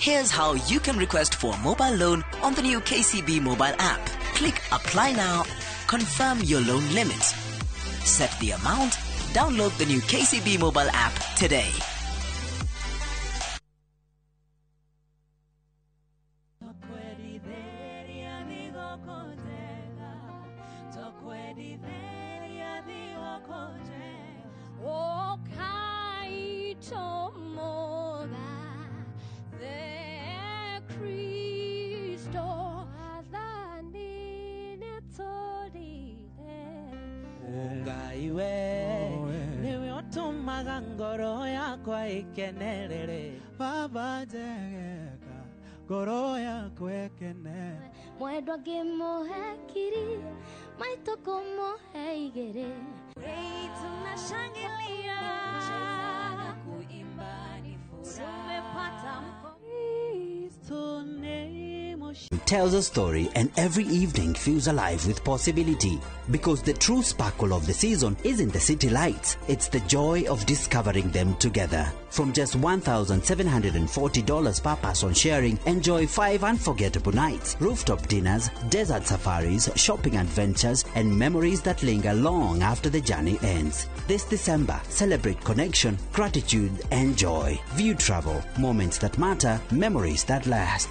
Here's how you can request for a mobile loan on the new KCB mobile app. Click Apply Now, confirm your loan limit, set the amount, download the new KCB mobile app today. Ngoro yakwa ikenelele baba jegeka ngoro yakwa ikenele mwendwa ngimuhekiri maito kumuheigere tunashangilia kuimba ni furaha tumepata It tells a story, and every evening feels alive with possibility. Because the true sparkle of the season isn't the city lights, it's the joy of discovering them together. From just $1,740 per person sharing, enjoy 5 unforgettable nights, rooftop dinners, desert safaris, shopping adventures, and memories that linger long after the journey ends. This December, celebrate connection, gratitude, and joy. View Travel, moments that matter, memories that last.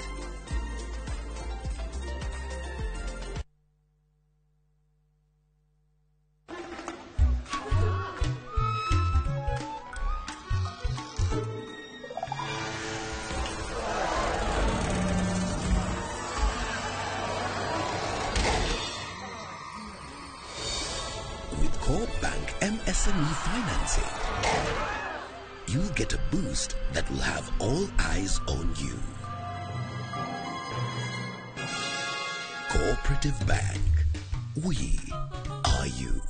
With Co-op Bank MSME financing, you'll get a boost that will have all eyes on you. Cooperative Bank. We are you.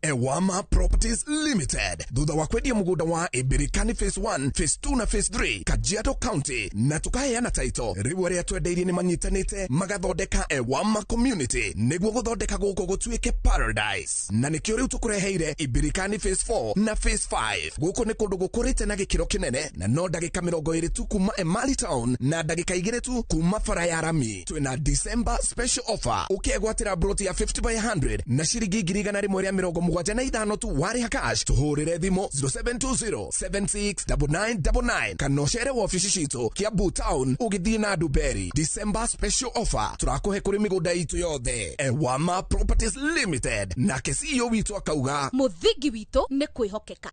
Ewama Properties Limited. Duda wakwedia muguda wa Ibirikani Phase 1, Phase 2 na Phase 3, Kajiado County. Na tukaheyana taito. Riwari ya tuedeiri ni manyitanite, magathodeka Ewama Community. Niguo guthodeka guko gutuike Paradise. Na nikiori utukureheire Ibirikani Phase 4 na Phase 5. Guko ni kundu gukurite na gikiro kinene, na no dagika 20 tu kuma Emali Town, na dagika 2 tu kuma Farayarami. Twina December special offer. Ukiegwatira broti ya 50 by 100, na shiringi 150 Wajana idano tu wari hakash tuhurire dhimo 0720-769999 kanoshere wa ofishishito Kiambu Town ugidina Duberi. December special offer turakohe kuri miguda itu yothe. Ewama Properties Limited na kesiyo witu akauga muthigi witu ni kwihokeka.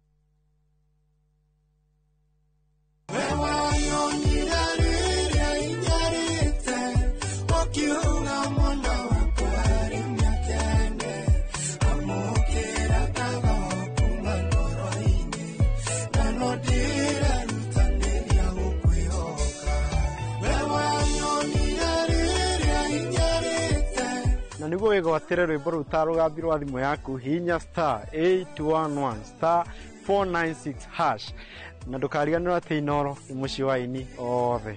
Na niguo wigwatire rwimbo rutaro gambirwa thimu yaku hinya *811 *496# na ndukariganirwo ati Inoro ni muci wa ini othe.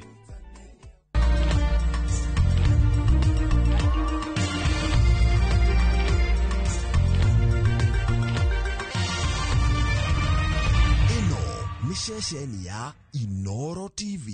Ino ni shesheni ya Inoro TV.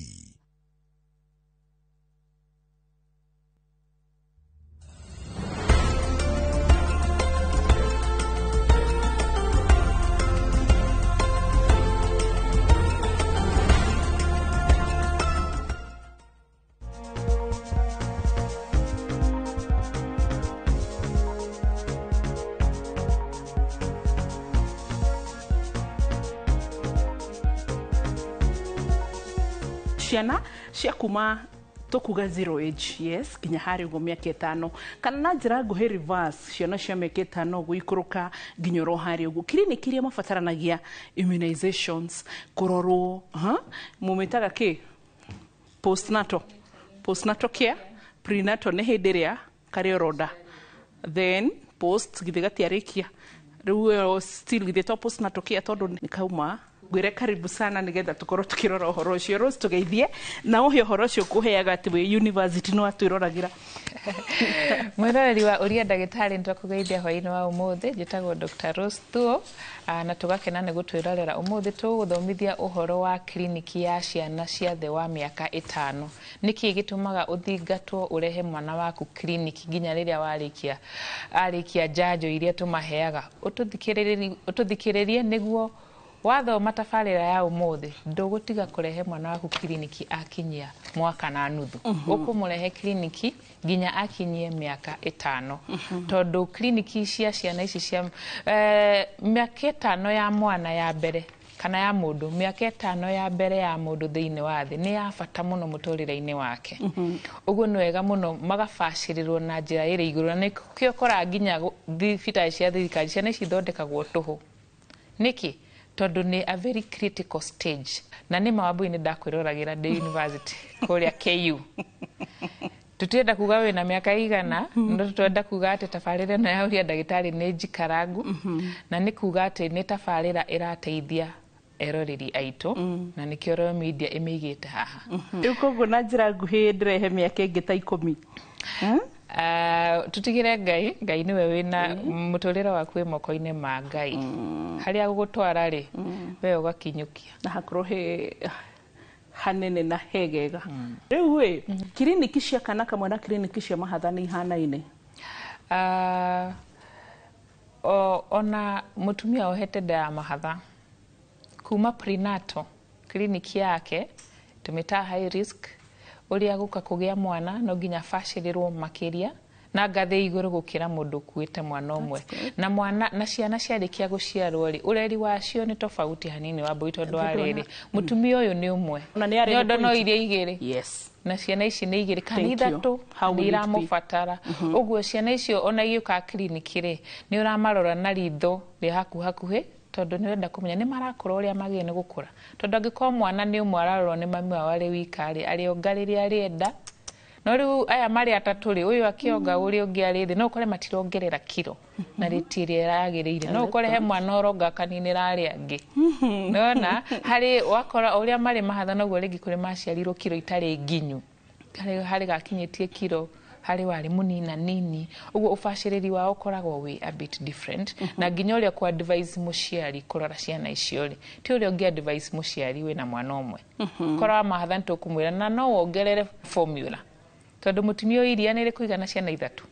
Ciana cia kuma tukuga 0 age, yes, kinya hari ugo miaka 5 kana na njira nguhi reverse ciana cia miaka 5 guikuruka nginya ro hari ugo clinic iria mafataranagia immunizations kurorwo mumitaga ki postnatal care, prenatal ne hindiria kari oroda, then post githigati arikia riu still githito postnatal care tondu nikauma ngwire karibu sana nigetha tukorwo tukirora uhoro ucio Rose tugeithie na uhe uhoro ucio kuheaga ati we university no atwiroragira mwiroreri wa uria ndagitari nitwakugeithia hwaini wa umuthi njitagwo Dr. Rose Thuo na tugakena ni gutwirorera umuthi tuguthomithia uhoro wa kliniki ya ciana cia the wa miaka 5 niki gitumaga uthingatwo urehe mwana waku kliniki nginya riria arikia janjo iria tumaheaga ututhikiririe niguo wathoma tabarĩra ya umuthi ndũgũtiga kurehe mwana waku kliniki akinyia mwaka na nuthu ukumurehe kliniki nginya akinyie miaka 5 tondu kliniki cia ciana ici cia miaka 5 ya mwana ya mbere kana ya mundu miaka 5 ya mbere ya mundu thiini wa thi ni ya bata muno muturire-ini wake uguo ni wega muno magabacirirwo na njira iri iguru na nikio kora nginya thibitari cia thirikari ciana ici thondekagwo tuhu niki tondu ni a very critical stage na ni mawambu-ini ndakwĩroragira ndi university kuria KU tutienda kuga wina miaka igana no tutenda kuga ati tabarĩra no ya uria ndagitari ni njikarangu na ni kuga ati ni tabarĩra irateithia eroreri aitu na nikio Royal Media imigite haha koguo na njira nguhi ndirehe miaka ingi ta 10 tutigire ngai niwe wina muturira waku moko-ini ma ngai haria gugutwara ri we ugakinyukia na hakorwo hanene na hegega riu we kliniki cia kana kamwe na kliniki cia mahatha ni ihanaine ona mutumia ohete nda ya mahatha kuma prenatal kliniki yake tumita high risk uria guka kugia mwana no nginya fashirirwo makiria na ngathe iguru gukira mundu kuite mwana umwe na mwana na ciana ciarikia guciarwo ri ureri wacio ni tofauti hanini wa boito ndwariri mutumia uyu ni umwe nyondo no iria igiri yes na ciana ici ni igiri kana ithatu nira mufatara uguo ciana icio ona iuka kliniki ri ni uramarora na ritho ri hakuhi tondu ni wenda kumenya ni marakura uria magie ni gukura tondu angikoo mwana ni umwe ararorwo ni mami wao ari wikari ari ongariri arienda no riu aya mari atatu ri uyu akionga uri ungi ari thi no ukore matirongerera kilo na ritiria yagiriire no ukore he mwana oronga kaninira ari angi nona hari wakora uria mari mahatha noguo ringi kuri maciarirwo kilo itari nginyu hari gakinyitie kilo hari wari munina nini uguo ufashiriri wao koragwo we a bit different na nginya uria kwa advice muciari kurora ciana icio ri ti uria ungi advice muciari we na mwana umwe korwa mahatha ntukumwira na no wongerere formula tondu mutumia iria ni rikuigana ciana ithatu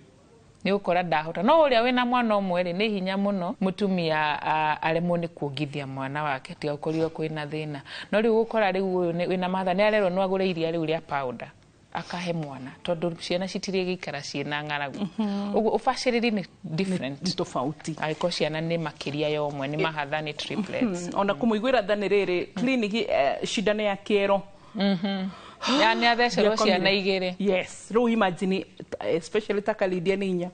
ni ukora ndahota no uria wina mwana umwe ri ni hinya muno mutumia aremwo ni kuongithia mwana wake ti ukorio kwina thina no riu ukora riu uyu wina mahatha ni arerwo no agure iria riu ria powder akahe mwana tondu ciana citiri gikara ciina ngaragu uguo ufashiriri ni different tofauti aiko ciana ni makiria ya umwe ni mahatha ni triplets ona kumuigwira thani riri kliniki shindano ya kiero yani athecero ciana igiri yes ro imagine especially takalidia ni inya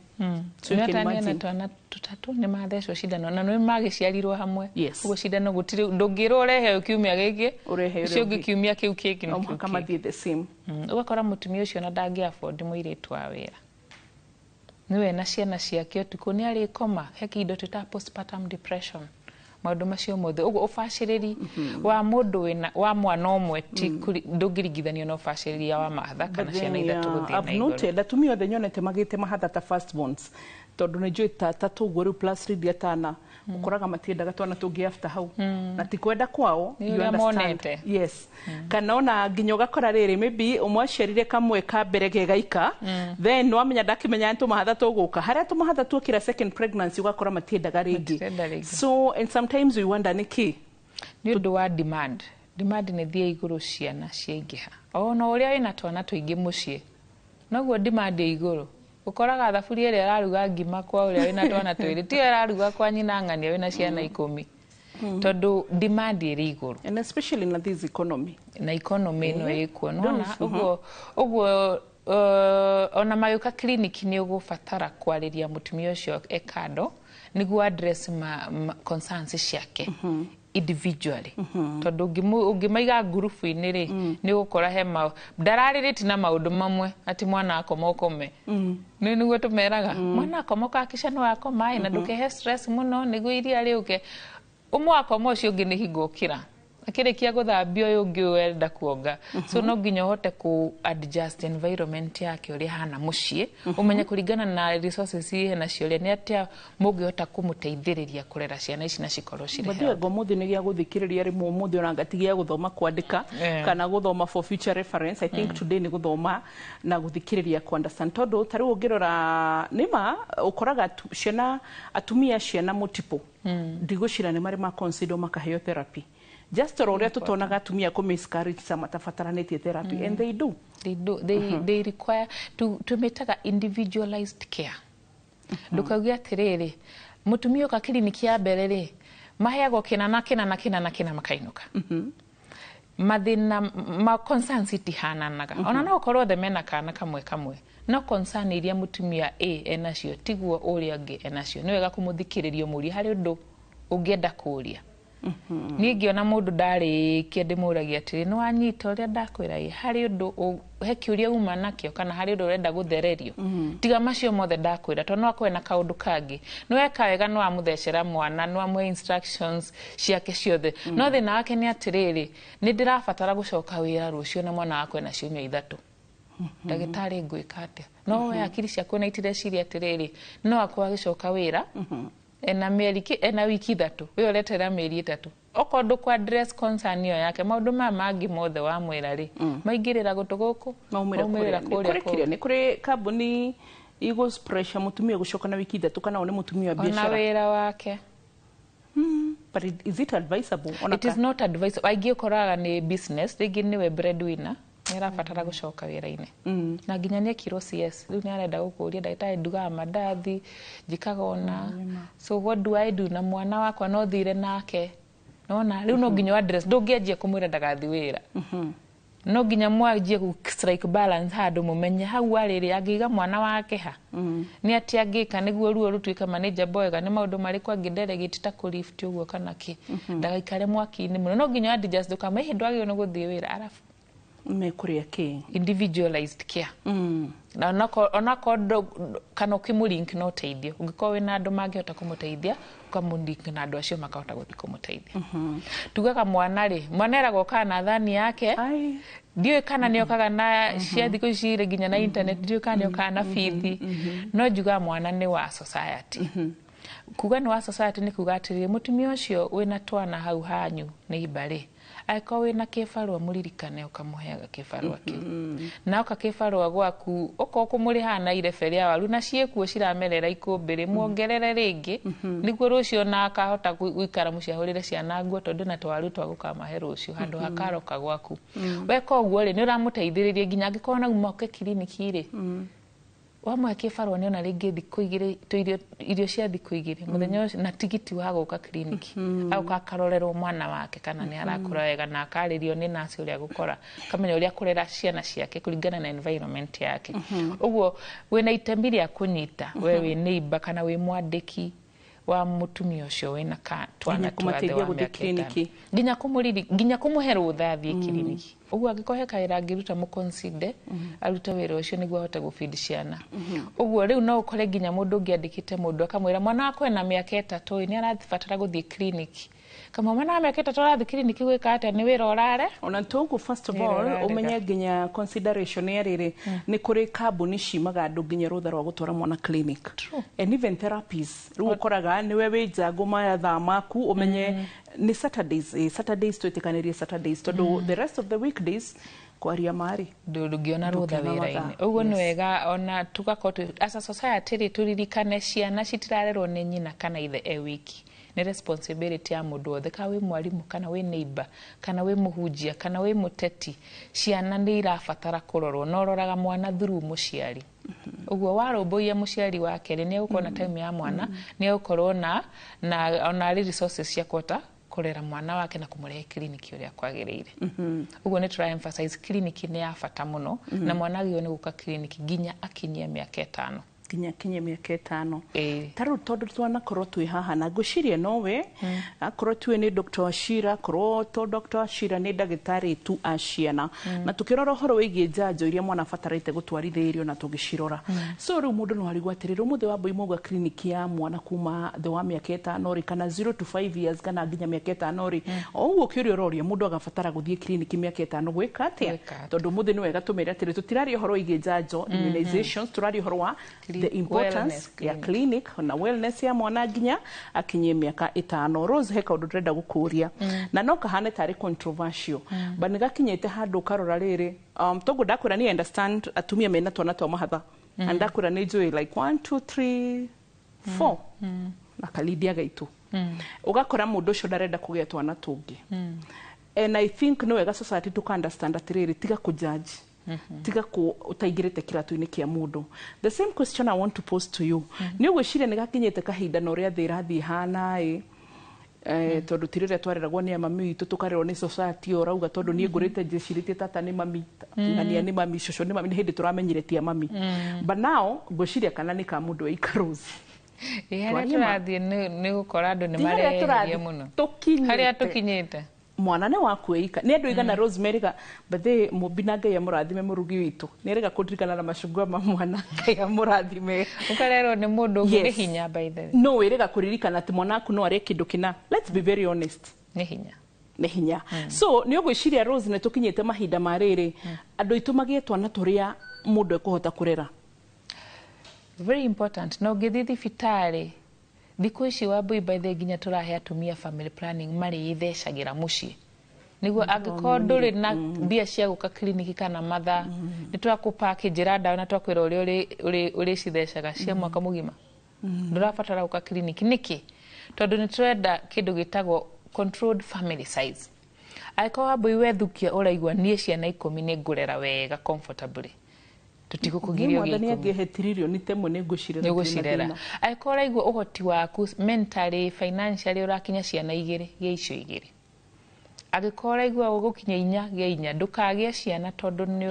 so you can imagine twana tutatu ni mathecero shindano na no magiciarirwo hamwe uguo shindano gutiri ndungirwo rehe ukiumia giki ucio gikiumia kiu kiki no kama the same ugakora mutumia ucio na ndangi afford muiritu wa wira niwe na ciana ciake tuko ni ari koma he kindo tuta postpartum depression maundu macio mothe uguo ufashiriri wa mundu wina wa mwana umwe ti ndungirigithanio no ufashiriri wa mahatha kana ciana ithatu guthina iguru abnote ndatumia othe nyonete magite mahatha ta first bonds tondu ni njui tatu guru plus read tana ukoraga matiendaga twana tungi after hau na tikwenda kwao you understand yes kana ona nginyo gakora riri maybe umwacerire kamwe ka mbere gegaika then no amenya ndakimenya ntu mahatha tuguka haria tu mahatha tukira second pregnancy ugakora matiendaga ringi so and sometimes we wonder niki ni undu wa demand ni thie iguru ciana ciaingiha ona uria wina twana tuingi mucii noguo demand iguru ukoraga thaburia ire araruga ngima kwa uria wina twana twiri ti araruga kwa nyina ng'ania wina ciana 10 tondu demand iri iguru and especially in this economy na economy no ikuo nona uguo ona mayuka kliniki ni ugufatara kwariria mutumia ucio ekado niguo address concerns ciake individually tondu ngimaiga group ini ri ni gukora he ndarariri na maundu mamwe ati mwana akoma ukome ni niguo tumeraga mwana akoma kakisha no akoma na nduke he stress muno niguo iria riuke umwe akoma ucio ngi ni hingukira akirikia guthambia uyu ungi wenda kuonga so no nginya hote ku adjust environment yake uri hana mucii umenye kuringana na resources cihe na cio ni atia mungihota kumuteithiriria kurera ciana ici na cikorwo ciri Badia gomuthi ni gya guthikiriria ri muthi ona ngatigia guthoma kwandika kana guthoma for future reference. I think today ni guthoma na guthikiriria ku understand tondu tari ungirora nima ukoraga ciana atumia ciana multiple ndigocira ni mari ma consider makaheo therapy just uria tutonaga atumia ku miscarriage sama tafataranetie therapy and they do they require to metaga individualized care ndukaugia atiriri mutumia ka kliniki ya mbere ri maheagwo kina makainuka mathina ma concerns itihananaga ona no ukorwo the mena kana kamwe no concern iria mutumia enacio tiguo uria ngi enacio ni wega kumuthikiririo muri hari undu ungienda kuria ni ngiona mundu ndari ndimuragia atiri ni wanyita uria ndakwira hari undu he uria uma nakio kana hari undu urenda guthererio tiga macio mothe ndakwira to no akwena kaundu kangi no weka wega no amuthecera mwana no amwe instructions ciake ciothe no thina wake ni atiriri ni ndirabatara gucoka wira rucio na mwana wakwe na ciumia 3 ndagitari ngwika atia no we akiri ciaku na itireciria atiriri no akwa gicoka wira ena wiki 3 we uretera mieri 3 okondu kwa address concern yo yake maundu mangi mothe wa mwira ri maingirira gutuguku maumira kuria ni kuri kambuni igos pressure mutumia gucoka na wiki 3 kana one mutumia wa biashara ona wira wake but is it advisable it is not advisable aingi ukoraga ni business rigi niwe breadwinner nirabatara gucoka wira-ini na nginya ni kiro CS riu ni arenda gukuria ndagitari nduga mandathi njikagona so what do I do na mwana wakwa no thire nake nona riu no nginya address ndungianjia kumwira ndagathi wira no nginya mwanjie ku strike balance handu mumenye hau ariri angiga mwana wake ha ni ati angika niguo ruo rutuika manager boy ga ni maundu mari kwa ngidelegate ta ku lift uguo kana ki ndagaikare mwaki-ini muno no nginya adjust ndukama hindu agio no guthie wira arafu mekuria ki individualized care na onako kana ukimulink no teithio ungikoo wina andu mangihota kumuteithia ukamulink na andu acio makahota guthi kumuteithia tugaga mwana ri mwana eragwo kana thani yake ndiwe kana niokaga na cia thiku ici nginya na internet ndiwe kana niokaga na fithi no njuga mwana ni wa society kuga ni wa society ni kuga atiri mutumia ucio wina twana hau hanyu ni ibari aiko wina kibarua muririkane ukamuheaga kibarua ki na ukakibarua gwaku uko kumurihana ireferi ya waru na ciekuo ciramerera ikumbiri muongerere ringi niguo rucio na akahota guikara muciahurire ciana nguo tondu na twaru twa gukamahe rucio handu hakaroka gwaku weka uguo ri ni uramuteithiririe nginya angikona umoke kliniki ri wamwe kibarua ni ona ringi thiku igiri irio cia thiku igiri muthenya na tigiti wa guka kliniki au kakarorerwo mwana wake kana ni arakura wega na akaririo ni nasi uria gukora kamenya uria kurera ciana ciake kuringana na environment yake uguo wina itemi ria kunyita we wi neighbor kana wi mwandiki wa mutumia ucio wina twana kumateithia guthi kliniki nginya kumuhe rutha thie kliniki uguo angikohe kaira angiruta mu consider aruta wira ucio niguo ahote gufeed ciana uguo riu no ukore nginya mundu ungiandikite mundu akamwira mwana wako ena miaka 3 ni arathibatara guthie kliniki kama mwana wa miaka 3 arathi kliniki gwika atia ni wira urare ona tungu first of all umenye nginya consideration ya riri ni kuri kambuni cimaga andu nginya rutha rwa gutwara mwana clinic and even therapies riu ukoraga ni wewe ijaguma ya thamaku umenye ni Saturdays tuitikanirie Saturdays tondu the rest of the weekdays kwaria mari ndungiona rutha wira-ini uguo ni wega ona tugakorwo as a society ri turirikane ciana citirarerwo ni nyina kana ithe wiki ni responsibility ya mundu othe ka wi mwarimu kana wi neighbor kana wi muhunjia kana wi muteti ciana ni irabatara kurorwo no roraga mwana through muciari uguo warumbuia muciari wake ni ugukona time ya mwana ni ukorwo na ona resources cia kwota kurera mwana wake na kumurehe kliniki uria kwagirire uguo ni try emphasize kliniki ni ya bata muno na mwana agio ni guka kliniki ginya akinyia miaka 5 nginya kinye mĩaka 5 taru tondu twanakorwo twi haha na ngwiciria nowe akorwo twi ni Dr. Wachira korwo to Dr. Wachira ni ndagĩtarĩ tu a ciana na tukirora horo wĩgie njanjo iria mwana batarĩte gũtwarithirio na tũgĩcirora so rĩu mũndũ no arigwa atĩrĩrĩ mũthĩ wa mbui mauga kliniki ya mwana kuma thĩ wa mĩaka 5 ri kana 0 to 5 years kana nginya mĩaka 5 ri o ũguo kĩũria ũroria mũndũ agabatara gũthiĩ kliniki mĩaka 5 gwĩka atĩa tondu mũthĩ nĩ wega tũmĩre atĩrĩ tũtirari horo wĩgie njanjo immunizations turari horo wa the importance ya clinic na wellness ya mwana nginya akinye mĩaka 5 Rose he kaundu ndĩrenda gũkũria na no kahane tarĩ controversial but nĩgakinyĩte handũ karora rĩrĩ toguo ndakwĩra ni understand atumia mena twana twa mahatha and ndakwĩra nĩ njũĩ like 1 2 3 4 na kalidia gaitu ugakora mũndũ ũcio ndarenda kũgĩa twana tũngĩ and I think no wega society to understand atiriri tiga kujudge tiga ku utaingirite kiratu-ini kia mundu. The same question I want to pose to you ni ugwiciria ni gakinyite kahinda no ria thi rathi hana tondu tirire twareragwo ni mami witu tukarerwo ni society orauga tondu ni ngurite njiciritie tata ni mami ngania ni mami coco ni mami ni hindi turamenyire tia mami but now ngwiciria kana ni ka mundu eikaruzi haria turathie ni gukora andu ni mareheria muno haria tukinyite mwana ne wakueika ni andu igana Rosemary ga bathe mubina ngai amurathime murugi witu ni rega kudirikana na mashugwa ma mwana ngai amurathime ukarero ni mundu ngire hinya by the way no wirega kuririkana ati mwana aku no ari kindu kina let's be very honest ni hinya so ni ugwiciria Rose ne tukinyite mahinda mariri andu itumagietwa na turia mundu ekuhota kurera very important no ngithi thibitari thikũ ici wambui by the nginya turahe atumia family planning mari ithecagira mucii niguo angĩkorwo ndũrĩ na mbia cia gũka kliniki kana mathaa nĩ twakũpaki njĩra ndawa na twakwĩra ũrĩa ũrĩcithecaga cia mwaka mũgima ndũrabatara gũka kliniki nĩkĩ tondũ nĩ tũrenda kĩndũ gĩtagwo controlled family size angĩkorwo wambui wethukia ũraigua niĩ ciana 10 nĩ ngũrera wega comfortably tutikukugirio giko ni angehetirio ni temo ne gucirera aikora igwo uhoti waku mentally financially urakinya ciana 2 gĩa icio 2 agikora igwo gukinya 4 gĩa 4 ndukagia ciana tondu ni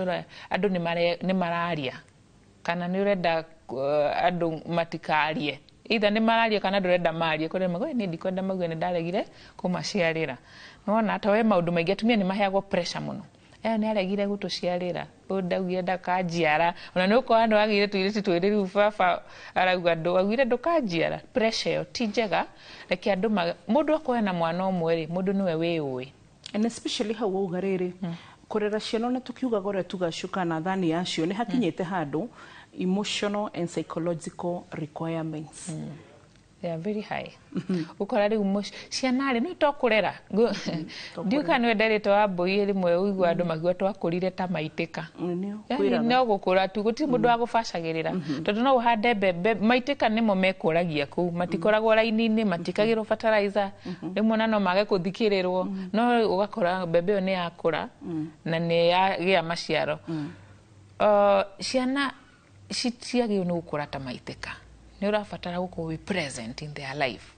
andu ni mararia kana ni urenda andu matikarie either ni mararia kana ndurenda marie kore mago ni ndikwenda magu ni ndaregire kumaciarira nona ata we maundu maingi atumia ni maheagwo pressure muno ni aregire gutuciarira ndaugia ndakanjiara ona ni uko andu agire tuiriti twiriru baba arauga ndwagire ndukanjiara pressure yo ti njega reke andu mundu akoya na mwana umwe ri mundu niwe wiui and especially how ugarere kurera ciana na tukiuga gore tugashuka na thani yacio ni hakinyite handu emotional and psychological requirements they are very high ukora riu ciana ri no tokurera ndiuka ni wenderete wa mbui rimwe uigwa andu magua twakurire ta maitika no gukura tu guti mundu wa gubacagirira tondu no uhande mbembe maitika nimo mekuragia ku matikoragwo raini-ini matikagirwo fertilizer rimwe na no mage kuthikirirwo no ugakora mbembe yo ni yakura na ni yagia maciaro ciana citiagio no gukura ta maitika ni urafatara guko we present in their life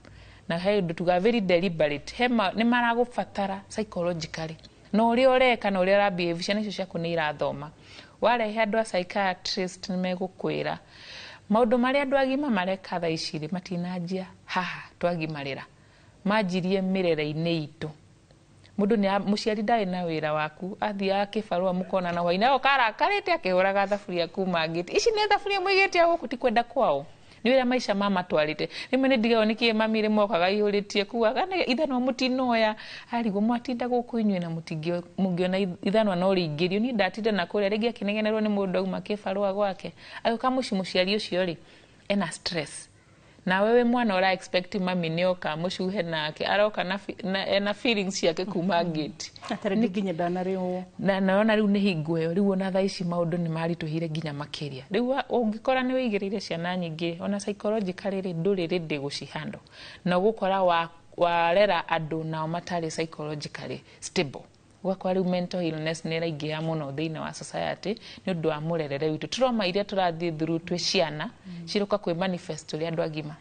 na hindu tuga very deliberate hema ni maragufatara psychologically no uri oreka no uri behave ciana icio ciaku ni irathoma warehe andu a psychiatrist ni megukwira maundu mari andu agima mareka tha iciri matinajia haha twagimarira manjirie mirere-ini itu mundu ni muciari ndari na wira waku athia kibarua mukona na hwaina okarakarite akihuraga thaburia kuma ngiti ici ni thaburia muigitie guku ti kwenda kwao ni wira maisha mama twarite rimwe ni ndigao nikie mami rimwe okaga ihuritie kuaga na ithanwa mutinoya arigwo mwatinda guku inywe na mutingio mungiona ithanwa no ringirio ni ndatinda na kuria ringi akinegenerwo ni mundu auma kibarua gwake ayoka muciari ucio ri ena stress na wewe mwana ora expect mami nioka mucuhe nake aroka na feelings yake kuma gate atari nginya dana rio na naona riu ni hingweyo riu ona thaici maundu ni marituhire nginya makiria riu ungikora ni wigireire ciana nyingi ona psychologically ri nduri ready gucihando na gukora warera andu nao matari psychologically stable ugakora riu mental illness ni raingia muno thiini wa society ni undu wa murerere witu trauma iria turathii through twi ciana ciruka kwi manifest ri andu agima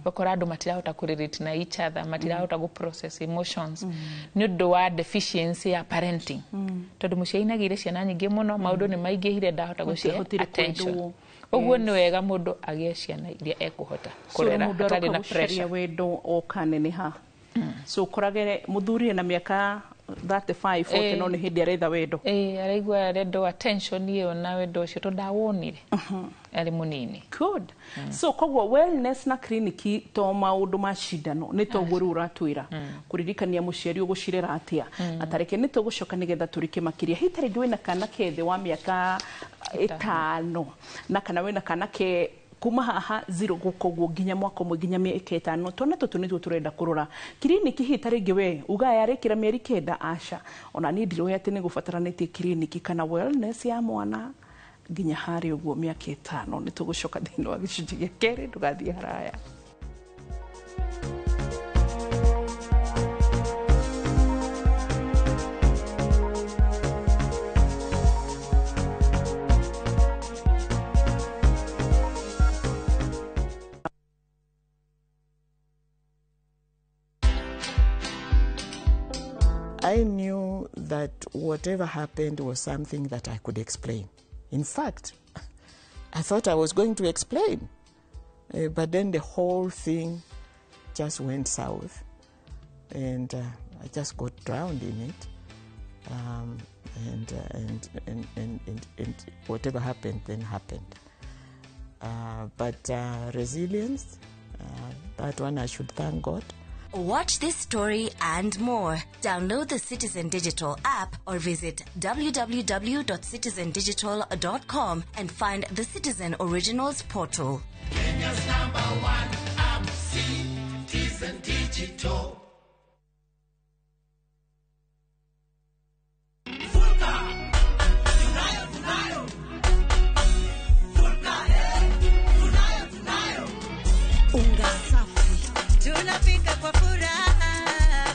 bakora andu matirahota ku relate na each other matirahota ku process emotions ni undu wa deficiency ya parenting tondu muciari nagire ciana nyingi muno maundu ni maingihire ndahota gucia attention Oguo ni wega mundu agie ciana iria ekuhota kurera atari na pressure wendo okaneneha. So kuragere muthuri na miaka 35 40 no ni hindi aretha wendo. Araigua rendo attention iyo na wendo ucio to ndawonire. Ari munini. Good. So kogwo wellness na kliniki to maundu ma shindano ni to gurura twira kuririkania muciari ugucirera atia atareke ni to gucoka nigetha turike makiria hitari ndwina kana kethe wa miaka 5 na kana wina kana ke kuma haha 0 gukogwo nginya mwaka mwe nginya miaka 5 tona tutu nitu turenda kurora kliniki hitari ngiwe uga yarikira mieri 9 asha ona ni ndiro yate ni gufataranetie kliniki kana wellness ya mwana nginya hari uguo miaka 5 ni tugucoka thini wa gicunji gia keri ndugathie haraya. I knew that whatever happened was something that I could explain. In fact, I thought I was going to explain, but then the whole thing just went south, and I just got drowned in it. And whatever happened then happened. But resilience, that one I should thank God. Watch this story and more. Download the Citizen Digital app or visit www.citizendigital.com and find the Citizen Originals portal. Kenya's #1 app, Citizen Digital. Tunapika kwa furaha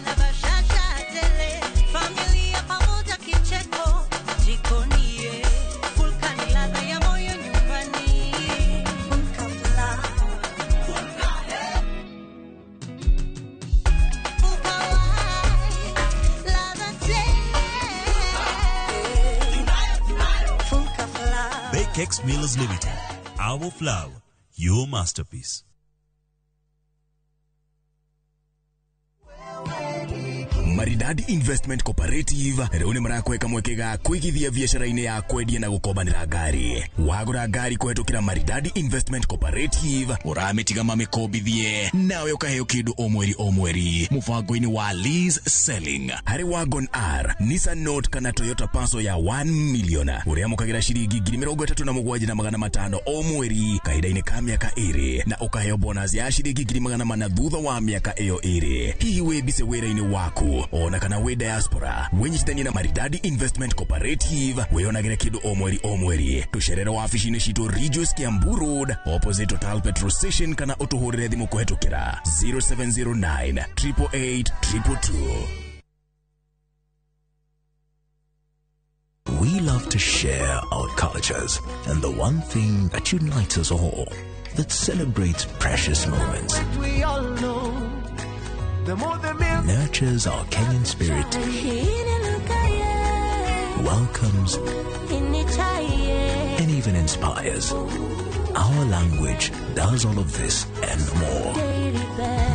na bashasha tele, familia pamoja kicheko jikoni, Vulcan ladha ya moyo nyumbani. Bakex Mills Limited, our flour, your masterpiece. Maridadi Investment Cooperative rĩu nĩ marakweka mwekega kwigithia biashara-inĩ ya kwendia na gukombanĩra ngari. Wagũra ngari kũhetũkĩra Maridadi Investment Cooperative ũramĩtiga mamĩkombithie nawe ũkaheo kĩndũ o mweri mũbango-inĩ wa lease selling. Harĩ Wagon R, Nissan Note kana Toyota Passo ya 1 million ũrĩamũkagĩra ciringi 37,500 o mweri kahinda-inĩ ka mĩaka 2 na ũkaheo bonus ya ciringi 400,000 thutha wa mĩaka ĩyo 2. Hihi wĩmbice wĩra-inĩ waku ona kana we diaspora wenyitithanie na Maridadi Investment Cooperative weyonagĩre kĩndũ o mweri tucerere wabici-inĩ citũ Regius Kiambu Road opposite Total Petrol Station kana ũtũhũrĩre thimũ kũhetũkĩra 0709 888 222. We love to share our cultures, and the one thing that unites us all, that celebrates precious moments, We all know the more the milk, nurtures our Kenyan spirit, welcomes, and even inspires. Our language does all of this and more.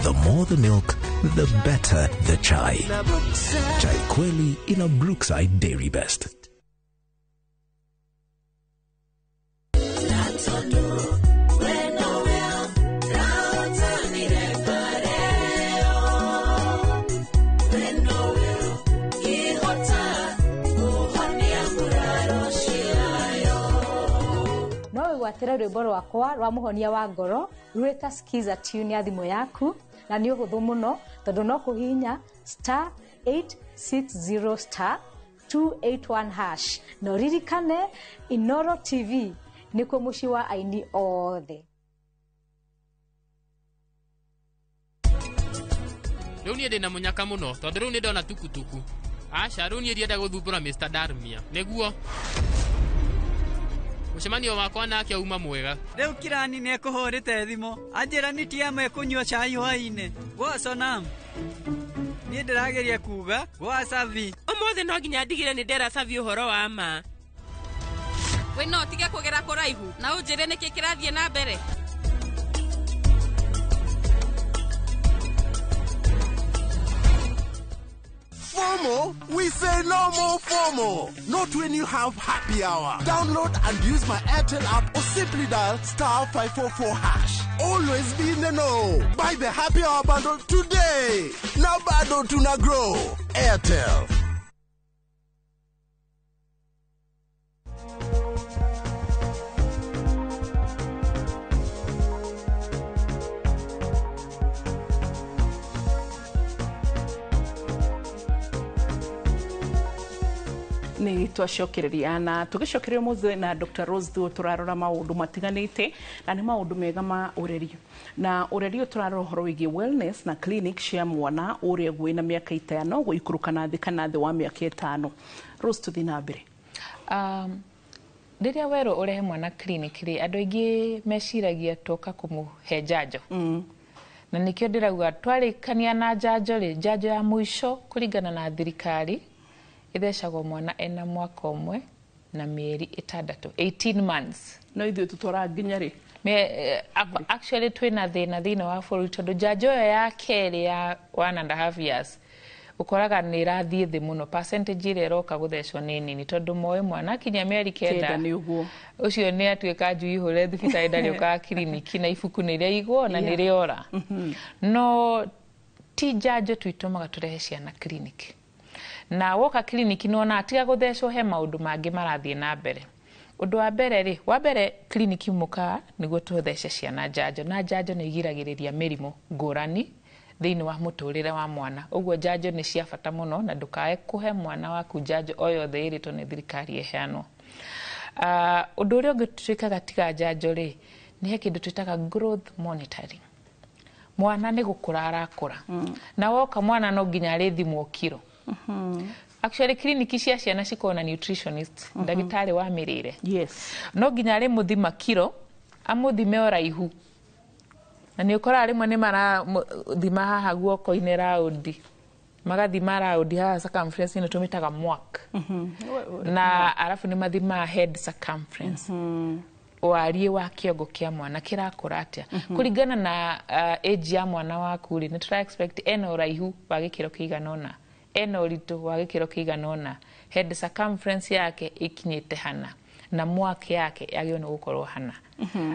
The more the milk, the better the chai. Chai Kweli in a Brookside Dairy Best. Watera rwimbo rwakwa rwa muhonia wa ngoro rweta skiza tune ya thimo yaku na ni uhuthu muno tondu no kuhinya *860 *281# no ririkane Inoro TV nikuo muci wa aini othe. Riu ni ndina munyaka muno tondu riu ni ndona tukutuku. Acha riu ni ndienda guthumbura Mr Darmia niguo Mucemanio wakwa nake auma mwega. Riu Kirani ne kuhurite thimo anjira ni tiama ekunywa chai hwaine gwa sonam ni ndirageria kuga gwa savi omothe no nginya ndigire ni ndera savi uhoro wa ma we no tige kugera kuraihu na unjire niki kirathie na mbere. FOMO? We say no more FOMO. Not when you have happy hour. Download and use my Airtel app or simply dial *544#. Always be in the know. Buy the happy hour bundle today. Now bado tuna grow. Airtel. Ni twacokereria na tugicokereria muthe na Dr. Rose Thuo turarora maundu matiganite na ni maundu mega ma urerio na urerio turarora horo wigi wellness na clinic cia mwana uria gwina miaka 5 guikuruka na thi kana thi wa miaka 5. Rose tuthi na mbere. Riria wero urehe mwana clinic ri andu aingi meciragia toka kumuhe njanjo na nikio ndirauga twarikania na njanjo ri njanjo ya mwisho kuringana na thirikari ithecagwo mwana ena mwaka umwe na mieri 6 18 months no ithuĩ tutwara nginya ri actually twina thina wa bũrũri tondu njanjo ya keri ya 1.5 years ukoraga ni irathie thi muno percentage ile roka guthecwo ni nini tondu moe mwana kinya mieri 9 ni uguo ucio ni atuika njui ihore thibitari ndari uka kliniki na ibuku ni ria igwo na ni riora no ti njanjo twitumaga turehe ciana kliniki na woka kliniki nona atiga guthecwo he maundu mangi marathie na mbere. Undu wa mbere ri wa mbere kliniki muka niguo tuthece ciana njanjo na njanjo ni igiragiriria mirimu ngurani thiini wa muturire wa mwana. Uguo njanjo ni cia bata muno na ndukae kuhe mwana waku njanjo o yothe iritwo ni thirikari eheanwo. Undu uria ungituikaga tiga njanjo ri ni he kindu twitaga growth monitoring. Mwana ni gukura arakura na woka mwana no nginya arithimwo kiro. Actually kliniki cia ciana cikona nutritionist ndagitari wa mirire. Yes. No nginya ari muthima kiro amuthime oraihu. Na ni ukora rimwe ni mara thima haha guoko-ini raundi. Magathima raundi haha circumference ni tumitaga mwak. Na arafu ni mathima head circumference. Warie wa kiongo kia mwana kirakura atia. Kuringana na age ya mwana waku ri ni try expect ena oraihu wa gikiro kiganona. Ena uritu wa gikiro kiganona. Head circumference yake ikinyite hana na mwake yake yagio no gukorwo hana.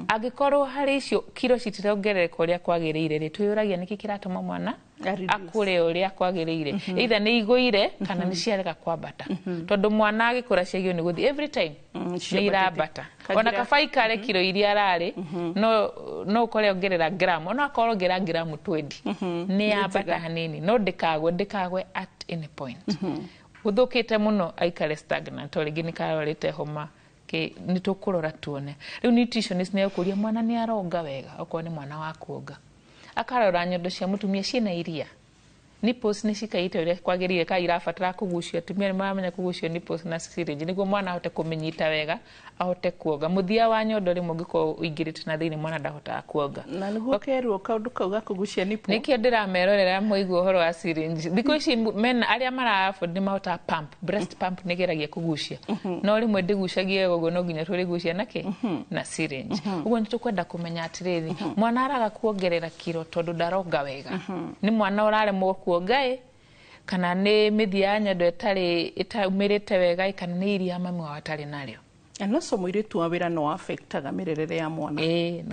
Agikorwo hari icio kiro citirongerereka uria kwagiriire ri tuyuragia niki kiratuma mwana akure uria kwagiriire. Either ni iguire kana ni ciarega kwambata. Tondu mwana agikura ciagio ni guthi every time ni irambata. Ona kabaikare kiro iria arari no ukore ongerera gram ona akorwo ngera gram 20 ni ambata hanini no ndikagwe at any point. Uthukite muno aikare stagnant oringi ni karorete homa ni tukurora tuone. Riu nutritionist ni ukuria mwana ni aronga wega okorwo ni mwana wa kuonga. Akarora nyondo cia mutumia ciina iria. Nipples ni cikaite uria kwagirire ka irabatara kugucio atumia ni maramenya kugucio nipples na syringe niguo mwana ahote kumenyita wega ahote kuonga. Muthia wa nyondo ri mungiko uingirite na thiini mwana ndahota kuonga. Na niguo kerwo kaundu kauga kugucia nipple. Nikio ndiramerorera muigua horo wa syringe. Thiko ici men aria marafodi mahota pump breast pump nigeragia kugucia. No rimwe ndigucagie gogo no nginya turigucia nake na syringe. Uguo nitukwenda kumenya atiriri mwana araga kuongerera kiro tondu ndaronga wega. Ni mwana uraremwo kuonga kana ni mithia nyondo itaumirite wega kana ni iria mami wa atari nario. Anoso muiritu wa wira no affectaga mirerere ya mwana.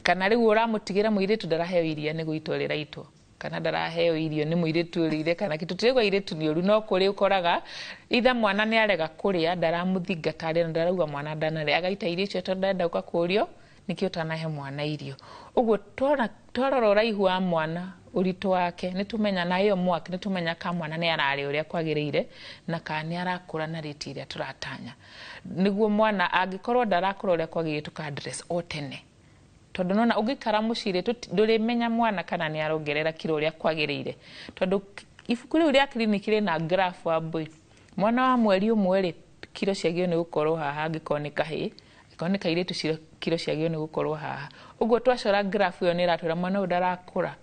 Kana riu uramutigira muiritu ndaraheo iria ni guitwarira itwo kana ndaraheo irio ni muiritu urire kana kitu tigwa iritu ni uru no kuri ukoraga itha mwana ni arega kuria ndaramuthinga tari na ndarauga mwana ndanare agaita irio cio tondu ndenda uka kurio nikio tanahe mwana irio. Uguo twarora uraihu wa mwana uritu wake nitumenya na iyo mwaka nitumenya ka mwana ni arari uria kwagiriire na ka ni arakura na rate iria turatanya. Niguo mwana angikorwo ndarakura uria kwagiriire tuka address o tene. Tondu nona ugikara mucire ndurimenya mwana kana ni arongerera kiro uria kwagiriire. Tondu ibuku riu ria kliniki ri na graph wa boy mwana wa mweri umwe ri kiro ciagio ni gukorwo haha angikonika hi ikonika iritu kiro ciagio ni gukorwo haha. Uguo twacora graph iyo ni iratwira mwana ndarakura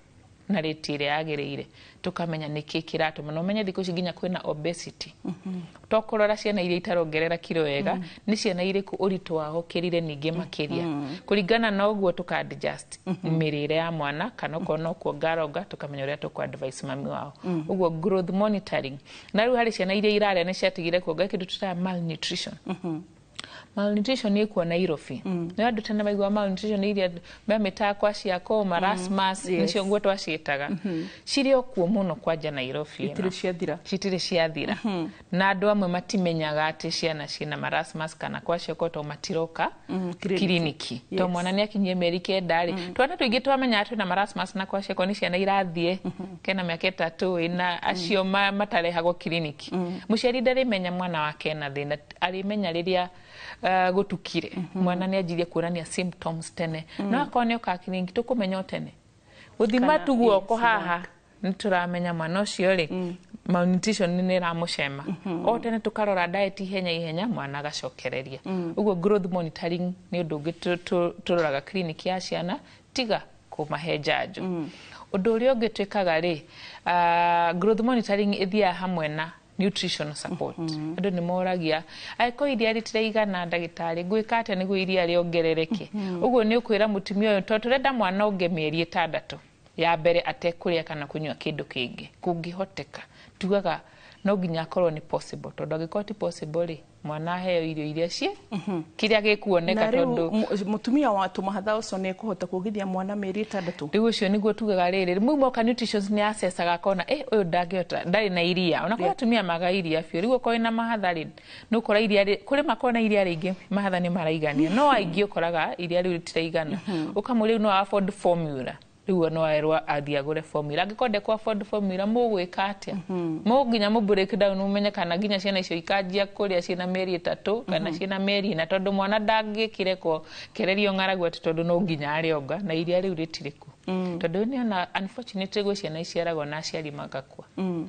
na rate ĩrĩa yagĩrĩire tukamenya nĩkĩ kĩratũma no menye thikũ ici nginya kwĩna obesity tokorora ciana iria itarongerera kilo wega ni ciana irĩkũ ũritũ wao kĩrire ningĩ makĩria kũringana na ũguo tuka-adjust mĩrĩre ya mwana kana okorwo no kuongaronga tukamenya ũrĩa tũkũ-advise mami wao ũguo growth monitoring na rĩu harĩ ciana iria irarĩa nĩ ciatigire kuonga kĩndũ tũtaga malnutrition malnutrition ni kuona irofi no andu tena maigua malnutrition iria mameta kwa ciako marasmus nicio nguo twacitaga cirio kuo muno kwanja na irofi citire ciathira na andu amwe matimenyaga ati ciana cina marasmus kana kwa ciako to matiroka kliniki to mwana ni akinyie meri kendari twana tuingi twamenya ati na marasmus na kwa ciako ni ciana irathie kena miaka 3 ina acio matarehagwo kliniki muciari ndarimenya mwana wake na thina arimenya riria gutukire mwana ni ajirie kuonania symptoms tene no akone okakiringi tukumenya tene uthima tuguoko haha nituramenya mwana ucio ri malnutrition ni ramucema o tene tukarora diet ihenya mwana agacokereria uguo growth monitoring ni undu ungi turoraga clinic ya ciana tiga kumahe njanjo undu uria ungitwikaga ri growth monitoring ithia hamwe na nutritional support andu ni moragia aiko iria ritireigana ndagitari gwika ate niguo iria riongerereke uguo ni ukwira mutumia uyu to turenda mwana unge mieri 6 ya mbere atekuria kana kunywa kindu kingi kungihoteka tugaga no nginya akorwo ni possible tondu angĩkorwo ti possible ri mwana heo irio iria cie kiria gikuoneka tondu mutumia wa tumahatha ucio ni kuhota kugithia mwana meri 6 riu ucio niguo tugaga riri mumo ka nutrition ni asesaga kona uyu ndangihota ndari na iria ona kwa atumia maga iria fio riu ko ina mahatha ri no kora iria kuri makona iria ringi mahatha ni maraigania no aingi ukoraga iria riu ritireigana ukamuri no afford formula riu no aerwa athiagure formula angikonde kwa afford formula mugwika atia muginya mu break down umenye kana ginya ciana icio ikanjia kuria ciana meri 3 kana ciana meri na tondu mwana ndangikire ko kererio ng'aragu ati tondu no ginya arionga na iria riu ritiriku tondu ni ona unfortunately gwe ciana iciaragwo na aciari magakua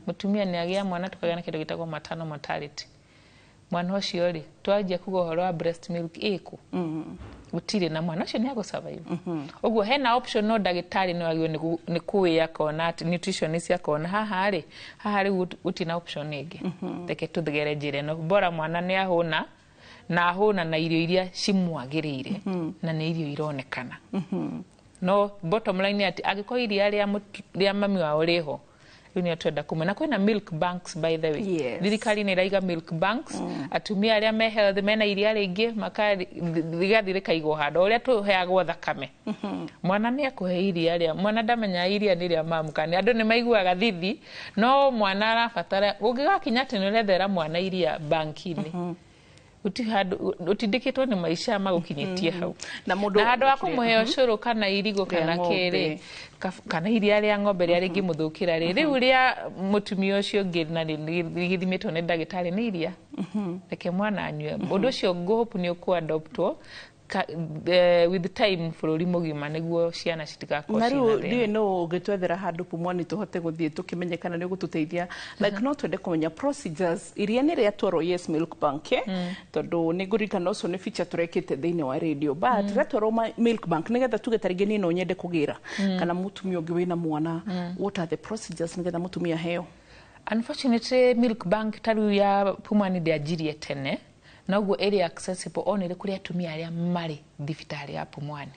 mutumia ni agia mwana tukagana kindu gitagwo maternal mortality mwana ucio ri twanjia kuga uhoro wa breast milk iku gutire na mwana ucio ni ago survive uguo hena option no ndagitari no agio ni kuya kona nutritionist yakona haha ri utina option ingi teke tuthigere njire no bora mwana ni ahuna na irio iria cimwagirire na ni irio ironekana no bottom line ati agiko iria ria mami wao riho ni twenda kumena kwina milk banks by the way thirikari ni raiga milk banks atumia aria me health mena iria ringi makathigathire kaigwo hando uria tuheagwo thakame mwana ni akuhe iria aria mwana ndamenya iria ni ria mamukani andu ni maiguaga thithi no mwana arabatara ungigakinya tene urethera mwana iria bankini utindikitwo ni maisha magukinyitie hau na handu akumuhe ucuru kana irigo kana kiri kana iria ria ng'ombe ria ringi muthukira riu ria mutumia ucio ngi na githimitwo ni ndagitari ni iria reke mwana anywe undu ucio hope ni ukuadoptwo with time bururi mugima niguo ciana citigakwo na riu ndiwe no ugitwethera handu pumwani tuhote guthie tukimenyekana ni gututeithia like no twende kumenya procedures iria ni ria tworo yes milk bank tondu ni ngurikana ucio ni feature turekite thiini wa radio but ria tworo milk bank nigetha tuge taringi ni no nyende kugira kana mutumia ungi wina mwana what are the procedures nigetha mutumia heo unfortunately milk bank taru ya pumwani de ajirie tene na uguo area accessible onire kuri atumia aria mari thibitari ya Pumwani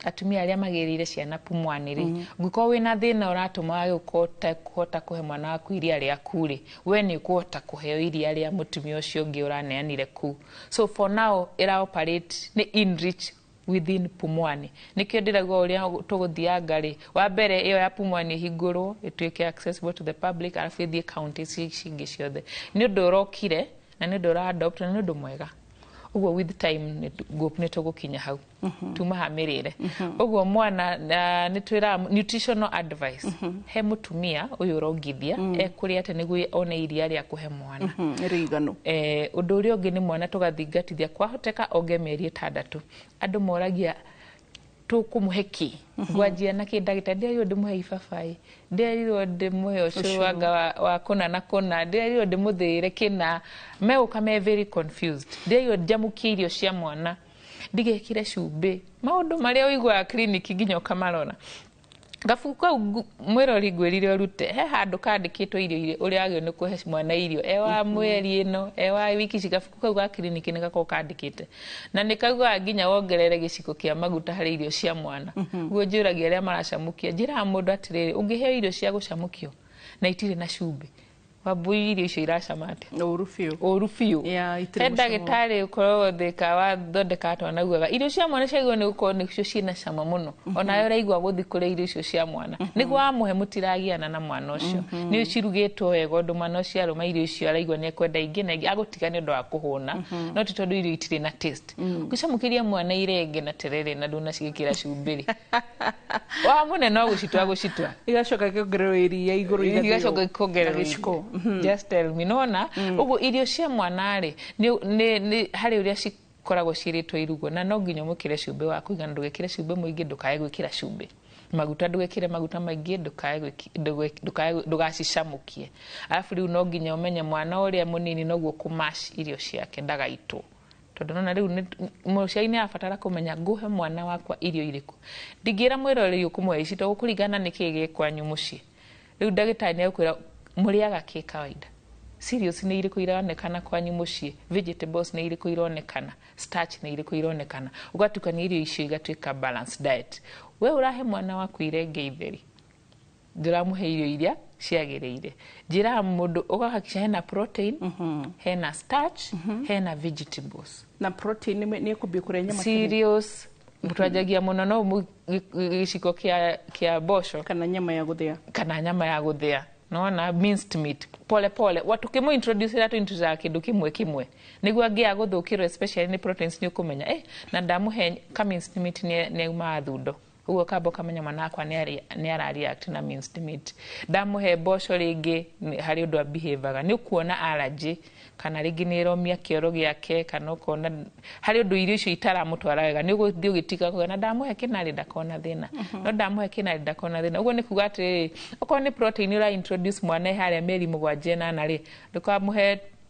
atumia aria magirire ciana Pumwani ri nguko wina thina uratuma gukota kuhota kuhe mwana waku iria ria kuri we ni kuhota kuheo iria ria mutumia ucio ungi uraneanire ku so for now ira operate ni in reach within Pumwani nikio ndirago uria tuguthianga ri wa mbere iyo ya Pumwani hingurwo ituike accessible to the public arafu the counties cingi ciothe ni undu urokire na ni ndora adopt na ni ndu mwega uguo with time ni tugukinya hau tumahamirire uguo mwana ni twira nutritional advice he mutumia uyu urongithia ekuri ate niguo one iria ria kuhe mwana rigano undu uria ungi ni mwana tugathingatithia kwa hoteka onge meri 6 andu moragia tukumuheki gwajia na kindagitari ndio ndimuhe ibabai ndio ndimuhe ucuanga wa kona na kona ndio ndimuthire kina meuka me very confused ndio jamukia irio cia mwana ndigekire cumbi maundu maria uigwa clinic nginya kamarona gabuku kau mwirori ngwirire urute he handu kandikitwo irio ile uri agio ni kuhe mwana irio ewa mweri ino ewa wiki ci gabuku kau ga clinic ni gako kandikite na nikauga nginya wongerere giciko kia maguta hari irio cia mwana guo njuragia aria maracamukia njira mundu atiriri ungiheo irio cia gucamukio na itire na cumbi wabui irio icio iracamate orufio ndagitari ukorwo thika wa thondeka atwana guaga irio cia mwana ciagwo ni gukorwo nicio ciina cama muno ona yo raigwa guthi kure irio icio cia mwana niguo amuhe mutiragiana na mwana ucio ni cirugitwo wega undu mwana ucio aruma irio icio araigwa ni kwenda ingi na ingi agutiga ni undu wa kuhuna no ti tondu irio itire na taste gucamukiria mwana irenge na terere na nduna cigikira cumbiri wa mune no gucitwa igacoka kiongererwo iria iguru igacoka kiongererwo giciko just tell me nona ugu irio cia mwana ri ni hari uria cikoragwo ciritwo irugo na no nginya mukire cumbi wa kuigana ndugekire cumbi muingi ndukae gwikira cumbi maguta ndugekire maguta maingi ndugacicamukie alafu riu no nginya umenye mwana uria munini noguo kumash irio ciake ndagaitwo tondu nona riu muciari ni afatara kumenya nguhe mwana wakwa irio iriku ndingira mwiroreri ukumwe ici to kuringana niki gikwanyu mucii riu ndagitari ni akwira muriaga ki kawaida cereals ni iriku ironekana kwanyu mucii vegetables ni iriku ironekana starch ni iriku ironekana ugatukania irio icio igatuika balanced diet we urahe mwana waku irenge itheri ndiramuhe irio iria ciagiriire njira mundu ugahakisha hena protein hena starch hena vegetables na protein ni kubi kure nyama cereals mutwajagia muno no giciko kia bosho kana nyama ya guthia nona minced meat pole pole watu kimu introduce that into za kindu kimwe niguo angia guthukirwo especially ni proteins ni ukumenya na ndamuhe minced meat ni uma thundo ugo kabo kamenya mwana akwa ni ara react na minced meat ndamuhe bosho ringi hari undu abehavior ni ukuona allergy kana ringi ni romia kioro giake kana ukona hari undu irio icio itaramutwara wega ni uguthio gitika kugana ndamuhe kinari ndakona thina no ndamuhe kinari ndakona thina ugo ni kuga ati okon ni protein ura introduce mwana hari meri mugwanje na ri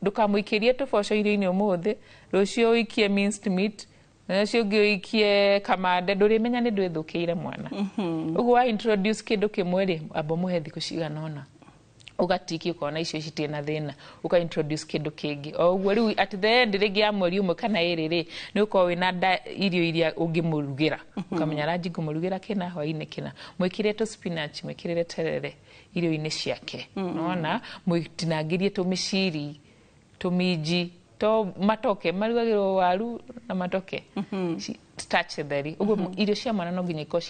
ndukamuikirie tuboco irio-ini umuthi rucio ikie minced meat nacio ngiikie kamande ndurimenya ni ndwithukire mwana uguo wa introduce kindu kimwe ri abo muhe thiku cigana ona ugatiki ukona icio citina thina uka introduce kindu kingi o uguo riu at the end ringi ya mweri umwe kana iri ni uko wina irio iria ungimurugira ukamenya rangi ngumurugira kina hwaini kina mwikire to spinach mwikire terere irio-ini ciake nona mwitinangirie tumiciri tumiji to matoke marugagirwo waru na matoke starch theri uguo irio cia mwana no nginya iko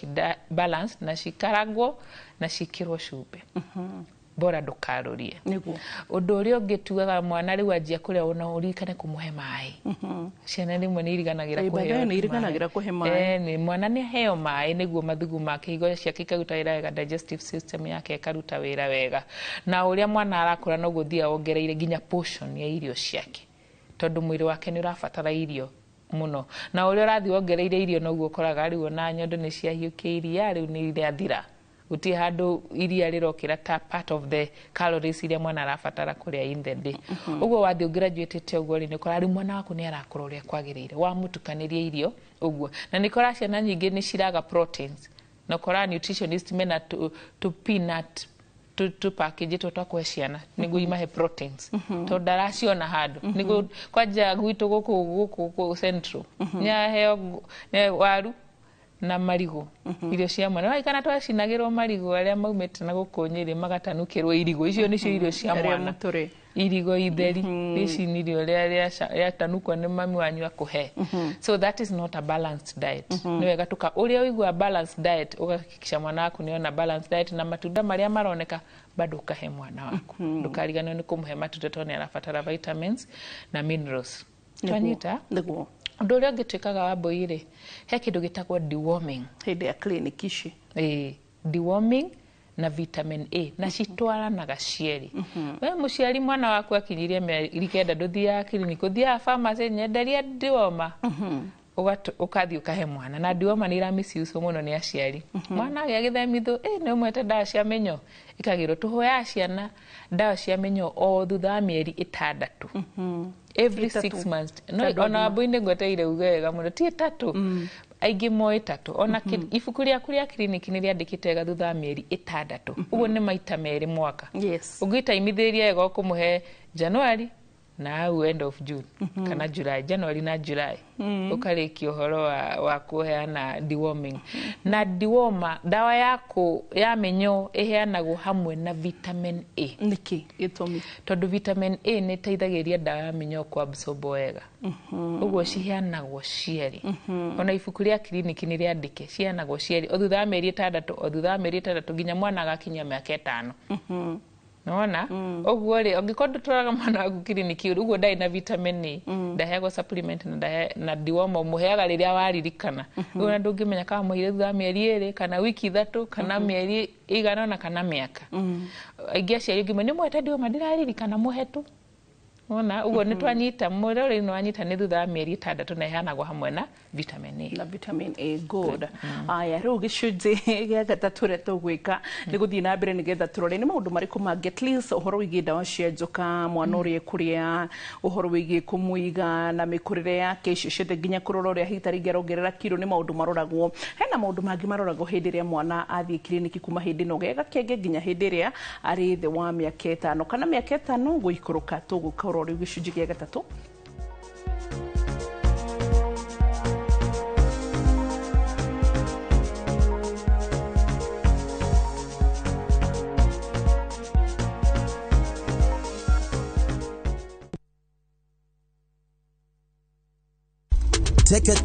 balance na cikaragwo na cikirwo cumbi bora ndukarorie undu uria ungituaga mwana riu anjia kuria ona urikane kumuhe mai ciana rimwe ni iriganagira kuhe mai ni mwana ni heo mai niguo mathugu make higo ciake ikaruta wira wega digestive system yake ikaruta wira wega na uria mwana arakura no guthia ongereire nginya portion ya irio ciake tondu mwiri wake ni urafatara irio muno na uria urathi ongereire irio noguo koraga riu na nyondo ni ciahiukia iria riu ni irathira guti handu iria rirokira ta part of the calories iria mwana arafatara kuria in the day uguo wathi ugraduate uguo ni kora ri mwana waku ni arakura uria kwagirire wa mutukaniria irio uguo na ni kora ciana nyingi ni ciraga proteins na kora nutritionist mena to peanut to package to takwe ciana niguo imahe proteins to daraciona handu niguo kwanja gwitu guku central nya heo ne waru na marigo irio cia mwana wai kana twacinagirwo marigo aria maumete na gukunyiri magatanukirwo irigo icio nicio irio cia mwana irigo itheri ici nirio ria tanukwa ni mami wanyu akuhe so that is not a balanced diet ni wega tuka uria uigua balanced diet ugakikisha mwana waku ni ona balanced diet na matunda maria maroneka bado ukahe mwana waku ndukariganwe ni kumuhe matunda tone arafatara vitamins na minerals twanyita niguo undu uria ngitwikaga wa boire he kindu gitagwo deworming hindi ya clinic ici deworming na vitamin A na citwaranaga cieri we muciari mwana waku akinyirie mĩeri kenda nduthia clinic uthia pharmacy nyenderia dewormer ukathi ukahe mwana na dewormer ni misuse muno ni aciari mwana ya githemithũ ni umwete ndawa cia menyo ikagirwo tuhoya ciana ndawa cia menyo o thutha wa mĩeri 6 every 6 months no ona boine ngweteire ugega muno ti 3 aingĩ moe 3 ona ibuku rĩa kuria clinic nĩ rĩandĩkĩte ga thutha mĩeri 6 uguo nĩ maita merĩ mwaka ũngĩtaimithĩria ego kũmũhe January na end of June kana July, January na July ukarĩkia ũhoro wa kuheana deworming na dewormer dawa yako ya mĩnyoo ĩheanagwo hamwe na vitamin A niki gĩtũmi tondũ vitamin A nĩ teithagĩrĩria dawa ya mĩnyoo ku absorb wega uguo ciheanagwo cierĩ ona ibuku rĩa clinic nĩ rĩandĩke ciheanagwo cierĩ o thutha wa mĩeri 6 nginya mwana agakinyia mĩaka 5 Nona oguo ri ongikorwo turaga mwana waku kiriniki uguo ndai na vitamin A ndaheagwo supplement na dewormer muheaga riria waririkana uguo na ndungimenya kama muhire thutha mĩeri 2 kana wiki 3 kana mĩeri 1 kana mĩaka aingi aciari ngimwe ni mwete dewormer ndiraririkana muhetu Ona uguo nĩ twanyita mũrore nĩ wanyita nĩ thutha wa mĩeri 6 na iheanagwo hamwe na vitamin A. Na vitamin A good. Aya rĩu gĩcunjĩ gĩa gatatũ rĩa tũgwĩka nĩ gũthiĩ na mbere nĩgetha tũrore nĩ maũndũ marĩkũ mangĩ at least ũhoro wĩgiĩ ndawa cia njoka mwana ũrĩa kũrĩa ũhoro wĩgiĩ kũmũiga na mĩkũrĩre yake icio ciothe nginya kũrora ũrĩa hihi tarĩngĩ arongerera kiro nĩ maũndũ maroragwo. Hena maũndũ mangĩ maroragwo hĩndĩ ĩrĩa mwana athiĩ kiriniki kuma hĩndĩ ĩno gakenge nginya hĩndĩ ĩrĩa arĩ thĩ wa mĩaka 5 kana mĩaka 5 gũikũrũka tũgũkorwo rĩu gĩcunjĩ gĩa gatatũ.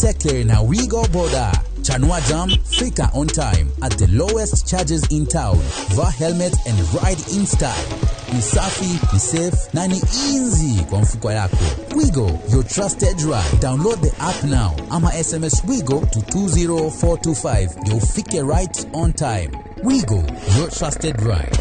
Teke na Wigo Boda. Chanua Jam, fika on time at the lowest charges in town. Va helmet and ride in style. Ni safi, ni safe, na ni easy kwa mfuko yako. Wigo, your trusted ride. Download the app now. Ama SMS Wigo to 20425. You'll fike right on time. Wigo, your trusted ride.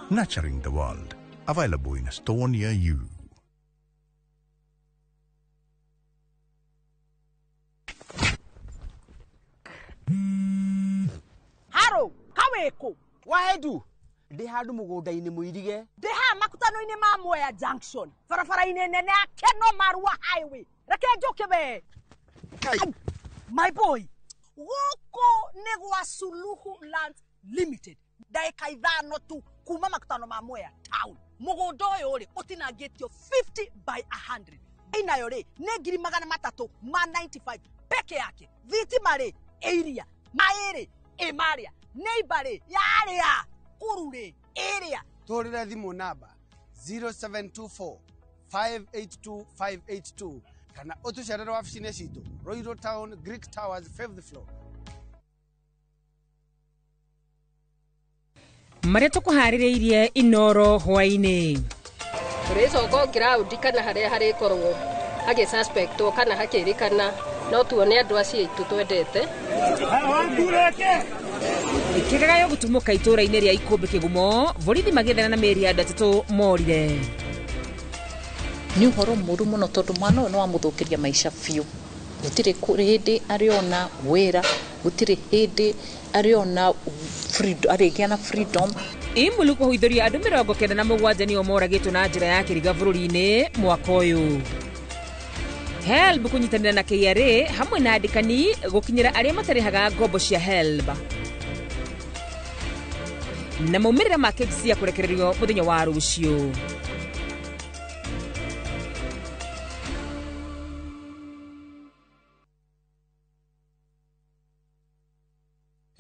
Nurturing the world. Available in a store near you. Haro, kaweko. Waedu. Ndihadu mugunda-ini muirige. Ndiha makutano-ini ma Mwea Junction. Barabara-ini nene ya Keno Marua Highway. Reke njoke be. My boy. Woko negwa Suluhu Land Limited. Daika ithano tu kuma makutano ma Mwea town. Mugunda uyu ri utinangitio 50 by 100. Inayo ri ne ngiri 300 ma 95 peke yake. Thitima ri area maere emaria neighbor ri yaria kurure area. Torira thimu namba 0724 582 582 kana utucerera wabici-inĩ citũ Royal Town Greek Towers 5th floor. Maria tukuhaririirie Inoro hwaini Turicoka ground kana haria hari korwo hagi suspect kana hakirikana no tuone andu acio itu twendete ikiraga gutumuka itura-ini ria Ikumbi Kigumo borithi magethana na meri andatu morire ni uhoro muru muno tondu mwana uyu no amuthukiria maisha biu gutire hindi ariona wira gutire hindi ariona freedom arigiana freedom imulu kuhuithuria andu 97 nio moragitwo na njira ya kiriga bururi-ini mwaka uyu HELB kunyitanira na KRA hamwe na andikani gukinyira aria matarihaga ngombo cia HELB na maumirira ma KCC kurekererio muthenya wa rucio.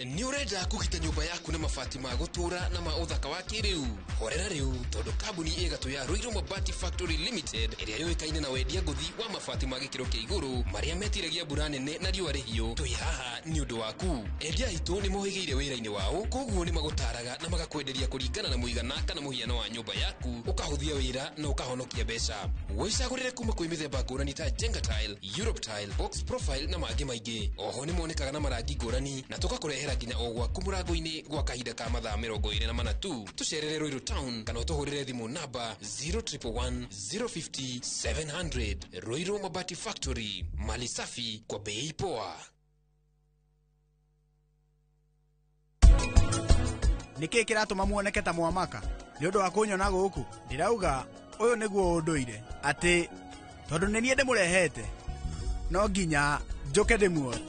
Ni urenda kugita nyumba yaku na mabati ma gutura na ma uthaka wa kiriu. Horera riu tondu kambuni igatu ya Ruiru Mabati Factory Limited iria yoikaine na wendia nguthi wa mabati ma gikiro kia iguru maria metiragia mbura nene na riua rihiu. Twi haha ni undu waku. Endia itu ni mohigeire wira-ini wao, koguo ni magutaraga na magakwenderia kuringana na muigana kana muhiano wa nyumba yaku, ukahuthia wira na ukahonokia mbeca. Wicagurire kuma kwi mithemba ngurani ta Jenga Tile, Europe Tile, Box Profile na mangi maingi. Oho ni monekaga na marangi ngurani na tugakurehera nginya o gwaku murango-ini gwa kahinda ka mathaa 24 tu. Tucerere Ruiru Town kana utuhurire thimu namba 0111 050 700. Ruiru Mabati Factory, mali safi kwa bei poa. Niki kiratuma muoneke ta mwamaka ni undu wa kunyona guku ndirauga uyu niguo unduire ati tondu ni nie ndimurehete no nginya njuke ndimuone.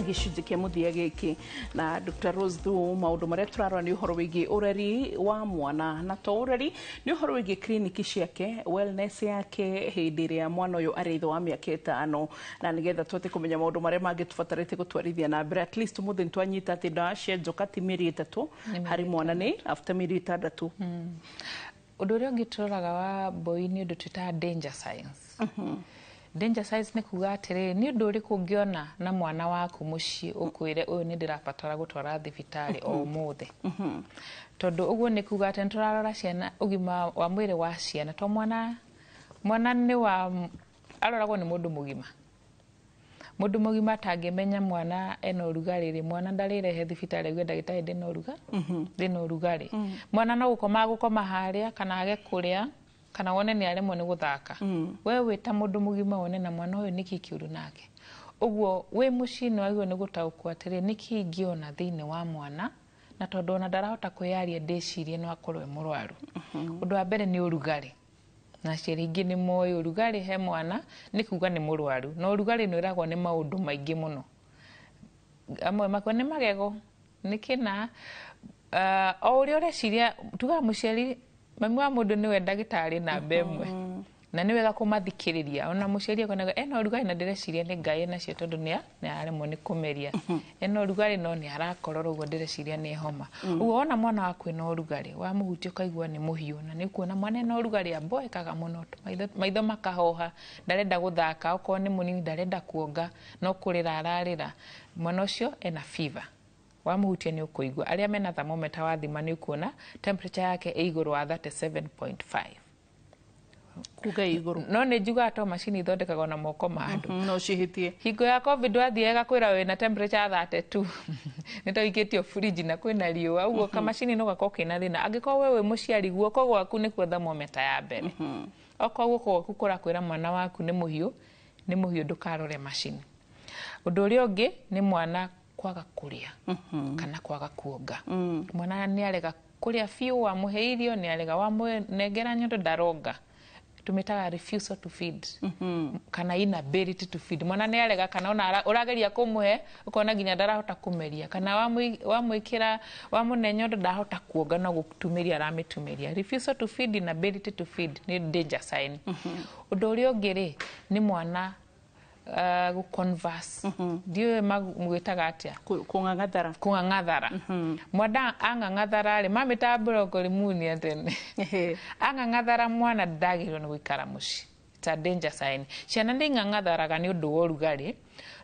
gicunji kia muthia giki na Dr. Rose Thuo. Maundu maria turarora ni uhoro wigi ureri wa mwana na to ureri ni uhoro wigi kliniki ciake, wellness yake hindi ria mwana uyu ari itho wa miaka 5 na nigetha twote kumenya maundu maria mangitubatarite gutwarithia na mbere. At least muthi twanyita ati ndawa cia njoka ti mĩeri 3 hari mwana ni after mĩeri 6. Undu uria ngituraga wa boy ni undu twita danger signs. Danger signs ni kuga atiri ni undu uriku ungiona na mwana waku mucii ukwire uyu ni ndirabatara gutwara thibitari o muthi. Tondu uguo ni kuga ati turarora ciana ugima wa mwiri wa ciana to mwana ni wa aroragwo ni mundu mugima. Mundu mugima tangimenya mwana ena urugari ri mwana ndarirehe thibitari gwe ndagitari ndina uruga ndina urugari. Mwana no gukoma haria kana age kuria kana wone ni aremwo ni guthaka. We wita mundu mugima wone na mwana uyu niki kiuru nake. Uguo we mucii no agwo ni gutaukwo atiri niki ingiona thiini wa mwana na tondu ona ndarahota kwiyaria ndicirie no akorwe murwaru. Undu wa mbere ni urugari. Na ciari ingi ni moyo urugari he mwana ni kuga ni murwaru. No urugari no iragwo ni maundu maingi muno. Amwe makwa ni magego nikina o uria ureciria tuga muciari mami wa mundu niwe ndagitari na bemwe na niwe gakumathikiriria ona muciari akonaga eno urugari na ndireciria ni ngai nacio tondu ni aremwo ni kumeria eno urugari no ni arakorora uguo ndireciria ni homa. Uguo ona mwana waku eno urugari wa muhuti ukaigua ni muhiu na ni kuona mwana eno urugari aboekaga muno maitho makahoha ndarenda guthaka okorwo ni munini ndarenda kuonga no kurira ararira mwana ucio ena fever. Wa muhutia ni ukuigua aria mena thermometer wa thima ni ukuona temperature yake iguru wa 37.5 kuga iguru. No ni juga ato machine ithondekagwo na moko ma andu no cihitie hingo ya covid wathiega kwira wina temperature 32 nitoiketio fridge na kwina riua uguo ka machine no gako kina thina angiko wewe muciari guoko gwaku ni kwa thermometer ya mbere oko guoko gwaku kura kwira mwana waku ni muhiu ndukarore machine. Undu uria ungi ni mwana kwaga kuria kana kwaga kuonga. Mwana ni arega kuria fiu wa muheirio ni arega wa munengera nyondo ndaronga tumitaga refusal to feed kana inability to feed. Mwana ni arega kana ona urageria kumuhe ukona ginya ndarahota kumeria kana wa mwikira wa munenyondo ndahota kuonga no gutumiria aramitumiria. Refusal to feed, inability to feed ni danger sign. Undu uria ungi ni mwana converse ndiwe magwitaga atia kungangathara mwana angangathara ri mamita broccoli muni atene angangathara mwana ndagirwo ni guikara muci. It's a danger sign. Ciana ndi ngangatharaga ni undu wa urugari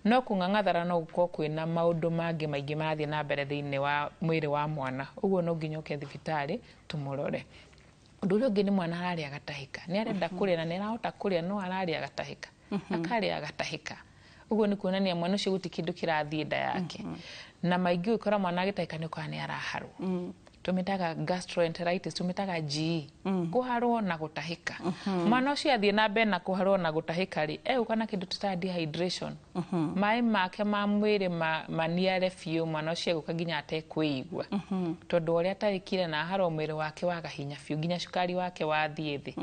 no kungangathara no gukorwo kwina maundu mangi maingi marathie na mbere thiini wa mwiri wa mwana. Uguo no nginya uke thibitari tumurore. Undu uria ungi ni mwana araria agatahika ni arenda kuria na ni arahota kuria no araria agatahika akaria agatahika. Uguo ni kuonania mwana ucio guti kindu kirathie nda yake na maingi ukora mwana agitahika ni kwa ni araharwo. Tumitaga gastroenteritis, tumitaga GE kuharwo na gutahika. Mwana ucio athie na mbere na kuharwo na gutahika ri ukana kindu tuta dehydration. Mai make ma mwiri maniare fiu mwana ucio guka ginya atekwiigua tondu uria tarikire na harwo mwiri wake waga hinya fiu ginya cukari wake wathie thi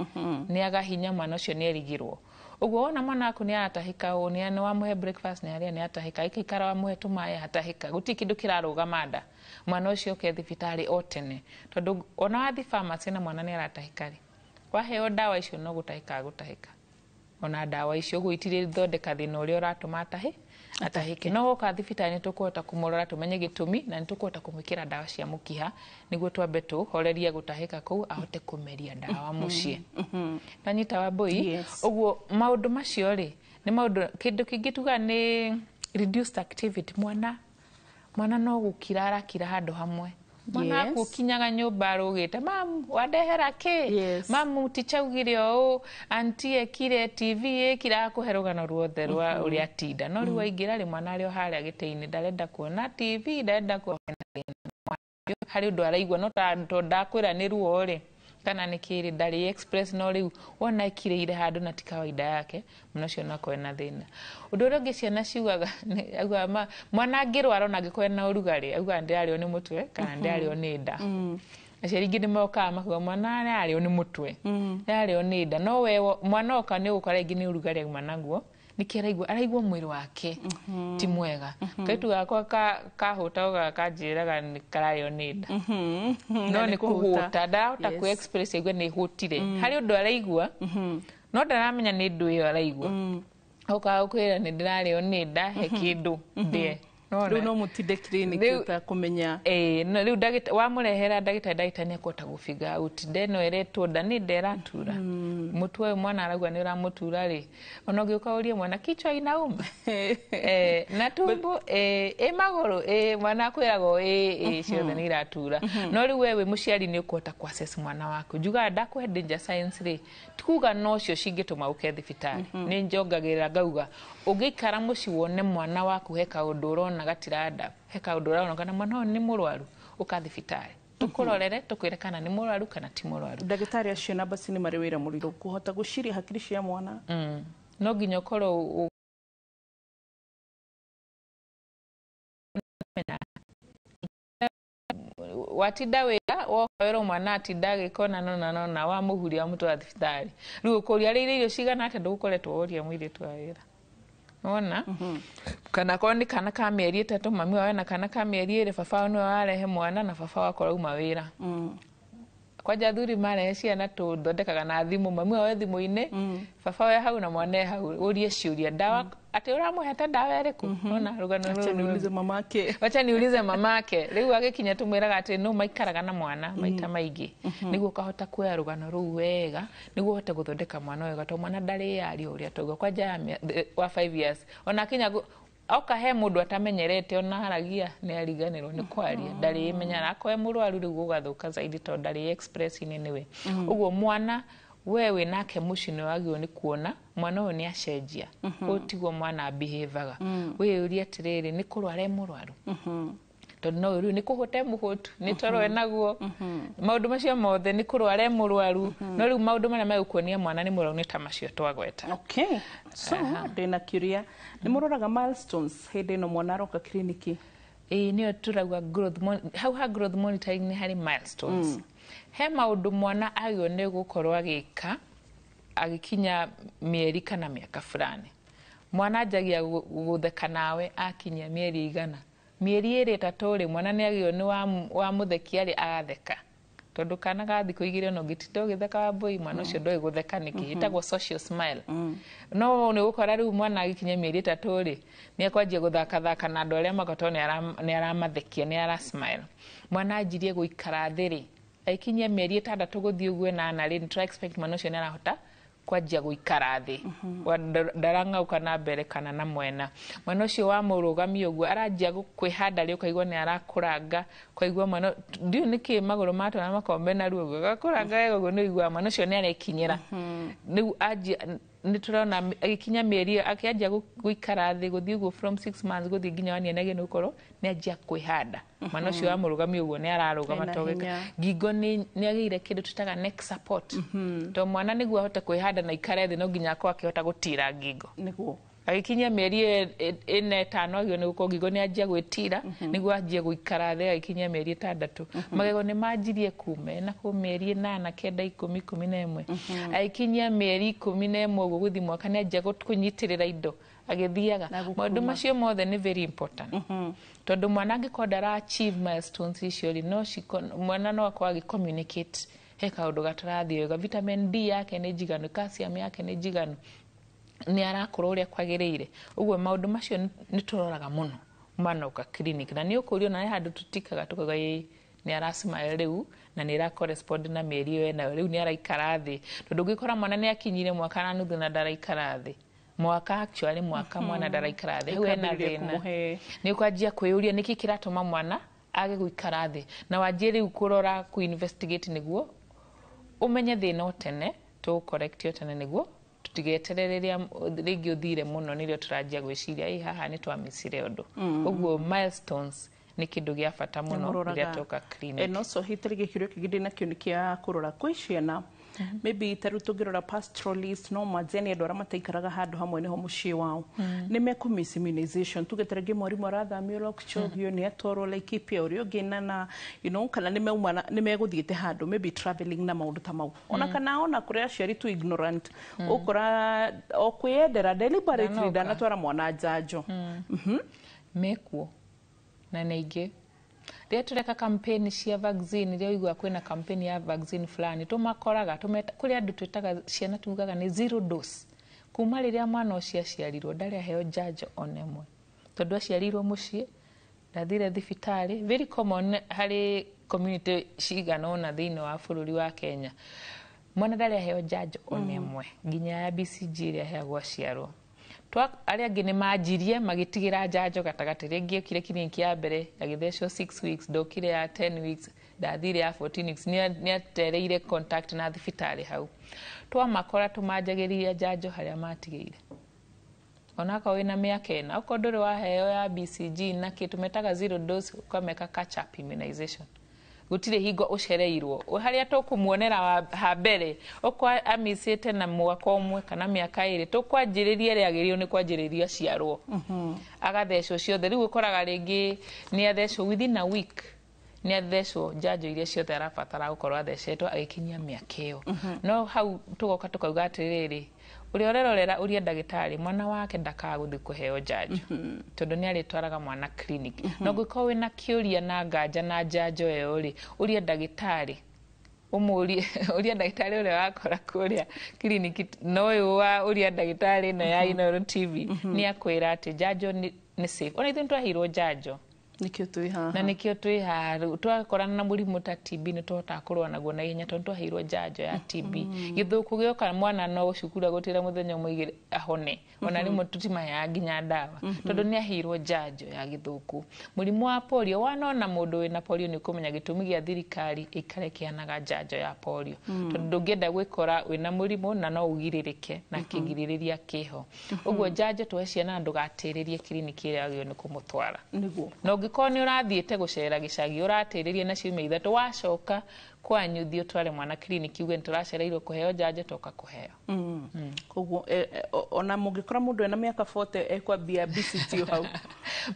ni aga hinya mwana ucio ni erigirwo. Uguo wona mwana waku ni aratahika o ni wamuhe breakfast ni aria ni atahika ikikara wamuhe tumaye hatahika guti kindu kirarugama nda mwana ucio ke thibitari o tene tondu ona wathi pharmacy na mwana ni aratahika ri waheo dawa icio no gutahika gutahika ona dawa icio gwitire thondeka thina uria uratuma atahike no goka thibitari ni tukuhota kumurora tumenye gitumi na nitukuhota kumwikira dawa cia mukiha niguo twambe horeria gutahika kou ahote kumeria dawa mucie nanyita wa boy uguo maundu macio ri ni maundu kindu kingituga ni reduced activity mwana no gukira arakira handu hamwe mwana gukinyaga nyumba arugite mam wadehera ki mam tichaugire o auntie kire tv kira kuherugana ruothe rwa uria tinda no riwa ingira ri mwana ari o haria giteini ndarenda kuona tv ndarenda kuona hari undu araigua no ta ndakwira ni ruo ri kana ni kiri ndari express no riu wona ikireire handu na tikawaida yake munacio nako ena thina undu uria ungi ciana ciugaga auga mwana ngirwara na ngikoe na urugari auga ndiario ni mutwe kana ndiario ni nda aciari ingi ni moka makuga mwana ndiario ni mutwe ndiario ni nda no we mwana oka ni ukora ingi ni urugari auma naguo araigua mwiri wake ti mwega kaitu gakwa kahuta uga kanjiraga ni karayo ni nda no ni kuhuta ndahota ku express igwe ni hutire hari undu araigua no ndaramenya ni ndu iyo araigua oka ukwira ni ndirario ni nda he kindu ndie riu no mutinde clinic ta kumenya no riu wamurehera ndagitari ni akota gufiga utinde no eretwo nda ni nderatura mutwe mwana aragwa ni uramutura ri ona ugiuka urie mwana kichwa inauma na tumbo maguru mwana kwirago ciothe ni iratura no riu wewe muciari ni ukota ku access mwana waku juga ndakwe danger science ri tukuga no cio cingituma uke thibitari ni njongagirira ngauga ugikara muci wone mwana waku heka undu urona gatiranda heka undu urona kana mwana ni murwaru ukathibitari tukurorere tukwire kana ni murwaru kana ti murwaru ndagitari acio na basi ni mari wira muriru kuhota guciria hakiri cia mwana no nginya ukoro watinda wira wokwero mwana atinda gikona nona wa muhuria mutu wa thibitari riu kuria irio cigana ate ndukoretwo uria mwiri twa wira ona kana koni kana ka mieri 3 mami wawe na kana ka mieri 2 baba no arehe mwana na baba wakora uma wira kwaja thuri mare ciana tuthondekaga na thimu mami wawe thimu-ini baba we hau na mwana hau urie ciuria dawa ati uramuhete dawa iriku ona rugano ruru niulize mamake wacha niulize mamake riu agikinya tumwiraga ati no maikaraga na mwana maita maingi niguo kahota kuya rugano ruu wega niguo hote guthondeka mwana wega to mwana ndari yari uria togo kwaja wa 5 years ona kinya oka he mundu atamenyerete ona haragia ni ariganirwo ni kwaria ndari imenyana akoe murwaru riu ugathuka zaidi to ndari express niwe uguo mwana wewe nake mucini wagio ni kuona mwana uyu ni acenjia utigwo mwana behavior we uria tiriri ni kurware murwaru tondu no riu ni kuhote muhotu ni toro enaguo maundu macio mothe ni kurware murwaru no riu maundu maria megukuonia mwana ni murwaru ni ta macio twagweta okay so ndina curia ni muroraga milestones hindi no mwana aroka kliniki ni turagwa growth how growth monitoring ni hari milestones he maundu mwana agio ni gukorwo agika agikinya mieri kana miaka fulani mwana ajagia gutheka nawe akinya mieri 100 mieri 3 ri mwana ni agio ni wa muthekia ri agatheka tondu kana gathi kuigire no gitito githeka wa boy mwana ucio ndoi gutheka niki itagwo social smile no ni gukora riu mwana agikinya mieri 3 ri ni akwanjia guthaka na andu aria magoto ni aramathekia ni ara smile mwana ajirie guikara thiri aikinya mieri 6 guthii uguo na ri ni try expect mwana ucio ni arahota kwanjia guikara thi ndarangauka na mbere kana na mwena mwana ucio wa murugamio uguo aranjia kwihanda ri ukaigwa ni arakuranga kwaigwa mwana ndio niki maguru mato na makombe na ruo gakuranga wega uguo ni igwa mwana ucio ni arekinyira ni anjia ni turona agikinya mieri akianjia guikara thi guthii uguo from 6 months guthii nginya wani enage ni ukoro ni anjia kwihanda mwana ucio wa murugamio uguo ni ararugama togeka ngingo ni agire kindu tutaga neck support to mwana niguo ahote kwihanda na ikare thi no nginya akwa akihota gutira ngingo niguo agikinyia mieri 4-5 agio ni gukongigo ni anjia gwitira niguo anjia guikara the agikinyia mieri 6 magego ni manjirie kume na ku mieri 8 9 10 11 agikinyia mieri 11 uguo guthi mwaka ni anjia kunyitirira indo agithiaga maundu macio mothe ni very important tondu mwana angikondara achieve milestones icio ri no mwana no akwa communicate he kaundu gatarathi wega vitamin D yake ni jiganu calcium yake ni jiganu ni arakura uria kwagiriire uguo maundu macio ni turoraga muno mwana uka clinic na ni ukurio na handu tutikaga tukaga ni arasmile riu na ni ra correspond na mieri yo na riu ni araikara thi tondu ngikora mwana ni akinyire mwaka na nuthu na ndaraikara thi mwaka actually mwaka mwana ndaraikara thi we na thina ni ukajia kwiyuria niki kiratuma mwana age guikara thi na wajie riu kurora ku investigate niguo umenye thina otene to correct otene niguo tutigeterereria ringi uthire muno nirio turajia gwiciria haha ni twamisire undu uguo milestones ni kindu gia bata muno riria toka clinic no so hitiri gikirio kigindi na kio nikia kurora kwiciana maybe taru tugirora pastoralist no majeni andå arĩa mataikaraga handũ hamwe nĩho mũciĩ wao nĩ mekumiss immunization tugeterege mwarimũ arathamio Lokchogio nĩ atwarwo Laikipia ũrĩa ũngĩ na you know kana nĩ megũthiĩte handũ maybe traveling na maũndũ ta mau ona kana ona kũrĩa aciari tu ignorant ũkora o kwĩendera deliberately ndanatwara mwana njanjo mekuo na ningĩ rĩrĩa tureka campaign cia vaccine rĩo igua kwĩna campaign ya vaccine fulani tumakoraga kũrĩ andũ twĩtaga ciana tugaga nĩ zero dose kuma rĩrĩa mwana ũcio aciarirwo ndarĩ aheo njanjo ona ĩmwe tondũ aciarirwo mũciĩ ndathire thibitarĩ very common harĩ community cigana ona thĩinĩ wa bũrũri wa Kenya mwana ndarĩ aheo njanjo ona ĩmwe nginya ya BCG ĩrĩa aheagwo aciarwo aria angĩ nĩ manjirie magĩtigĩra njanjo gatagati rĩngĩ okire clinic ya mbere agĩthecwo 6 weeks ndokire ya 10 weeks ndathire ya 14 weeks nĩ atereire contact na thibitarĩ hau twamakora tumanjagĩria njanjo harĩa matigĩire onaka wĩna mĩaka 4 uko ndũrĩ waheo ya BCG na kitu metaga zero dose ukameka catch up immunization gutire hingo ucereirwo haria tukumuonera ha mbere ukwa amisite na mwaka umwe kana miaka 2 tukwanjiriria riagirio ni kwanjiriria ciarwo agathecwo ciothe riu ukoraga ringi ni athecwo within a week ni athecwo njanjo iria ciothe arabatara gukorwo athecetwo agikinyia miaka iyo no hau tugoka tukauga atiriri uria urerorera uria ndagitari mwana wake ndakaguthi kuheo njanjo tondu ni aritwaraga mwana clinic no ngiko wina kiuria na nganja na njanjo eyo ri uria ndagitari umurie uria ndagitari uria wakora kuria clinic no yo uria ndagitari na ya Inooro TV ni akwira ati njanjo ni safe ona ithu twahirwo njanjo nikio twi haha na nikio twi haha twakorana na murimu ta TB ni tuhota kurwa naguo na ihenya tondu twahirwo njanjo ya TB githuku gioka mwana no gucukura gutira muthenya mwigire ahone ona rimwe tutima ya nginya ndawa tondu ni ahirwo njanjo ya githuku murimu wa polio wanona mundu wina polio ni kumenya gitumi gia thirikari ikare kianaga njanjo ya polio tondu ndungienda gwikora wina murimu na no ugiririke na kigiririria kiho uguo njanjo tweciana ndugatiririe kliniki ria agio ni kumutwara niguo no ngikoni urathiite gucera gicagi uratiririe na ciumia ithatu wacoka kwanyu thio tware mwana clinic uge turacereirwo kuheo njanjo toka kuheo koguo ona mungikora mundu ena miaka 40 ekwambia BCG hau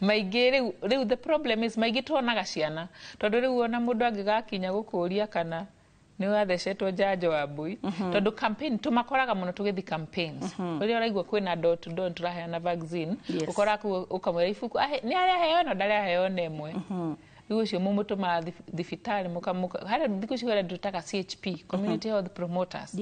maingĩ riu the problem is maingĩ tuonaga ciana tondu riu ona mundu angigakinya gukuria kana ni wathecetwo njanjo wa mbui tondu campaign tumakoraga muno tugithi campaigns uria uraigua kwina door to door turaheana vaccine ukora ukamwira ifuku ni aria heo no ndaria heo nemwe riu cio mumutuma thibitari mukamuka hara thiku cio ndutaga CHP community health promoters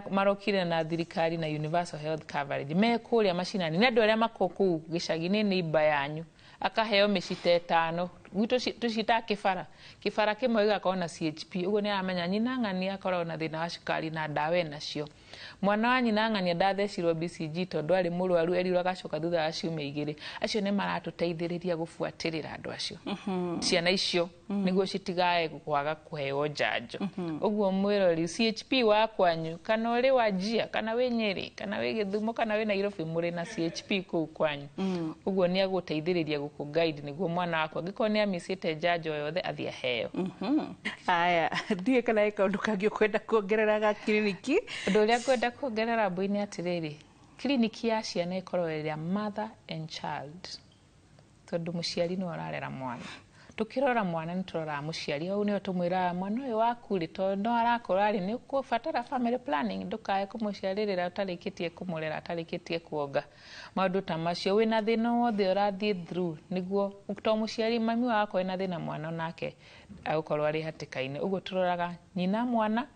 marokire na thirikari na universal health coverage me kuria macinani na andu aria makoku gicagi-ini ni iba yanyu akaheo mĩcite 5 gwitũ tucita kĩbara kĩmwe gĩgakorwo na CHP ũguo nĩ aramenya nyina ng'ania akoragwo na thĩna wa cukari na ndawa nacio mwana wa nyina ng'ania ndathecirwo BCG tondũ arĩ mũrwaru erirwo agacoka thutha wa ciumia 2 acio nĩ maratũteithĩrĩria gũbuatĩrĩra andũ acio ciana icio nĩguo citigae kwaga kũheo njanjo ũguo mwĩrori CHP wa kwanyu kana ũrĩ Wajir kana wĩ Nyeri kana wĩ Gĩthumo kana wĩ Nairobi mũrĩ na CHP kũu kwanyu ũguo nĩ agũteithĩrĩria gũkũ-guide nĩguo mwana wako angĩkorwo nĩ amicĩte njanjo yothe athiĩ aheo aya ndiye kana kaundu kangĩ kwenda kuongerera ga kliniki ũndũ ũrĩa kwenda kuongerera mbui nĩ atĩrĩrĩ kliniki ya ciana ikorwo ya mother and child tondu muciari ni orarera mwana tukirora mwana ni turora muciari au ni tumwira mwana uyu waku ri tondu arakora ri ni ukubatara family planning ndukae kumuciaririra utarikitie kumurera atarikitie kuonga maundu ta macio wina thina wothe urathie through niguo ukto muciari mami wako ina thina mwana nake agukorwa ari hatikaine uguo turoraga nyina mwana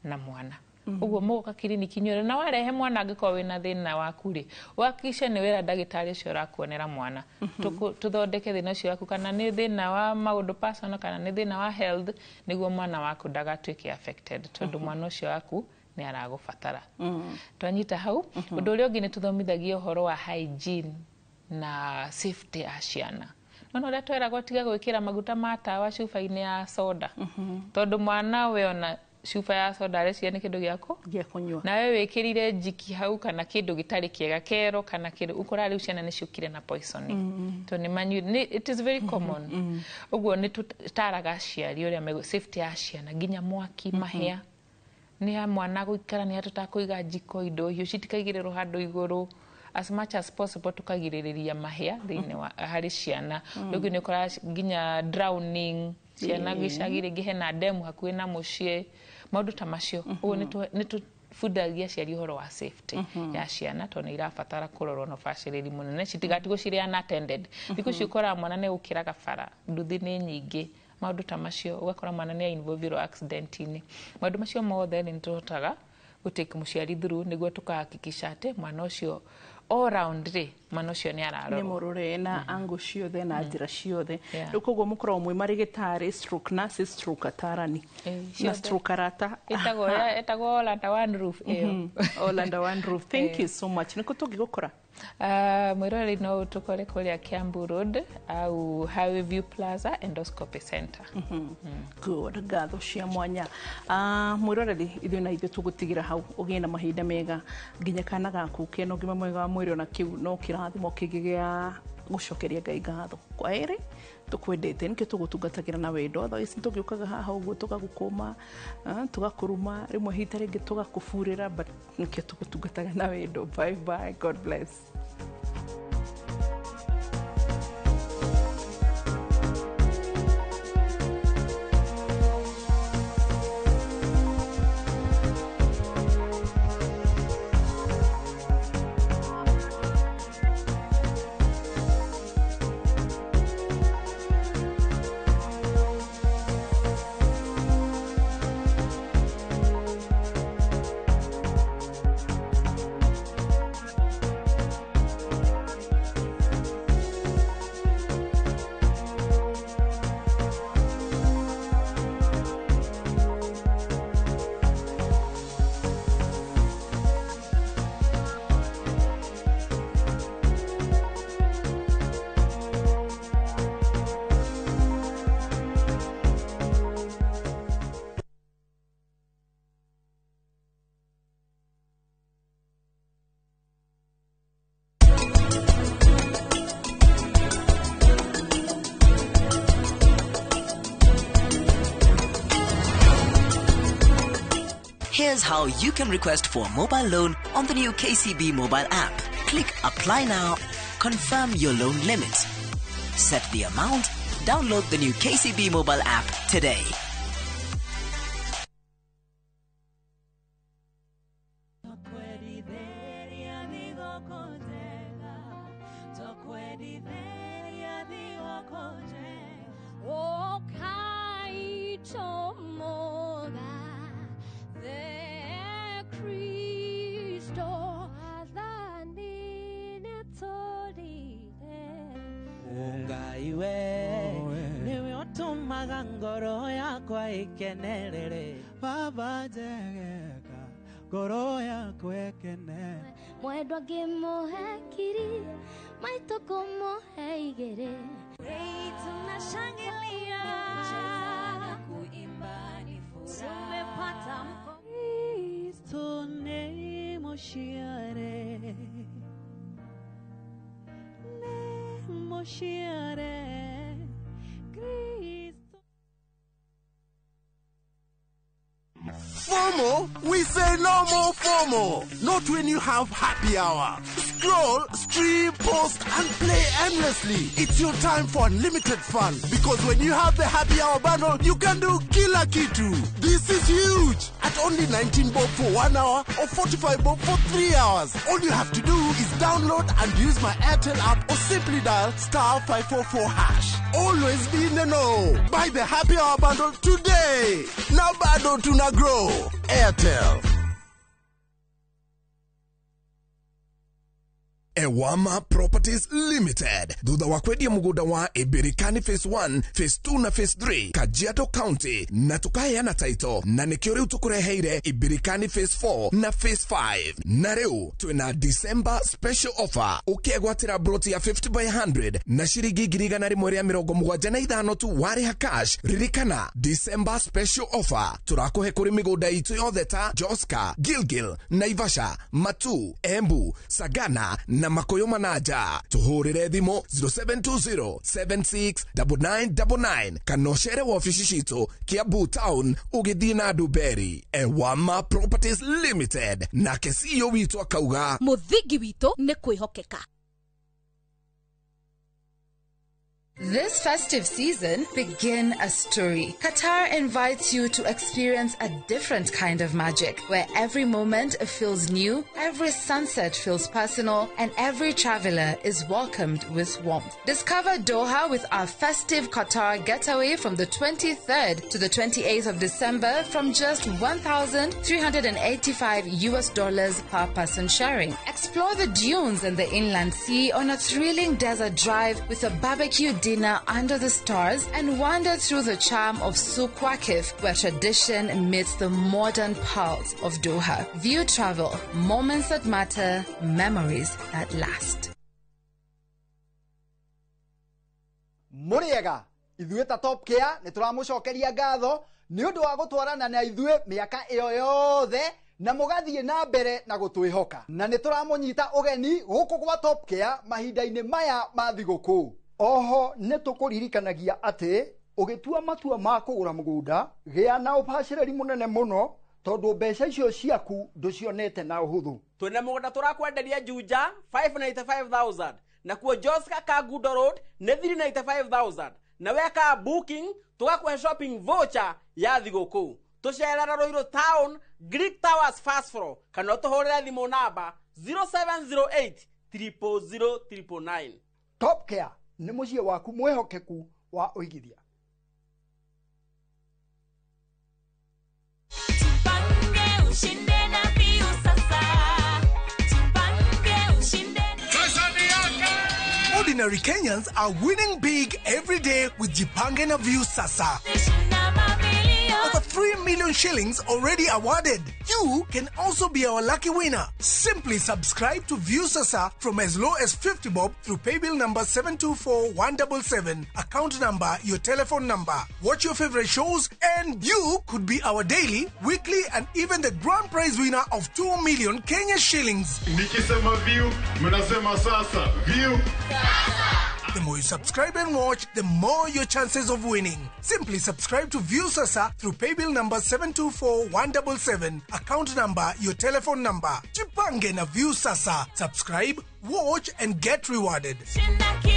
na mwana uguo mugoka kliniki nyore na warehe mwana angĩkorwo wĩna thĩna waku rĩ wakisha nĩ wĩra ndagĩtarĩ ũcio ũrakuonera mwana tuthondeke thĩna ũcio waku kana nĩ thĩna wa maũndũ personal kana nĩ thĩna wa health nĩguo mwana waku ndagatuĩke affected tondũ mwana ũcio waku nĩ aragũbatara twanyita hau ũndũ ũrĩa ũngĩ nĩ tuthomithagia ũhoro wa hygiene na safety ya ciana no ũrĩa tweragwo tiga gwĩkĩra maguta ma tawa cuba-inĩ ya soda tondũ mwana we ona cuba ya soda areciria nĩ kĩndũ gĩa kũnyua na we wĩkĩrire njiki hau kana kĩndũ gĩtarĩ kĩega kero kana kĩndũ ũkora rĩu ciana nĩ ciũkire na poison to nĩ manyu it is very common ũguo nĩ tutaraga aciari ũrĩa safety ya ciana nginya mwaki mahĩa nĩ mwana gũikara nĩ tũtakũiga njiko indo hiũ citikaigĩrĩrwo handũ igũrũ as much as possible tukagirĩrĩria mahĩa thĩinĩ wa harĩ ciana rĩu nĩ ũkora nginya drowning ciana gĩcagi rĩngĩ hena ndemu hakuhĩ na mũciĩ maũndũ ta macio ũguo nĩ tũbundagia ciari ũhoro wa safety ya ciana tondũ nĩ irabatara kũrorwo na ũbacĩrĩri mũnene citigatigwo cirĩ unattended thikũ ici ũkoraga mwana nĩ gũkĩraga bara nduthi nĩ nyingĩ maũndũ ta macio ũgakora mwana nĩ involve accident-inĩ maũndũ macio mothe nĩ tũhotaga gũtake mũciari through nĩguo tukahakikisha atĩ mwana ũcio all round ri mwana ũcio nĩ ararorwo nĩ mũrore na angle ciothe na njĩra ciothe rĩu koguo mũkorwo mwĩ marĩgĩtarĩ stroke nurse stroke atarani na stroke arata etagwo all under one roof all under one roof thank you so much nĩkũ tũngĩgũkora mwĩroreri no ũtũkore kũrĩa Kiambu Road au Highway View Plaza Endoscopy Center good ngatho cia mwanya mwĩroreri ithuĩ na ithuĩ tũgũtigĩra hau ũgĩe na mahinda mega nginya kana gaku kena ũgima mwega wa mwĩrĩ ona kĩu no kĩrathimo kĩngĩ gĩa gũcokeria Ngai ngatho kwa heri tukwendete nikio tugũtungatagĩra na wendo thaa ici tũgĩũkaga haha ũguo tũgagũkũma tũgakũruma rĩmwe hita rĩngĩ tũgakũburĩra but nikio tũgũtungataga na wendo bye bye god bless Here's how you can request for a mobile loan on the new KCB mobile app. Click Apply Now, confirm your loan limit, set the amount, download the new KCB mobile app today. Ngoro yakwa ikenere baba jegeka ngoro yakwa ikene mwendwa ngĩmũhe kiri maitũ kũmũhe igĩrĩ tunashangilia na kuimba ni furaha tumepata Kristo nemoshiare FOMO FOMO, we say no more FOMO. Not when you have happy hour. Scroll, stream, post, and play endlessly. It's your time for unlimited fun. Because when you have the happy hour bundle, you can do kila kitu. This is huge. At only 19 bob for 1 hour or 45 bob for 3 hours. All you have to do is download and use my Airtel app or simply dial *544#. Always be in the know. Buy the happy hour bundle today. Now bado tuna grow. Airtel. Ewama Properties Limited. Thutha wa kwendia mugunda wa Ibirikani Phase 1, Phase 2 na Phase 3 Kajiado County na tukaheana title na nikio riu tukureheire Ibirikani Phase 4 na Phase 5 na riu twina December special offer ukiegwatira broti ya 50 by 100 na shiringi 175 tu wariha cash. Ririkana December special offer turakuhe kuri migunda itu yothe ta Joska, Gilgil, Naivasha, Matu, Embu, Sagana na Makoyo Manaja. Tuhurire thimo 0720769999 kanoshere wa ofisi shito Kiambu Town ugithina Duberi. Ewama Properties Limited na kesiyo witu akauga muthigi witu ni kwihokeka. This festive season, begin a story. Qatar invites you to experience a different kind of magic, where every moment feels new, every sunset feels personal, and every traveler is welcomed with warmth. Discover Doha with our festive Qatar getaway from the 23rd to the 28th of December from just $1,385 per person sharing. Explore the dunes and the inland sea on a thrilling desert drive with a barbecue dinner under the stars and wander through the charm of Souq Waqif, where tradition meets the modern pearls of Doha. View travel, moments that matter, memories that last. Muriega, ithuĩ ta Top Care nĩ tũramũcokeria ngatho nĩ ũndũ wa gũtwarana na ithuĩ mĩaka ĩyo yothe na mũgathiĩ na mbere na gũtwĩhoka. Na nĩ tũramũnyita ũgeni gũkũ gwa Top Care mahinda-inĩ maya ma thigũkũ. Oho nĩ tũkũririkanagia atĩ ũgĩtua matua ma kũgũra mũgũnda gĩa na ũbacĩrĩri mũnene mũno tondũ mbeca icio ciaku ndũcionete na ũhũthũ. Twĩna mũgũnda tũrakwenderia Juja 595,000 na kuo Joska Kagudo Road nĩ 395,000 na weka booking tũgakũhe shopping voucher ya thigũkũ. Tũcerera Ruiru Town Greek Towers first floor kana tũhũrĩre thimũ namba 0708 0000999. Top Care nĩ mũciĩ waku mwĩhokeku wa ũigithia. Ordinary Kenyans are winning big every day with Jipange na View Sasa. Over 3 million shillings already awarded. You can also be our lucky winner. Simply subscribe to View Sasa from as low as 50 bob through paybill number 724177, account number, your telephone number. Watch your favorite shows and you could be our daily, weekly and even the grand prize winner of 2 million Kenya shillings. Nikisema View, mnasema Sasa. View Sasa. The more you subscribe and watch, the more your chances of winning. Simply subscribe to View Sasa through paybill number 724177, account number, your telephone number. Jipange na View Sasa. Subscribe, watch and get rewarded. Jipange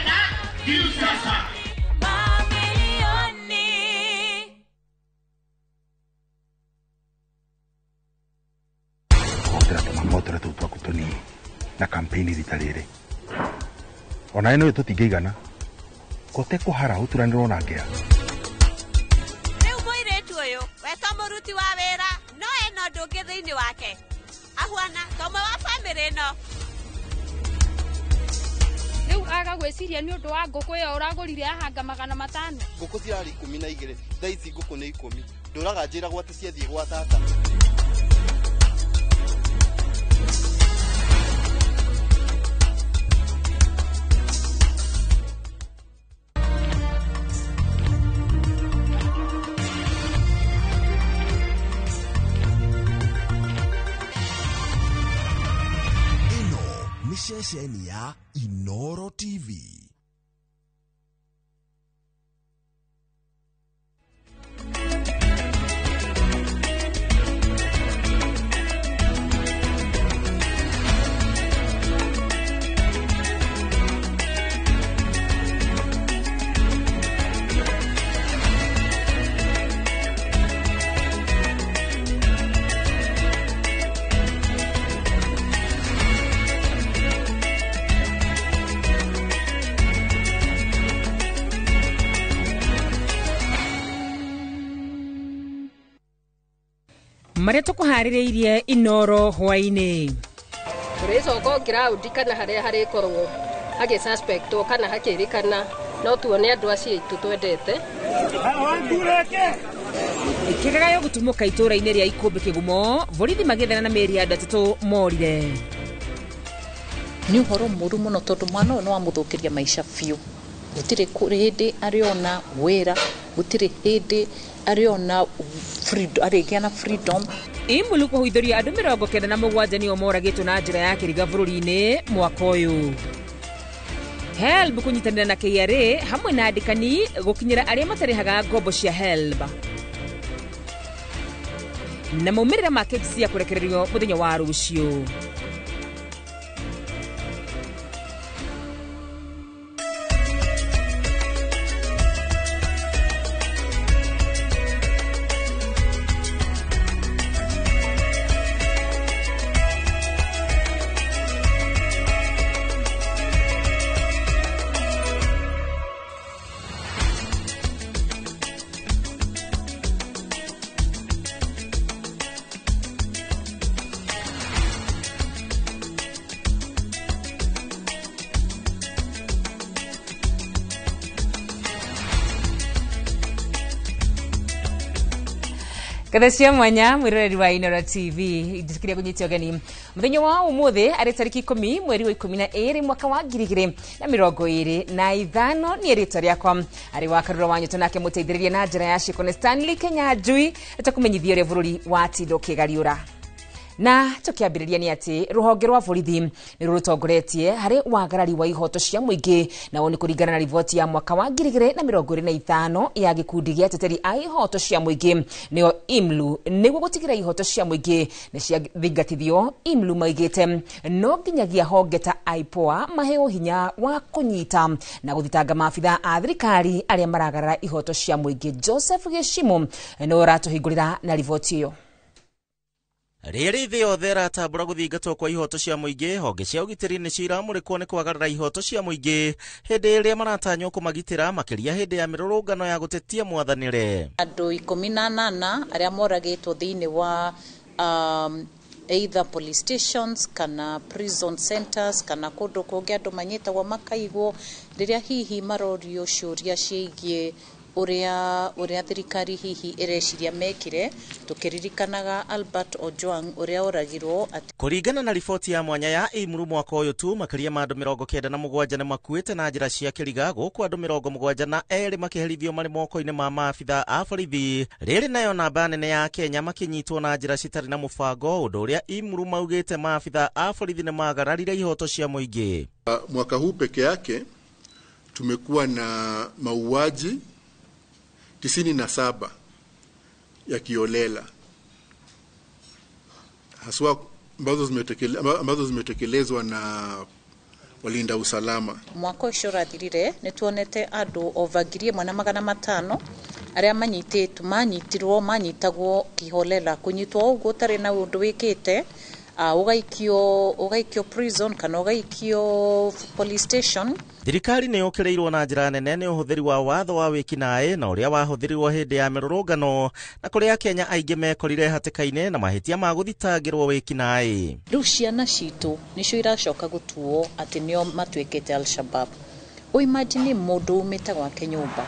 na View Sasa. Motora tutwa kutoni na kampeni ritarire. Ona eno tutingĩigana kote kuhara uturanirwo na ngea Riu muiretu uyu weta muruti wa wira no eno ndungi thiini wake ahuana tomwe wa family no riu aga gwiciria ni undu wa nguku yo uragurire ahanga 500 nguku cirari 12 thaa ici nguku ni 10 nduraga njira gwate ciathie gwa tata Shesheni ya Inoro TV. maria tukuhaririirie Inoro hwaini. Turicoka ground kana haria hari korwo hage suspect kana hakirikana no tuone andu acio itu twendete ikigagayo gutumuka itura-ini ria Ikumbi Kigumo borithi magethana na meri ya ndatutu morire. Ni uhoro muru muno tondu mwana no amuthukiria maisha fiu. Gutire hindi ariona wira, gutire hindi ariona freedom, arigiana freedom. Imulu kuhuithuria andu 97 nio moragitwo na njira ya kiriga bururi-ini mwaka uyu. HELB kunyitanira na KRA hamwe na andikani gukinyira aria matarihaga ngombo cia HELB. Na maumirira ma kesi ya kurekererio muthenya wa rucio. Kathia mwanya mwiroreri wa Inoro TV ndikiria kunyitio geni muthenya wa umuthi ari tariki 10 mweri wa 12 mwaka wa 2025 ni rito riakwa ari wa karura wanyu tunake muteithiririe na njira ya Shikone Stanley Kenya Njui takumenyithia uri bururi wa tindo kigariura. Na tukiambiriria ni ati ruhonge rwa borithi ni rutongoretie hari wagarari wa ihoto cia muingi na oni kuringana na riboti ya mwaka wa 2025 ya gikundi gia teteri a ihoto cia muingi nio IMLU niguo gutigira ihoto cia muingi na cia thingatithio. IMLU maigite no nginyagia honge ta IPOA maheo hinya wa kunyita na guthitanga maabitha a thirikari aria maragarara ihoto cia muingi. Joseph Geshimo no ratuhingurira na riboti iyo. Riri thi yothe ratambura guthingatwo kwa ihoto cia muingi, honge cia ugitiri ni ciramurikwo ni kwagarara ihoto cia muingi hindi iria maratanywo kumagitira makiria hindi ya mirurungano ya gutetia mwathanire. Andu 18 aria moragitwo thiini wa either police stations kana prison centers kana kundu kungi andu manyitagwo makaigwo riria hihi marorio ciuria ciigie uria thirikari hihi ireciria mekire. Tukiririkanaga Albert Ojwang uria oragirwo kuringana na riboti ya mwanya ya IMLU mwaka uyu tu makiria ma andu 97 ni makuite na njira cia kiriga guku andu 72 makiherithio mari moko-ini ma maabitha a borithi. Riri nayo namba nene ya Kenya makinyitwo na njira citari na mubango undu uria IMLU maugite maabitha a borithi ni magararire ihoto cia muingi. Mwaka huu peke yake tumekuwa na mauaji 97 ya kiolela haswa ambazo zimetekelezwa na walinda usalama. Mwaka ucio rathirire ni tuonete andu over 1,500 aria manyitirwo kiholela kunyitwo uguo tari na undu wikite ugaikio prison kana ugaikio police station. Thirikari ni yokireirwo na njira nene ni uhuthiri wa watho wa wikinae na uria wahuthirirwo hindi ya mirurungano na kuria Kenya aingi mekorire hatikaine na mahitia ma guthitangirwo wikinae. Riu ciana citu nicio iracoka gutuo ati nio matwikite Al-Shabaab. Imagine mundu umite gwake nyumba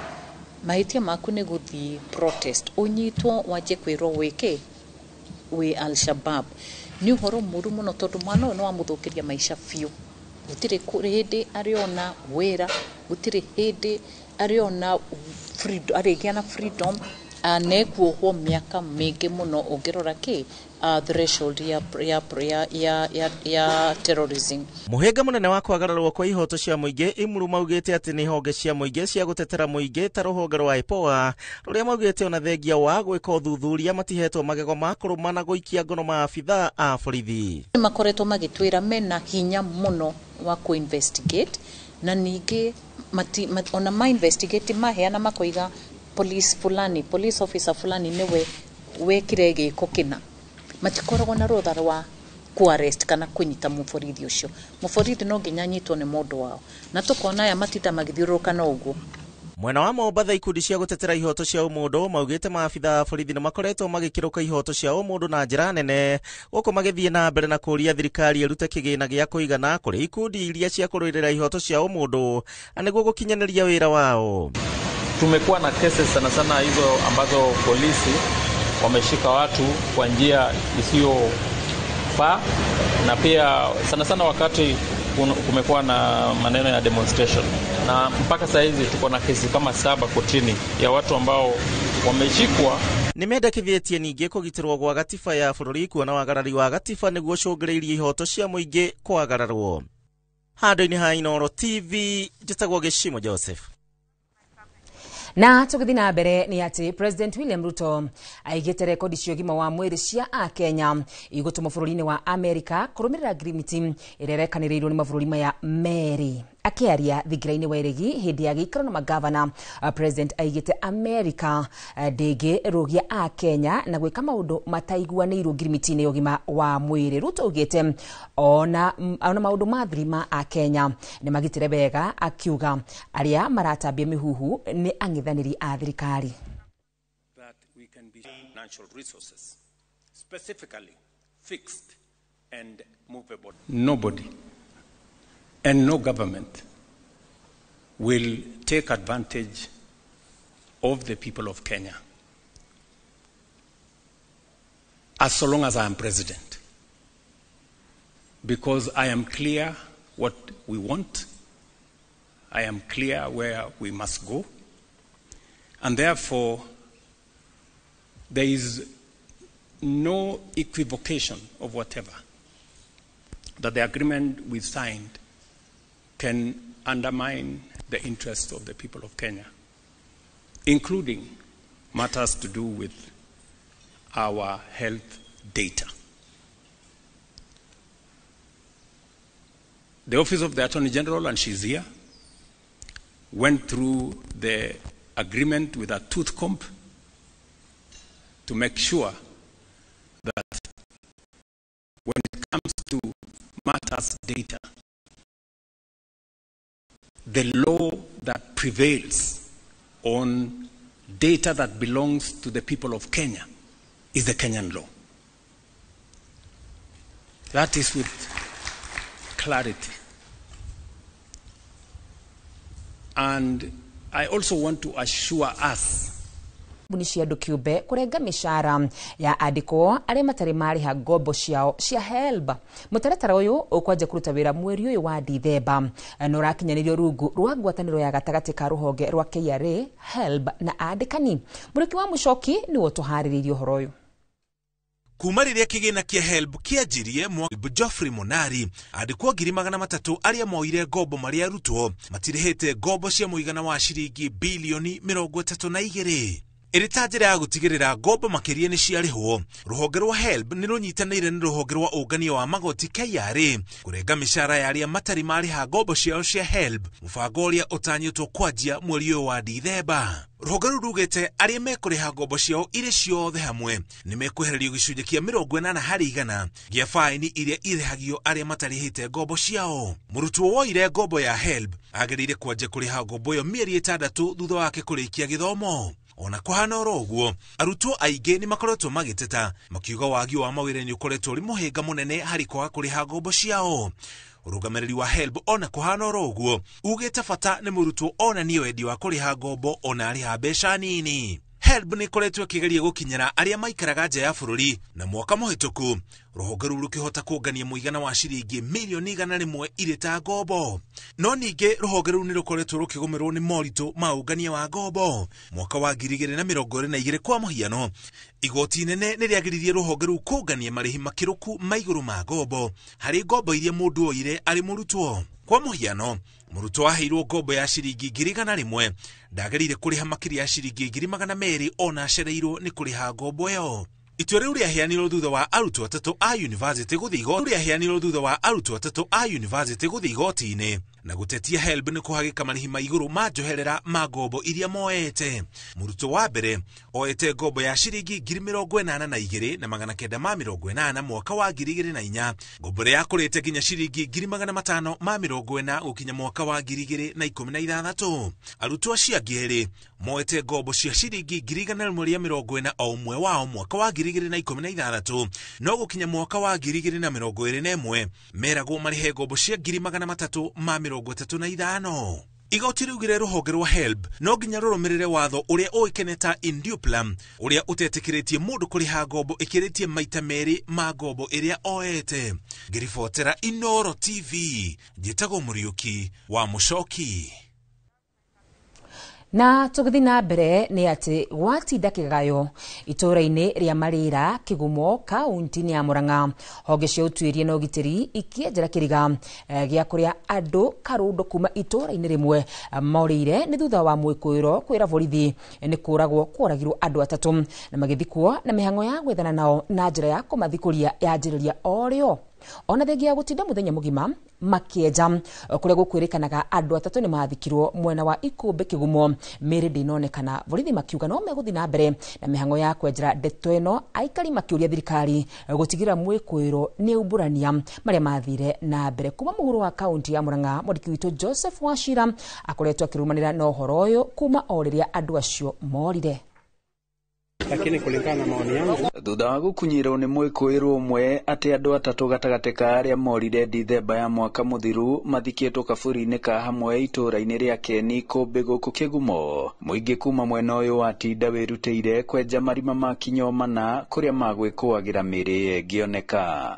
mahitia maku ni guthi protest unyitwo waje kwirwo wiki we Al-Shabaab. Ni uhoro muru muno tondu mwana no amuthukiria maisha fiu. Gutire hindi ariona wira, gutire hindi ariona freedom, arigiana freedom anekuohwo miaka mingi muno ungirora threshold ya terrorism. Muhinga munene wa kwagararwo kwa ihoto cia muingi IMLU maugite ati ni honge cia muingi cia gutetera muingi ta ruhonge rwa IPOA ruria maugite ona thengia wa gwika uthuthuria matihetwo magego ma kurumana guikia ngono maabitha a borithi. Makoretwo magitwira mena hinya muno wa investigate na ningi ona investigate maheana makoiga police officer fulani niwe wekire giko kina matikoragwo na rutha rwa kuarrest kana kunyita muborithi ucio. Muborithi no nginya nyitwo ni mundu wao na tukona aya matita magithiuruka na uguo Mwena wa Mombatha ikundi cia gutetera ihoto cia umundu maugite maabitha borithi ni makoretwo magikiruka ihoto cia umundu na njira nene guko magithie na mbere na kuria thirikari irute kigina gia kuigana kuri ikundi iria cia kuruirira ihoto cia umundu aniguo gukinyaniria wira wao. Tumekuwa na cases sana sana hizo ambazo polisi wameshika watu kwa njia isiyofaa, na pia sana sana wakati kumekuwa na maneno ya demonstration, na mpaka saa hizi tuko na kesi kama 7 kotini ya watu ambao wameshikwa. Nimendekithĩtie ningĩ kũgitĩrwo gwa gatiba ya bũrũri kuona wagarari wa gatiba nĩguo cũngĩrĩirie ihoto cia mũingĩ kwagararwo. Handũ-inĩ ha Inooro TV, njĩtagwo Gĩcimo Joseph. Na tugithi na mbere ni ati President William Ruto aigite rekodi cia ũgima wa mwĩrĩ cia Akenya igũtũmwo bũrũri-inĩ wa Amerika kũrũmĩrĩra ngirimiti ĩrĩa ĩrekanĩrĩirwo nĩ mabũrũri maya merĩ. Akiaria thigirainĩ wa Iregi hĩndĩ ya gĩikaro na magavana, President aigite Amerika ndĩngĩrũgia Akenya na gwĩka maũndũ mataiguanĩirwo ngirimiti-inĩ ya ũgima wa mwĩrĩ. Ruto augĩte ona maũndũ ma thirima Akenya nĩ magitĩre wega, akiuga arĩa maratambia mĩhuhu nĩ ang'ethanĩri a thirikari. That we can be natural resources specifically fixed and movable. Nobody and no government will take advantage of the people of Kenya as so long as I am president, because I am clear what we want, I am clear where we must go, and therefore there is no equivocation of whatever that the agreement we signed can undermine the interests of the people of Kenya, including matters to do with our health data. The Office of the Attorney General, and she's here, went through the agreement with a tooth comb to make sure that when it comes to matters data, the law that prevails on data that belongs to the people of Kenya is the Kenyan law. That is with clarity. And I also want to assure us Bunicia andũ kĩũmbe kũrenga mĩcara ya andĩkwo arĩa matarĩ marĩha ngombo ciao cia HELB. Mũtaratara ũyũ ũkwanja kũruta wĩra mweri ũyũ wa Dithemba na ũrakinyanĩrio rungu rwa ngwatanĩro ya gatagatĩ ka rũhonge rwa KRA, HELB na andĩkani. Mũrũki wa Mũchoki nĩwe ũtũharĩrĩirie ũhoro ũyũ. Kuma rĩrĩa kĩgĩna kĩa HELB kĩanjirie, Mwalimu Geoffrey Monari andĩkwo 300,000 arĩa moire ngombo marĩa arutwo matirĩhĩte ngombo cia mũigana wa ciringi bilioni 32. Ĩrĩ ta njĩra ya gũtigĩrĩra ngombo makĩria nĩ ciarĩhwo, rũhonge rwa HELB nĩ rũnyitanĩire na rũhonge rwa ũngania wa magoti KRA kũrenga mĩcara ya arĩa matarĩ marĩha ngombo ciao cia HELB, mũbango ũrĩa ũtanyĩtwo kwanjia mweri ũyũ wa Dithemba. Rũhonge rũu rugĩte arĩa mekũrĩha ngombo ciao irĩ ciothe hamwe nĩ mekwehererio gĩcunjĩ kĩa 80% gĩa faini iria irĩhagio arĩa matarĩhĩte ngombo ciao. Mũrutwo woire ngombo ya HELB agĩrĩire kwanja kũrĩha ngombo ĩyo mĩeri 6 thutha wake kũrĩkia gĩthomo. Ona kũhana ũguo, arutwo aingĩ nĩ makoretwo magĩteta makiuga wagi wa mawĩra nĩ ũkoretwo ũrĩ mũhĩnga mũnene harĩ kwaga kũrĩha ngombo ciao. Ũrũgamĩrĩri wa HELB ona kũhana ũguo ugĩte bata nĩ mũrutwo ona nĩ wendi wa kũrĩha ngombo ona arĩha mbeca nini. HELB nĩ ĩkoretwo ĩkĩgeria gũkinyĩra arĩa maikaraga nja ya bũrũri, na mwaka mũhĩtũku rũhonge rũu rũkĩhota kũngania mũigana wa ciringi milioni 100 irĩ ta ngombo. No ningĩ rũhonge rũu nĩ rũkoretwo rũkĩgũmĩrwo nĩ moritũ ma ũngania wa ngombo. Mwaka wa 2022 kwa mũhiano, igoti inene nĩ rĩagiririe rũhonge rũu kũngania marĩhi makĩrũku ma igũrũ ma ngombo harĩ ngombo iria mũndũ oire arĩ mũrutwo. Kwa mũhiano, mũrutwo aheirwo ngombo ya ciringi 100 ndagerire kũrĩha makĩria ya ciringi 200 ona acereirwo nĩ kũrĩha ngombo ĩyo. Itua rĩu rĩaheanirwo thutha wa arutwo atatũ a university gũthiĩ igoti-inĩ na gutetia HELB ni kuhagika marĩhi ma igũrũ ma njoherera ma ngombo iria moete. Mũrutwo wa mbere oete ngombo ya ciringi 82,980 mwaka wa 2004, ngombo ya kũrĩte nginya ciringi 540 gũkinya mwaka wa 2016. Arutwo acio angĩ erĩ moete ngombo cia ciringi 140 o ũmwe wao mwaka wa 2016, no gũkinya mwaka wa 2021 meragwo marĩhe ngombo cia 335. Igoti riugire rũhonge rwa HELB no nginya rũrũmĩrĩre watho ũrĩa ũĩkaine ta Induplam, ũrĩa ũtetĩkĩrĩtie mũndũ kũrĩha ngombo ĩkĩrĩtie maita merĩ ma ngombo ĩrĩa oete. Ngĩribotera Inooro TV, njĩtagwo Mũriũki wa Mũcoki. Na tũgĩthiĩ na mbere nĩ atĩ gwatinda kĩgayo itũũra-inĩ rĩa Marĩra, Kĩgumo, kaunti-inĩ ya Mũrang'a, honge cia ũtuĩria na ũgitĩri ikĩenjera kĩriga gĩa kũrĩa andũ karũndo kuma itũũra-inĩ rĩmwe morĩire nĩ thutha wa mwĩkũĩro kwĩra borithi nĩ kũragirwo andũ atatũ na magĩthikwo na mĩhang'o ya gwethana nao na njĩra ya kũmathikũria yanjĩrĩria orĩo. Ona thengia gũtinda mũthenya mũgima makĩenja kũrĩa gũkwĩrĩkanaga andũ atatũ nĩ mathikirwo mwena wa Ikũmbĩ, Kĩgumo, mĩrĩ ndĩnonekana. Borithi makiuga no megũthiĩ na mbere na mĩhang'o ya kwenjera ndeto ĩno, aikari makĩũria thirikari gũtigĩrĩra mwĩkũĩro nĩ ũmbũrania marĩa mathire na mbere. Kuma mũhuro wa kaunti ya Mũrang'a, mwandĩki witũ Joseph Wachira akoretwo akĩrũmanĩra na ũhoro ũyũ kuma o rĩrĩa andũ acio morire. Lakini kulingana na maoni yangu, thutha wa gũkunyĩrwo nĩ mwĩkũĩrwo ũmwe atĩ andũ atatũ gatagatĩ ka arĩa morire Dithemba ya mwaka mũthiru mathikĩtwo kaburi-inĩ ka hamwe itũũra-inĩ rĩa Keni, Ikũmbĩ gũkũ Kĩgumo. Mũingĩ kuma mwena ũyũ watinda wĩrutĩire kwenja marima ma kinyomana kũrĩa magwĩkũagĩra mĩrĩ ĩngĩoneka.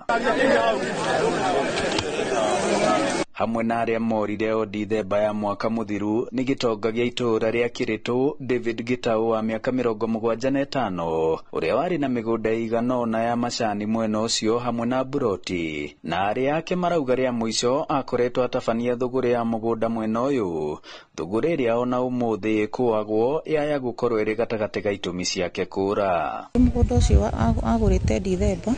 Hamwe na arĩa morire o Dithemba ya mwaka mũthiru nĩ gĩtonga gĩa itũũra rĩa Kĩrĩtũ, David Gitau wa mĩaka 75, ũrĩa warĩ na mĩgũnda ĩigana ũna ya macani mwena ũcio hamwe na buroti, na arĩa ake marauga rĩa mũico akoretwo atabania thũgũrĩ ya mũgũnda mwena ũyũ, thũgũrĩ ĩrĩa ona ũmũthĩ ĩkũagwo yaya gũkorwo ĩrĩ gatagatĩ ga itũmi ciake kũra. Mũgũnda ũcio agũrĩte Dithemba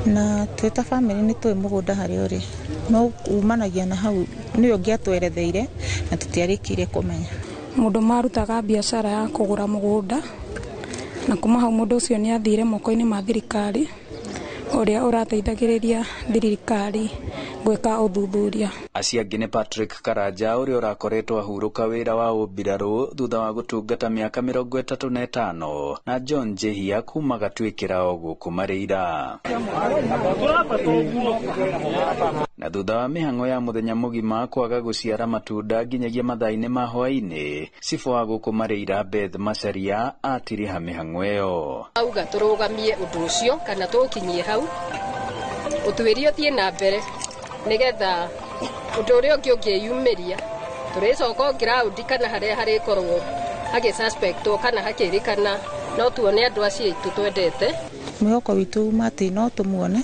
na tweta family nĩ tũĩ mũgũnda harĩa ũrĩ, no umanagia na hau nĩ ũngĩatweretheire na tũtiarĩkire kũmenya. Mũndũ marutaga biacara ya kũgũra mũgũnda na kuma hau mũndũ ũcio nĩ athire moko-inĩ ma thirikari ũrĩa ũrateithagĩrĩria thirikari gwĩka ũthuthuria. Acio angĩ nĩ Patrick Karanja ũrĩa ũrakoretwo ahurũka wĩra wa ũmbirarũ thutha wa gũtungata mĩaka 35 na John Jehia kuma Gatwĩkĩra o gũkũ Marĩira. Na thutha wa mĩhang'o ya mũthenya mũgima kwaga gũciara matunda nginyagia mathaa-inĩ ma hwaĩ-inĩ, cibũ wa gũkũ Marĩira Beth Macharia atiriha mĩhang'o ĩyo. Auga tũrũgamie ũndũ ũcio kana tũkinyie hau ũtuĩria ũthiĩ na mbere nĩgetha ũndũ ũrĩa ũngĩ ũngĩyumĩria tũrĩcoka ground kana harĩa harĩkorwo hagĩsuspectwo kana hakĩrĩkana no tuone andũ acio aitũ twendete. Mwĩhoko witũ uma atĩ no tũmuone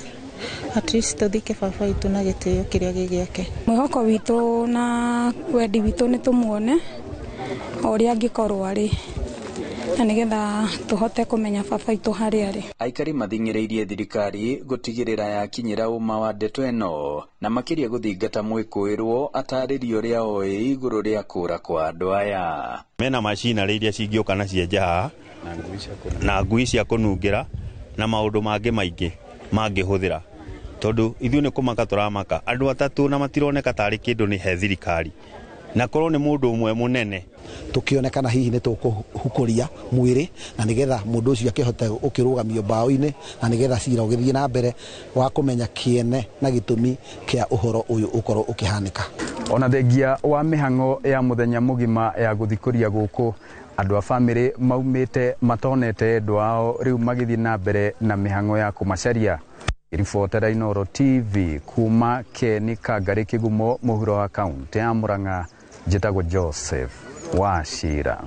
at least tũthike baba witũ na gĩtĩo kĩrĩa gĩgĩake. Mwĩhoko witũ na wendi witũ nĩ tũmuone ũrĩa angĩkorwo arĩ na nĩgetha tũhote kũmenya baba witũ harĩa arĩ. Aikari mathing'ĩrĩirie thirikari gũtigĩrĩra yakinyĩra ũma wa ndeto ĩno na makĩria gũthingata mwĩkũĩrwo atarĩrio rĩa oĩ igũrũ rĩa kũra kwa andũ aya. Mena macinarĩ iria cingĩũka na cienja haha na ngui cia kũnungĩra na maũndũ mangĩ maingĩ mangĩhũthĩra, tondũ ithuĩ nĩ kũmaka tũramaka andũ atatũ na matironeka tarĩ kĩndũ nĩ he thirikari na korwo nĩ mũndũ ũmwe mũnene tukionekana hihi nĩ tũkũhukuria mwĩrĩ na nĩgetha mũndũ ũcio akĩhote ũkĩrũgamio mbaũ-inĩ na nĩgetha cira ũgĩthiĩ na mbere wa kũmenya kĩene na gĩtũmi kĩa ũhoro ũyũ ũkorwo ũkĩhanĩka. Ona thengia wa mĩhang'o ya mũthenya mũgima ya gũthikũria gũkũ, andũ a bamĩrĩ maumĩte matonete endwa ao rĩu magĩthiĩ na mbere na mĩhang'o ya kũmacaria. Ribotera Inooro TV kuma Keni, Kangarĩ, Kĩgumo, mũhuro wa kaunti ya Mũrang'a, njĩtagwo Joseph Wachira.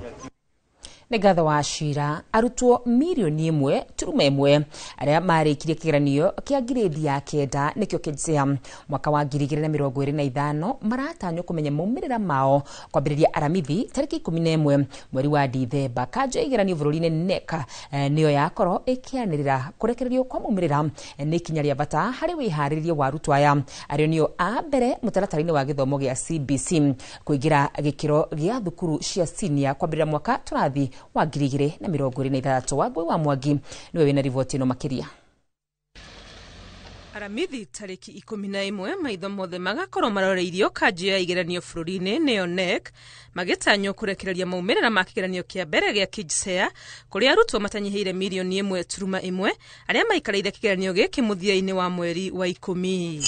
nĩ ngatho wa cira arutwo mirioni 1.1 arĩa marĩkirie kĩgeranio kĩa grade ya 9 nĩkĩo KJSEA mwaka wa 2025 maratanywo kũmenya maumĩrĩra mao kwambĩrĩria aramithi tarĩki 11 mweri wa Dithemba. Kanjũ ya igeranio bũrũri-inĩ NEC nĩyo yakorwo ĩkĩanĩrĩra kũrekererio kwa maumĩrĩra nĩ ikinya rĩa bata harĩ wĩharĩrĩria wa arutwo aya arĩa nĩo a mbere mũtaratara-inĩ wa gĩthomo gĩa CBC kũingĩra gĩkĩro gĩa thukuru cia senior kwambĩrĩria mwaka tũrathi wa 2026. Wangui wa Mwangi niwe wina riboti ĩno makĩria. Aramithi tarĩki 11 maitho mothe magakorwo maroreirio kanjũ ya igeranio bũrũri-inĩ nĩyo NEC magĩtanywo kũrekereria maumĩrĩra ma kĩgeranio kĩa mbere gĩa KJSEA kũrĩa arutwo matanyihĩire mirioni 1.1 arĩa maikarĩire kĩgeranio gĩkĩ mũthia-inĩ wa mweri wa 10.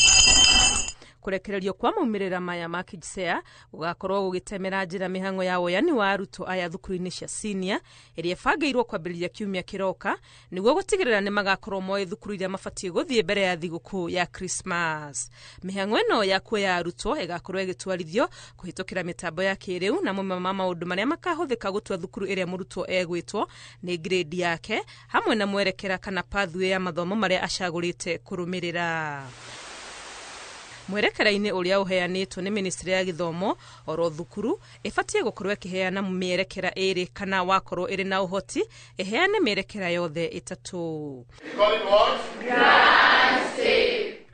Kurekererio kwa maumĩrĩra maya ma KJSEA gũgakorwo gũgĩtemera njĩra mĩhang'o ya woyani wa arutwo aya thukuru-inĩ cia senior ĩrĩa ĩbangĩirwo kwambĩrĩria kiumia kĩroka nĩguo gũtigĩrĩra nĩ magakorwo moĩ thukuru iria mabatiĩ gũthiĩ mbere ya thigũkũ ya Christmas. Mĩhang'o ĩno ya kuoya arutwo ĩgakorwo ĩgĩtwarithio kũhĩtũkĩra mĩtambo ya kĩrĩu na mamwe ma maũndũ marĩa makahũthĩka gũtua thukuru ĩrĩa mũrutwo egwĩtwo nĩ grade yake hamwe na mwerekera kana pathway ya mathomo marĩa acagũrĩte kũrũmĩrĩra. Mwerekera-inĩ ũrĩa ũheanĩtwo nĩ Ministry ya Gĩthomo oro thukuru ĩbatiĩ gũkorwo ĩkĩheana mĩerekera ĩrĩ kana wakorwo ĩrĩ na ũhoti ĩheane mĩerekera yothe ĩtatũ.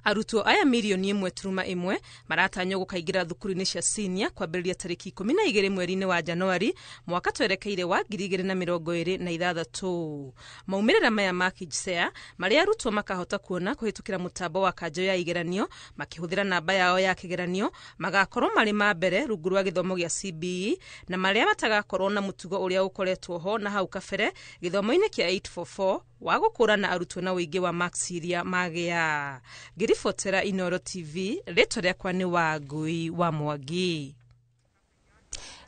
Arutwo aya mirioni 1.1 maratanywo gũkaingĩra thukuru-inĩ cia senior kwambĩrĩria tarĩki 12 mweri-inĩ wa Januari mwaka twerekeire wa 2026. Maumĩrĩra maya ma KJSEA marĩa arutwo makahota kuona kũhĩtũkĩra mũtambo wa kanjũ ya igeranio makĩhũthĩra namba yao ya kĩgeranio magakorwo marĩ ma mbere rungu rwa gĩthomo gĩa CBE na marĩa matagakorwo na mũtugo ũrĩa ũkoretwo ho na hau kabere gĩthomo-inĩ kĩa 844 wa gũkũrana arutwo na ũingĩ wa marks iria magĩa. Ngĩribotera Inooro TV, rĩtwa rĩakwa nĩ Wangui wa Mwangi.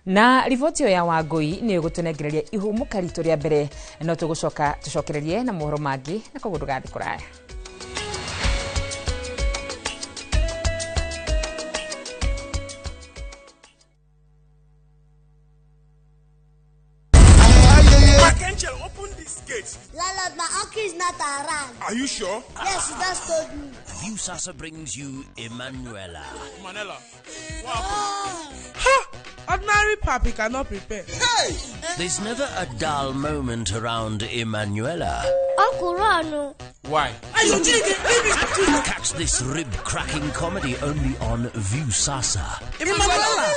Na riboti ya Wangui nĩ gũtũnengereria ihũmũka ritũ rĩa mbere no tũgũcoka tũcokererie na mohoro mangĩ na koguo ndũgathiĩ kũraya. Open this gate. Landlord, my uncle is not around. Are you sure? Yes, he just told me. Viusasa brings you Emanuela. Manela. Ha! Ordinary papi cannot prepare. Hey! There's never a dull moment around Emanuela. Uncle Rano. Why? Are you digging? Catch this rib-cracking comedy only on Viusasa. Emanuela!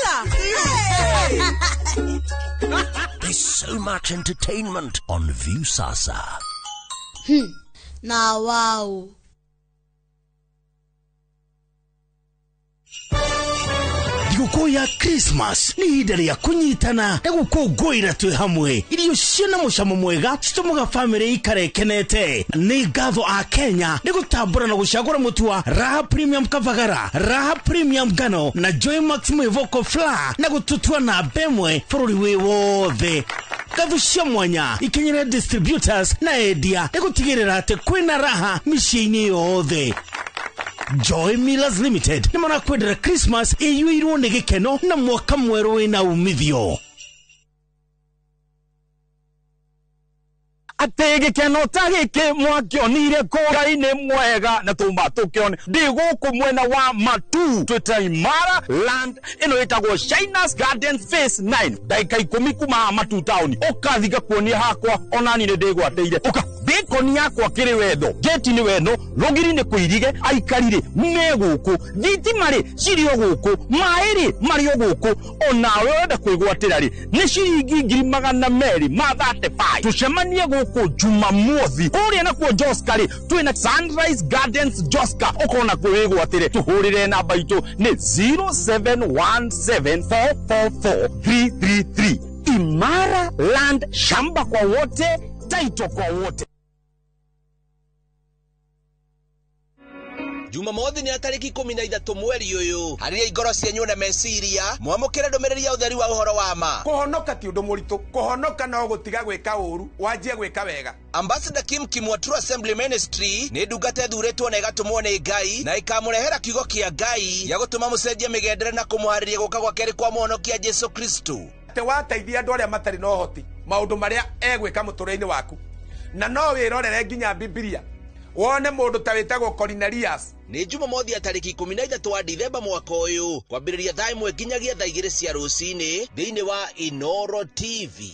There's so much entertainment on Viusasa. Now, wow. Thigũkũ ya Christmas nĩ ihinda rĩa kũnyitana na gũkũngũĩra twĩ hamwe. Irio ciĩna mũcamo mwega citũmaga famĩlĩ ikare ikenete. Nĩ ngatho a Kenya nĩ gũtambũra na gũcagũra mũtu wa Raha Premium Kavagara, Raha Premium Ngano na Joy Maximo Vocal Flour na gũtũtua na bemwe bũrũri wĩ wothe. Ngatho cia mwanya ikenyera distributors na endia nĩ gũtigĩrĩra atĩ kwĩna raha mĩciĩ-inĩ yothe. Joy Millers Limited nĩ marakwendera Christmas ĩiyũirwo nĩ gĩkeno na mwaka mwerũ wĩna umithio. Ate gĩkeno ta gĩkĩ mwakĩonire kũra-inĩ mwega na tũma tũkĩone ndĩ gũkũ mwena wa Matu twĩta Imara Land ĩno ĩtagwo Shinas Gardens Phase 9 ndagĩka 10 kuma Matu town ũkathiga kuonia hakwa onani nĩ ndĩgwateire ũka bĩkoni yakwa kĩrĩ wendo gate-inĩ weno rũgiri nĩ kũirige aikarire me gũkũ thitima rĩ cirĩ o gũkũ maĩ rĩ marĩ o gũkũ onawe wenda kwĩgwatĩra rĩ nĩ ciringi 235 tũcemanie gũkũ Jumamothi ũrĩa nakuo Joska rĩ twĩna Sunrise Gardens Joska ũkona kwĩgwatĩre tũhũrĩre namba itũ nĩ 0717444333. Imara Land, shamba kwa wote, taito kwa wote. Jumamothi ni atariki 13 mweri uyu hariya igoro cienyu na meciria mwamukire ndumiriri ya utheri wa uhoro wa ma kuhonoka ti undu muritu kuhonoka no gutiga gwika uru wanjie gwika wega. Ambassador Kim Kimwa True Assembly Ministry ni ndungate thuretwo na igatumwo ni Ngai na ikamurehera kiugo kia Ngai ya gutuma mucenjie migendere na kumuhariria guka gwa keri kwa muhonokia Jesu Kristo. Te wateithia andu aria matari no hoti maundu maria egwika mutureinĩ waku na no wirorere nginya Biblia wone mundu ta witagwo Cornelius. Ni Jumamothi ya tariki 13 wa Dithemba mwaka uyu kwambiriria thaa 1 nginyagia thaa 2 cia rucini thiini wa Inoro TV.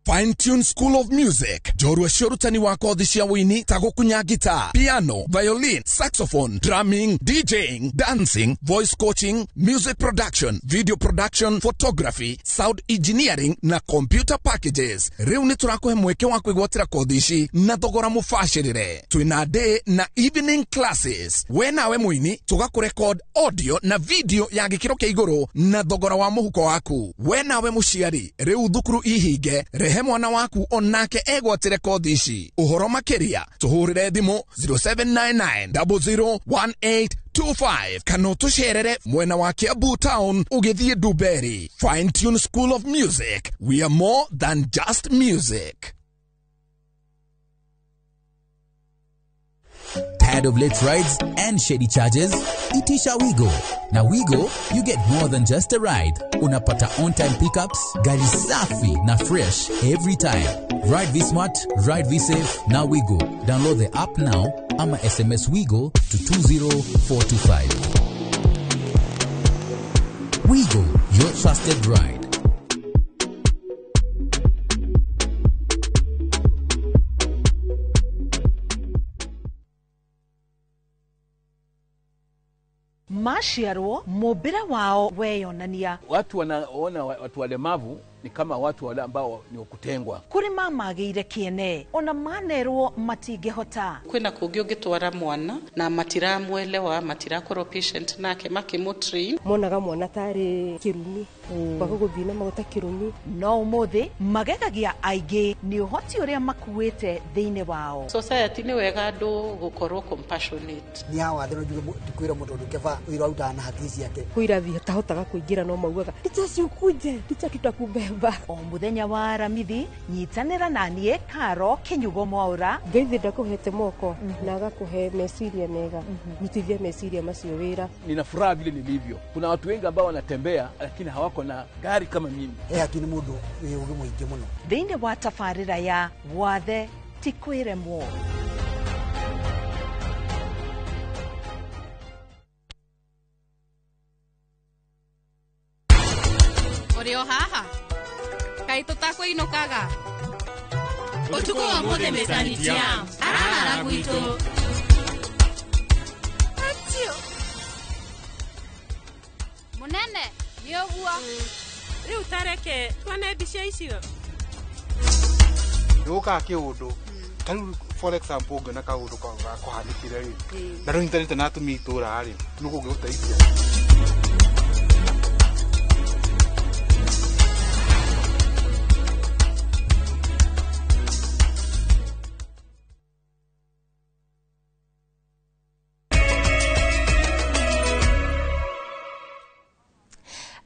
Fine Tune School of Music. Jorua shorutani wa kothi cia wini ta gukunya guitar, piano, violin, saxophone, drumming, DJing, dancing, voice coaching, music production, video production, photography, sound engineering na computer packages. Riu ni turakuhe mweke wa kwigwatira kothi ici na thogora mufashirire. Twina day na evening classes. We nawe mwini tugakurecord audio na video ya gikiro kia iguru na thogora wa muhuko waku. We nawe muciari riu thukuru ihinge rehe mwana waku onake egwatire kothi ici. Uhoro makiria tuhurire thimu 0799001825 kana tusherere mwena wa Kiambu Town ugithie Duberi. Fine Tune School of Music. We are more than just music. Tired of late rides and shady charges? Itisha Wigo. Na Wigo, you get more than just a ride. Unapata on-time pickups, gari safi na fresh every time. Ride V-Smart, ride V-Safe, na Wigo. Download the app now, ama SMS Wigo to 20425. Wigo, your trusted ride. Mashiaro mobira wao weyonania. Watu wanaona watu walemavu ni kama watu wale ambao ni kutengwa. Kuri mama geire kiene ona manerwo matingehota. Kwina kugyo gitwara mwana na matiramwelewa matirakoro patient nake makimutri. Monaga mwana tari kirumi baguguthina magota kirumi. No umuthi magegagia aige ni uhoti uria makuite thiine wao. Society ni wega andu gukorwo compassionate. Ni hawa thero njuge tukwira mundu ndukeva wira uta na haki yake. Kuira vi tahotaga kuingira no maugaga ticha ciukuje ticha tutakubeba. O muthenya wa Aramithi nyitanira nanie Karo Kinyugo Mwaura ngeithi ndakuhete moko na agakuhe mesiria mega nitithie mesiria macio wira. Nina furaha vile nilivyo. Kuna watu wengi ambao wanatembea lakini hawako na gari kama mimi. Akini mundu ugi mwingi muno. Thiini wa tafarira ya wathe tikwiremwo. Orio haha kai tutakwĩinũkaga ũtukũ wa mũthĩ metanĩtia arara gwitũ mũnene nĩ ũguo rĩu tareke tuone mbica icio nĩgũkaga kĩũndũ tarĩu for example ũngĩona kaũndũ kũhanĩkire rĩ na rĩu intanete na atumia itũra rĩ nũgũ ũngĩgũteithia.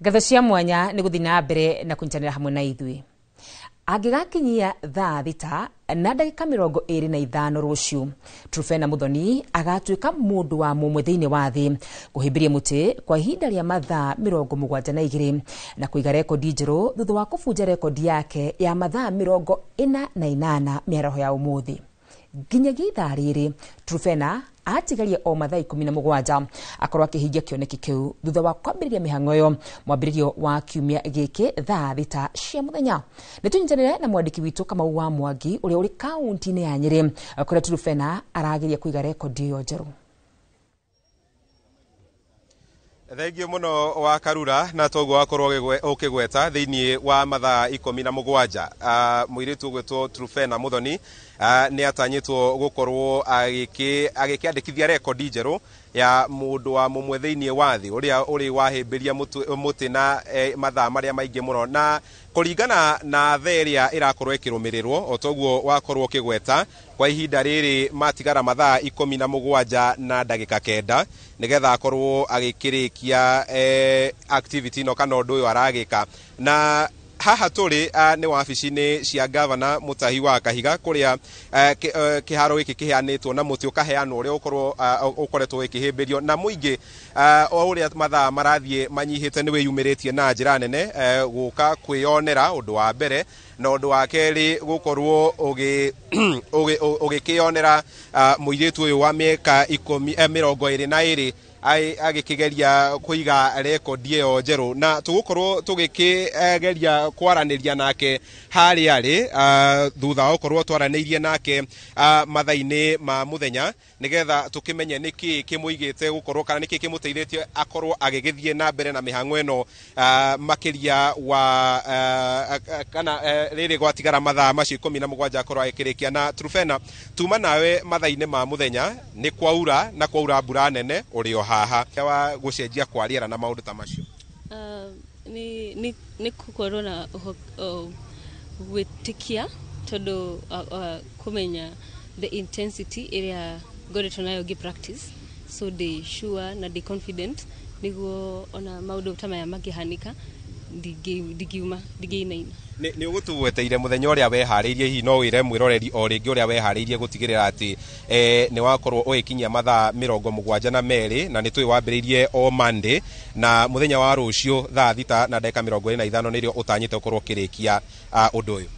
Ngatho cia mwanya ni guthi na mbere na kunyitanira hamwe na ithui. Angigakinyia thaa thita na ndagika 25 ruciu Trufena Muthoni agatuika mundu wa mumwe thiini wa thi kuhimbiria muti kwa ihinda ria mathaa 72 na kuiga rekodi njeru thutha wa kufunja rekodi yake ya mathaa 48 miaraho ya umuthi. Nginyagia ithaa riri Trufena atigaria o mathaa 17 akorwo akihingia kioneki kiu thutha wa kwambiriria mihango yo mwambiririo wa kiumia giki thaa thita cia muthenya. Nitunyitanire na mwandiki witu Kamau wa Mwangi uria uri kaunti-ini ya Nyeri kuria Trufena arageria kuiga rekodi yo njeru. Thengio muno wa Karura na togo akorwo ukigweta thiini wa mathaa 17 muiritu gwetwo Trufena Muthoni ni atanyitwo gukorwo agikiandikithia rekodi njeru ya mundu wa mumwe thiini wa thi uria uri wahimbiria muti na mathaa maria maingi muno na kuringana na theria irakorwo ikirumirirwo otoguo wakorwo kigweta kwa ihinda riri matigara mathaa 17 na ndagika 9 nigetha akorwo agikirikia activity no kana undu uyu aragika na haha turi ni wabici-ini cia gavana Mutahi wa Kahiga kuria kiharo giki kiheanitwo na muti ukaheanwo uria ukoretwo gikihimbirio na muingi o uria mathaa marathie manyihite ni wiyumiritie na njira nene guka kwionera undu wa mbere na undu wa keri gukorwo ugikionera muiritu uyu wa miaka 22 agikigeria kuiga rekodi iyo njeru na tugukorwo tugikigeria kwaraniria nake hari ari thutha ukorwo twaranirie nake mathaini ma muthenya nigetha tukimenye niki kimuigite gukorwo kana niki kimuteithĩtie akorwo agigithie na mbere na mihango eno makiria wa kana riri gwatigara mathaa macio 17 akorwo agikirikia na Trufena tuma nawe mathaini ma muthenya ni kwaura na kwaura mbura nene urio haha wa gucenjia kwa riera na maundu ta macio ni kukorwo na gwitikia tondu kumenya the intensity iria ngoretwo nayo gi practice so they sure na they confident niguo ona maundu ta maya makihanika ndigiinaina ni ugutugweteire muthenya uria wehariirie hi no wire mwiroreri o ringi uria wehariirie gutigirira ati ni wakorwo ugikinyia mathaa 72 na nitui wambiriirie o Monday na muthenya wa rucio thaa 6 na dakika 45 nirio utanyite ukorwo kirikia undu uyu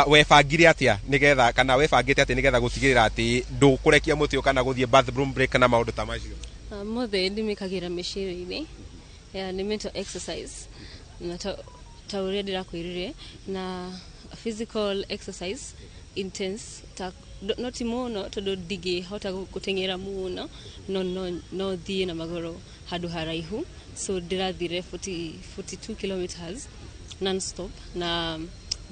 webangire atia nigetha kana webangite atia nigetha gutigirira ati ndukurekia muti kana guthie bathroom break na maundu ta macio mothe ndimikagira meciri-ini ni mental exercise na ta uria ndirakwirire na physical exercise intense not muno tondu ndigihota guteng'era muno no thie na magoro handu haraihu so ndirathire 42 kilometers non stop na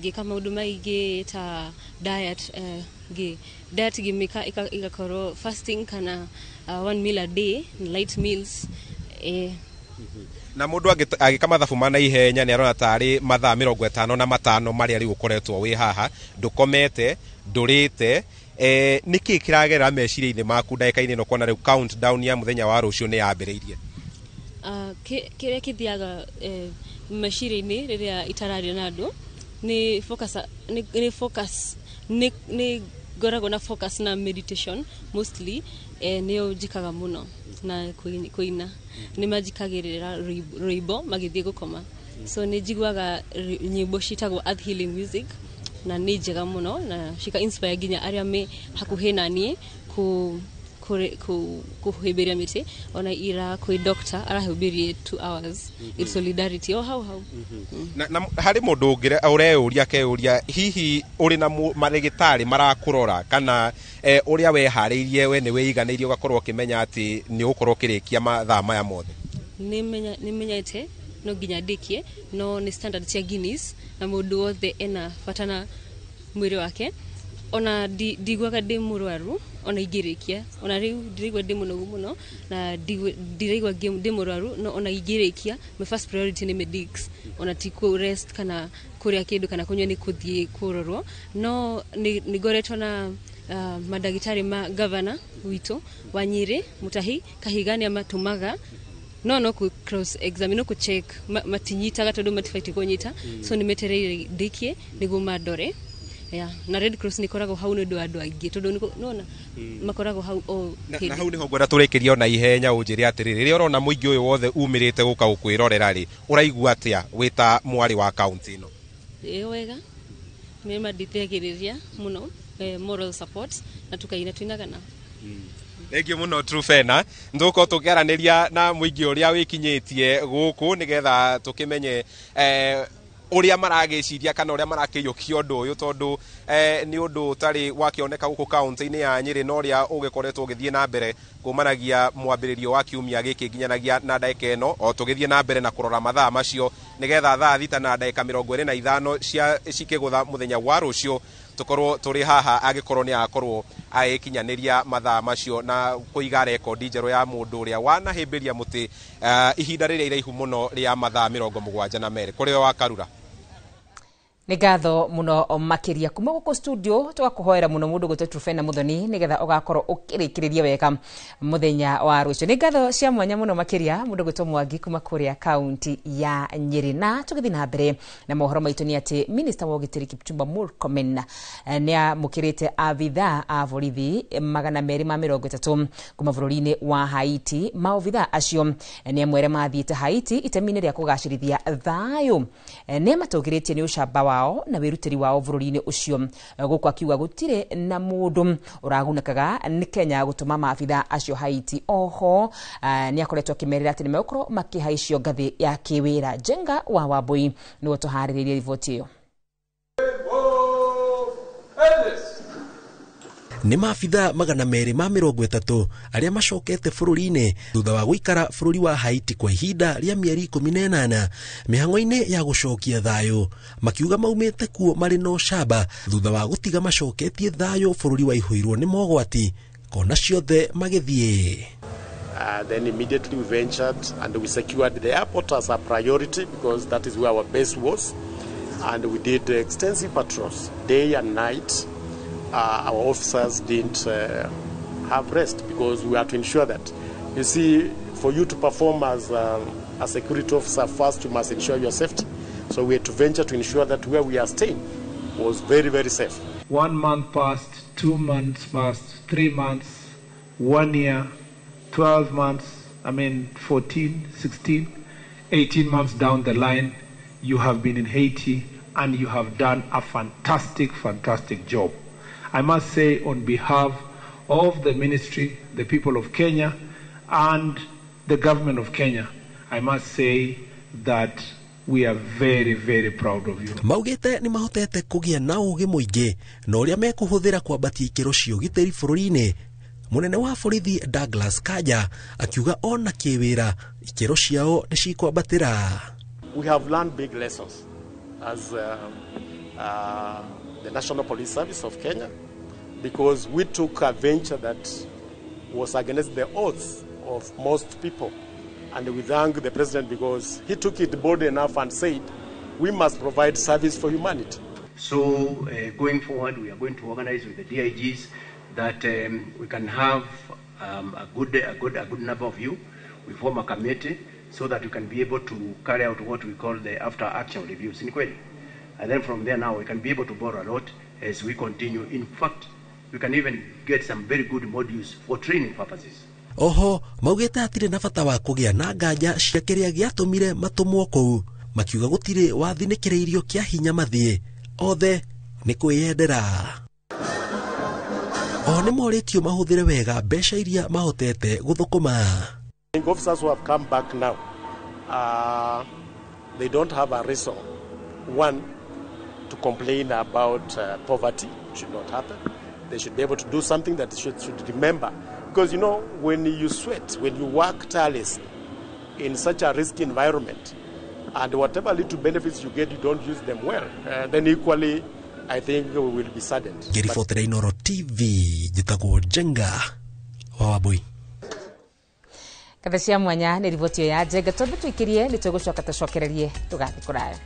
gika maundu maigi ta diet gimika igakorwo fasting kana 1 meal a day light meals na mundu agika mathabu mana ihenya ni arona tari mathaa 55 maria ri ukoretwo wi haha ndukomete ndurite niki kiragera meciria-ini maku ndagika-ini no kona riu countdown ya muthenya wa rucio ni yambiriirie kiria kithiaga meciria-ini riria itarario na andu ni focus ni gorago na focus na meditation mostly niyo njikaga muno na kuina ni majikagirira rwimbo magithie gukoma so ni jiguaga nyimbo citagwo earth healing music na ni njega muno na cika inspire ginya aria me hakuhe nanie kuhimbiria miti ona ira kwi doctor arahubirie 2 hours it's solidarity how na hari mundu ungire ureuria keuria hihi uri na marigitari marakurora kana uria wehariirie we ni weiganirie ugakorwo kimenya ati ni ukorwo kirikia mathaa maya mothe nimenyete no ginya ndikie no ni standard cia Guinness na mundu wothe ena fatana mwiri wake ona digwaga ndi murwaru ona igirikia ona riu ndirigwa ndi munogu muno na ndirigwa ndi murwaru no ona igirikia my first priority ni medics ona tiku rest kana kuria kindu kana kunywa ni kuthie kurorwo no ni goretwo na madagitari ma governor witu wa Nyeri Mutahi Kahiga ni amatumaga no ku cross examine no ku check matinyitaga tondu matifaiti kunyita so ni metereire ndikie niguo madore na Red Cross ni korago hau ndu andu aingi tondu nona makorago hau na hau niho ngwenda turekerio na ihenya unjiri atiriri riria urona muingi uyu wothe umirite guka gukwirorera ri uraigua atia wita mwari wa county ino wega me madithegiriria muno moral support na tukaina twinagana Thank muno Trufena nduko tukiaraniria na muingi uria wikinyitie guku nigetha tukimenye uria maragiciria kana uria marakiyukia undu uyu tondu ni undu utari wakioneka guku county-ini ya Nyeri no uria ugikoretwo ugithie na mbere kumanagia mwambiririo wa kiumia giki ginyanagia na ndagika eno o tugithie na mbere na kurora mathaa macio nigetha thaa 6 na ndagika 25 cia cikigutha muthenya wa rucio tukorwo turi haha agikorwo ni akorwo aikinyaniria mathaa macio na kuiga rekodi njeru ya mundu uria wanahimbiria muti ihinda riria iraihu muno ria mathaa 72 kuri wa Karura Nĩ ngatho muno makiria kuma guko studio twakuhoera muno mundu gute Trufena Muthoni nigetha ugakorwo ukirikiriria wega muthenya wa rucio. Nĩ ngatho cia mwanya muno makiria mundu gute Mwangi kuma kuria county ya Nyeri. Na tugithi na mbere na mohoro maitu ni ati Minister wa Ugitiri Kipchumba Murkomen ni amukirite avitha a borithi 230 kuma bururi-ini wa Haiti. Maovitha acio ni amwere mathiite Haiti itemine ria kugacirithia thayo. Ni matugiritie ni ucamba wao na wirutiri wao bururi-ini ucio. Guko akiuga gutire na mundu uragunakaga ni Kenya gutuma maabitha acio Haiti. Oho ni akoretwo kimerera ati ni mekorwo makihaicio ngathi ya kiwira. Jenga wa Wambui ni wotuhariririe riboti iyo. Ni maabitha 230 aria macokete bururi-ini thutha wa guikara bururi wa Haiti kwa ihinda ria mieri 18 mihango-ini ya gucokia thayo, makiuga maumite kuo mari no shaba thutha wa gutiga macoketie thayo bururi wa ihuirwo ni mogwati kona ciothe magithie. Then immediately we ventured and we secured the airport as a priority because that is where our base was, and we did extensive patrols day and night. Our officers didn't have rest because we had to ensure that, you see, for you to perform as a security officer, first you must ensure your safety. So we had to venture to ensure that where we are staying was very, very safe. 1 month passed, 2 months passed, 3 months, 1 year, 12 months, 14, 16, 18 months down the line, you have been in Haiti and you have done a fantastic, fantastic job. I must say, on behalf of the ministry, the people of Kenya, and the government of Kenya, I must say that we are very, very proud of you. Maugite ni mahotete kugia na ugi muingi na uria mekuhuthira kwambatia ikero cia ugitiri bururi-ini. Munene wa borithi Douglas Kanja akiuga ona kiwira ikero ciao ni cikwambatira. We have learned big lessons as the National Police Service of Kenya, because we took a venture that was against the odds of most people. And we thank the President because he took it bold enough and said, we must provide service for humanity. So going forward, we are going to organize with the DIGs that we can have a good number of you. We form a committee so that we can be able to carry out what we call the after action reviews in Kweli. And then from there now we can be able to borrow a lot as we continue. In fact, we can even get some very good modules for training purposes. Oho, maugite atire na bata wa kugia na nganja cia kiria giatumire matumwo kuu, makiuga gutire wathinikireirio kia hinya mathie othe ni kwiyendera. O ni moritio mahuthire wega mbeca iria mahotete guthukuma. Officers who have come back now, they don't have a reason, one, to complain about poverty. It should not happen. They should be able to do something that they should remember. Because, you know, when you sweat, when you work tirelessly in such a risky environment, and whatever little benefits you get, you don't use them well, then equally, I think we will be saddened. Gerifotere Inoro TV, jitagwo Jenga wa Wambui. Kathacia mwanya ni riboti ya Jenga, tondu tuikirie ni tugucoka tucokererie tugathi kuraya.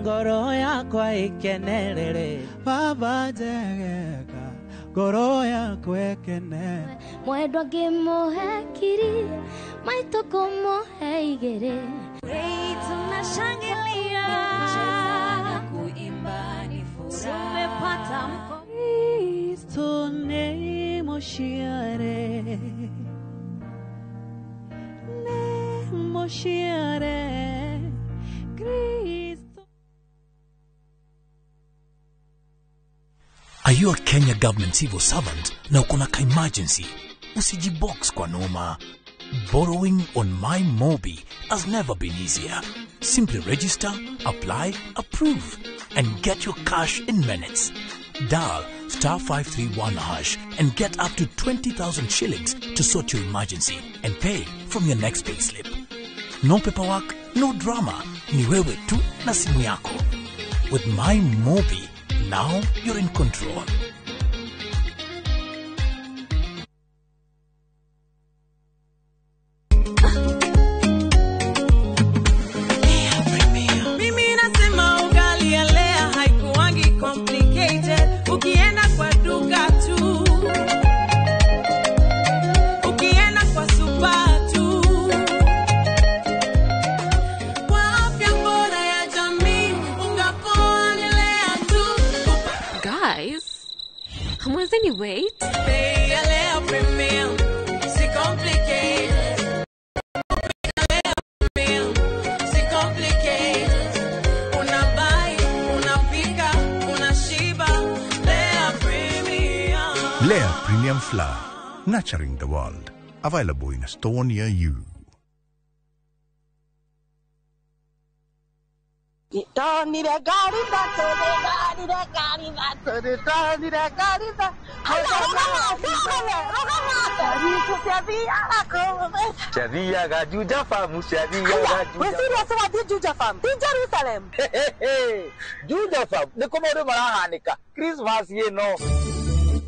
Ngoro yakwa ikenere baba Jegeka ngoro yakwa ikenere mwendwa ngimuhe kiri maito kumuhe igere tunashangilia kuimba ni furaha tumepata mko Kristo ne moshiare Are you a Kenya government civil servant na uko na emergency? Usijibox kwa noma. Borrowing on MyMobi has never been easier. Simply register, apply, approve, and get your cash in minutes. Dial *531# and get up to 20,000 shillings to sort your emergency and pay from your next pay slip. No paperwork, no drama. Ni wewe tu na simu yako. With MyMobi, now you're in control. Wait. Lea Premium Flour, nurturing the world. Available in a store near you. Shadia ga Juja Farm, Shadia ga Juja Farm. In Jerusalem. Juja Farm, the Komodo Marahanika. Christmas, you know.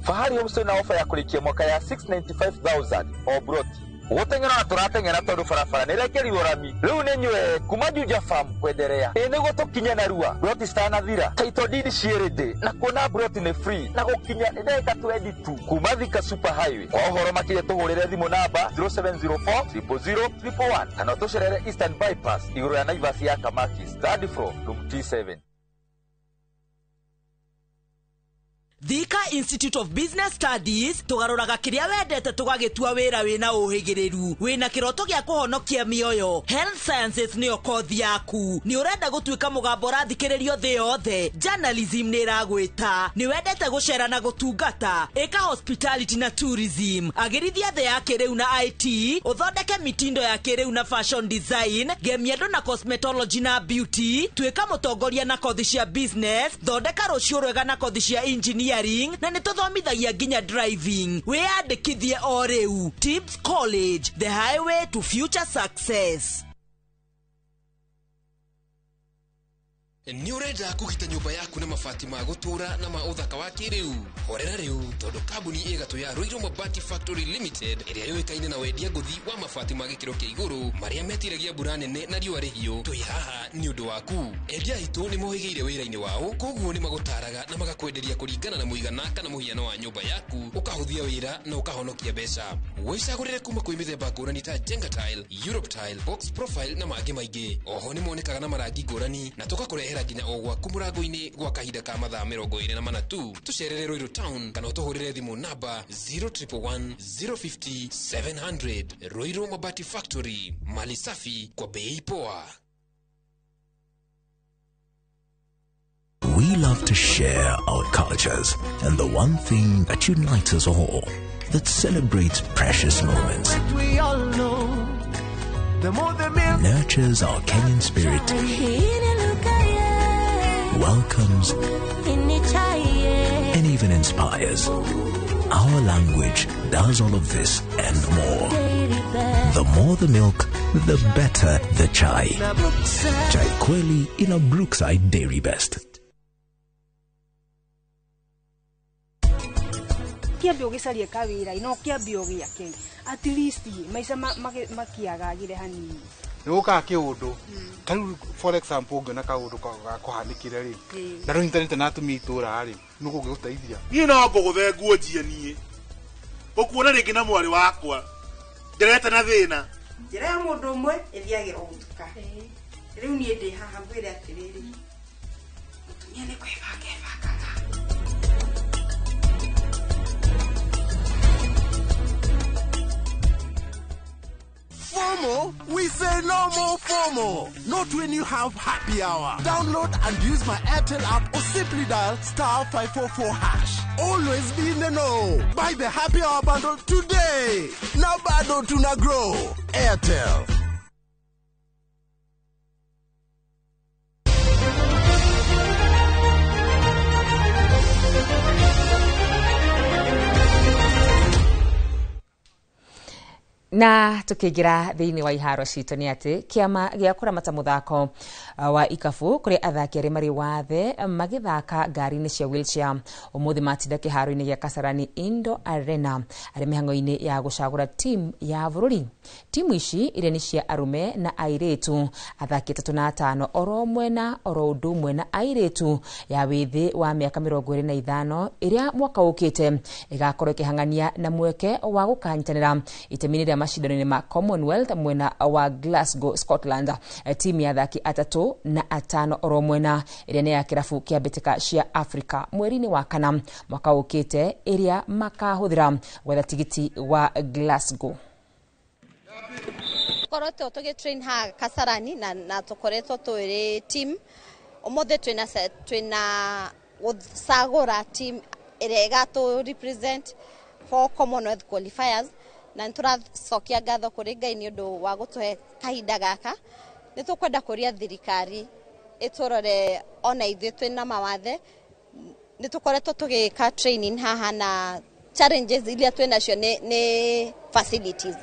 Fahari Homestay na offer ya kulikia mwaka ya 695,000 or broti. Wotengera na turatengera tondu farafara nirekeri urami riu ninywe kuma Juja Farm kwederea ene gotokinya na rua broti stana thira title deed cierede na kuona broti ni free na gukinya ndeka 22 kuma Thika Super Highway ohoro makire tugurire thimu namba 07040001 kana tucerere Eastern Bypass iguru ya Naivas ya Kamakis third floor room T7. Thika Institute of Business Studies tugaroraga kiria wendete tugagitua wira wina uhigiriru wina kiroto gya kuhonokia mioyo. Health Sciences niyo kothi yaku. Ni urenda gutuika mugambo rathikiririo thi yothe. Journalism ni ragwita. Ni wendete gucera na gutungata. Eka hospitality na tourism. Agirithia the ya kiriu na IT. Uthondeke mitindo ya kiriu na fashion design. Gemiendo na cosmetology na beauty. Tuika mutongoria na kothi cia business. Thondeka rucio rwega na kothi cia engineering. Na nituthomithagia nginya driving. Wiyandikithie o riu. Tibbs College, the highway to future success. Ni urenda kugita nyumba yaku na mabati ma gutura na ma uthaka wa kiriu. Horera riu tondu kambuni igatu ya Ruiru Mabati Factory Limited iria yoikaine na wendia nguthi wa mabati ma gikiro kia iguru maria metiragia mbura nene na riua rihio. Twi haha ni undu waku. Endia itu ni mohigeire wira-ini wao, koguo ni magutaraga na magakwenderia kuringana na muigana kana muhiano wa nyumba yaku, ukahuthia wira na ukahonokia mbeca. Wicagurire kuma kwi mithemba ngurani ta Jenga Tile, Europe Tile, Box Profile na mangi maingi. Oho ni monekaga na marangi ngurani na tugakurehera nginya o gwaku murango-ini gwa kahinda ka mathaa 24 tu. Tucerere Ruiru Town kana utuhurire thimu namba 0111 050 700. Ruiru Mabati Factory, mali safi kwa bei poa. We love to share our cultures, and the one thing that unites us all, that celebrates precious moments, We all know the more the milk, nurtures our Kenyan spirit, welcomes, and even inspires. Our language does all of this and more. The more the milk, the better the chai. Chai Kweli in a Brookside Dairy Best. Kiambia ugicaria kawira ino kiambia ugiake at least maisha makiagagire hanini Nuka kiundu tanu for example ngena kaundu ka kuhanikire ri na ro internet na tumi itura ri nuko giguteithia ni no nguguthe nguo njie nie ukuona ringi na mwari wakwa ndireta na thina njira ya mundu umwe ithiagira gutuka riu nie ndi haha ngwire atiriri mutumia ni kwebanga FOMO, we say no more FOMO. Not when you have happy hour. Download and use my Airtel app or simply dial *544#. Always be in the know. Buy the happy hour bundle today. Now bado tuna grow. Airtel. Na tukigira thiini wa iharo citũ nĩ atĩ kĩama gĩa kũramata mũthako wa ikabu kũrĩ athaki arĩa marĩ wathe magĩthaka ngari-inĩ cia wheelchair ũmũthĩ matinda kĩharo-inĩ gĩa Kasarani Indo Arena arĩ mĩhang'o-inĩ ya gũcagũra timu ya bũrũri. Timu ici iria nĩ cia arume na airĩtu, athaki 35 oro mwena oro ũndũ ũmwe na airĩtu ya wĩthĩ wa mĩaka 25 ĩrĩa mwaka ũkĩte ĩgakorwo ĩkĩhang'ania na mweke wa gũkanyitanĩra itemi-inĩ rĩa mashindano-inĩ ma Commonwealth mwena wa Glasgow, Scotland. Timu ya athaki 3 na 5 oro mwena ĩrĩa nĩ ya kĩrabu kĩa mbĩtĩka cia Africa mweri-inĩ wa kana mwaka ũkĩte ĩrĩa makahũthĩra gwetha tigiti wa Glasgow. Tukoretwo tugitrain ha Kasarani na tukoretwo twĩ team ũmũthĩ twĩna gũcagũra team ĩrĩa ĩgatũ represent for Commonwealth qualifiers na tũracokia ngatho kũrĩ Ngai nĩ ũndũ wa gũtũhe kahinda gaka. Nĩ tũkwenda kũria thirikari ĩtũrore ona ithuĩ twĩna mawathe. Nĩ tũkoretwo tũgĩka training haha na challenges iria twĩnacio nĩ facilities.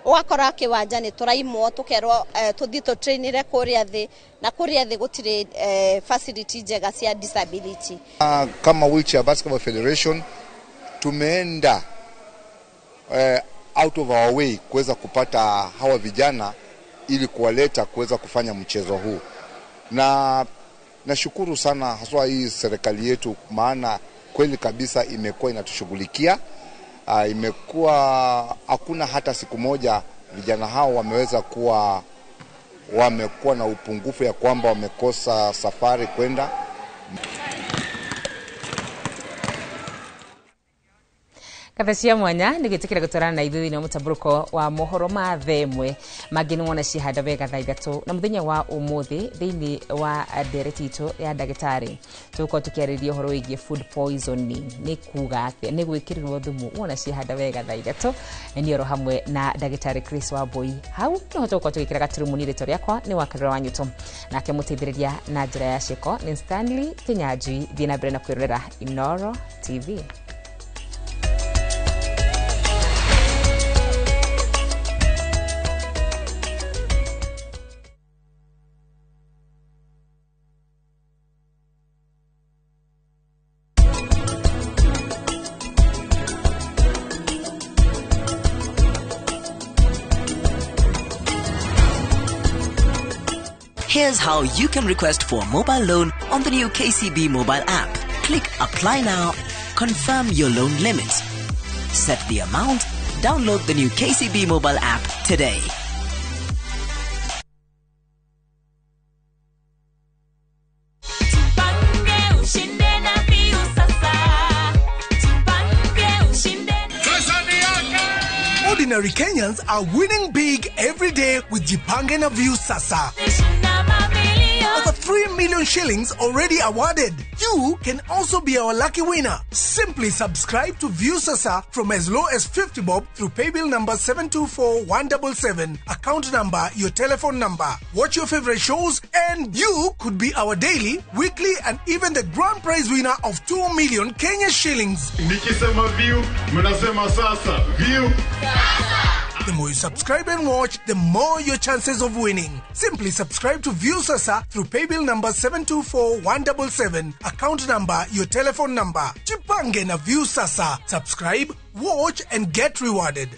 Ũgakora kĩwanja nĩ tũraimwo tũkerwo tũthiĩ tũtrainire kũrĩa thĩ na kũrĩa thĩ gũtirĩ facility njega cia disability. Kama Wheelchair Basketball Federation tumeenda out of our way kuweza kupata hawa vijana ili kuwaleta kuweza kufanya mchezo huu. Na nashukuru sana haswa hii serikali yetu, maana kweli kabisa imekuwa inatushughulikia. Imekuwa hakuna hata siku moja vijana hao wamekuwa na upungufu ya kwamba wamekosa safari kwenda. Katheci mwanya nĩgĩtĩkĩra gũtwarana na ithuĩ na mũtamburuko wa mohoro ma themwe mangĩ nĩ wona cihanda wega thaa 3 na mũthenya wa ũmũthĩ thĩinĩ wa ndereti itũ ya ndagĩtarĩ tũgũkorwo tũkĩarĩrĩria ũhoro wĩgiĩ food poisoning nĩ kuga atĩa nĩ gwĩkĩrĩrwo thumu wona cihanda wega thaa 3 nĩ oro hamwe na ndagĩtarĩ Chris Wambui. Hau nĩho tũgũkorwo tũgĩkĩra gaturumu rĩtwa rĩakwa nĩ Wakarĩra wa Nyũtũ nake mũteithĩrĩria na njĩra ya ciĩko nĩ Stanley Kĩnyanjui. Thiĩ na mbere na kwĩrorera Inooro TV. Here's how you can request for a mobile loan on the new KCB mobile app. Click Apply Now, confirm your loan limit, set the amount, download the new KCB mobile app today. Ordinary Kenyans are winning big every day with Jipange na View Sasa. Over 3 million shillings already awarded. You can also be our lucky winner. Simply subscribe to View Sasa from as low as 50 bob through paybill number 724177, account number, your telephone number. Watch your favorite shows and you could be our daily, weekly and even the grand prize winner of 2 million Kenya shillings. Nikisema View, mnasema Sasa. View Sasa. The more you subscribe and watch, the more your chances of winning. Simply subscribe to View Sasa through paybill number 724177, account number, your telephone number. Jipange na View Sasa. Subscribe, watch and get rewarded.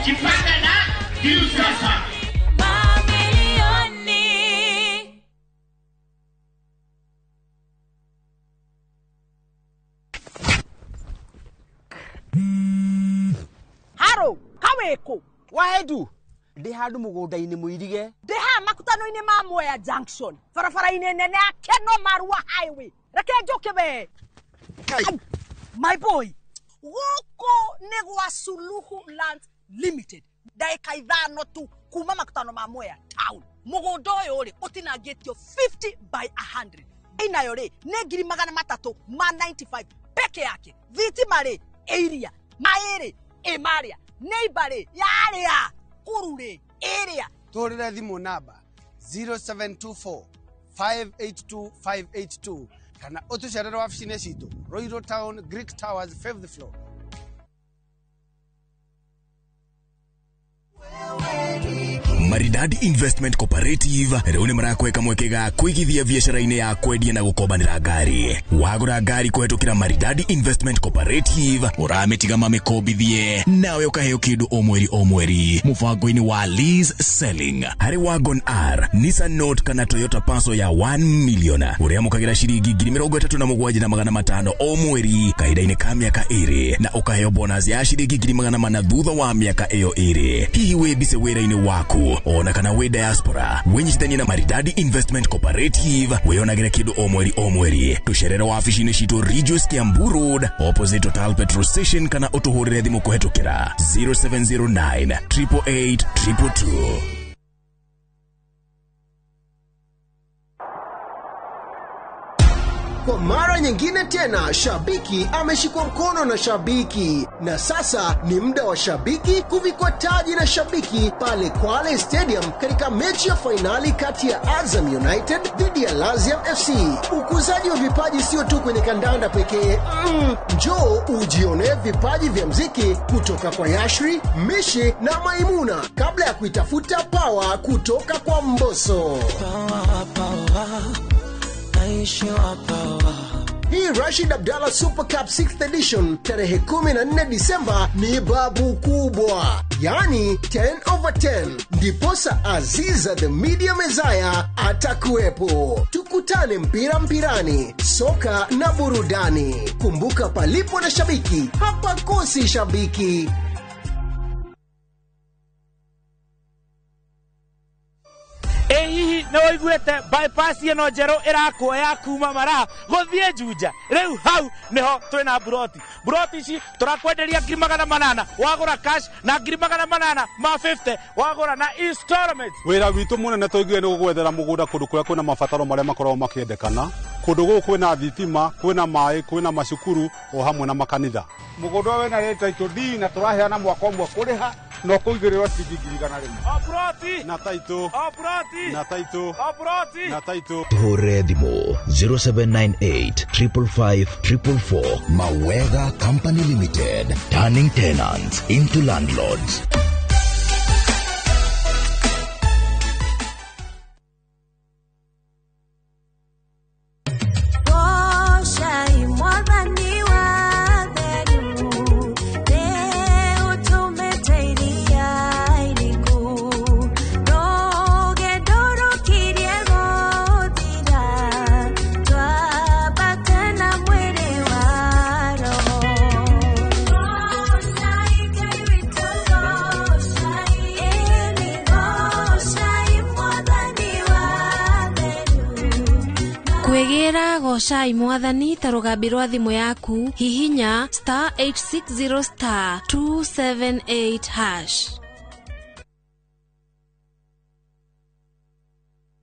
Jipange na View Sasa. Haro, kaweko. Wahedu. Ndi handu mugunda-ini muirige. Ndi ha makutano-ini ma Mwea Junction. Barabara-ini nene ya Keno Marua Highway. Reke njoke we. My boy. Woko ni gwa Suluhu Land Limited. Daika ithano tu. kuma makutano ma Mwea town mugondo uyu ri utinangitio 50 by 100 inayo ri ne ngiri magana matatu ma 95 peke yake thitima ri area mairi emaria neighbor ri yaria urure area torira thimu namba 0724 582 582 kana utucerera wabici-inĩ citũ Royal Town Greek Towers 5th floor. Maridadi Investment Cooperative rĩu nĩ marakweka mwekega kwĩgithia biacara-inĩ ya kwendia na gũkombanĩra ngari. Wagũra ngari kũhetũkĩra Maridadi Investment Cooperative ũramĩtiga mamĩkombithie nawe ũkaheo kĩndũ o mweri mũbango-inĩ wa lease selling. Harĩ Wagon R, Nissan Note kana Toyota Passo ya 1 million ũrĩa mũkagĩra ciringi 37,500 o mweri kahinda-inĩ ka mĩaka 2 na ũkaheo bonus ya ciringi 400,000 thutha wa mĩaka ĩyo 2. Hihi wĩmbice wĩra-inĩ waku ona kana we diaspora wenyitithanie na Maridadi Investment Cooperative wĩonagĩre kĩndũ o mweri tucerere wabici-inĩ citũ Regius Kiambu Road opposite Total Petrol Station kana ũtũhũrĩre thimũ kũhetũkĩra 0709 888 222. Kwa mara nyingine tena shabiki ameshikwa mkono na shabiki, na sasa ni muda wa shabiki kuvikwa taji na shabiki pale Kwale Stadium katika mechi ya fainali kati ya Azam United dhidi ya Laziam FC. Ukuzaji wa vipaji sio tu kwenye kandanda pekee. Njoo ujione vipaji vya mziki kutoka kwa Yashri, Mishi na Maimuna kabla ya kuitafuta power kutoka kwa Mbosso. Hii Rashid Abdallah Super Cup 6th edition tarehe 14 Disemba ni babu kubwa, yani 10/10. Ndiposa Aziza the Media Messiah atakuwepo. Tukutane mpirani, soka na burudani. Kumbuka palipo na shabiki, hapa kosi shabiki. Hihi no iguete bypass ino njero irakuoya kuma Mara guthie Juja. Riu hau niho twina broti ici turakwenderia 800,000 wagura cash na 800,000 ma 50 wagura na installment. Wira witu munene tuigire ni gugwethera mugunda kundu kuria kwina mabataro maria makorwo makiendekana. Kundu guku kwina thitima, kwina mai, kwina macukuru o hamwe na makanitha. Mugunda wena rĩ title D na turaheana mwaka ũmwe kuriha no kuigĩrĩrwo ciringi 100 Oproti na taito Oproti na taito Oproti na taito. Tuhore thimo 0798 555 444. Mawega Company Limited, turning tenants into landlords. Kwegera goca imwathani ta rugambi rwa thimu yaku hihinya *860*278#.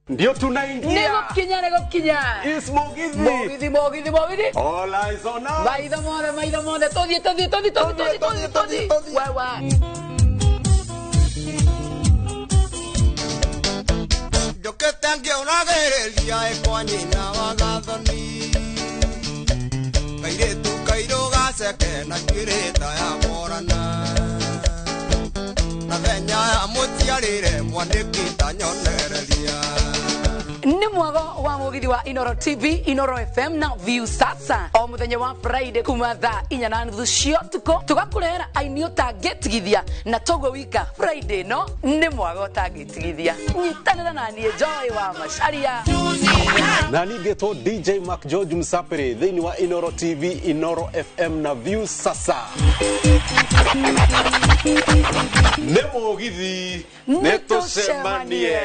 Ndio tunaingia. Nego kinya. Is Mogithi. Mogithi. All eyes on us. Maitho mothe. Todi. Wewe. Yo que tengo una guerrilla es coñina vagathoni. Kaire tu kairo gase que na kireta ya morana. Na venya ya mutiarire mwanekita nyonereria. Ni mwago wa Mugithi wa Inoro TV, Inoro FM na View Sasa. O muthenya wa Friday kuma thaa 4:30 cia tuko tugakurehera aini utangitigithia na togo wika Friday no ni mwago utangitigithia. Nyitanira na nie Joy wa Macharia. Na ningetwo DJ Mark George Msapere thini wa Inoro TV, Inoro FM na View Sasa. Ne Mugithi netucemanie.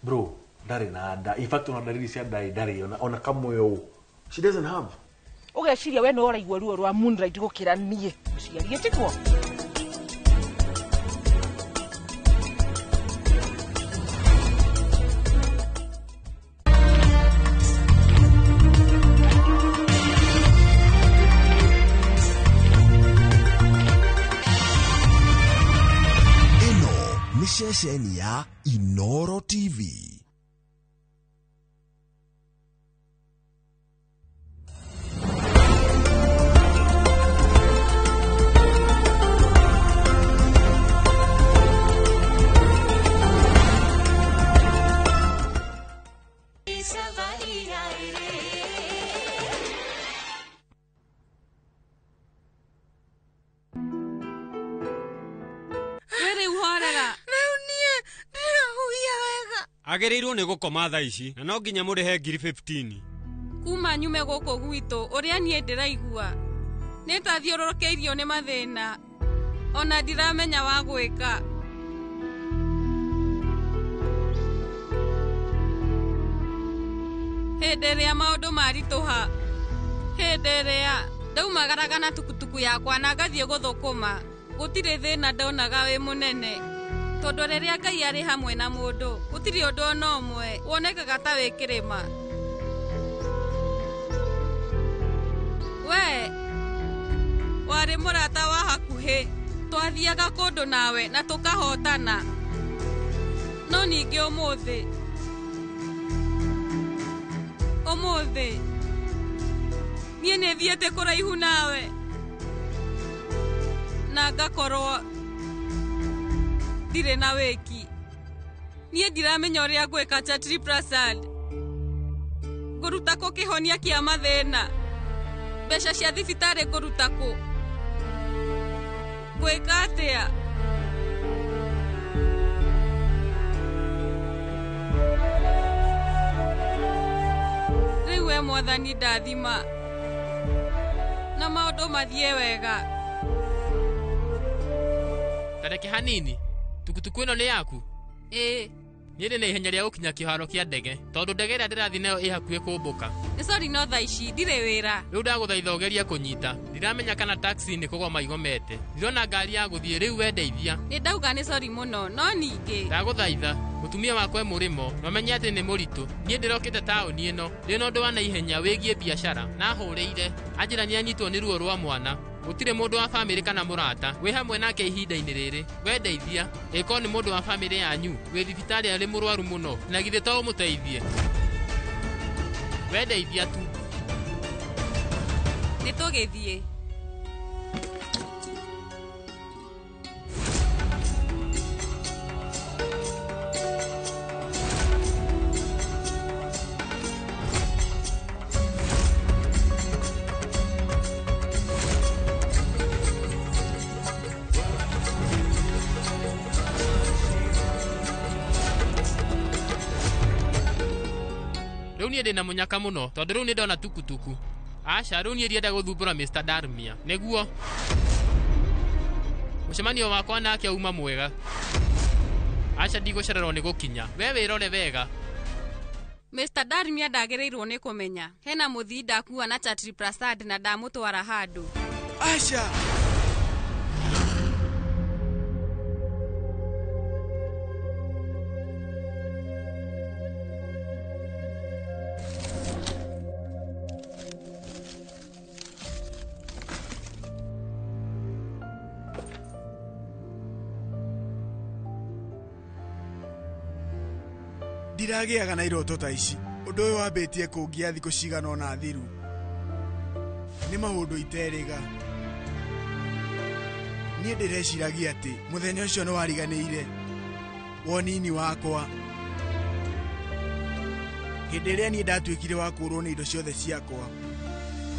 Bro, dari na ada. In fact, una dalili si ada dari ona kamwe yo. She doesn't have. ugeciria we no raigua ruo rwa Moonlight gukira nie uciarie tikuo ni ceceni ya Inoro TV. Agereirwo ni gukoma thaa ici na no nginya murihe 15 kuma nyume guku gwitu uria nie ndiraigua nitathiururukeirio ni mathina ona ndiramenya wa gwika henderia maundu marituha henderia ndaumagaraga na tukutuku yakwa na ngathie guthukuma gutire thina ndonaga wi munene tondu riria Ngai ari hamwe na mundu gutiri undu ona umwe wonekaga ta wikirima we wari murata wa hakuhi twathiaga kundu nawe na tukahotana no ningi umuthi nie nithiete kuraihu nawe na ngakorwo dire na weki nie ndiramenya uria gwika Chatri Prasad nguruta ko kihonia kia mathina besha cia thibitari nguruta ko gwika atia riwe mwathani ndathima na maundu mathie wega tareke hanini tukutuku ino ni yaku Niĩ nĩ ihenya rĩa gũkinya kĩharo kĩa ndege tondũ ndege ĩrĩa ndĩrathiĩ nayo ĩ hakuhĩ kũmbũka. Nĩ sorry no thaa ici ndirĩ wĩra. Rĩu ndagũthaitha ũgerie kũnyita. Ndiramenya kana taxi nĩ kũgoma igomete. Ndirona ngari ya gũthiĩ rĩu wendeithia. Nĩ ndauga nĩ sorry mũno no ningĩ. Ndagũthaitha mũtumia wakwa e mũrĩmo na ũmenye atĩ nĩ mũritũ. Niĩ ndĩrokĩte taũni ĩno ndĩna ũndũ wa naihenya wĩgiĩ biacara na hũrĩire anjĩra nĩ anyitwo nĩ ruo rwa mwana. Gutire mundu wa family kana murata we hamwe nake ihinda-inĩ rĩrĩ wendeithia ĩko nĩ mundu wa family yanyu wĩ thibitari arĩ mũrwaru mũno na githĩ to ũmũteithie wendeithia tu nĩ tũgĩthiĩ Rũni ndĩna munyaka mũno tondũ rĩu nĩ ndona tukutuku. Aca rũni ndienda gũthumbũra Mr. Darmia. Nĩguo. Mũcemanio wakwa nake uma mwega. Aca ndigũcererwo nĩ gũkinya. We wĩrore wega. Mr. Darmia ndagĩrĩirwo nĩ kũmenya. Hena mũthii ndakuua na Chatri Prasad na ndamũtwara handũ. Aca! Ndiragiaga na iroto ta ici. Undu uyu wambitie kungia thikũ cigana ona thiru. Nĩ maũndũ iterĩga. Niĩ ndĩreciragia atĩ mũthenya ũcio nĩ wariganĩire wonini wakwa. Hĩndĩ ĩrĩa niĩ ndatuĩkire wa kũrwo nĩ indo ciothe ciakwa.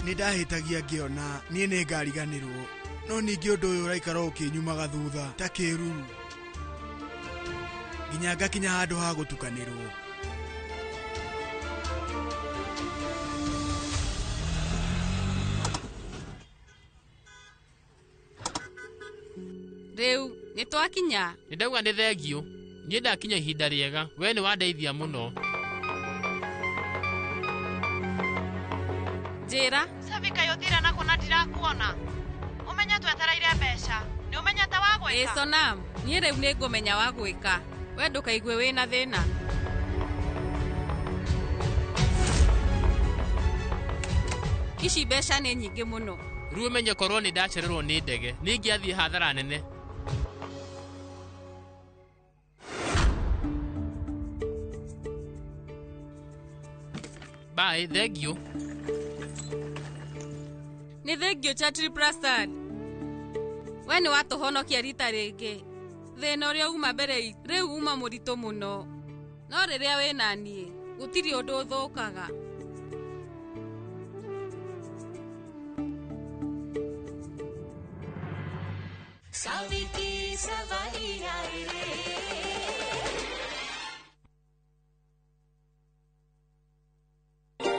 Nĩ ndahĩtagia ngĩona niĩ nĩ ngariganĩrwo. No ningĩ ũndũ ũyũ ũraikara ũkĩnyumaga thutha ta kĩruru. Nginya ngakinya handũ ha gũtukanĩrwo. Rĩu nĩ twakinya. Nĩ ndauga nĩ thengio. Niĩ ndakinya ihinda rĩega. We nĩ wandeithia mũno. Njĩra. Savika yote ndirakuona umenya twetereire mbeca ni umenyete wa gwika Sonam nie riu ni ngumenya wa gwika we ndukaigue wina thina ici mbeca ni nyingi muno riu menye korwo ni ndacererwo ni ndege ningiathie hathara nene Bye, thank you. Ni thengio Chatri Prasad. We ni watuhonokia rita ringi. Thina uria uma mbere riu uma murito muno. No riria we nanie gutiri undu uthukaga. Saviti Savaria.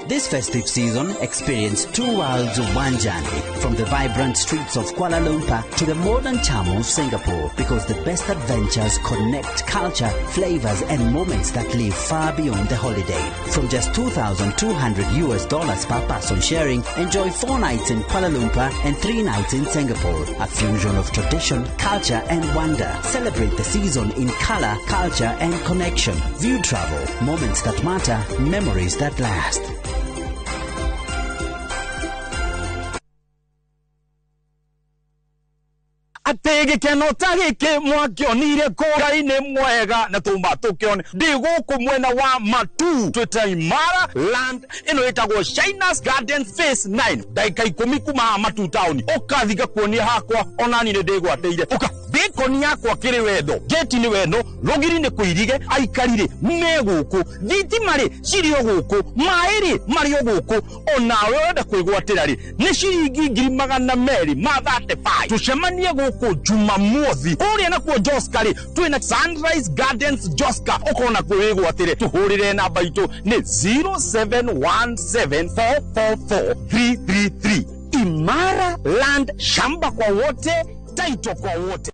This festive season, experience two worlds of one journey, from the vibrant streets of Kuala Lumpur to the modern charm of Singapore, because the best adventures connect culture, flavors and moments that live far beyond the holiday. From just $2,200 per person sharing, enjoy 4 nights in Kuala Lumpur and 3 nights in Singapore. A fusion of tradition, culture and wonder. Celebrate the season in color, culture and connection. View travel, moments that matter, memories that last. Atege kenota gike mwakionire kura-ini mwega na tumba tukione ndi guku mwena wa Matu twita Imara land ino itagwo Shinas Garden Phase 9 daika 10 kuma Matu town ukathiga kuonia hakwa onani ni ndigwateire uka bikoni yakwa kiri wendo geti ni wendo rogiri ni kuirige aikarire meguku thitimari cirio guku mairi mario guku onawe wenda kwigwatira ri ni ciringi 235 tucemanie guku Jumamothi uria na kuo Joska ri twina Sunrise Gardens Joska ukona kwigwatire tuhurire namba itu ni 0717444333 Imara Land, shamba kwa wote, taito kwa wote.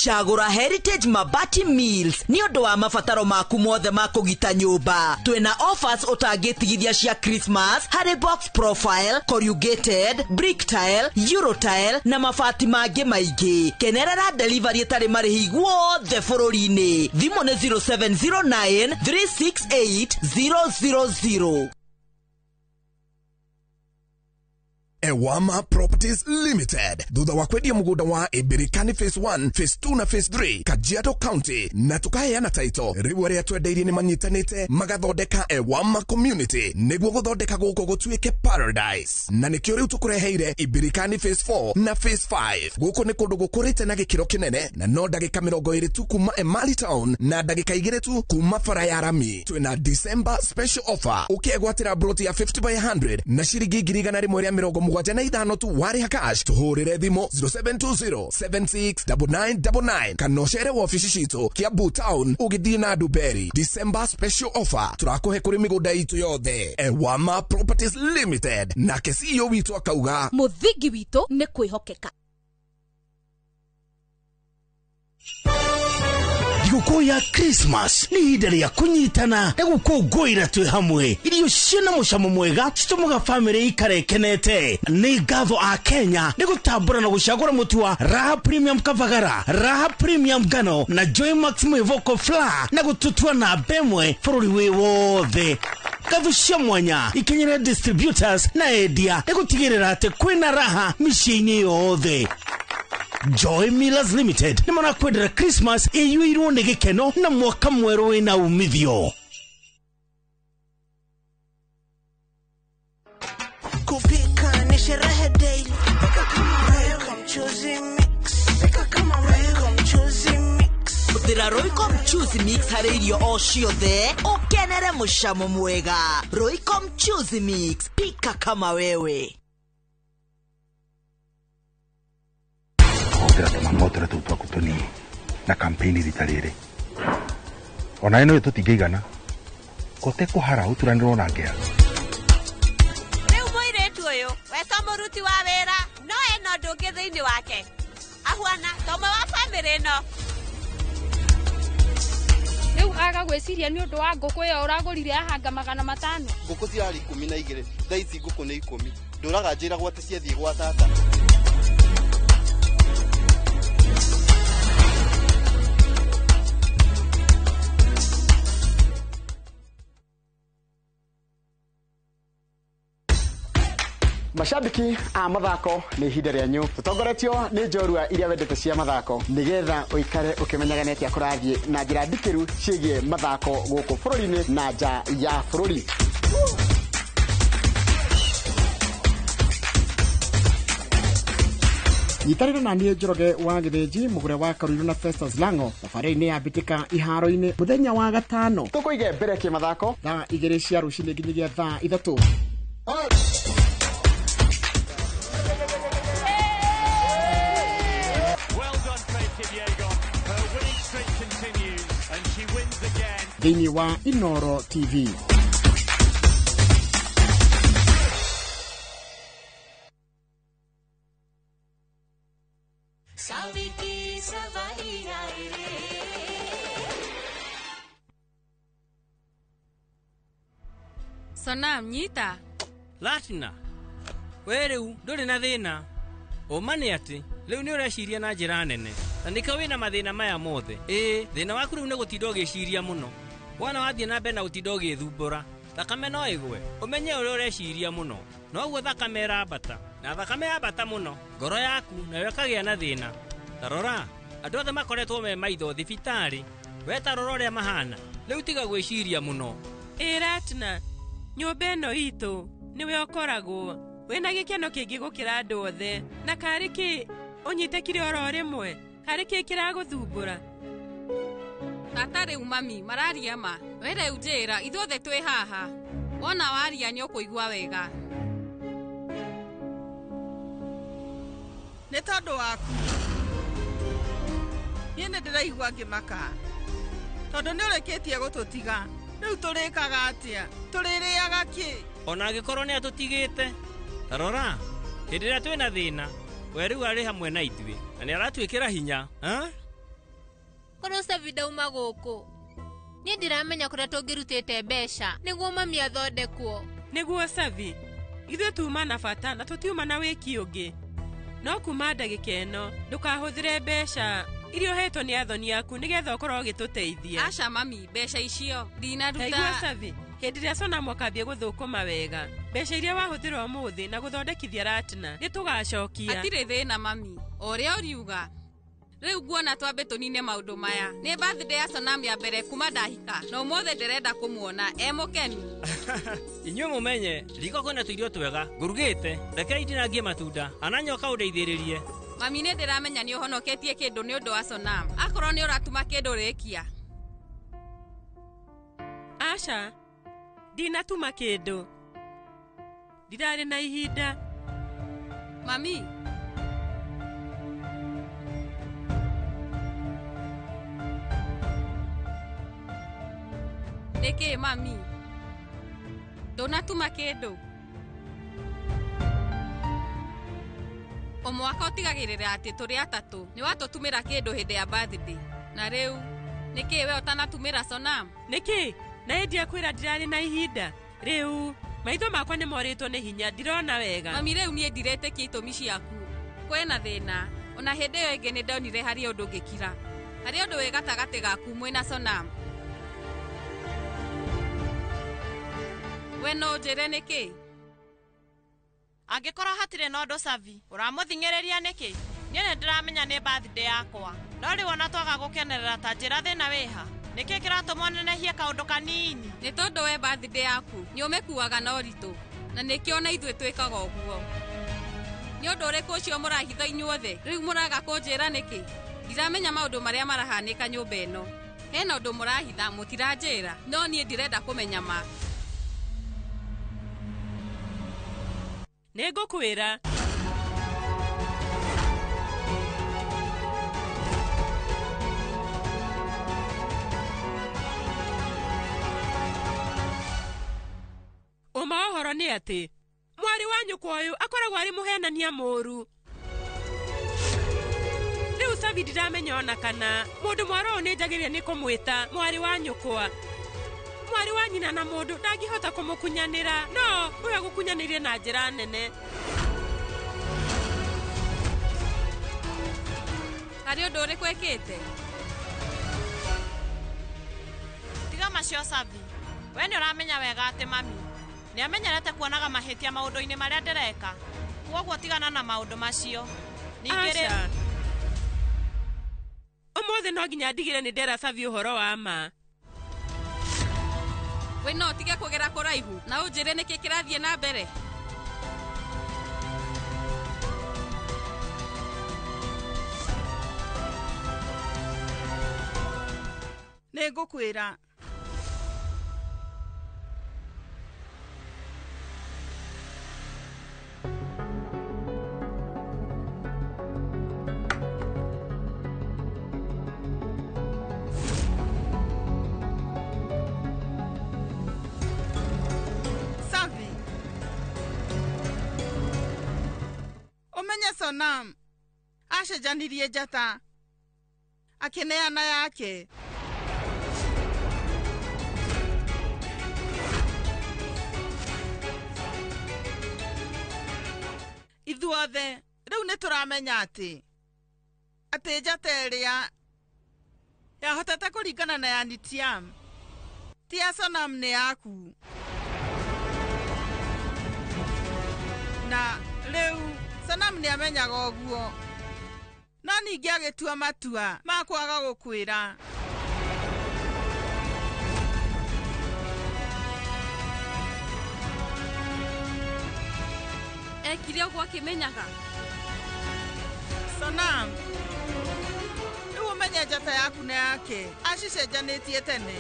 Chagura Heritage Mabati Mills ni undu wa mabataro maku mothe ma kugita nyumba. Twina offers utagitigithia cia Christmas, harry box profile, corrugated, brick tile, euro tile na mabati mangi maingi. Kenerera delivery etari marihi guothe bururi-ini. Thimu ni 0709 368 000. Ewama Properties Limited. Thutha wa kwendia mugunda wa Ibirikani Phase 1, Phase 2 na Phase 3 Kajiado County na tukaheana title riu aria twendeirie ni manyitanite magathondeka Ewama Community niguo guthondeka guko gutuike paradise na nikio riu tukureheire Ibirikani Phase 4 na Phase 5 guko ni kundu gukurite na gikiro kinene na no ndagika 20 tu kuma Emali Town na ndagika 2 tu kuma Farayarami. Twina December special offer ukiegwatira broti ya 50 by 100 na shiringi 175 na idano tu wari cash tuhurire thimo 0720769999 kanoshere wa ofisi shito Kiambu Town ugithii na Duberi. December special offer turakuhe kuri migunda itu yothe. Ewama Properties Limited na CEO witu akauga muthingi witu ni kwihokeka. Thigũkũ ya Christmas ni ihinda rĩa kũnyitana na gũkũngũĩra twĩ hamwe. Irio ciĩna mũcamo mwega citũmaga bamĩrĩ ikare ikenete. Nĩ ngatho a Kenya nĩ gũtambũra na gũcagũra mũtu wa Raha Premium Kavagara, Raha Premium Ngano na Joy Maximo Vocal Flour na gũtũtua na bemwe bũrũri wĩ wothe. Ngatho cia mwanya ikenyera distributors na endia nĩ gũtigĩrĩra atĩ kwĩna raha mĩciĩ-inĩ yothe. Joy Millers Limited ni marakwendera Christmas iyuirwo ni gikeno na mwaka mweru wina umithio. Kupika ni sherehe daily. Pika kama wewe mchuzi mix. Pika kama wewe mchuzi mix. Uthira Royco mchuzi mix hari irio o ciothe ukenere mucamo mwega. Royco mchuzi mix, pika kama wewe. Tira tumamotora tu twa kutoni na kampeni zitarire ona ino tutingeigana kote kuhara uturaniro na ngea riu muiretu uyu weta muruti wa wira no eno ndungi thiini wake ahuana tomo wa family no riu ukaga gwiciria ni undu wa nguku iyo uragurire ahanga 500. Nguku ciarĩ 12 thaa ici nguku nĩ 10 ndũraga njĩra gwate ciathiĩ gwa tata. Mashabiki a mathako nĩ ihinda rĩanyu tũtongoretio nĩ njorua iria wendete cia mathako nĩgetha ũikare ũkĩmenyaga nĩ atĩa kũrathiĩ na njĩra ndikĩru ciĩgiĩ mathako gũkũ bũrũri-inĩ na nja ya bũrũri. Nyitanĩra na niĩ Njoroge wa Gĩthĩnji mũgũre wa Karuiru na Festus Lango thabarĩ-inĩ ya mbĩtĩka iharo-inĩ mũthenya wa gatano tũkũige mbere kĩmathako thaa 2 cia rũcinĩ nginyagia thaa 3. Thĩinĩ wa Inoro TV. Sonam nyita Latina we riu nduri na thina umane ati riu ni ureciria na njira nene na nika wina mathina maya mothe. Thina waku riu ni gutinda ugiciria muno wana wathie na mbere na gutinda ugithumbura thakame no igwe umenye uria ureciria muno no guo thakame irambata na thakame yambata muno ngoro yaku nayo ikagia na thina. Tarora andu othe makoretwo me maitho thibitari we tarora uria mahana riu tiga gwiciria muno. Latina nyumba ĩno itũ niwe ũkoragwo wĩna gĩkeno kĩingĩ gũkĩra andũ othe na karĩ kĩ ũnyite kire oro rĩmwe karĩ kĩ kĩragũthumbũra. Tata rĩu mami mararia ma we rĩu njĩra ithuothe twĩ haha wona waria nĩ ũkũigua wega. Nĩ tondũ waku niĩ nĩ ndĩraigua ngĩmaka tondũ nĩ ũrĩkĩtie gũtũtiga. Riu turikaga atia tuririaga ki ona gikorwo ni atutigite. Tarora hindi ria twina thina we riu ari hamwe na ithuĩ na ni aratwikira hinya. Korwo Savida uma guku ni ndiramenya kuria tungirutite mbeca niguo mami athondekwo. Niguo Savi ithuĩ tuma na bata na tutiuma na wiki ungi no kuma ndagika ĩno ndukahuthire mbeca irio hetwo ni athoni yaku nigetha ukorwo gituteithia. Aca mami mbeca icio ndinaruta. Niguo Savi hindi ria Sonam akambia guthukuma wega mbeca iria wahuthira umuthi na guthondekithia Latina ni tugacokia. Atire thina mami oria uriuga riu nguona twambe tunine maundu maya ni birthday ya Sonam ya mbere kuma ndahika no mothe ndirenda kumuona mukenu. Inyuĩ mumenye riko kwena tuirio twega ngurugite reke ndinangie matunda ananyoka undeithĩrĩrie. Mami nĩ ndiramenya nĩ ũhonoketie kĩndũ nĩ ũndũ wa Sonam akorwo nĩ ũratuma kĩndũ rĩkia. Aca ndinatuma kĩndũ ndirarĩ na ihinda. Mami nĩkĩ mami ndũnatuma kĩndũ omwaka utigagirira ati turi atatu ni watutumira kindu hindi ya birthday na riu niki we utanatumira Sonam niki na endi akwira ndirari na ihinda riu maitho makwa ni moritwo ni hinya ndirona wega. Mami riu nie ndirete kitumi ciaku kwena thina ona hindi yo ingi ni ndonire hari undu ngikira hari undu we gatagati gaku mwina Sonam we no njire niki angikora hatire no ndo Savi uramuthingereria niki nie ne ndiramenya ni birthday yakwa no riu ona twaga gukenerera ta njira thina wiha niki kiratũma nenehie kaundu kanini. Ni tondu we birthday yaku ni umekuaga na uritu na nikio na ithuĩ twikaga ũguo ni undu uriku ucio murahitha inyuothe riu muraga kunjira niki ndiramenya maundu maria marahanika nyumba ĩno hena undu murahitha mutiranjira no nie ndirenda kumenya ma. Nĩngũkwĩra uma ũhoro nĩ atĩ mwari wa nyũkwa ũyũ akoragwo arĩ mũhenania mũũru. Rĩu riu Savi ndiramenya ona kana mundu mwaro ni njagiria ni kumwita mwari wa nyukwa. Mwari wa nyina na mundu ndangihota kumukunyanira, no uya gukunyanirie na njira nene. Hari undu uriku ekite? Tiga macio Savi. We ni uramenya wega ati mami ni amenyerete kuonaga mahitia maundu-ini maria ndireka. Kuoguo tigana na maundu macio. Ningire umuthi no nginya ndigire ni ndera Savi uhoro wa ma. We no tige kugera kuraihu na unjire niki kirathie na mbere. Nigukwira Savi, umenya Sonam ashejanirie njata akineana yake. Ithuothe riu ni turamenya ati njata iria yahotete kuringana na Yanitiam ti ya Sonam ni yaku. Na riu Sonam ni amenyaga uguo, no ningi agitua matua ma kwaga gukwira. Ekire uguo akimenyaga. Sonam, riu umenye njata yaku na yake acicenjanitie tene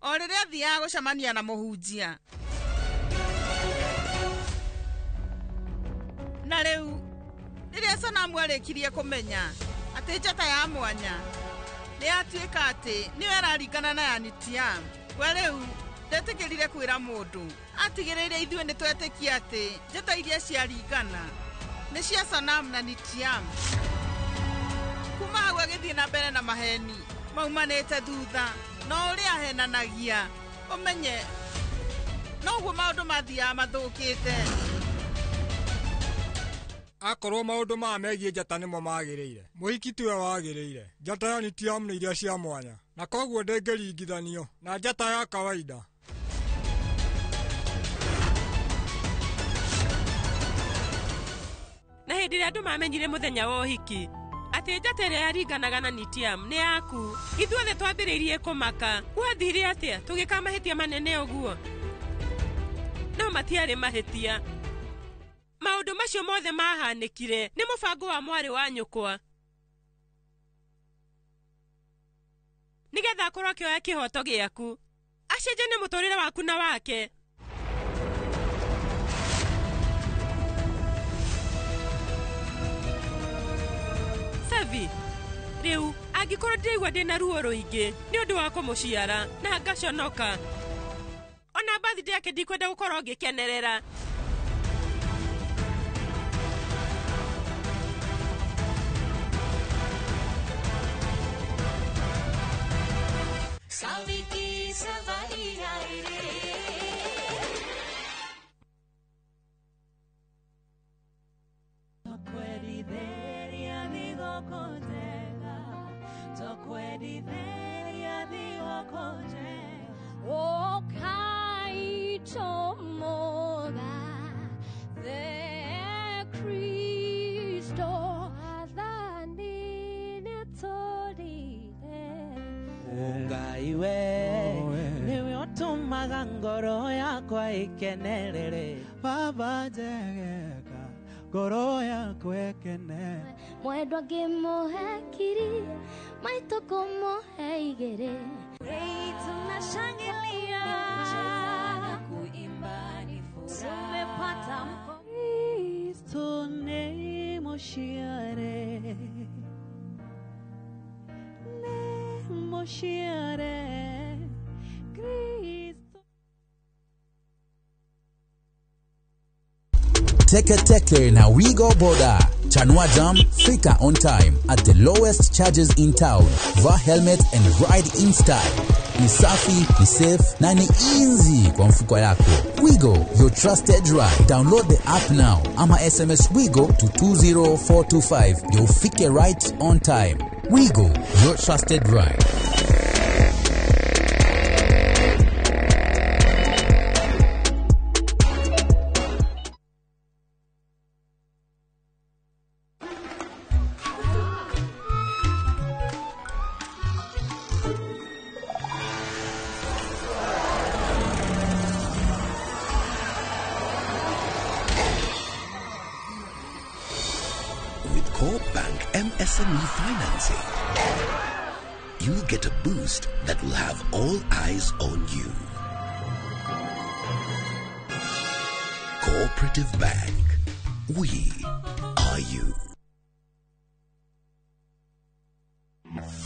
o riria athiaga gucemania na muhunjia. Na riu riria Sonam arikirie kumenya ati njata ya mwanya ni atuika ati niwe araringana na Yanitiam, we riu ndetikirire kwira mundu atigirire ithue ni twetikia ati njata iria ciaringana ni cia Sonam na Nitiam. Kuma hau agithie na mbere na maheni maumanite thutha no uria ahenanagia umenye noguo maundu mathiaga mathukite. Akorwo maundu megie njata nimo magiriire, muhiki tiwe wagiriire. Njata ya Nitiam ni iria cia mwanya, na koguo ndengĩringithanio na njata ya kawaida. Na hindi ria andu mamenyire muthenya wa uhiki ati njata iria yaringanaga na Nitiam ni yaku, ithuothe twambiriirie kumaka. Wathire atia tugika mahitia manene uguo? No matiari mahitia. Maundu macio mothe mahanikire ni mubango wa mwari wa nyukwa, nigetha akorwo akioya kihoto giaku acenjanie muturire waku na wake. Savi, riu angikorwo ndirigua ndina ruo ruingi ni undu wa kumuciara na ngaconoka, ona birthday yake ndikwenda gukorwo ngikenerera. Saviki Savahia O kaito moga the Cristo adhani netorire Ngai we niwe utumaga ngoro yakwa ikenerere Baba njegeka ngoro yakwa ikene mwendwa ngimuhekiri maito kumuhe igere tunashangilia kuimba ni furaha tumepata Kristo nemoshiare Kristo Teke Teke na Wigo Boda. Chanua Jam, fika on time at the lowest charges in town. Va helmet and ride in style. Ni safi, ni safe, na ni easy kwa mfuko yako. Wigo, your trusted ride. Download the app now. Ama SMS Wigo to 20425. You'll fike right on time. Wigo, your trusted ride. MSME financing, you'll get a boost that will have all eyes on you. Cooperative Bank, we are you.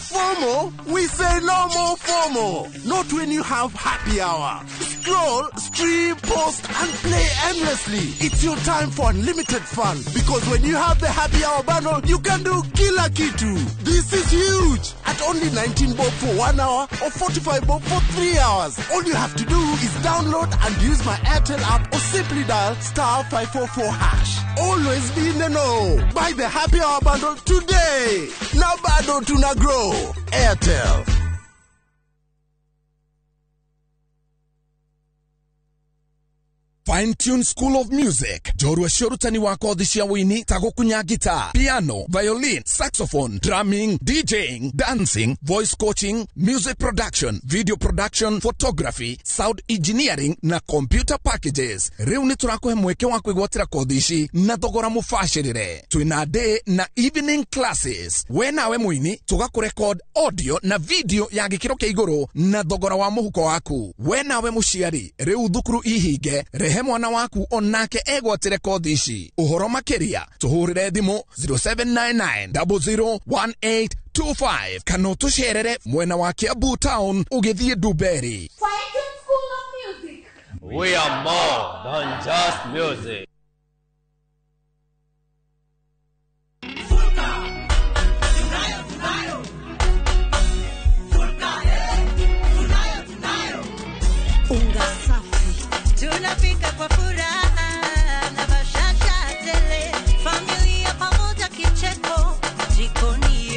FOMO? We say no more FOMO. Not when you have happy hour. Scroll, stream, post, and play endlessly. It's your time for unlimited fun. Because when you have the happy hour bundle, you can do kila kitu. This is huge. At only 19 bob for 1 hour or 45 bob for 3 hours. All you have to do is download and use my Airtel app or simply dial *544#. Always be in the know. Buy the happy hour bundle today. Now bado tuna grow. Airtel. Fine Tune School of Music. Jorua shorutani wako dhishia wini tago kunya guitar, piano, violin, saxophone, drumming, DJing, dancing, voice coaching, music production, video production, photography, sound engineering na computer packages. Riu ni turako he mweke wako igwatira kodhishi na thogora mufashirire. Twina day na evening classes. We nawe mwini tugakurecord audio na video ya gikiro kia iguru na thogora wa muhuko waku. We nawe mushiari riu thukuru ihige rehe mwana waku onake egwatire kodhishi. Uhoro makiria tuhurire thimu 0799001825 kana tusherere mwena wa Kiambu Town ugithie Duberi. Fine Tune School of Music. We are more than just music. Unga safi tunapika kwa furaha na bashasha tele, familia pamoja, kicheko jikoni,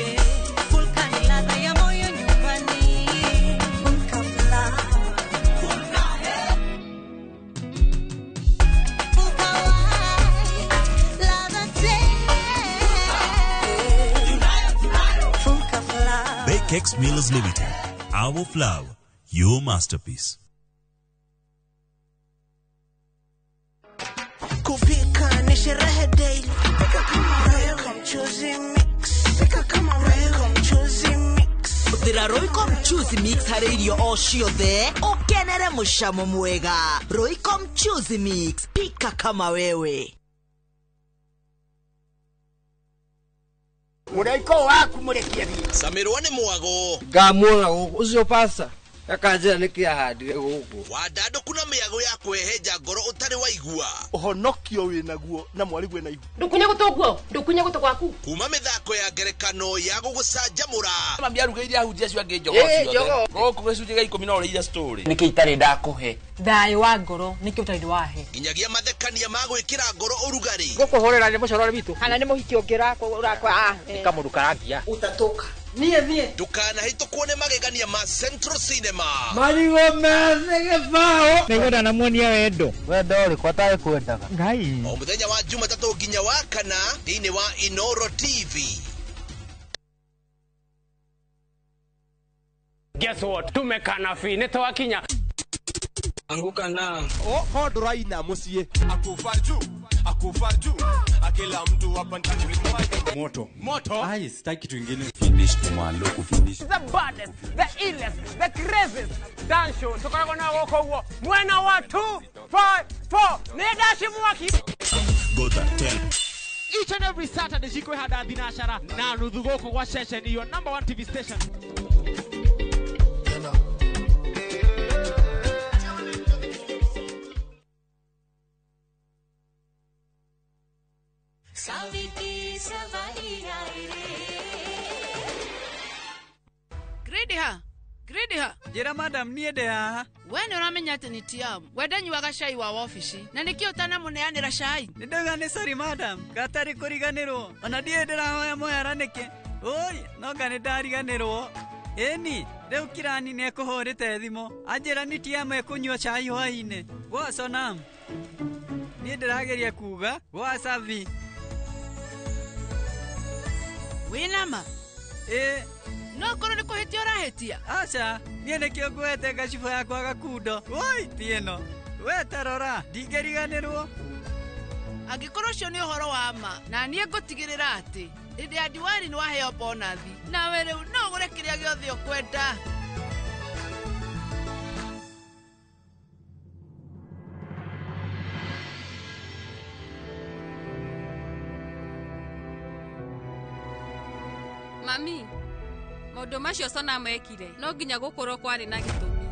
Vulcan ladha ya moyo nyumbani. Vulcan Bakex Millers Limited. Our flour, your masterpiece. Kupika ni sherehe daily. Pika kama Royco mchuzi mix. Pika kama Royco mchuzi mix. Uthira Royco mchuzi mix hari irio o ciothe ukenere mucamo mwega. Royco mchuzi mix, pika kama wewe. Muraiko waku murekia thie. Samirwa ni mwago. Ngamwona ucio pasta. Akanjira nikia handire guku. Wadado kuna miago ya kweheja ngoro utari waigua. Uhonokio winaguo na mwarigu na igua. Ndukunya gutuguo, ndukunya gutu gwaku. Kuma mithako ya ngerekano ya gugucanjamura. Mambia ruga iria hujia cio ange njogo cio. Goku gicunje ga 10 na uria story. Niki itari ndakuhe. Thai wa ngoro niki utari wahe. Nginyagia mathekania magwikira ngoro urugari. Gukuhorera ni mucorore bitu. Kana ni muhiki ungira urakwa Kamurukarangia. Utatoka. Nie. Tukana hito kuone magegania ma Central Cinema. Marigo mesege bao. Nigora na muonia wendo. Wendo uri kwataye kwendaga. Ngai. O muthenya wa Jumatatu nginya wa kana thini wa Inoro TV. Guess what? Tumekana fi nitawakinya. Anguka na. Hoduraina musie. Akufaju. Akila mtu hapa ndani. Moto. Ai, sitaki kitu kingine. Finish kumalo kufinish. The baddest, the illest, the craziest dance show. Tukako na woko huo. Mwena wa 254. Nedashi mwaki. Go that tell. Each and every Saturday jiko hada dinashara na nudhugoko kwa session your number 1 TV station. Grady ha. Jera madam niende haha. We nĩ ũramenya atĩ nĩ tiamu. We ndanyuaga cai wa wabici. Na nĩkĩ ũtanamũneanĩra cai? Nĩndauga nĩ sorry madam. Gatarĩ kũriganĩrwo. Ona ndiĩ ndĩrahoya mũhera nĩkĩ. Oi, noga nĩ ndariganĩrwo. Ĩni, rĩu Kirani nĩ ekũhũrĩte thimũ. Anjĩra nĩ tiamu ekũnyua cai hwaĩ-inĩ. Gwa Sonam. Niĩ ndĩrageria kuga. Gwa Savi. Wĩnama? No korwo nĩ kũhĩtia ũrahĩtia? Aca, niĩ nĩkĩo ngwete ngacibũ yakwa gakundo. Woi, ti ĩno. We tarora, ndingĩriganĩrwo. Angĩkorwo ũcio nĩ ũhoro wa ma, na niĩ ngũtigĩrĩra atĩ hĩndĩ ya Diwali nĩ waheo bonathi. Nawe rĩu no ũgũre kĩrĩa gĩothe ũkwenda. Mami, maũndũ macio Sonam ekire no nginya gũkorwo kwarĩ na gĩtũmi.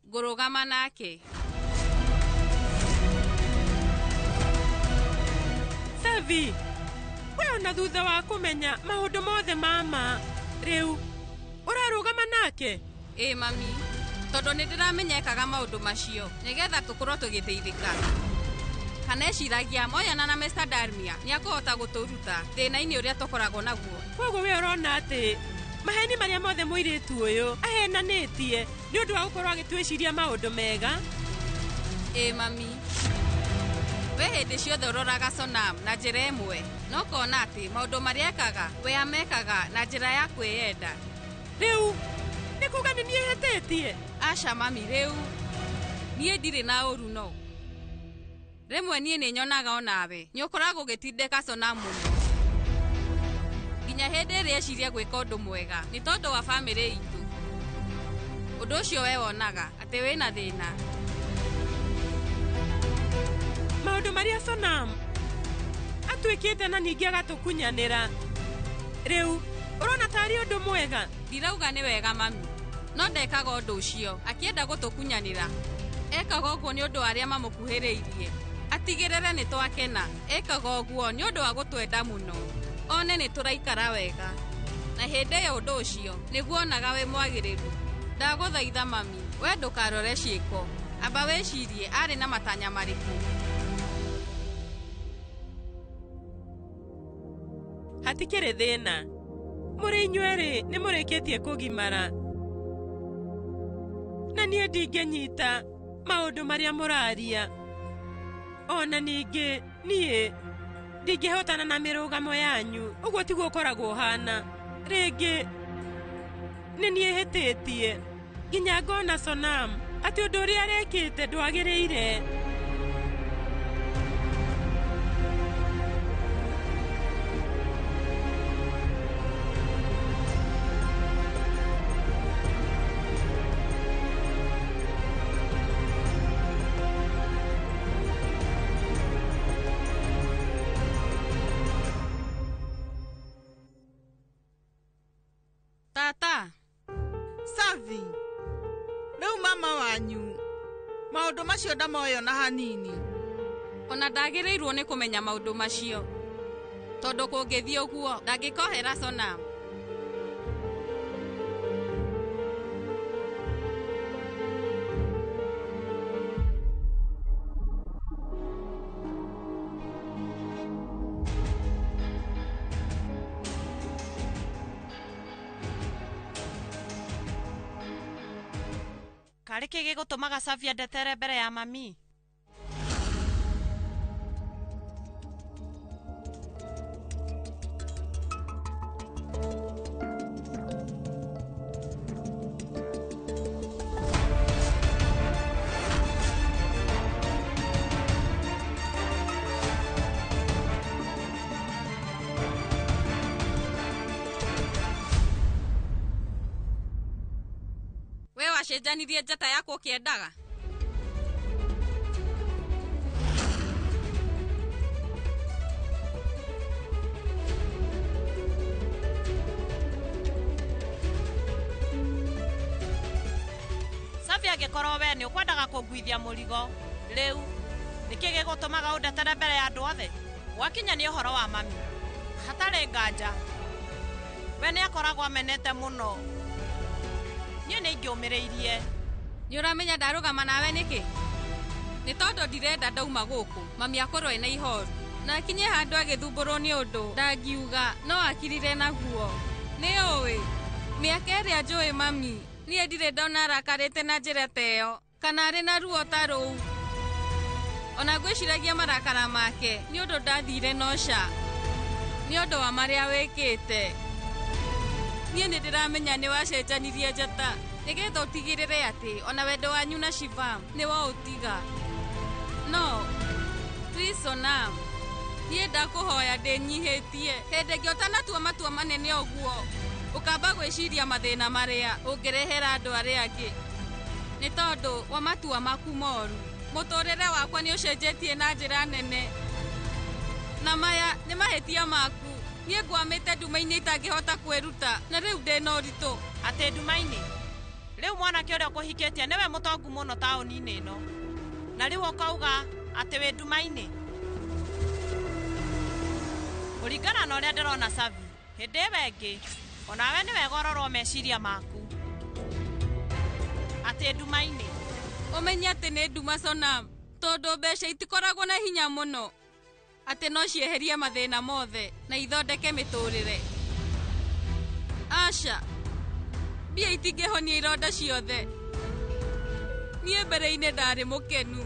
Ngũrũgama nake. Savi, we ona thutha wa kũmenya maũndũ mothe mama rĩu ũrarũgama nake? Ĩ mami, tondũ nĩ ndĩramenyekaga maũndũ macio nĩgetha tũkorwo tũgĩteithĩka. Kaneciragia moyana na Mr. Darmia nĩ akũhota gũtũruta thĩna-inĩ ũrĩa tũkoragwo naguo. Koguo we ũrona atĩ maheni marĩa mothe mũirĩtu ũyũ ahenanĩtie nĩ ũndũ wa gũkorwo agĩtwĩciria maũndũ mega? Ĩ mami, we hĩndĩ ciothe ũroraga Sonam na njĩra ĩmwe no kona atĩ maũndũ marĩa ekaga we amekaga na njĩra ya kwĩyenda. Rĩu nĩ kuga nĩ niĩ hĩtĩtie? Aca mami, rĩu niĩ ndirĩ na ũru no. Rĩmwe niĩ nĩ nyonaga onawe nĩ ũkoragwo ũgĩtindĩka Sonam mũno nginya hĩndĩ ĩrĩa eciria gwĩka ũndũ mwega nĩ tondũ wa bamĩrĩ itũ. Ũndũ ũcio we wonaga atĩ wĩna thĩna. Maũndũ marĩa Sonam atuĩkĩte na ningĩ agatũkunyanĩra rĩu ũrona tarĩ ũndũ mwega? Ndirauga nĩ wega mami, no ndekaga ũndũ ũcio akĩenda gũtũkunyanĩra. Ekaga ũguo nĩ ũndũ wa arĩa mamũkuhĩrĩirie. Atigĩrĩre nĩ twakena. Ekaga ũguo nĩ ũndũ wa gũtwenda mũno. One nĩ tũraikara wega. Na hĩndĩ ya ũndũ ũcio nĩguo onaga we mwagĩrĩru. Ndagũthaitha mami, we ndũkarore ciĩko. Amba wĩcirie arĩ na matanya marĩkũ. Hatikĩrĩ thĩna. Mũrĩ inyuerĩ nĩ mũrĩkĩtie kũgimara. Na niĩ ndingĩnyita maũndũ marĩa mũraria. Ona ningĩ niĩ ndingĩhotana na mĩrũgamo yanyu. Ũguo tiguo ũkoragwo hana. Rĩngĩ nĩ niĩ hĩtĩtie nginya ngona Sonam atĩ ũndũ ũrĩa arekĩte ndwagĩrĩire. Tata Savi, rĩu mama wanyu maũndũ macio ndamoyo na hanini. Ona ndagĩrĩirwo nĩ kũmenya maũndũ macio tondũ kũngĩthiĩ ũguo ndangĩkohera Sonam. Karĩ kĩ gĩgũtũmaga Savi ndetere mbere ya mami? Wacenjanirie njata yakwa ũkĩendaga? Savi angĩkorwo we nĩ ũkwendaga kũnguithia mũrigo rĩu nĩkĩ gĩgũtũmaga ũndetere mbere ya andũ othe? Wakinya nĩ ũhoro wa mami, hatarĩ nganja we nĩ akoragwo amenete mũno. Niĩ nĩ ingĩũmĩrĩirie. Nĩ ũramenya ndarũgama nawe nĩkĩ? Nĩ tondũ ndirenda ndauma gũkũ mami akorwo ena ihoru na akinye handũ agĩthumbũrwo nĩ ũndũ ndangiuga no akirire naguo. Nĩ ũĩ mĩaka ĩrĩa njũĩ mami niĩ ndirĩ ndona arakarĩte na njĩra ta ĩyo kana arĩ na ruo ta rũu. Ona ngwĩciragia marakara make nĩ ũndũ ndathire noca nĩ ũndũ wa marĩa wĩkĩte. Niĩ nĩ ndĩramenya nĩ wacenjanirie njata nĩgetha ũtigĩrĩre atĩ ona wendo wanyu na Shivam nĩ waũtiga. No, please Onam, niĩ ndakũhoya ndĩnyihĩtie hĩndĩ ĩngĩ ũtanatua matua manene ũguo ũkamba gwĩciria mathĩna marĩa ũngĩrehera andũ arĩa angĩ. Nĩ tondũ wa matua maku moru mũtũrĩre wakwa nĩ ũcenjetie na njĩra nene, na maya nĩ mahĩtia maku. Niĩ ngwamĩte nduma-inĩ itangĩhota kwĩruta na rĩu ndĩna ũritũ. Atĩ nduma-inĩ? Rĩu mwanake ũrĩa ũkũhikĩtie nĩwe mũtongu mũno taũni-inĩ ĩno, na rĩu ũkauga atĩ wĩ nduma-inĩ? Kũringana na ũrĩa ndĩrona Savi, hĩndĩ ĩyo ĩngĩ onawe nĩ wega ũrorwo meciria maku. Atĩ nduma-inĩ? Ũmenye atĩ nĩ nduma Sonam, tondũ mbeca itikoragwo na hinya mũno atĩ no cieherie mathĩna mothe na ithondeke mĩtũrĩre. Aca, mbia itingĩhonia ironda ciothe. Niĩ mbere-inĩ ndarĩ mũkenu,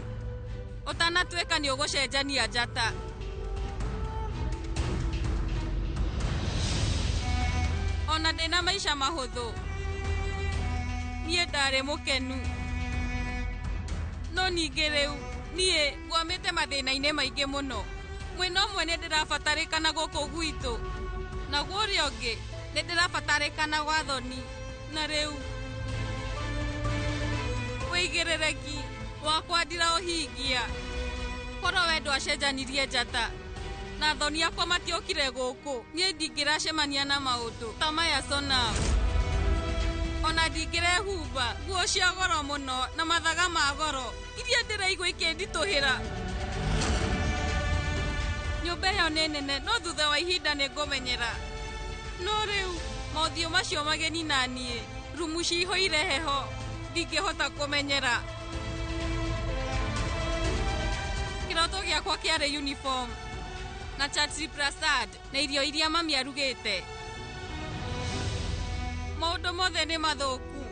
ũtanatuĩka nĩ ũgũcenjania njata. Ona ndĩna maisha mahũthũ, niĩ ndarĩ mũkenu. No ningĩ rĩu niĩ ngwamĩte mathĩna-inĩ maingĩ mũno. Mwena ũmwe nĩ ndĩrabatarĩkana gũkũ gwitũ, naguo ũrĩa ũngĩ nĩ ndĩrabatarĩkana gwa thoni. Na rĩu wĩigĩrĩrĩki wakwa ndiraũhingia. Korwo we ndwacenjanirie njata na thoni akwa matiokire gũkũ, niĩ ndingĩracemania na maũndũ ta maya Sonam. Ona ndingĩrehumba nguo cia goro mũno na mathaga ma goro iria ndĩraigua ikĩnditũhĩra. Nyũmba ĩyo nĩ nene, no thutha wa ihinda nĩ ngũmenyera. No rĩu maũthiũ macio mageni na niĩ, rumu cihũire heho, ndingĩhota kũmenyera. Kĩroto gĩakwa kĩarĩ uniform na Chatri Prasad na irio iria mami arugĩte. Maũndũ mothe nĩ mathũku,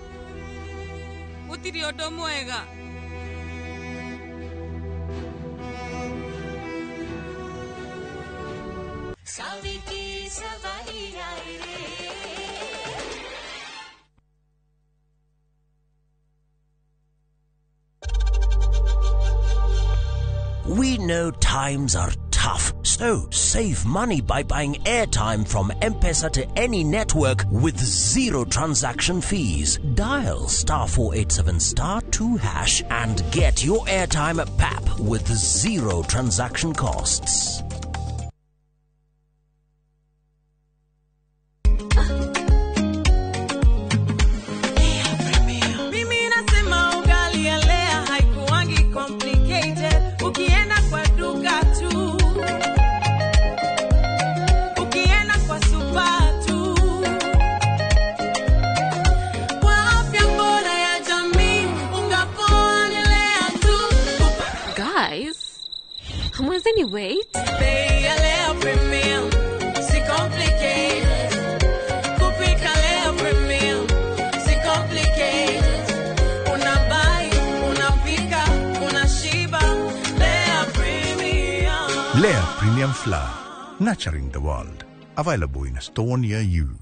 gũtirĩ ũndũ mwega. We know times are tough, so save money by buying airtime from M-Pesa to any network with zero transaction fees. Dial *487*2# and get your airtime PAP with zero transaction costs. Wait. Lea Premium Flour, nurturing the world. Available in a store near you.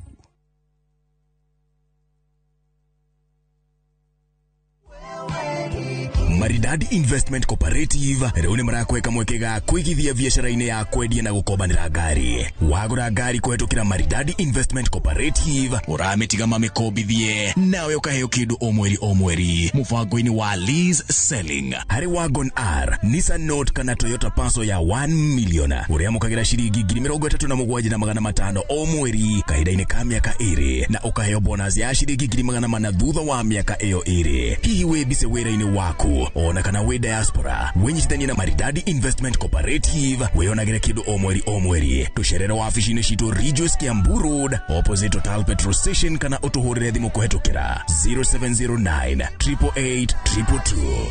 Maridadi Investment Cooperative rĩu nĩ marakweka mwekega kwĩgithia biashara-inĩ ya kwendia na gũkombanĩra ngari. Wagũra ngari kũhetũkĩra Maridadi Investment Cooperative ũramĩtiga mamĩkombithie nawe ũkaheo kĩndũ o mweri mũbango-inĩ wa lease selling. Harĩ Wagon R, Nissan Note kana Toyota Passo ya 1 million ũrĩamũkagĩra ciringi 37,500 o mweri kahinda-inĩ ka mĩaka 2 na ũkaheo bonus ya ciringi 400,000 thutha wa mĩaka ĩyo 2. Hihi wĩmbice wĩra-inĩ waku ona kana we diaspora wenyitithanie na Maridadi Investment Cooperative weyonagire kindu o mweri tucerere wabici-inĩ citũ Regis Kiambu Road opposite Total Petrol Station kana utuhurire thimu kuhetukira 0709 888 222.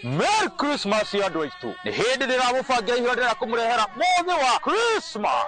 Merry Christmas ya andũ aitũ. Nĩ hĩndĩ ndĩramũbangira ihinda rĩa kũmũrehera mũthĩ wa Christmas.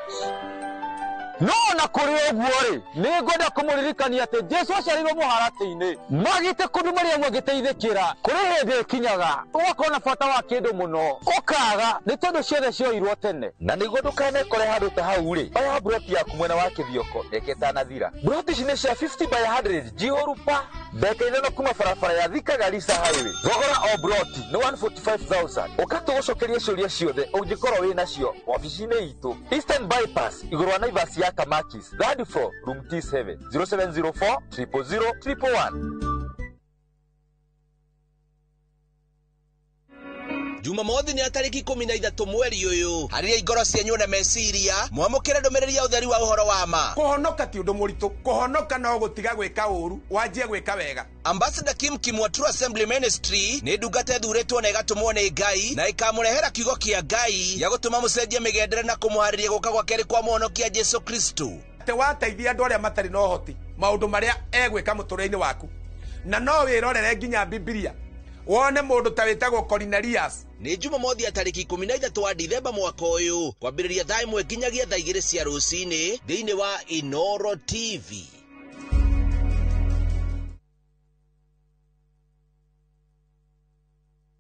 No na kũrĩ ũguo rĩ, nĩ ngwenda kũmũririkania atĩ Jesũ aciarirwo mũharatĩ-inĩ magĩte kũndũ marĩa mwagĩteithĩkĩra kũrĩ hĩndĩ ĩkinyaga ũgakorwo na bata wa kĩndũ mũno ũkaga nĩ tondũ ciothe cioirwo tene. Na nĩguo ndũkanekore handũ ta hau rĩ, oya mburoti yaku mwena wa kĩthioko reke ĩtanathira. Mburoti ici nĩ cia 50 by 100 Jihorupa mbeka ithano kuma barabara ya Thika Garissa Highway. Thogora o mburoti nĩ 145,000. Ũkatũgũcokeria ciũria ciothe ũngĩkorwo wĩ nacio wabici-inĩ itũ Eastern Bypass igũrũ wa Naivas ya Kamakis, Third floor, room T7, 0704 000 111. Jumamothi ni atariki 13 mweri uyu harĩa ingoro cianyu na meciria mwamũkĩre ndũmĩrĩri ya ũtheri wa ũhoro wa ma. Kũhonoka ti ũndũ mũritũ, kũhonoka no gũtiga gwĩka ũru wanjie gwĩka wega. Ambassador Kim Kimwa True Assembly Ministry nĩ ndungata ĩthurĩtwo na ĩgatũmwo nĩ Ngai na ĩkamũrehera kiugo kĩa Ngai ya gũtũma mũcenjie mĩgendere na kũmũharĩria gũka gwa kerĩ kwa mũhonokia Jesũ Kristo. Te wateithia andũ arĩa matarĩ na ũhoti maũndũ marĩa egwĩka mũtũrĩre-inĩ waku, na no wĩrorere nginya Biblia wone mũndũ ta wĩtagwo Cornelius. Nĩ Jumamothi ya tarĩki 13 wa Dithemba mwaka ũyũ kwambĩrĩria thaa 1 nginyagia thaa 2 cia rũcinĩ thĩinĩ wa Inoro TV.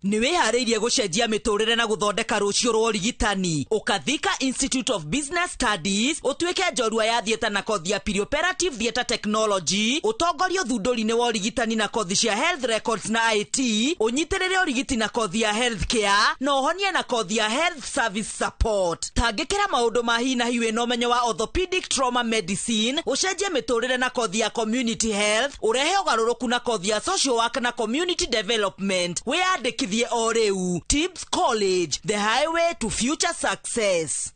Niwehariirie gucenjia miturire na guthondeka rucio rwa urigitani Ukathika Institute of Business Studies utuike njorua ya thieta na kothi ya Perioperative Theatre Technology utongorio thunduri-ini wa urigitani na kothi cia Health Records na IT unyitirire urigiti na kothi ya Healthcare na uhonie na kothi ya Health Service Support. Tangikira maundu ma hi na hiwe no menyo wa Orthopedic Trauma Medicine ucenjie miturire na kothi ya Community Health urehe ugaruruku na kothi ya Social Work na Community Development wiyandiki Oreu, Tibbs College, the highway to future success.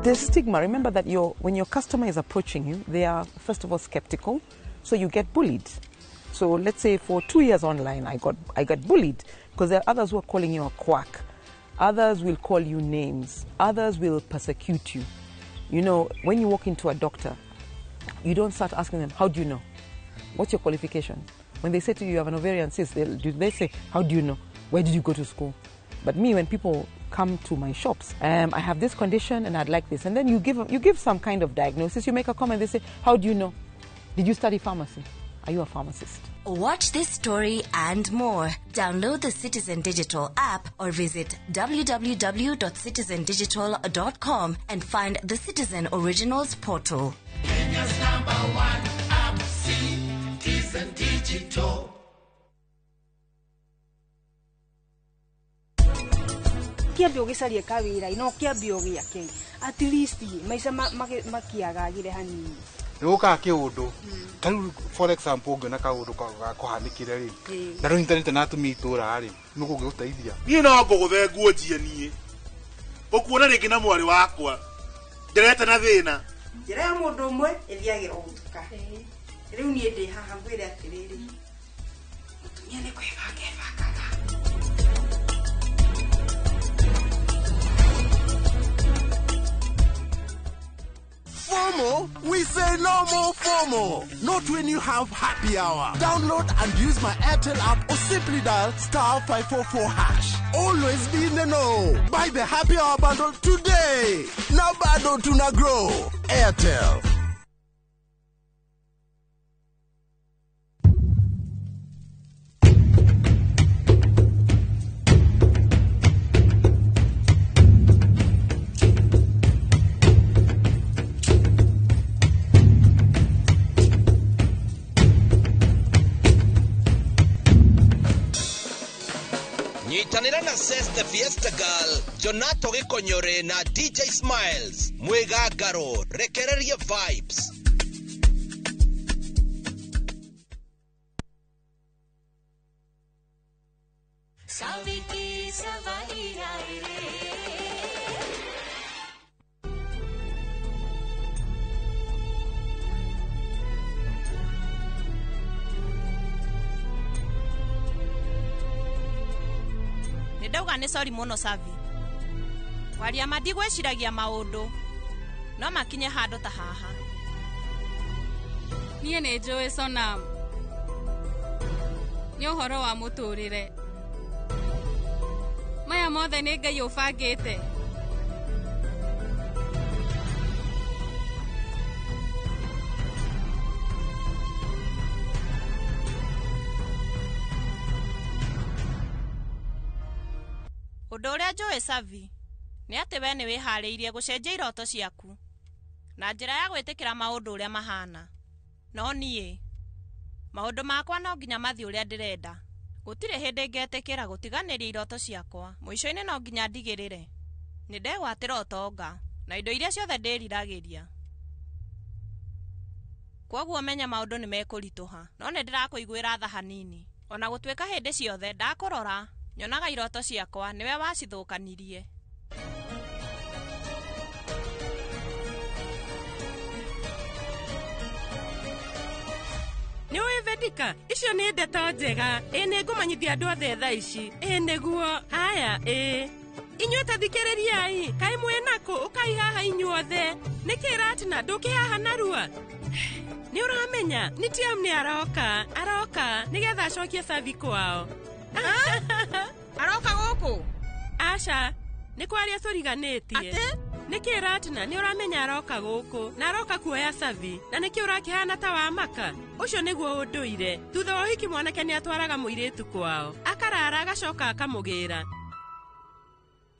There's stigma. Remember that when your customer is approaching you, they are first of all skeptical, so you get bullied. So let's say for 2 years online, I got bullied because there are others who are calling you a quack. Others will call you names. Others will persecute you. You know, when you walk into a doctor, you don't start asking them, how do you know? What's your qualification? When they say to you, you have an ovarian cyst, they say, how do you know? Where did you go to school? But me, when people come to my shops, I have this condition and I'd like this. And then you give some kind of diagnosis, you make a comment, they say, how do you know? Did you study pharmacy? Are you a pharmacist? Watch this story and more. Download the Citizen Digital app or visit www.citizendigital.com and find the Citizen Originals portal. Kenya's #1 app, Citizen Digital. Kiambi ugicarie kawira ino kiambi ugiake at least maica makiagagire hanini Nĩgũkaga kĩũndũ ta rĩu for example ũngĩona kaũndũ gakũhanĩkire rĩ na rĩu intaneti na atumia itũra rĩ nĩ kũngĩgũteithia. Niĩ no ngũgũthe nguo njie niĩ ũkuona rĩngĩ na mwarĩ wakwa nderete na thĩna njĩra ya mũndũ ũmwe ĩthiagĩra ũtuka rĩu niĩ ndĩ haha ngwĩre atĩrĩrĩ mũtumia nĩ kwĩbanga. FOMO? We say no more FOMO. Not when you have happy hour. Download and use my Airtel app or simply dial *544#. Always be in the know. Buy the happy hour bundle today. Now bado tuna grow. Airtel. Nyitanĩra na Ses the Fiesta Girl, Jonato Gĩkonyore na DJ Smiles, Mwĩgangaro, rekereria vibes. Saviki Savahira ndauga nĩ sorry mũno Savi. Waria madigwĩciragia maũndũ no makinye handũ ta haha. Niĩ nĩ njũĩ Sonam. Nĩ ũhoro wa mũtũrĩre. Maya mothe nĩ Ngai ũbangĩte. Ũndũ ũrĩa njũĩ Savi nĩ atĩ we nĩ wĩharĩirie gũcenjia iroto ciaku na njĩra ya gwĩtĩkĩra maũndũ ũrĩa mahana. No niĩ maũndũ makwa no nginya mathiĩ ũrĩa ndĩrenda. Gũtirĩ hĩndĩ ngetĩkĩra gũtiganĩria iroto ciakwa. Mũico-inĩ no nginya ndigĩrĩre nĩ ndegwatĩra ũtonga na indo iria ciothe ndĩriragĩria. Kwoguo menya maũndũ nĩ mekũritũha, no nĩ ndĩrakũiguĩra tha hanini. Ona gũtuĩka hĩndĩ ciothe ndakũrora nyonaga iroto ciakwa niwe wacithũkanirie. Nĩ ũĩ Vedika, icio nĩ ndeto njega. Nĩ ngũmanyithia andũ othe thaa ici. Nĩguo. Haya, inyuĩ ta thikĩrĩriai. Kaĩ mwĩnakũ ũkai haha inyuothe. Nĩkĩ Ratina ndũkĩhaha narua? Nĩ ũramenya nĩ Tiam nĩ aroka nĩgetha acokie Savi kwao. Aroka gũkũ? Aca, nĩ kwaria tũriganĩtie. Atĩ? Nĩkĩ Ratina nĩ ũramenya aroka gũkũ na aroka kuoya Savi na nĩkĩ ũrakĩhana ta wa maka? Ũcio nĩguo ũndũire. Thutha wa ũhiki mwanake nĩ atwaraga mũirĩtu kwao, akarara agacoka akamũgĩra.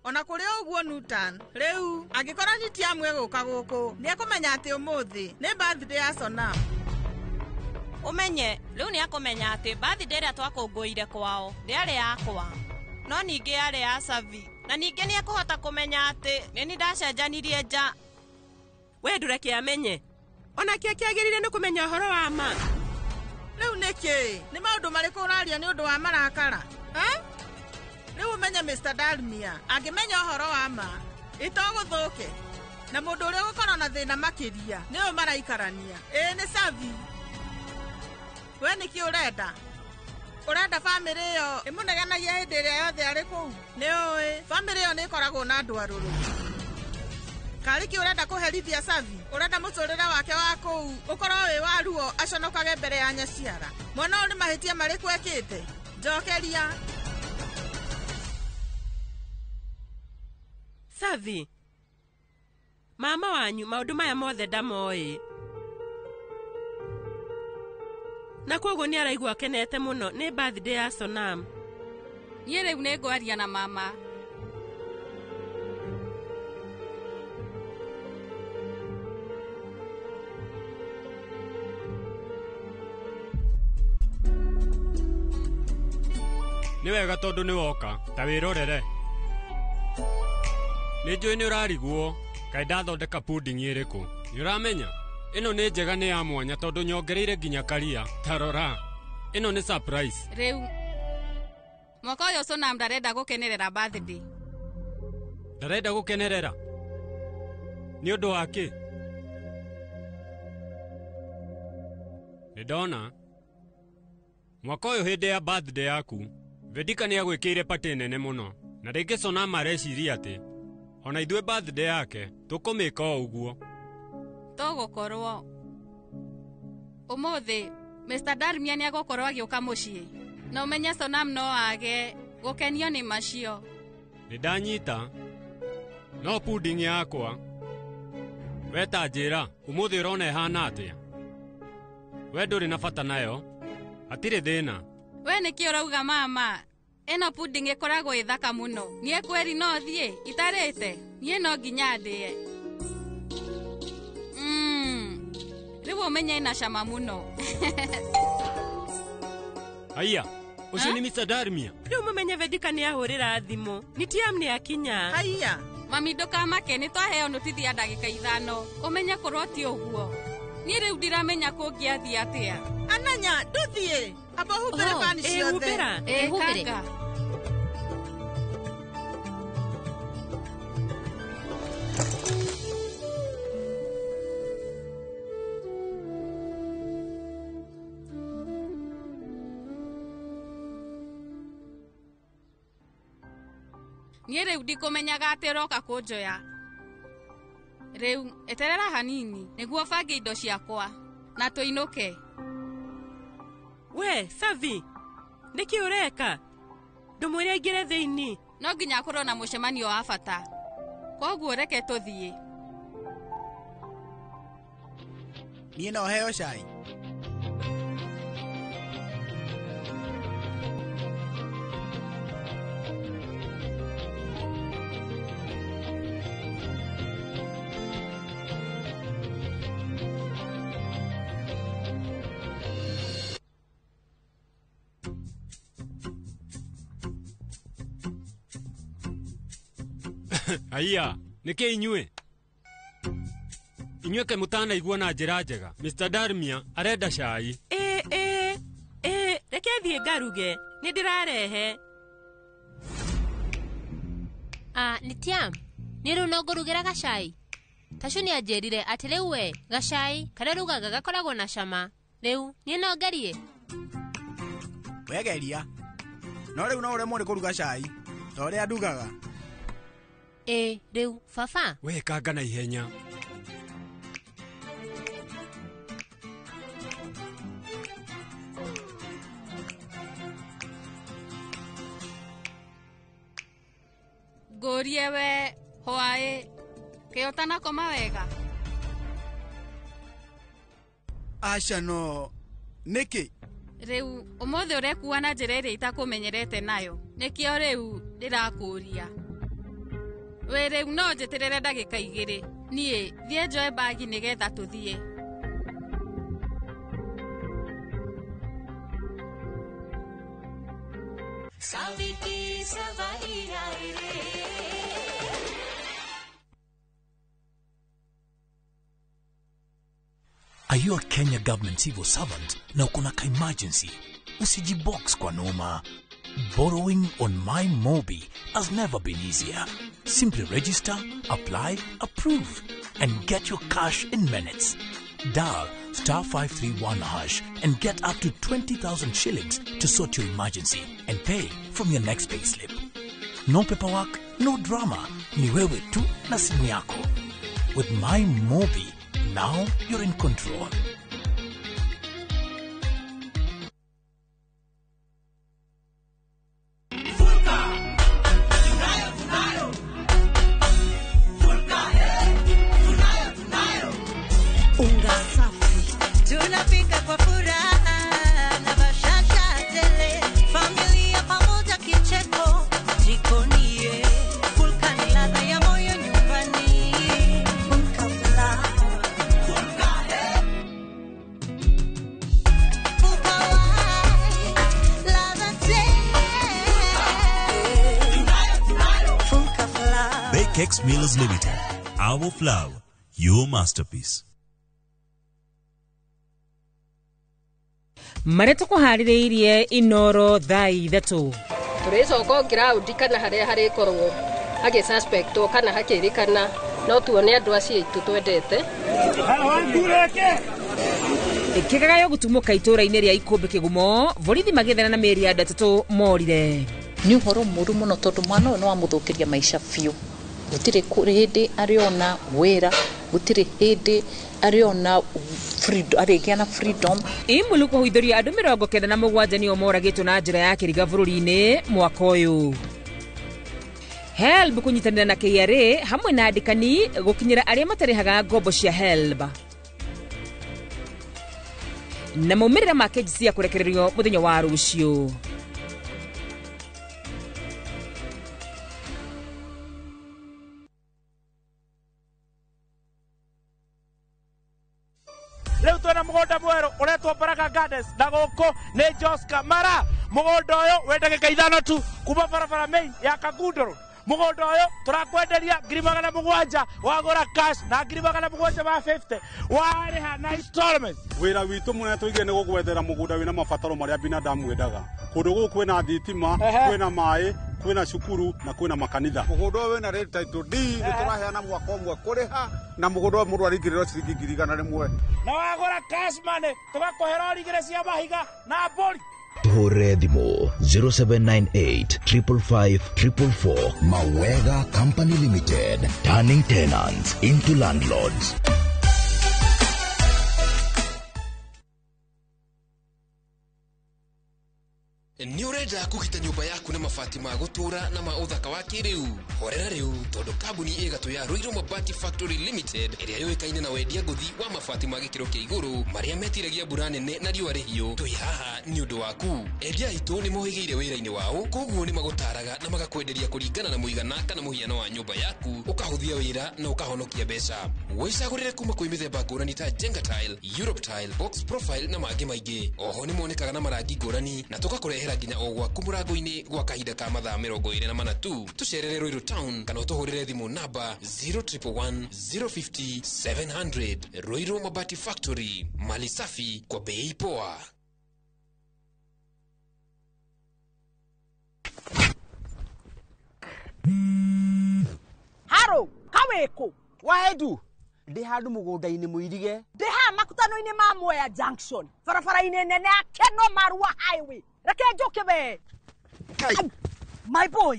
Ona kũrĩ ũguo Nutan, rĩu angĩkorwo ti Tiam egũka gũkũ nĩ ekũmenya atĩ ũmũthĩ nĩ birthday ya Sonam. Ũmenye rĩu nĩ akũmenya atĩ birthday ĩrĩa twakũngũĩire kwao ndĩarĩ yakwa no ningĩ yarĩ ya Savi. Na ningĩ nĩ ekũhota kũmenya atĩ nĩ ndacenjanirie nja. We ndũreke amenye. Ona kĩagĩrĩire nĩ kũmenya ũhoro wa ma. Rĩu nĩkĩ? Nĩ maũndũ marĩkũ ũraria nĩ ũndũ wa marakara? Rĩu ũmenye Mr. Dalmia angĩmenya ũhoro wa ma itogũthũke na mũndũ ũrĩa gũkorwo na thĩna makĩria nĩwe maraikarania. Nĩ Savi. We nĩkĩ ũrenda? Ũrenda famĩlĩ ĩyo ĩmũnegenagia hĩndĩ ĩrĩa yothe arĩ kũu? Nĩ ũĩ famĩlĩ ĩyo nĩ ĩkoragwo na andũ arũrũ. Kariki ũrenda kũherithia Savi? Ũrenda mũtũrĩre wake wa kũu ũkorwo wĩ wa ruo aconokage mbere ya nyaciara? Mwana ũyũ nĩ mahĩtia marĩkũ ekĩte? Njokeria. Savi, mama wanyu maũndũ maya mothe ndamoĩ. Na kwoguo nĩ araigua akenete mũno nĩ birthday ya Sonam. Niĩ rĩu nĩ ngwaria na mama. Nĩ wega tondũ nĩ woka, ta wĩrorere. Nĩ njũĩ nĩ ũrarigwo, kaĩ ndathondeka pudding ĩrĩkũ. Nĩ ũramenya? Ĩno nĩ njega nĩ ya mwanya tondũ nyongereire nginya karia. Tarora. Ĩno nĩ surprise. Rĩu mwaka ũyũ Sonam ndarenda gũkenerera birthday. Ndarenda gũkenerera? Nĩ ũndũ wa kĩ? Nĩndona. Mwaka ũyũ hĩndĩ ya birthday yaku, Vedika nĩ agwĩkĩire party nene mũno. Na rĩngĩ Sonam areciria atĩ ona ithuĩ birthday yake tũkũmĩka o ũguo. Tũgũkorwo. Ũmũthĩ Mr. Dalmia nĩ agũkorwo agĩũka mũciĩ. Na ũmenye Sonam no age gũkenio nĩ macio. Nĩndanyita. No pudding yakwa. We ta njĩra, ũmũthĩ ũrona ĩhana atĩa? We ndũrĩ na bata nayo. Hatirĩ thĩna. We nĩkĩ ũrauga mama? Ĩno pudding ĩkoragwo ĩthaka mũno. Niĩ kweri no thiĩ itarĩte. Niĩ no nginya ndĩe. Rĩu ũmenye ĩna cama mũno. Haiya, ũcio nĩ Mr. Dalmia. Rĩu mũmenye Vedika nĩ ahũrĩra thimũ. Nĩ Tiam nĩ akinya. Haiya. Mami ndũkamake nĩ twaheo notithia ndagĩka 5. Ũmenye korwo ti ũguo. Niĩ rĩu ndiramenya kũngĩathiĩ atĩa. Ananya, ndũthiĩ. Amba humbĩre fani ciothe. Humbĩra. Humbĩre. niĩ rĩu ndikũmenyaga atĩ ũroka kũnjoya. Rĩu eterera hanini nĩguo bange indo ciakwa na tũinũke. We, Savi, nĩkĩ ũreka? Ndũmwĩre aingĩre thĩinĩ. No nginya akorwo na mũcemanio wa bata. Koguo reke tũthiĩ. Niĩ no heo cai. Aya, nĩkĩ inyuĩ? Inyuĩ ke mũtanaigua na njĩra njega. Mr. Darmia arenda cai. Reke thiĩ ngaruge. Nĩ ndĩrarehe. Nitiam, nĩ rĩu no ngũrugĩra gacai? Tacu nĩ anjĩrire atĩ rĩu we gacai karĩa rugaga gakoragwo na cama. Rĩu niĩ no ngerie? Wegeria. No rĩu no ũremwo nĩ kũruga cai. Ta ũrĩa ndugaga. Rĩu baba. Wekanga na ihenya. Ngũrie we hwaĩ kĩota na koma wega. Aca no nĩkĩ? Rĩu ũmũthĩ ũrekuua na njĩra ĩrĩa itakũmenyerete nayo. Nĩkĩo rĩu ndĩrakũria. We rĩu no njĩtĩrĩre ndagĩka 2. Niĩ thiĩ njoe bagi nĩgetha tũthiĩ. Are you a Kenya government civil servant na uko na emergency? Usijibox kwa noma. Borrowing on MyMobi has never been easier. Simply register, apply, approve, and get your cash in minutes. Dial *531# and get up to 20,000 shillings to sort your emergency and pay from your next payslip. No paperwork, no drama. Ni wewe tu na simu yako. With MyMobi, now you're in control. Tunapika kwa furaha na bashasha tele, familia pamoja kicheko jikonie, Fulka ni ladha ya moyo nyumbani. Fulka furaha, Fulka Fulka ladha tele, Fulka furaha. Bakex Millers Limited, our flour, your masterpiece. Mareto kuhaririirie inoro thai thatu turicoka ground kana haria hari korwo hage suspect kana hakirikana no tuone andu acio itu twendete ikigagayo gutumuka itura-ini ria Ikumbi Kigumo borithi magethana na meri ya ndatu morire ni uhoro muru muno tondu mwana uyu no amuthukiria maisha fiu gutire hindi ariona wira gutire hindi ariona freedom arigiana freedom imulu kuhuithuria andu 97 nio moragitwo na njira ya kiriga bururi-ini mwaka uyu. HELB kunyitanira na KRA hamwe na andikani gukinyira aria matarihaga ngombo cia HELB na maumirira ma KGC ya kurekererio muthenya wa rucio. Leo twena mugunda mweru uretwo Baraka Gardens na guku ni Joska Mara. Mugunda uyu we ndagika 5 tu kuma barabara main ya Kagunduru. Mugunda uyu turakwenderia 700,000 wagura cash na 750 wariha na installment. Wira witu mune tuige ni gugwethera mugunda wina mabataro maria binadamu wendaga. Kundu guku kwina thitima, kwina mai, kwina cukuru na kwina makanitha. Mugunda uyu wina rate title D ni turaheana mwaka umwe kuriha na mugunda uyu mundu aringiriro ciringi 100 rimwe. Na wagura cash money tugakuhera rigire cia mahiga na bori Tuhore thimo 0798 555 444. Mawega Company Limited, turning tenants into landlords. Ni urenda kugita nyumba yaku na mabati ma gutura na ma uthaka wa kiriu horera riu tondu kambuni igatu ya Ruiru Mabati Factory Limited iria yoikaine na wendia nguthi wa mabati ma gikiro kia iguru maria metiragia mbura nene na riua rihio twi haha ni undu waku endia itu ni mohigeire wira-ini wao koguo ni magutaraga na magakwenderia kuringana na muigana kana muhiano wa nyumba yaku ukahuthia wira na ukahonokia mbeca wicagurire kuma kwi mithemba ngurani ta Jenga Tile, Europe Tile, Box Profile na mangi maingi oho ni monekaga na marangi ngurani na tugakurehera nginya o gwaku murango-ini gwa kahinda ka mathaa 24 tu tucerere Ruiru Town kana utuhurire thimu namba 0111 050 700. Ruiru Mabati Factory, mali safi kwa bei poa. Haro kaweko wahedu ndi handu mugunda-ini muirige ndi ha makutano-ini ma Mwea Junction barabara-ini nene ya Keno Marua Highway reke njoke we my boy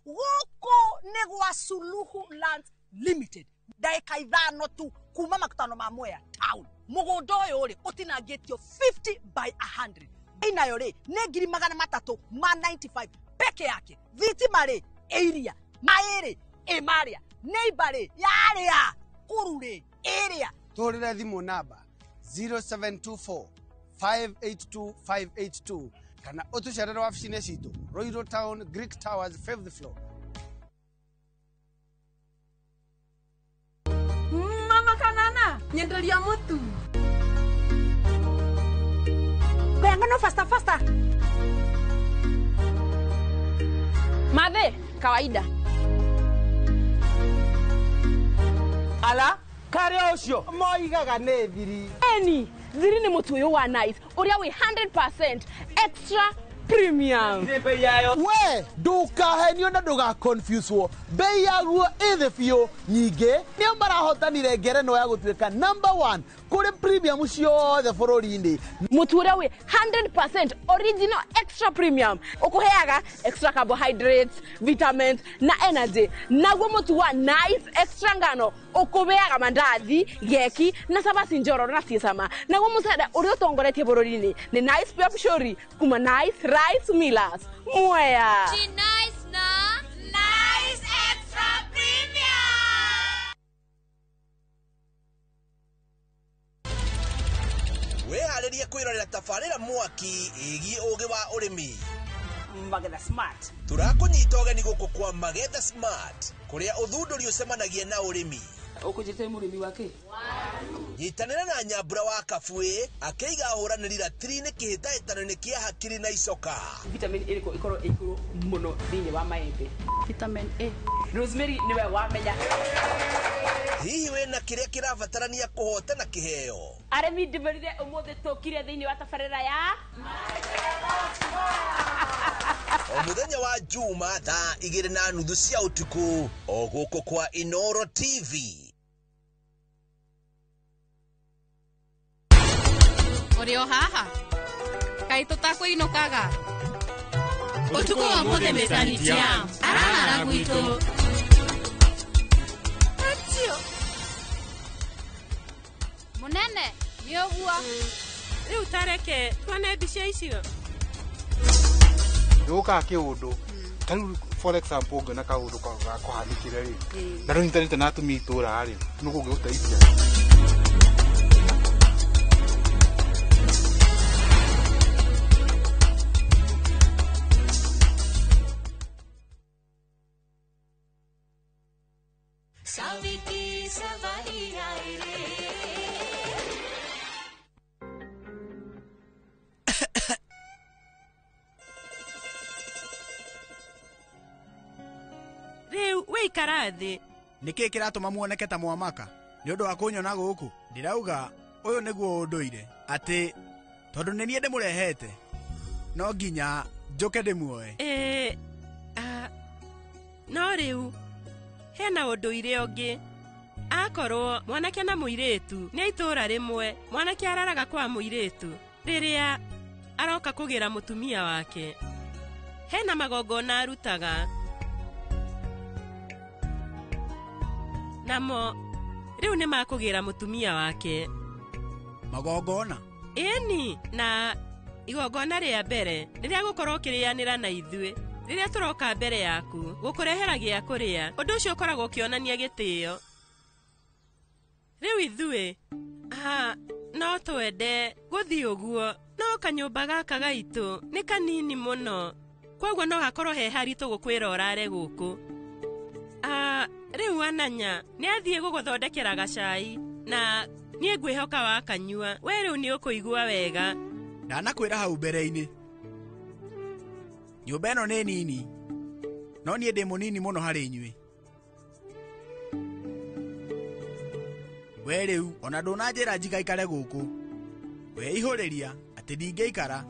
guko ni gwa Suluhu Land Limited ndaika ithano tu kuma makutano ma Mwea Town mugunda uyu ri utinangitio 50 by 100 inayo ri ni 395 peke yake thitima ri area mairi emaria neighbor yaria kurure area tuhurire thimu namba 0724 582 582 kana utucerere wabici-ini citu Ruiru Town, Greek Towers, 5th floor. Mama Kanana nyenderia mutu Bengano faster Made kawaida Ala kare ucio moigaga nĩ thiri Eni thiri ni mutu uyu wa nice uria wi 100% extra premium we ndukahenio na nduga confuse wo bei yaguo ithe biũ nyingĩ nĩo marahotanire ngerenwa ya gũtuĩka number 1 kũrĩ premium ciothe bũrũri-inĩ mutu uria wi 100% original extra premium ukuheaga extra carbohydrates vitamins na energy naguo mutu wa nice extra ngano ukubeaga mandathi geki na sabasi njoro na ciecama naguo mucere uria utongoretie bũrũri-inĩ ni nice pia pshori kuma nice rice millers Mwea nice na nice extra premium weharirie kwirorera tabarĩra mwaki ĩgiĩ ũgĩ wa ũrĩmi Magetha Smart tũrakũnyita ũgeni gũkũ kwa Magetha Smart kũrĩa ũthundũri ũcemanagia na ũrĩmi ukujite mũrĩmi wake nyitanĩra na Nyambura wa Kabuĩ akĩiga hũranĩri ratiri-inĩ kĩhĩtahĩtano-inĩ kĩa hakiri na icoka vitamin A ikorwo ikuru muno thĩinĩ wa maembe vitamin A rosemary niwe wamenya hihi wĩna kĩrĩa kĩrabatarania kũhotana kĩheo arĩmi ndĩmerire ũmũthĩ tũkire thĩinĩ wa tabarĩra ya o mũthenya wa Juma thaa 2:30 cia ũtukũ o gũkũ kwa Inoro TV. Uri o haha kai tutakwĩinũkaga utuko wa mothe mesanitia arara gwitũ munene nĩ ũguo rĩu tareke tuone mbica icio nĩgũkaga kĩũndũ tarĩu for example ũngĩona kaũndũ gakũhanĩkire rĩ na rĩu nyitanĩte na atumia itũra rĩ nĩ kũngĩgũteithia Saviti Savaria rĩu wĩikara thĩ nĩkĩ kĩratũma muoneke ta mwamaka nĩ ũndũ wa kũnyona gũkũ ndirauga ũyũ nĩguo ũndũire atĩ tondũ nĩ niĩ ndĩmũrehete no nginya njũke ndĩmuoe no rĩu hena ũndũire ũngĩ akorwo mwanake na mũirĩtu nĩ itũra rĩmwe mwanake araraga kwa mũirĩtu rĩrĩa aroka kugira mutumia wake. Hena magongona arutaga. Namo riu ni makugira mutumia wake. Magongona? Eni, na igongona ria mbere riria gukorwo kirianira na ithuĩ riria turoka mbere yaku gukurehera gia kuria. Undu ucio ukoragwo ukionania gitio. Riu ithuĩ no twende guthii uguo, no kanyumba gaka gaitu ni kanini muno, kwoguo no hakorwo he haritu gukwira urare guku. Riu Ananya ni athie guguthondekera gacai na nie ngwihoka wakanyua. We riu ni ukuigua wega. Ndanakwira hau mbere-ini. Nyumba ĩno nĩ nini, no niĩ ndĩ mũnini mũno harĩ inyuĩ. We rĩu ona ndũnanjĩra njigaikare gũkũ, weihũrĩria atĩ ndingĩikara.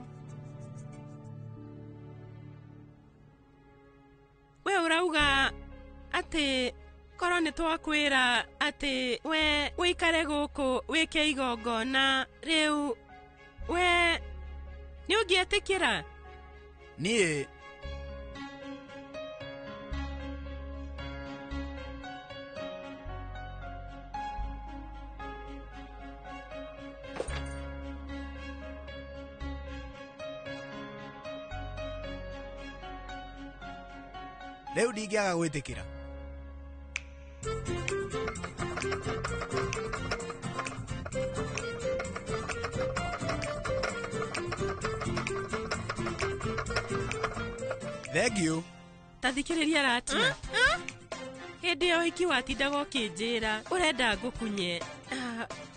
We urauga atĩ korwo nĩ twakwĩra atĩ we wĩikare gũkũ wĩke igongona rĩu, we nĩ ũngĩetĩkĩra? Niĩ rĩu ndingĩaga gwĩtĩkĩra. Thengio. Tathikĩrĩria Ratia. Hĩndĩ ya ũhiki watindaga ũkĩnjĩra ũrenda ngũkunye.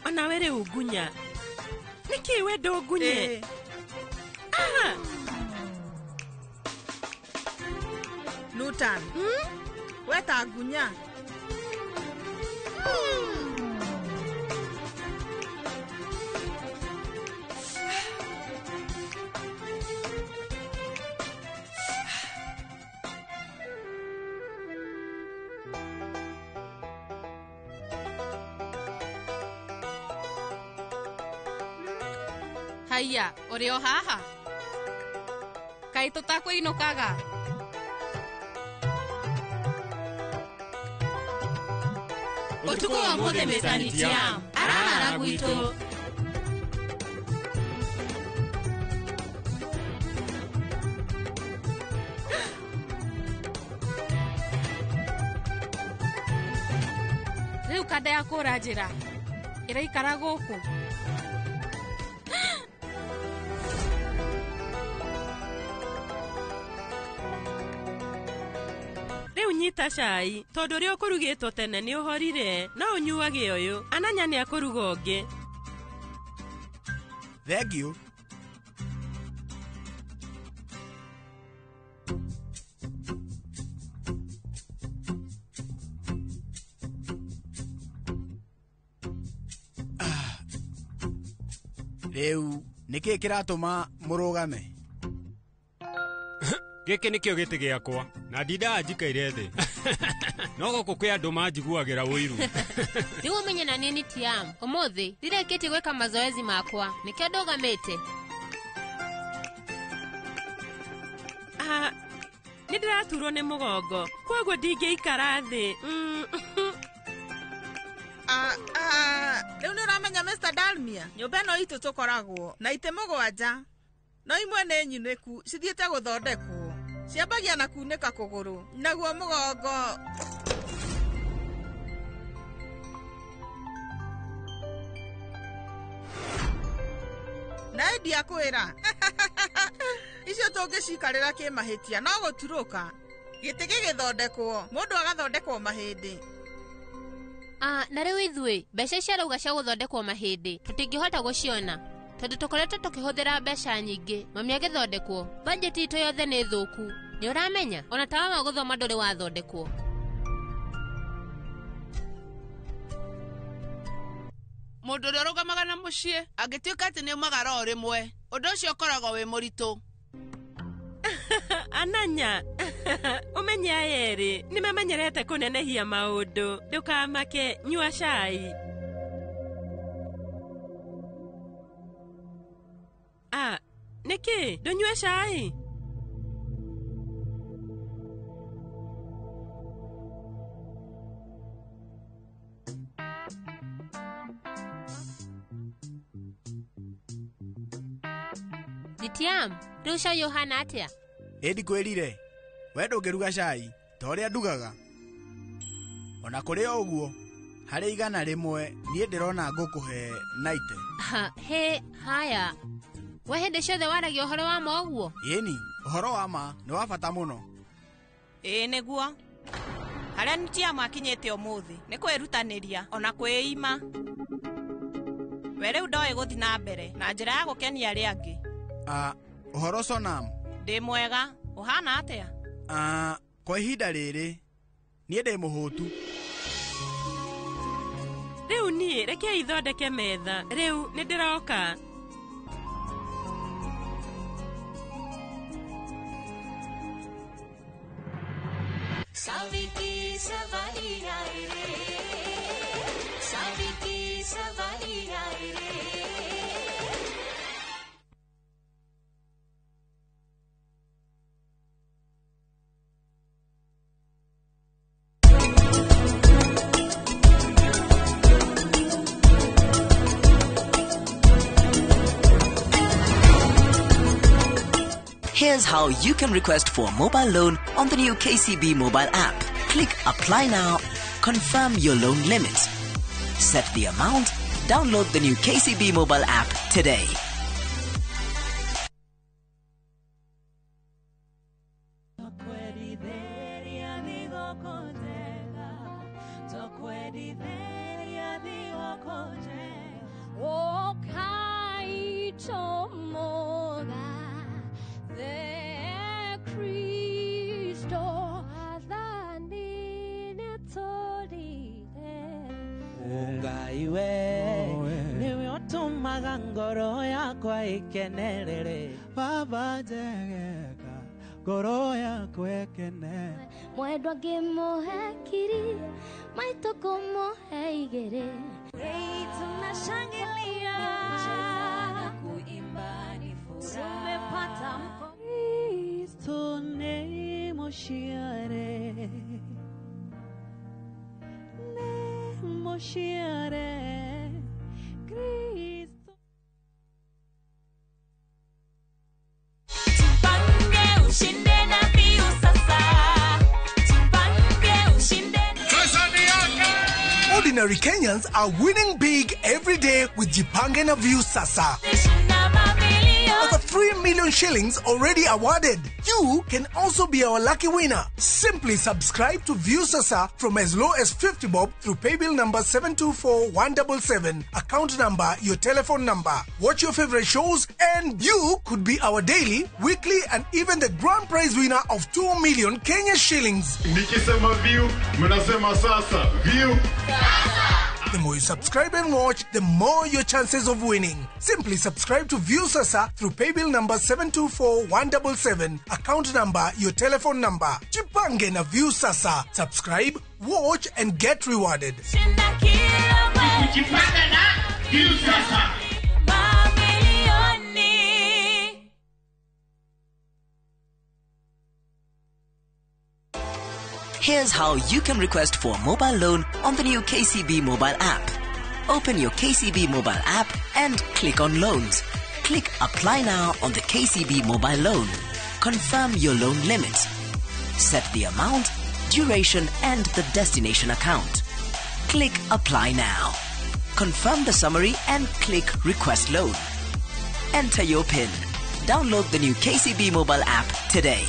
Ona we rĩu ngunya. Nĩkĩ we ndũngunye? Nutan, we ta ngunya. Haiya, uri o haha? Kai tutakwĩinũkaga? Utuko wa mũthĩ Mr. Tiam arahara gwitũ. Rĩu kanda ya kũra njĩra ĩraikara gũkũ. Nyita cai tondu ria ukurugitwo tene ni uhorire, no unyuage uyu. Ananya ni akuruga ungi. Thengio. Riu niki kiratuma murugame? Giki nikio giti giakwa na ndinda njikaire thi. No goko kwi andu manjiguagira uiru. Riu umenye na nini Tiam, umuthi ndirekete gweka mazoezi makwa nikio ndugamite. Nindiraturwo ni mugongo, kwoguo ndingĩikara thi. Riu ni uramenya Mr. Dalmia, nyumba ĩno itu tukoragwo na ite mũgwanja, no imwe nĩ nyunĩku cithiĩte gũthondekwo. Ciambagia na kunĩka kũgũrũ, naguo mũgongo. Na endia kwĩra icio tũngĩcikarĩra kĩmahĩtia no gũturũka. Gĩtĩ gĩgĩthondekwo, mũndũ agathondekwo mahĩndĩ. Na rĩu ithuĩ mbeca icio arauga cia gũthondekwo mahĩndĩ tũtingĩhota gũciona tondu tukoretwo tukihũthĩra mbeca nyingĩ mami agĩthondekwo. Bajeti itũ yothe nĩ thũku, nĩ ũramenya ona tawa wa gũthoma ndũrĩ wathondekwo. Mũndũ ũrĩa ũrũgamaga na mũciĩ angĩtuĩka atĩ nĩ umagara o rĩmwe, ũndũ ũcio ũkoragwo wĩ mũritũ. Ananya, umenye aya erĩ nĩ mamenyerete kũnenehia maũndũ. Ndũkamake, nyua cai. Niki, ndũnyue cai? Ditiam, rĩu cai ũhana atĩa? Ĩndi kwĩrire, we ndũngĩruga cai, ta ũrĩa ndugaga. Ona kũrĩ o ũguo, harĩ 100 niĩ ndĩrona ngũkũhe 90. He, haya. We hĩndĩ ciothe waragia ũhoro wa ma ũguo? Ĩni, ũhoro wa ma nĩ wa bata mũno. Nĩguo. Harĩa Nitiamu akinyĩte ũmũthĩ nĩ kwĩrutanĩria ona kwĩima. We rĩu ndoĩ gũthi na mbere na njĩra ya gũkenia arĩa angĩ. Ũhoro Sonam? Ndĩ mwega, ũhana atĩa? Kwa ihinda rĩrĩ, niĩ ndĩ mũhũtu. Rĩu niĩ reke ithondeke metha, rĩu nĩ ndĩroka. Saviti Savaria Saviti Savaria Here's how you can request for a mobile loan on the new KCB mobile app. Click Apply Now, confirm your loan limit. Set the amount, download the new KCB mobile app today. Baba jegeka ngoro yakwa ekene mwendwa ngĩmũhe kiri maitũ kũmũhe igĩrĩ tunashangilia kuimba ni furaha tumepata Kristo nemoshiare Kristo. Ordinary Kenyans are winning big every day with Jipange na View Sasa. Over 3 million shillings already awarded. You can also be our lucky winner. Simply subscribe to View Sasa from as low as 50 bob through paybill number 724177, account number, your telephone number. Watch your favorite shows and you could be our daily, weekly and even the grand prize winner of 2 million Kenya shillings. Nikisema View, mnasema Sasa. View Sasa. The more you subscribe and watch, the more your chances of winning. Simply subscribe to View Sasa through paybill number 724177, account number, your telephone number. Jipange na View Sasa. Subscribe, watch and get rewarded. Jipange na View Sasa. Here's how you can request for a mobile loan on the new KCB mobile app. Open your KCB mobile app and click on Loans. Click Apply Now on the KCB mobile loan. Confirm your loan limit. Set the amount, duration and the destination account. Click Apply Now. Confirm the summary and click Request Loan. Enter your PIN. Download the new KCB mobile app today.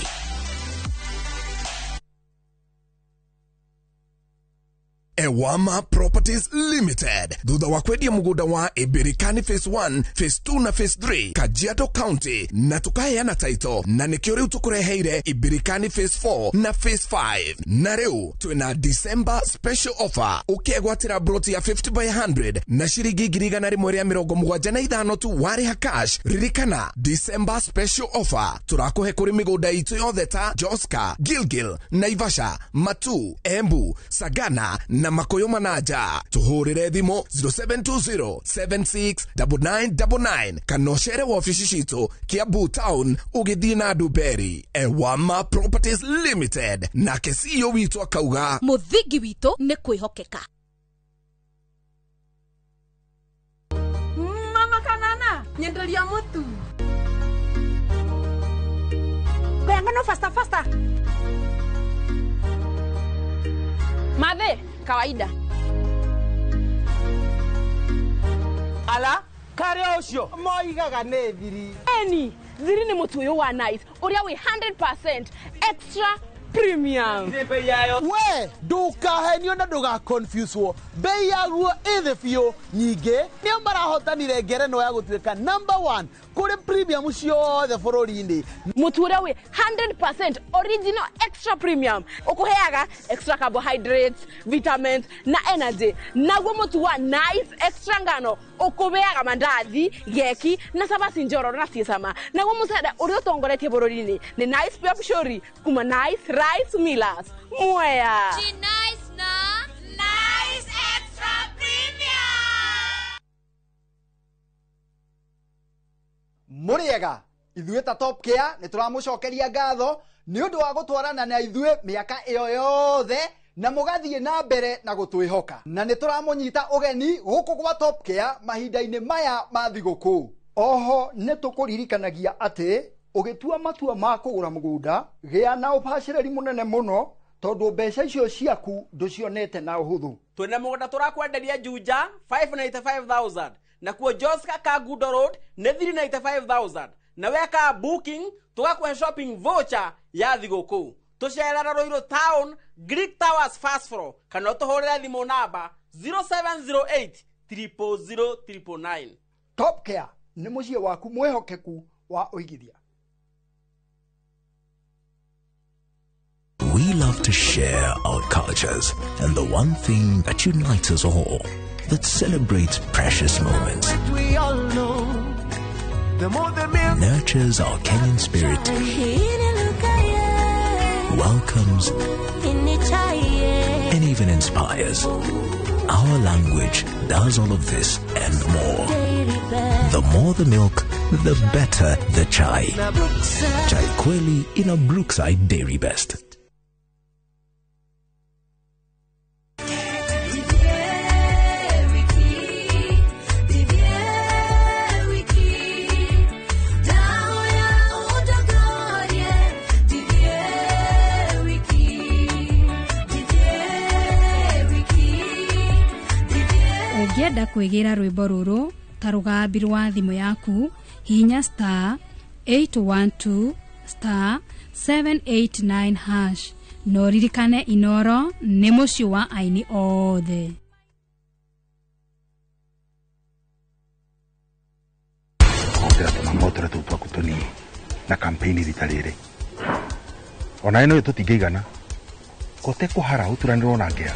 Ewama Properties Limited. Thutha wa kwendia mugunda wa Ibirikani Phase 1, Phase 2 na Phase 3 Kajiado County na tukaheana title na nikio riu tukureheire Ibirikani Phase 4 na Phase 5 na riu twina December special offer ukegwatira broti ya 50 by 100 na shiringi 175 tu wariha cash. Ririkana December special offer turakuhe kuri migunda itu yothe ta Joska, Gilgil, Naivasha, Matu, Embu, Sagana na na makoyo mananja. Tuhurire thimo 0720769999 kana ucere wabici citu Kiambu Town ugithii na Nduberi. Ewama Properties Limited na CEO witu akauga muthingi witu ni kwihokeka. Mama Kanana, nyenderia mutu. Kuyangano faster. Mathe, kawaida. Ala, kare ucio moigaga nĩ thiri. Eni, thiri ni mutu uyu wa nice. Uria wi 100% extra premium. We, ndukahenio na nduga confuse wo. Bei yaguo ithe biũ. Nyingĩ nĩo marahotanire ngerenwa ya gũtuĩka number 1 kũrĩ premium ciothe bũrũri-inĩ. Mutu uria wi 100% original extra premium. Ukuheaga extra carbohydrates, vitamins na energy. Naguo mutu wa nice extra ngano ukubeaga mandathi, geki na sabasi njoro na ciecama. Naguo mucere uria utongoretie bũrũri-inĩ ni nice pia pshori kuma nice rice millers. Mwea. Nice na nice extra premium. Muriega ithuĩ ta Top Care nĩ tũramũcokeria ngatho nĩ ũndũ wa gũtwarana na ithuĩ mĩaka ĩyo yothe na mũgathiĩ na mbere na gũtwĩhoka, na nĩ tũramũnyita ũgeni gũkũ gwa Top Care mahinda-inĩ maya ma thigũkũ. Oho nĩ tũkũririkanagia atĩ ũgĩtua matua ma kũgũra mũgũnda gĩa na ũbacĩrĩri mũnene mũno tondũ mbeca icio ciaku ndũcionete na ũhũthũ. Twĩna mũgũnda tũrakwenderia Juja 595,000 na kuo Joska Kagudo Road nĩ 395,000 na weka booking tũgakũhe shopping voucher ya thigũkũ. Tũcerera Ruiru Town Greek Towers first floor kana ũtũhũrĩre thimũ namba 0708 000 999. Top Care nĩ mũciĩ waku mwĩhokeku wa ũigithia. We love to share our cultures, and the one thing that unites us all, that celebrates precious moments, We all know the more the nurtures our Kenyan spirit, welcomes, and even inspires. Our language does all of this and more. The more the milk, the better the chai. Chai Kweli in a Brookside Dairy Best. Ũngĩenda kwĩgĩra rwĩmbo rũrũ ta rũgambi rwa thimũ yaku hihinya *812*789# na ũririkane Inoro nĩ mũciĩ wa aini othe. Kũhũthĩra tũmamotore tũu twaku tũnini na kampeni rita rĩrĩ ona ĩno tũtingĩigana gũtekũhara ũturanĩrwo na ngea.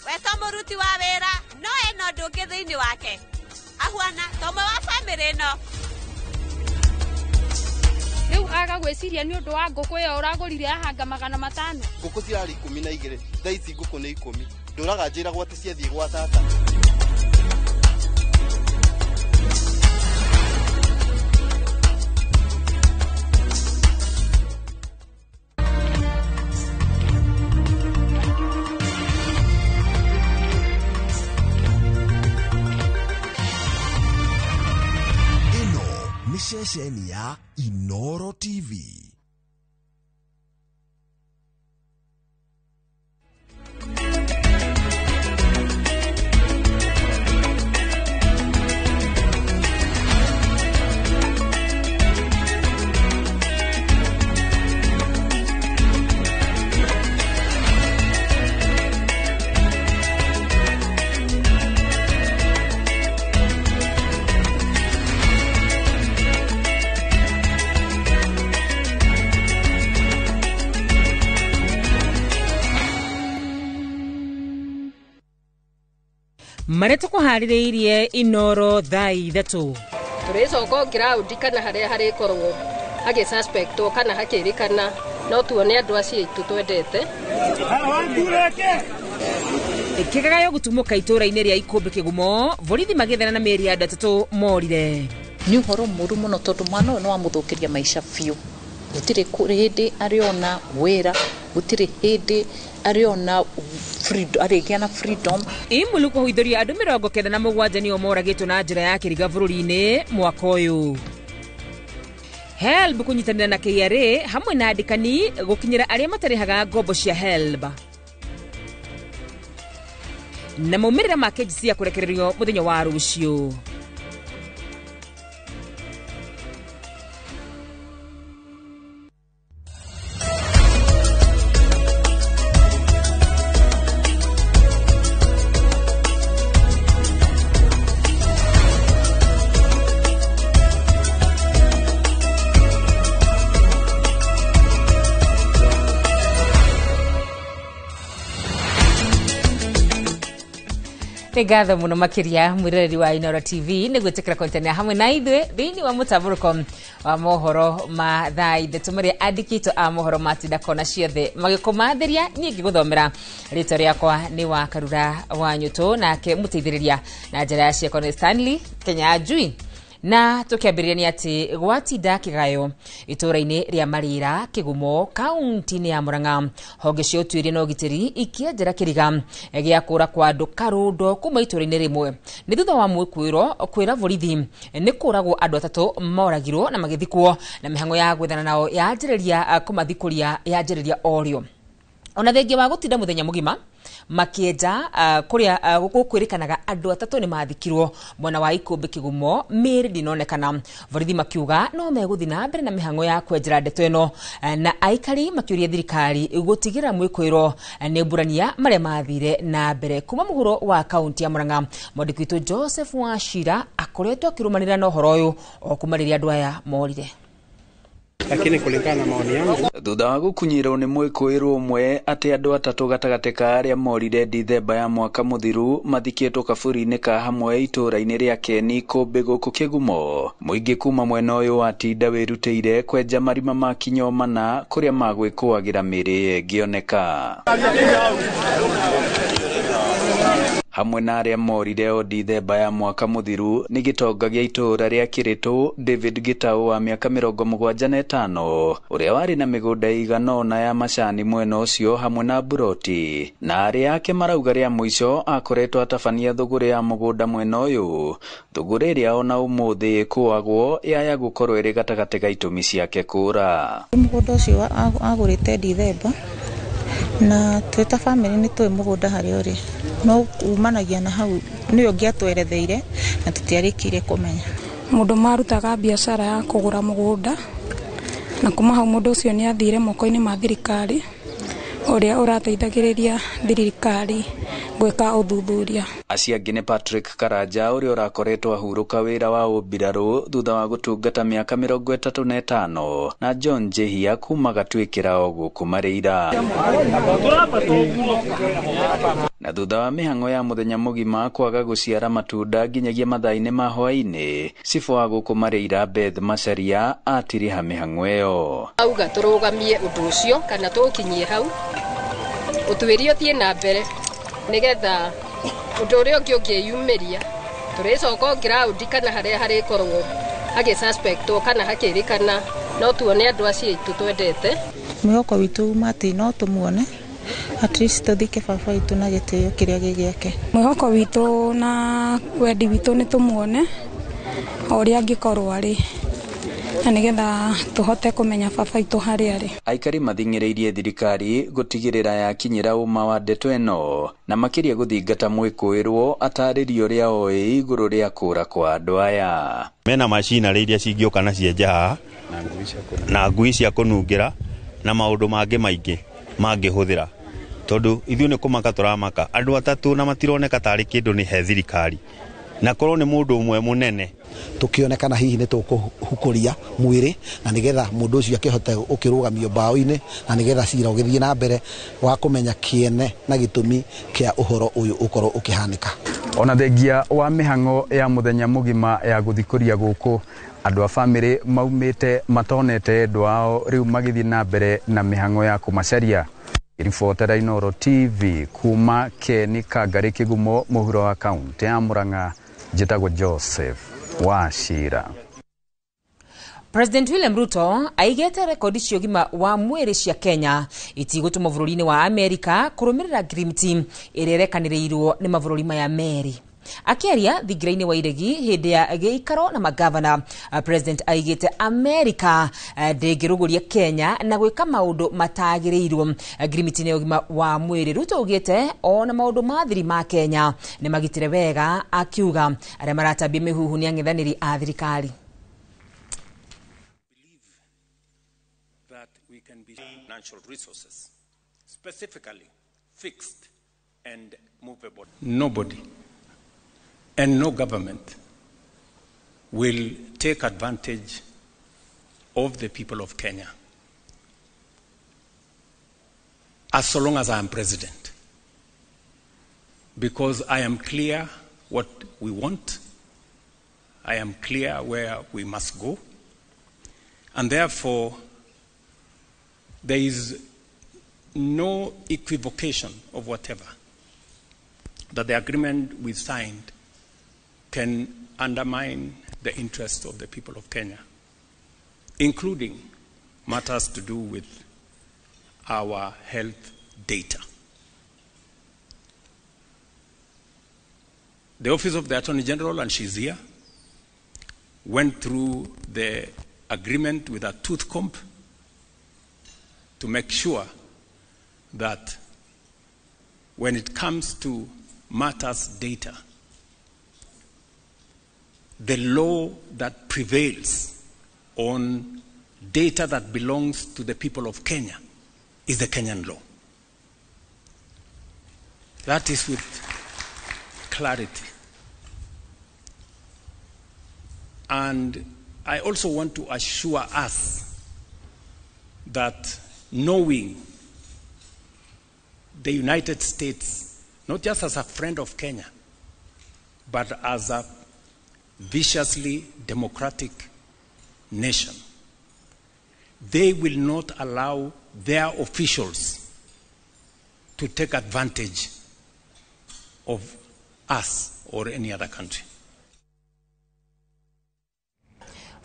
Weta mũruti wa wĩra no eno ndũngĩ thĩinĩ wake ahuana tomwe wa bamĩrĩ ĩno. Rĩu aga gwĩciria nĩ ũndũ wa ngũkũ ĩyo ũragũrire ahanga 500. Ngũkũ cirarĩ 12 thaa ici ngũkũ nĩ 10 ndũraga njĩragwo atĩ ciathiĩ gwa tata. Ceceni ya Inoro TV. Marĩa tũkũharĩrĩirie Inoro thaa 3. Tũrĩcoka ground kana harĩa harĩkorwo hage suspectwo kana hakirikana no tuone andu acio itu twendete Kĩgagayo gũtumũka itũra-inĩ rĩa Ikũmbĩ Kĩgumo, borithi magethana na mĩeri ya andũ atatũ morire. Nĩ ũhoro mũru mũno tondũ mwana ũyũ nĩ wamũthũkĩria maica biũ. Gũtirĩ hĩndĩ ariona wĩra, gũtirĩ hĩndĩ ariona arĩgĩa na freedom. Imulu kũhuithũria andũ 97 nĩo moragĩtwo na njĩra ya kĩriga bũrũri-inĩ mwaka ũyũ. HELB kũnyitanĩra na KRA hamwe na andĩkani gũkinyĩra arĩa matarĩhaga ngombo cia HELB. Na maumĩrĩra ma kĩnji cia kũrekererio mũthenya wa rũciũ. Ngatho muno makiria mwireri wa Inoro TV nĩ gwĩtĩkĩra content hamwe na ithuĩ thĩinĩ wa mũtamburũko wa mohoro ma thaa ithatũ marĩa andĩkĩtwo a mohoro matinda kona ciothe magĩkũmathĩria niĩ ngĩgũthomera rĩtwa rĩakwa nĩ wa Karura wa Nyũtũ nake mũteithĩrĩria na njĩra ya ciako nĩ Stanley Kenya Njui. Na tukiambĩrĩria nĩ atĩ gwatinda kĩgayo itũra-inĩ rĩa Marĩra Kĩgumo kaunti-inĩ ya Murang'a honge cia ũtuĩria na ũgitĩri ikĩenjera kĩriga gĩa kũra kwa andũ karũndo kuma itũra-inĩ rĩmwe nĩ thutha wa mwĩkũĩro kwĩra borithi nĩ kũragwo andũ atatũ moragirwo na magĩthikwo na mĩhang'o ya gwethana nao yanjĩrĩria kũmathikũria yanjĩrĩria orĩo. Ona thengia wa gũtinda mũthenya mũgima makĩenja kũrĩa gũkwĩrĩkanaga andũ atatũ nĩ mathikirwo mwena wa Ikũmbĩ Kĩgumo mĩĩrĩ ndĩnonekana. Borithi makiuga no megũthiĩ na mbere na mĩhang'o ya kwenjera ndeto ĩno na aikari makĩũria thirikari gũtigĩrĩra mwĩkũĩro nĩ mburania marĩa mathire na mbere. Kuma mũhuro wa kaunti ya Murang'a mwandĩki witũ Joseph Wachira akoretwo akĩrũmanĩrĩra na ũhoro ũyũ o kuma rĩrĩa andũ aya morire. Lakini kulingana na maoni yangu, thutha wa gũkunyĩrwo nĩ mwĩkũĩrwo ũmwe atĩ andũ atatũ gatagatĩ ka arĩa morire Dithemba ya mwaka mũthiru mathikĩtwo kaburi-inĩ ka hamwe itũra-inĩ rĩa Keni Ikũmbĩ gũkũ Kĩgumo. Mũingĩ kuma mwena ũyũ watinda wĩrutĩire kwenja marima ma kinyo mana kũrĩa magwĩkũagĩra mĩĩrĩ ĩngĩoneka. Hamwe na arĩa morire o Dithemba ya mwaka mũthiru nĩ gĩtonga gĩa itũra rĩa Kĩrĩtũ David Gitau wa mĩaka 75 ũrĩa warĩ na mĩgũnda ĩigana ũna ya macani mwena ũcio hamwe na buroti, na arĩa ake marauga rĩa mũico akoretwo atabania thũgũrĩ ya mũgũnda mwena ũyũ, thũgũrĩ ĩrĩa ona ũmũthĩ ĩkũagwo yaya gũkorwo ĩrĩ gatagatĩ ga itũmi ciake kũra. Mũgũnda ũcio agũrĩte Dithemba na tweta family nĩ tũĩ mũgũnda harĩa ũrĩ no umanagia na hau nĩ ũngĩatweretheire na tũtiarĩkire kũmenya. Mũndũ marutaga biacara ya kũgũra mũgũnda na kuma hau mũndũ ũcio nĩ athire moko-inĩ ma thirikari ũrĩa ũrateithagĩrĩria thirikari gwĩka ũthuthuria. Acio angĩ nĩ Patrick Karanja ũrĩa ũrakoretwo ahurũka wĩra wa ũmbirarũ thutha wa gũtungata mĩaka 35 na John Jehia kuma Gatwĩkĩra o gũkũ Marĩira. Na thutha wa mĩhang'o ya mũthenya mũgima kwaga gũciara matunda nginyagia mathaa-inĩ ma hwaĩ-inĩ, cibũ wa gũkũ Marĩira Beth Macharia atiriha mĩhang'o ĩyo. Auga tũrũgamie ũndũ ũcio kana tũkinyie hau ũtuĩria ũthiĩ na mbere nĩgetha ũndũ ũrĩa ũngĩ ũngĩyumĩria tũrĩcoka ground kana harĩa harĩkorwo hagĩ suspectwo kana hakĩrĩkana no tuone andũ acio itu twendete. Mwĩhoko witũ mati no tũmuone at least tũthike baba itu na gĩtĩo kĩrĩa gĩgĩake. Mwĩhoko witũ na wendi witũ nĩ tũmuone ũrĩa angĩkorwo arĩ na nĩgetha tũhote kũmenya baba itu harĩa arĩ. Aikari mathing'ĩrĩirie thirikari gũtigĩrĩra yakinyĩra ũma wa ndeto ĩno na makĩria gũthingata mwĩkũĩrwo atarĩrio rĩa oĩ igũrũ rĩa kũra kwa andũ aya. Mena macina iria cingĩũka na cienja haha na ngui cia kũnungĩra na maũndũ mangĩ maingĩ mangĩhũthĩra, tondũ ithuĩ nĩ kũmaka tũramaka andũ atatũ na matironeka tarĩ kĩndũ nĩ he thirikari na korwo nĩ mũndũ ũmwe mũnene tukionekana hihi nĩ tũkũhukuria mwĩrĩ na nĩgetha mũndũ ũcio akĩhote ũkĩrũgamio mbaũ-inĩ na nĩgetha cira ũgĩthiĩ na mbere wa kũmenya kĩene na gĩtũmi kĩa ũhoro ũyũ ũkorwo ũkĩhanĩka. Ona thengia wa mĩhang'o ya mũthenya mũgima ya gũthikũria gũkũ Andũ a family maumĩte matonete endwa ao rĩu magĩthiĩ na mbere na mĩhang'o ya kũmacaria. Ribotera Inooro TV kuma Keni Kangari Kigumo mũhuro wa kaunti ya Murang'a, njĩtagwo Joseph Wachira. President William Ruto aigete rekodi cia ũgima wa mwĩrĩ cia Kenya itigũtũma bũrũri-inĩ wa Amerika kũrũmĩrĩra ngirimiti ĩrĩa ĩrekanĩrĩirwo nĩ mabũrũri maya merĩ. Akiaria thingira-inĩ wa iregi hĩndĩ ya gĩikaro na magavana, President aigĩte Amerika ndĩngĩrũgũria Kenya na gwĩka maũndũ matagĩrĩirwo ngirimiti-inĩ ya ũgima wa mwĩrĩ. Ruto augĩte ona maũndũ ma thiri ma Kenya nĩ magitĩre wega, akiuga arĩa maratambia mĩhuhu nĩ ang'ethanĩri a thirikari. Natural resources, specifically fixed and movable. Nobody and no government will take advantage of the people of Kenya as so long as I am president, because I am clear what we want, I am clear where we must go, and therefore there is no equivocation of whatever that the agreement we signed can undermine the interests of the people of Kenya, including matters to do with our health data. The Office of the Attorney General, and she's here, went through the agreement with a tooth comb to make sure that when it comes to matters data, the law that prevails on data that belongs to the people of Kenya is the Kenyan law. That is with clarity. And I also want to assure us that knowing the United States, not just as a friend of Kenya, but as a viciously democratic nation, they will not allow their officials to take advantage of us or any other country.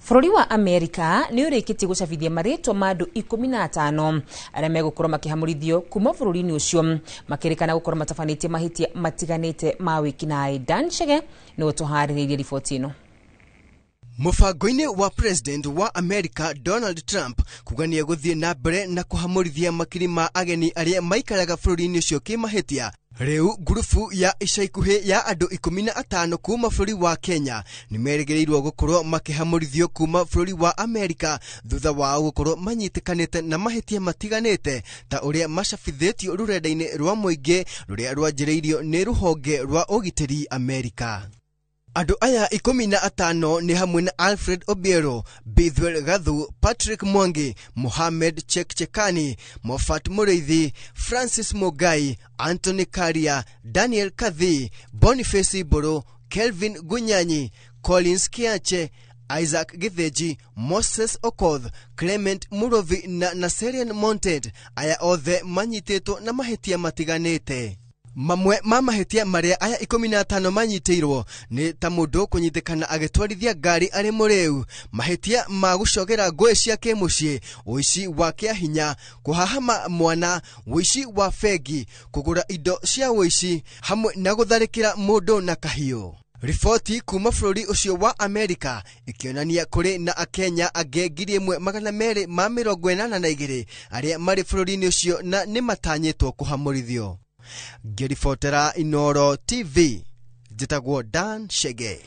Bũrũri wa Amerika nĩ ũrĩkĩtie gũcabithia marĩtwa ma andũ 15 arĩa megũkorwo makĩhamũrithio kuma bũrũri-inĩ ũcio, makĩrĩkana gũkorwo matabanĩtie mahĩtia matiganĩte ma wĩkinaĩ. Dan Chege nĩwe tũharĩrĩirie riboti ĩno. Mũbango-inĩ wa President wa America Donald Trump kugania gũthiĩ na mbere na kũhamũrithia makiri ma ageni arĩa maikaraga bũrũri-inĩ ũcio kĩmahĩtia. Rĩu ngurubu ya ica ikuhĩ ya andũ 15 kuma bũrũri wa Kenya nĩ merĩgĩrĩirwo gũkorwo makĩhamũrithio kuma bũrũri wa Amerika thutha wao gũkorwo manyitĩkanĩte na mahĩtia matiganĩte ta ũrĩa macabithĩtio rũrenda-inĩ rwa mũingĩ rũrĩa rwanjĩrĩirio nĩ rũhonge rwa ũgitĩri Amerika. Andũ aya 15 ni hamwe na Alfred Obiero, Bithwel Gathu, Patrick Mwangi, Mohamed Chekchekani, Mofat Mureithi, Francis Mogai, Anthony Karia, Daniel Kadhi, Boniface Boro, Kelvin Gunyanyi, Collins Kiache, Isaac Githeji, Moses Okoth, Clement Murovi na Naserian Monted. Aya othe manyitĩtwo na mahĩtia matiganĩte. Mamwe ma mahĩtia marĩa aya 15 manyitĩirwo nĩ ta mũndũ kũnyitĩkana agĩtwarithia ngari arĩ mũrĩu, mahĩtia ma gũcogera ngũĩ cia kĩmũciĩ, ũici wa kĩahinya, kũhahama mwana, ũici wa bengi, kũgũra indo cia ũici, hamwe na gũtharĩkĩra mũndũ na kahiũ. Riboti kuma bũrũri ũcio wa Amerika ikionania kũrĩ na Akenya angĩ 1282 arĩa marĩ bũrũri-inĩ ũcio na nĩ matanyĩtwo kũhamũrithio. Ngĩribotera Inooro TV, njĩtagwo Dan Chege.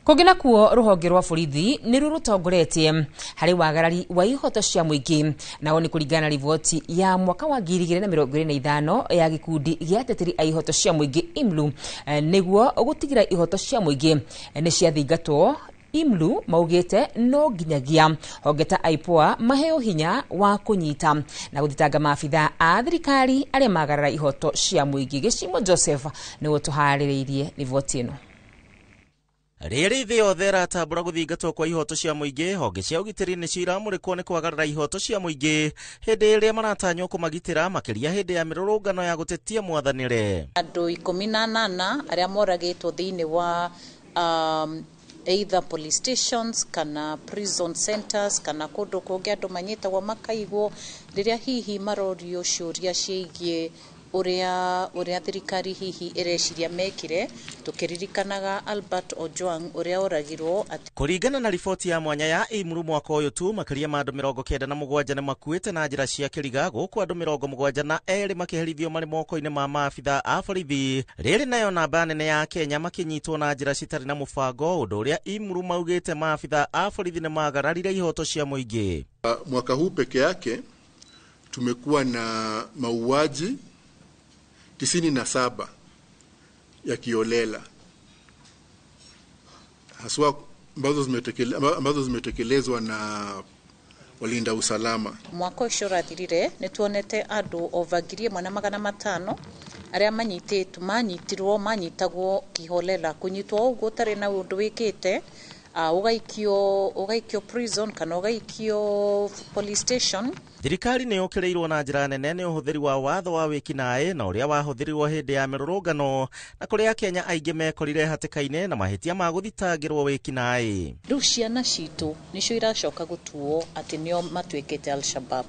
Kũngĩna kuo rũhonge rwa borithi nĩ rũtongoretie harĩ wagarari wa ihoto cia mũingĩ, nao nĩ kũringana na riboti ya mwaka wa 2025 ya gĩkundi gĩa ateteri a ihoto cia mũingĩ IMLU nĩguo gũtigĩra ihoto cia mũingĩ nĩ ciathingatwo. IMLU maugĩte no nginyagia honge ta IPOA maheo hinya wa kũnyita na gũthitanga maabitha a thirikari arĩa magarara ihoto cia mũingĩ. Gĩcimo Joseph nĩwe tũharĩrĩirie riboti ĩno. Rĩrĩ thĩ yothe ĩratambũra gũthingatwo kwa ihoto cia mũingĩ, honge cia ũgitĩri nĩ ciramũrĩkwo nĩ kwagarara ihoto cia mũingĩ hĩndĩ ĩrĩa maratanywo kũmagitĩra makĩria hĩndĩ ya mĩrũrũngano ya gũtetia mwathanĩre. Andũ 18 arĩa moragĩtwo thĩinĩ wa either police stations kana prison centers kana kũndũ kũngĩ andũ manyitagwo makaigwo rĩrĩa hihi marorio ciũria ciĩgiĩ ũrĩa thirikari hihi ĩreciria mekire, tukiririkanaga Albert Ojwang ũrĩa oragirwo. Kũringana na riboti ya mwanya ya Imuru mwaka ũyũ tu, makĩria ma andũ 97 nĩ makuĩte na njĩra cia kĩriga, gũkũ andũ 72 makĩherithio marĩ moko-inĩ ma maabitha a borithi. Rĩrĩ nayo namba nene ya Kenya makĩnyitwo na njĩra citarĩ na mũbango, ũndũ ũrĩa Imuru maugĩte maabitha a borithi nĩ magararire ihoto cia mũingĩ. Mwaka huu peke yake tumekuwa na mauaji 97 ya kiolela haswa ambazo zimetekelezwa na walinda usalama. Mwaka ũcio ũrathirire nĩ tuonete andũ over 1,500 arĩa manyitagwo kiholela, kunyitwo ũguo ũtarĩ na ũndũ wĩkĩte, ugaikio prison kana ugaikio police station. Thirikari nĩ yũkĩrĩirwo na njĩra nene nĩ ũhũthĩri wa watho wa wĩkinaĩ na ũrĩa wahũthĩrirwo hĩndĩ ya mĩrũrũngano, na kũrĩa Akenya aingĩ mekorire hatĩka-inĩ na mahĩtia ma gũthitangĩrwo wĩkinaĩ. Rĩu ciana citũ nĩcio iracoka gũtuo atĩ nĩo matuĩkĩte Al-Shabab.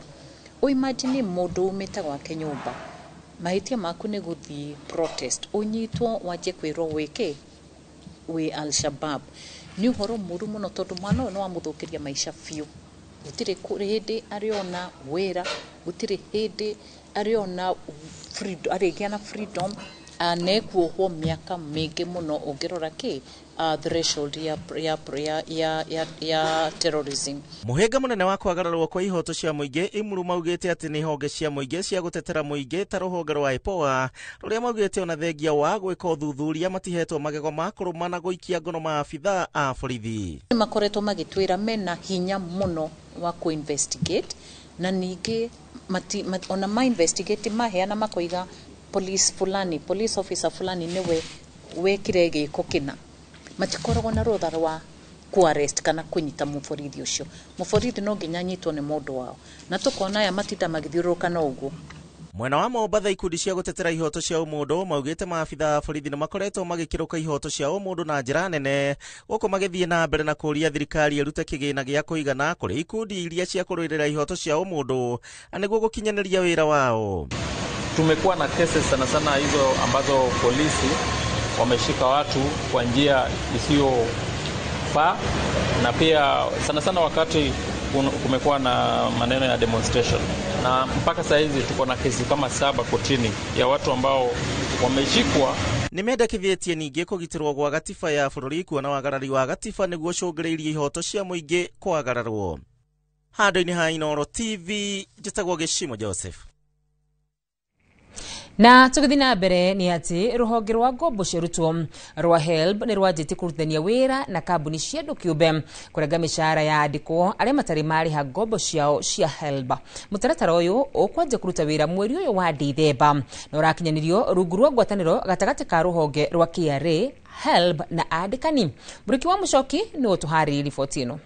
Imagine mũndũ umĩte gwake nyũmba, mahĩtia maku nĩ gũthiĩ protest, ũnyitwo wanjie kwĩrwo wĩ Al-Shabab. Nĩ ũhoro mũru mũno tondũ mwana ũyũ nĩ wamũthũkĩria maica biũ. Gũtirĩ hĩndĩ arĩona wĩra, gũtirĩ hĩndĩ arĩona freedom, arĩgĩa na freedom, nekuohwo mĩaka mĩingĩ mũno ũngĩrora threshold ya terrorism. Mũhĩnga mũnene wa kwagararwo kwa ihoto cia mũingĩ, Imuru maugĩte atĩ nĩ honge cia mũingĩ cia gũtetera mũingĩ ta rũhonge rwa IPOA, rũrĩa maugĩte ona thengia wa gwĩka ũthuthuria matihetwo magego ma kũrũma na gũikia ngono maabitha a borithi. Nĩ makoretwo magĩtwĩra mena hinya mũno wa investigate, na ningĩ ona ma investigate maheana makoiga police officer fulani niwe wekire gĩko kĩna. Matikoragwo na rũtha rwa kuarrest kana kũnyita mũborithi ũcio. Mũborithi no nginya anyitwo nĩ mũndũ wao, na tũkona aya matinda magĩthiũrũrũka na ũguo. Mwena wa Mombatha, ikundi cia gũtetera ihoto cia ũmũndũ maugĩte maabitha a borithi nĩ makoretwo magĩkĩrũka ihoto cia ũmũndũ na njĩra nene, gũkũ magĩthiĩ na mbere na kũria thirikari ĩrute kĩgĩna gĩa kũigana kũrĩ ikundi iria cia kũrũĩrĩra ihoto cia ũmũndũ nĩguo gũkinyanĩria wĩra wao. Tumekuwa na cases sana hizo ambazo polisi wameshika watu kwa njia isiyofaa, na pia sana wakati kumekuwa na maneno ya demonstration, na mpaka saa hizi tuko na kesi kama 7 kotini ya watu ambao wameshikwa. Nĩmendekithĩtie ningĩ kũgitĩrwo gwa gatiba ya bũrũri kuona wagarari wa gatiba nĩguo cũngĩrĩirie ihoto cia mũingĩ kwagararwo. Handũ-inĩ ha Inooro TV, njĩtagwo Gĩcimo Joseph. Na tũgĩthiĩ na mbere nĩ atĩ rũhonge rwa ngombo cia arutwo rwa HELB nĩ rwanjĩtie kũrutithania wĩra na kambuni cia andũ kĩũmbe kũrenga mĩcara ya andĩkwo arĩa matarĩ marĩha ngombo ciao cia HELB. Mũtaratara ũyũ ũkwanjia kũruta wĩra mweri ũyũ wa Dithemba na ũrakinyanirio rungu rwa ngwatanĩro gatagatĩ ka rũhonge rwa KRA, HELB na andĩkani. Mũriki wa Mũchoki nĩ ũtũharĩirie riboti ĩno.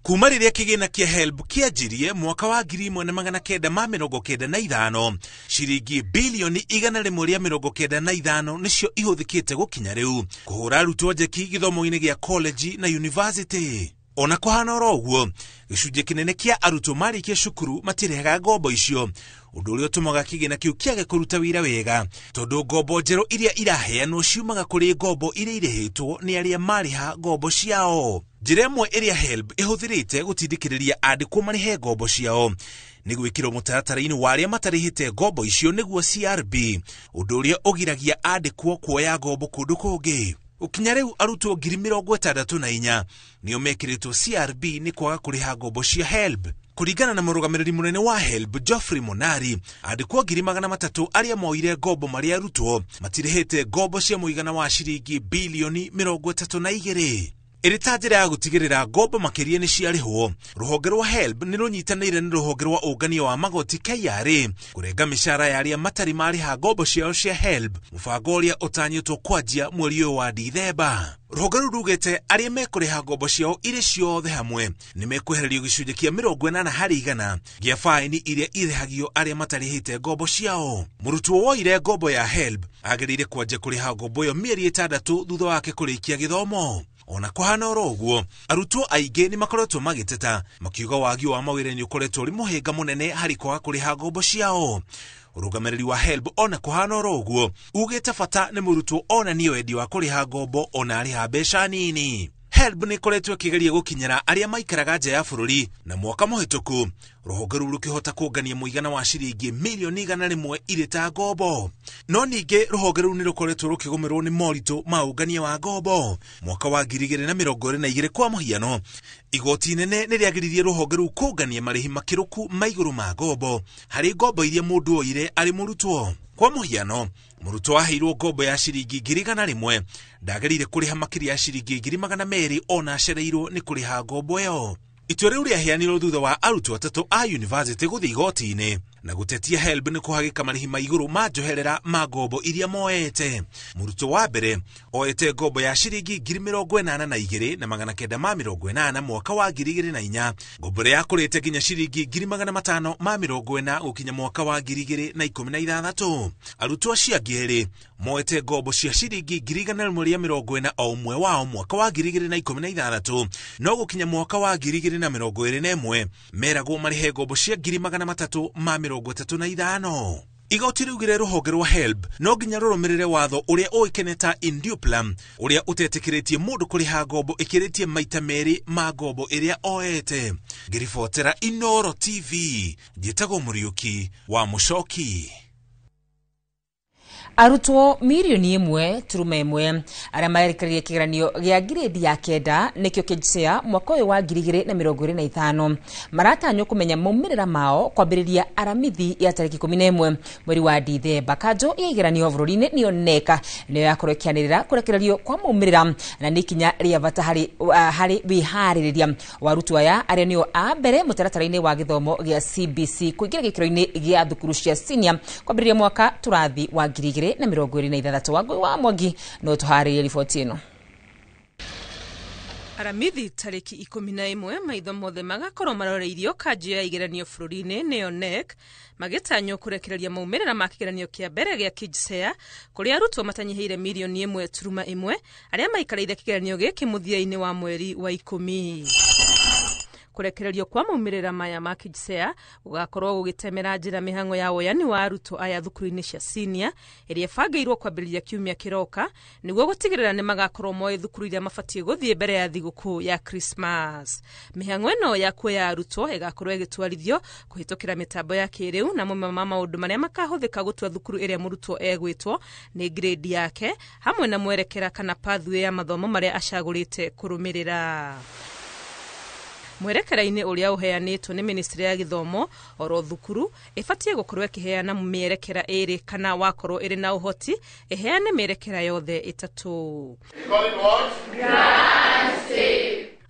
Kuma rĩrĩa kĩgĩna kĩa HELB kĩanjirie mwaka wa 1995, ciringi bilioni 195 nĩcio ihũthĩkĩte gũkinya rĩu kũhũra arutwo njeki gĩthomo-inĩ gĩa college na university. Ona kũhana oro ũguo, gĩcunjĩ kĩnene kĩa arutwo marĩkia cukuru matirĩhaga ngombo icio, ũndũ ũrĩa ũtũmaga kĩgĩna kĩu kĩage kũruta wĩra wega, tondũ ngombo njerũ iria iraheanwo ciumaga kũrĩ ngombo iria irĩhĩtwo nĩ arĩa marĩha ngombo ciao. Njĩra ĩmwe ĩrĩa HELB ĩhũthĩrĩte gũtindĩkĩrĩria andĩkwo marĩhe ngombo ciao nĩ gwĩkĩrwo mũtaratara-inĩ wa arĩa matarĩhĩte ngombo icio nĩguo CRB, ũndũ ũrĩa ũgiragia andĩkwo kuoya ngombo kũndũ kũngĩ. Ũkinya rĩu arutwo 64,000 nĩo mekĩrĩtwo CRB nĩ kwaga kũrĩha ngombo cia HELB. Kũringana na mũrũgamĩrĩri mũnene wa HELB Geoffrey Monari, andĩkwo 300,000 arĩa moire ngombo marĩ arutwo matirĩhĩte ngombo cia mũigana wa ciringi bilioni 32. iri ta njira ya gutigirira ngombo makiria ni ciarihwo. Ruhonge rwa HELB ni runyitanire ni ruhonge rwa ũngania wa magoti KRA kurenga mishara ya aria matari mariha ngombo ciao cia HELB, mubango uria utanyitwo kwanjia mweri wa Dithemba. Ruhonge rugite aria mekuriha ngombo ciao iri ciothe hamwe ni mekwehererio gicunjĩ kia 80% gia faini iria irihagio aria matarihite ngombo ciao. Murutwo woire ngombo ya HELB agirire kwanja kuriha ngombo yo mieri 6 thutha wake kurikia githomo. Ona kuhana oroguo arutwo aingĩ ni makoretwo magiteta makiuga wagi wa mawĩra ni ukoretwo uri muhinga munene hari kwaga kuriha ngombo ciao. Urugamiriri wa HELB ona kuhana oroguo ugite bata ni murutwo ona ni wendi wa kuriha ngombo ona ariha mbeca nini. HELB ni koretwo kigeria gukinyira aria maikaraga nja ya bururi na mwaka muhituku ruhonge ruru rukihota kungania muigana wa ciringi milioni 100 iri ta ngombo. No ninge ruhonge ruru ni rukoretwo rukigomerwo ni moritu maungania wa ngombo. Mwaka wa 2022 kwa muhiano igoti nene ni riagiririe ruhonge ruru kungania marihi makiruku maiguru ma ngombo hari ngombo iria mundu oire ari murutwo. Kwa muhiano murutwo aheirwo ngombo ya ciringi 100 ndagerire kuriha makiria ya ciringi 200 ona acereirwo ni kuriha ngombo yo. Itua riu riaheanirwo thutha wa arutwo atatu a university guthii igoti-ini na gutetia HELB ni kuhagika marihi ma iguru ma njoherera ma ngombo iria moete. Murutwo wa mbere oete ngombo ya ciringi 82,980 mwaka wa 2004, ngombo ya kurite nginya ciringi 540 gukinya mwaka wa 2016. Arutwo acio angĩ moete ngombo cia ciringi 140 o umwe wao mwaka wa 2016 no gukinya mwaka wa 2021 meragwo marihe ngombo cia 335. Igoti riugire ruhonge rwa HELB no nginya rurumirire watho uria uikene ta Induplam uria utetikiritie mundu kuriha ngombo ikiritie maita meri ma ngombo iria oete. Ngiribotera Inooro TV njitagwo Muriuki wa Mucoki. Arutwo milioni 1.1 aria marekererie kigeranio gia grade ya 9 nikio KJSEA mwaka uyu wa 2025 maratanywo kumenya maumirira mao kwambiriria aramithi ya tariki 11 mweri wa Dithemba. Kanjo ya igeranio bururi-ini niyo NEC niyo yakurekianirira kurekererio kwa maumirira na nikinya ria bata hari bihaririria warutwo aya aria niyo a mbere mutaratara-ini wa githomo gia CBC kuingira gikiro-ini gia thukuru cia senior kwambiriria mwaka turathi wa 2023 Wangui wa Mwangi no tuharirie riboti ino. Aramithi tariki 11 maitho mothe magakorwo maroreirio kanjio ya igeranio bururi-ini niyo NEC magitanywo kurekereria maumirira ma kigeranio kia mbere gia KJSEA kuria arutwo matanyiheire milioni 1.1 aria maikareire kigeranio giki muthia-ini wa mweri wa 10. Kurekererio kwa maumirira maya ma KJSEA gugakorwo gugitemera njira mihango ya woyani wa arutwo aya thukuru-ini cia senior iria bangeirwo kwambiriria kiumia kiroka niguo gutigirira ni magakorwo moe thukuru iria mabatie guthie mbere ya thiguku ya Christmas. Mihango ino ya kuoya arutwo igakorwo igitwarithio kuhitukira mitambo ya kiriu na mamwe ma maundu maria makahuthika gutua thukuru iria murutwo egwitwo ni grade yake hamwe na mwerekera kana pathway ya mathomo maria acagurite kurumirira. Mwerekera-ini uria uheanitwo ni Ministry ya Githomo oro thukuru ifatie gukorwo ikiheana mierekera iri kana wakorwo iri na uhoti iheane mierekera yothe 3.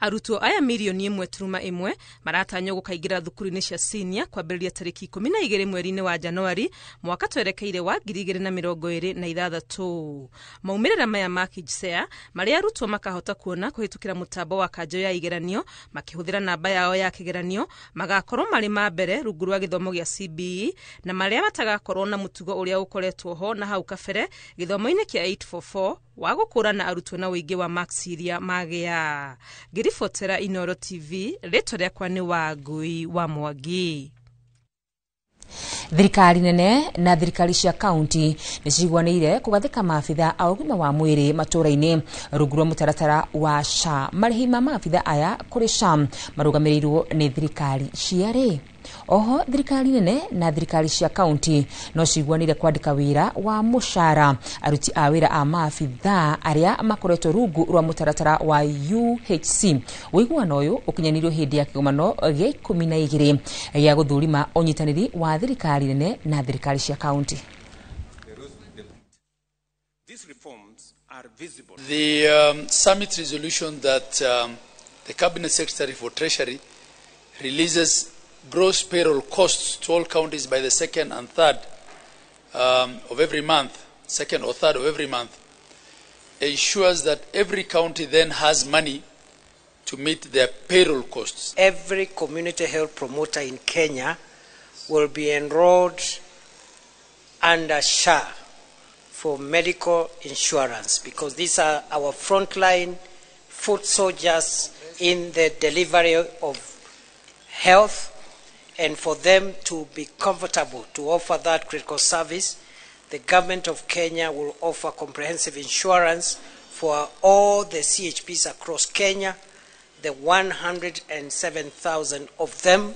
Arutwo aya milioni 1.1 maratanywo gukaingira thukuru-ini cia senior kwambiriria tariki 12 mweri-ini wa Januari mwaka twerekeire wa 2026. Maumirira maya ma KJSEA maria arutwo makahota kuona kuhitukira mutambo wa kanjo ya igeranio makihuthira namba yao ya kigeranio magakorwo mari ma mbere rungu rwa githomo gia CBE na maria matagakorwo na mutugo uria ukoretwo ho na hau kabere githomo-ini kia 844 wa gukurana arutwo na wingi wa marks iria magea. Ngiribotera Inooro TV rĩtwa rĩakwa nĩ Wangui wa Mwangi. Thirikari nene na thirikari cia kaunti niciguanĩire kugathika maabitha a ũgima wa mwĩrĩ matũra-inĩ rungu rwa mũtaratara wa SHA. Marĩhi ma maabitha aya kũrĩ SHA marũgamĩrĩirwo nĩ thirikari ciarĩ. Oho thirikari nene na thirikari cia kaunti no ciguanĩire kwandĩka wĩra wa mũcara aruti a wĩra a maabitha arĩa makoretwo rungu rwa mũtaratara wa UHC. Ũiguano ũyũ ũkinyanĩirio hĩndĩ ya kĩgomano gĩa 12 gĩa gũthũrima ũnyitanĩri wa thirikari nene na thirikari cia kaunti. These reforms are visible. The summit resolution that the Cabinet Secretary for Treasury releases gross payroll costs to all counties by the second and third of every month, second or third of every month, ensures that every county then has money to meet their payroll costs. Every community health promoter in Kenya will be enrolled under SHA for medical insurance, because these are our frontline foot soldiers in the delivery of health, and for them to be comfortable to offer that critical service, the government of Kenya will offer comprehensive insurance for all the CHPs across Kenya, the 107,000 of them,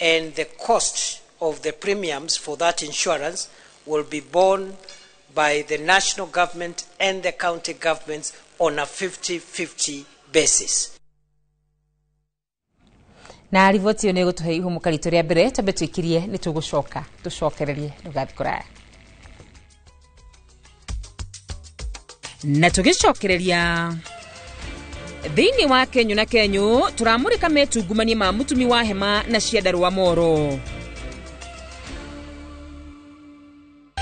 and the cost of the premiums for that insurance will be borne by the national government and the county governments on a 50-50 basis. Na rivoti yo nego tuhe ihumuka rito ria mbere tambe twikirie ni tugucoka tucokererie ndugathi kuraya na tugicokereria thiini wa Kenya na Kenyu turamurika metungumania ma mutumi wa hema na ciandarua moro.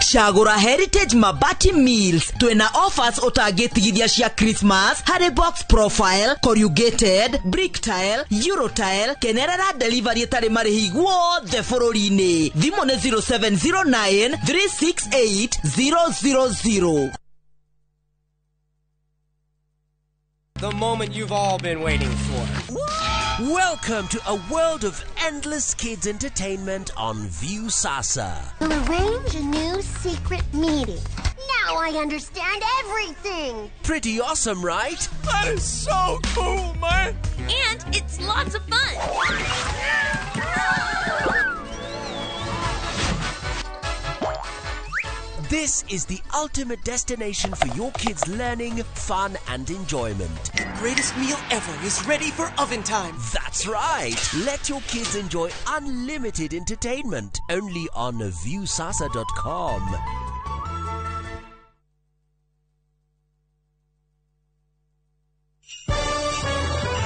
Shagura Heritage Mabati Mills twena offers otagetigithia cia Christmas harry box profile, corrugated, brick tile, euro tile, kenerera delivery tari marihi guothe bururi-ini. Thimo ni 0709 368 000. The moment you've all been waiting for. Welcome to a world of endless kids entertainment on Viusasa. We'll arrange a new secret meeting. Now I understand everything. Pretty awesome, right? That is so cool, man. And it's lots of fun. This is the ultimate destination for your kids' learning, fun, and enjoyment. The greatest meal ever is ready for oven time. That's right. Let your kids enjoy unlimited entertainment only on viusasa.com.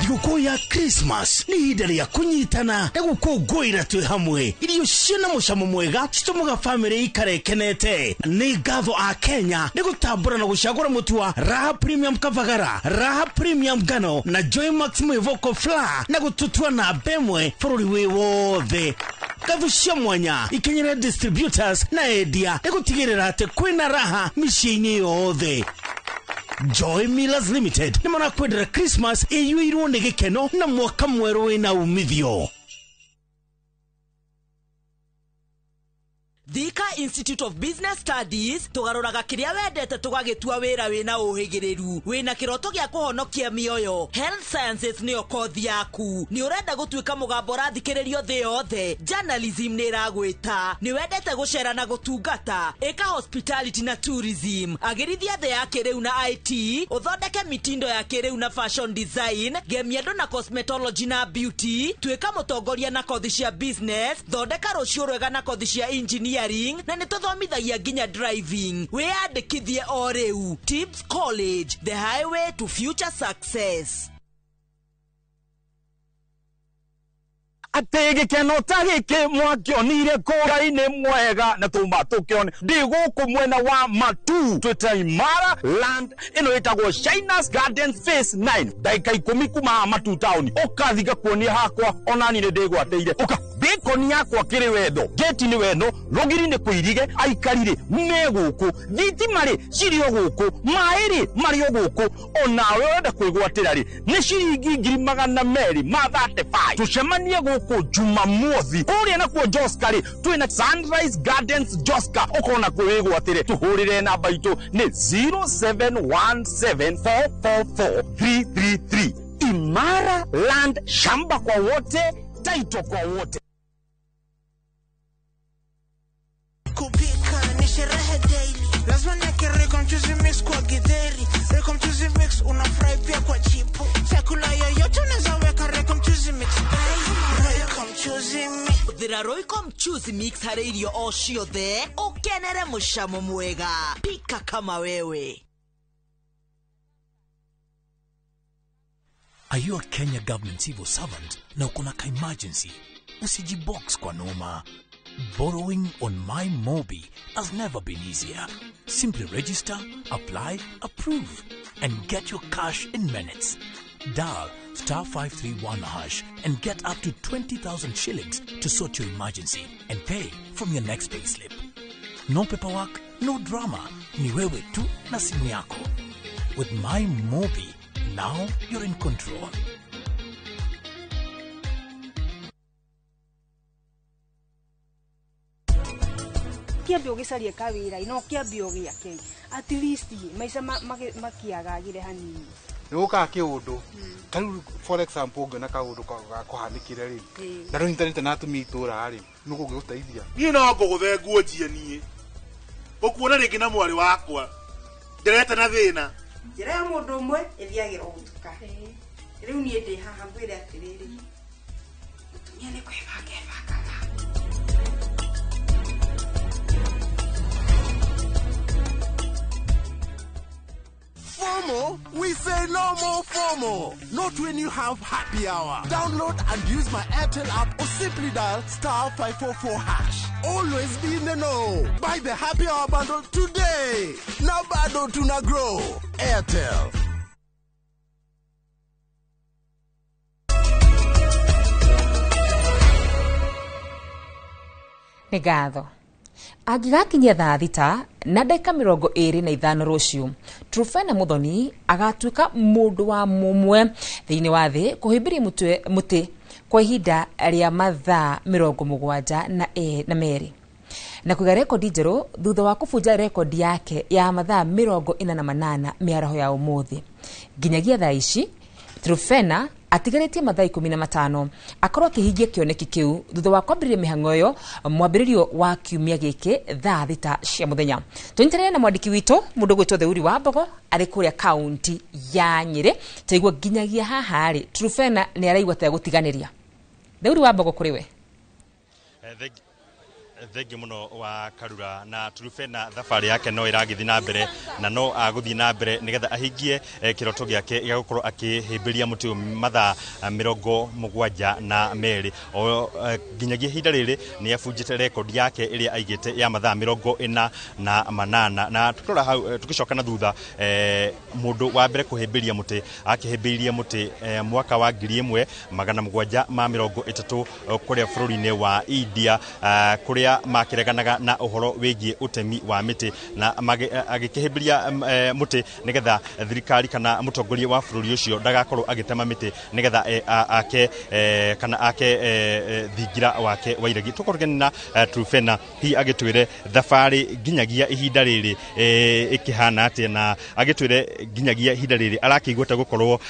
Thigũkũ ya Christmas nĩ ihinda rĩa kũnyitana na gũkũngũĩra twĩ hamwe. Irio ciĩna mũcamo mwega citũmaga famĩlĩ ikare ikenete. Nĩ ngatho a Kenya nĩ gũtambũra na gũcagũra mũtu wa Raha Premium Kavagara, Raha Premium Ngano na Joy Max Mwĩvoko Flour na gũtũtua na mbemwe bũrũri wĩ wothe. Ngatho cia mwanya ikenyera distributors na endia nĩ gũtigĩrĩra atĩ kwĩna raha mĩciĩ-inĩ yothe. Joy Millers Limited nĩ marakwendera Christmas ĩiyũirwo nĩ gĩkeno na mwaka mwerũ wĩna umithio. Thika Institute of Business Studies tugaroraga kiria wendete tugagitua wira wina uhigiriru wina kiroto gya kuhonokia mioyo. Health Sciences niyo kothi yaku. Ni urenda gutuika mugambo rathikiririo thi yothe. Journalism ni ragwita. Ni wendete gucera na gutungata. Eka hospitality na tourism. Agirithia the ya kiriu na IT. Uthondeke mitindo ya kiriu na fashion design. Gemiendo na cosmetology na beauty. Tuika mutongoria na kothi cia business. Thondeka rucio rwega na kothi cia engineering. Na nituthomithagia nginya driving. Wiyandikithie o riu. Tips College, the highway to future success. Atege keno tagike mwakionire kura-ini mwega na tuma tukione ndi guku mwena wa Matu twita Imara land ino itagwo Shinas Gardens Phase 9 daika 10 kuma Matu town ukathiga kuonia hakwa onani ni ndigwateire uka bacon yakwa kiri wetho geti ni weno rogiri ni kuirige aikarire meguku thitimari cirio guku mairi mario guku onawe wenda kwigwatira ri ni ciringi 235 tucemanie guku Jumamothi uria na kwa Joska ri twina Sunrise Gardens Joska ukona kwigwatire tuhurire namba itu ni 0717444333 Imara land shamba kwa wote taito kwa wote. Kupika ni sherehe daily, lazima niweke Royco mchuzi mix kwa githeri. Royco mchuzi mix unafurahi pia kwa chipo. Chakula yoyote unaweza weka Royco mchuzi mix. Royco mchuzi mix. Thira Royco mchuzi mix hari irio o ciothe ukenere mucamo mwega. Pika kama wewe. Are you a Kenya government civil servant na uko na emergency? Usijibox kwa noma. Borrowing on MyMobi has never been easier. Simply register, apply, approve, and get your cash in minutes. Dial *531# and get up to 20,000 shillings to sort your emergency and pay from your next payslip. No paperwork, no drama. Ni wewe tu na simu yako. With MyMobi, now you're in control. Kiambia ugicaria kawira ino kiambia ugiake at least maisha makiagagire hanini nuka kiundu taru for example ngena kaundu kuhanikire ri na ro internet na tumitura ri nuko ngiguteithia ni no nguguthe nguo njie nie ukuona ringi na mwari wakwa ndireta na thina njira ya mundu umwe ithiagira gutuka riu nie ndi haha ngwire atiriri mutumia ni kwebage FOMO? We say no more FOMO. Not when you have happy hour. Download and use my Airtel app or simply dial *544#. Always be in the know. Buy the happy hour bundle today. Now bado tuna grow. Airtel. Nĩ ngatho. Angigakinyia thaa thita na ndagĩka 25 rũciũ, Trufena Muthoni agatuĩka mũndũ wa mũmwe thĩinĩ wa thĩ kũhĩmbĩria mũtĩ kwa ihinda rĩa mathaa 72 na kũiga rekodi njerũ thutha wa kũbunja rekodi yake ya mathaa 48 mĩaraho ya ũmũthĩ. Nginyagia thaa ici Trufena atigarĩtie mathaa 15 akorwo akĩhingia kĩoneki kĩu thutha wa kwambĩrĩria mĩhang'o ĩyo mwambĩrĩrio wa kiumia gĩkĩ thaa thita cia mũthenya. Tũnyitanĩre na mwandĩki witũ mũndũ gwĩtwo Theuri wa Mbogo arĩ kũrĩa kaunti ya Nyĩrĩ tũigua nginyagia haha rĩ Trufena nĩ araigua ta gũtiganĩria. Theuri wa Mbogo kũrĩ we. Thengi muno wa Karura na Trufena thabarĩ yake no ĩragĩthiĩ na mbere na no agũthiĩ na mbere nĩgetha ahingie kĩroto gĩake gĩa gũkorwo akĩhĩmbĩria mũtĩ mathaa 72 o nginyagia ihinda rĩrĩ nĩ abunjĩte rekodi yake ĩrĩa aigĩte ya mathaa 48 na tũkĩrora hau tũgĩcoka na thutha mũndũ wa mbere kũhĩmbĩria mũtĩ akĩhĩmbĩirie mũtĩ mwaka wa 1730 kũrĩa bũrũri-inĩ wa India kũrĩa makireganaga na uhoro wĩgiĩ ũtemi wa mĩtĩ na agĩkĩhĩmbĩria mũtĩ nĩgetha thirikari kana mũtongoria wa bũrũri ũcio ndagakorwo agĩtema mĩtĩ nĩgetha ake thingira wake wa iregi. Tũkorogeni na Trufena hihi agĩtwĩre thabarĩ nginyagia ihinda rĩrĩ ĩkĩhana atĩa na agĩtwĩre nginyagia ihinda rĩrĩ arakĩigua ta gũkorwo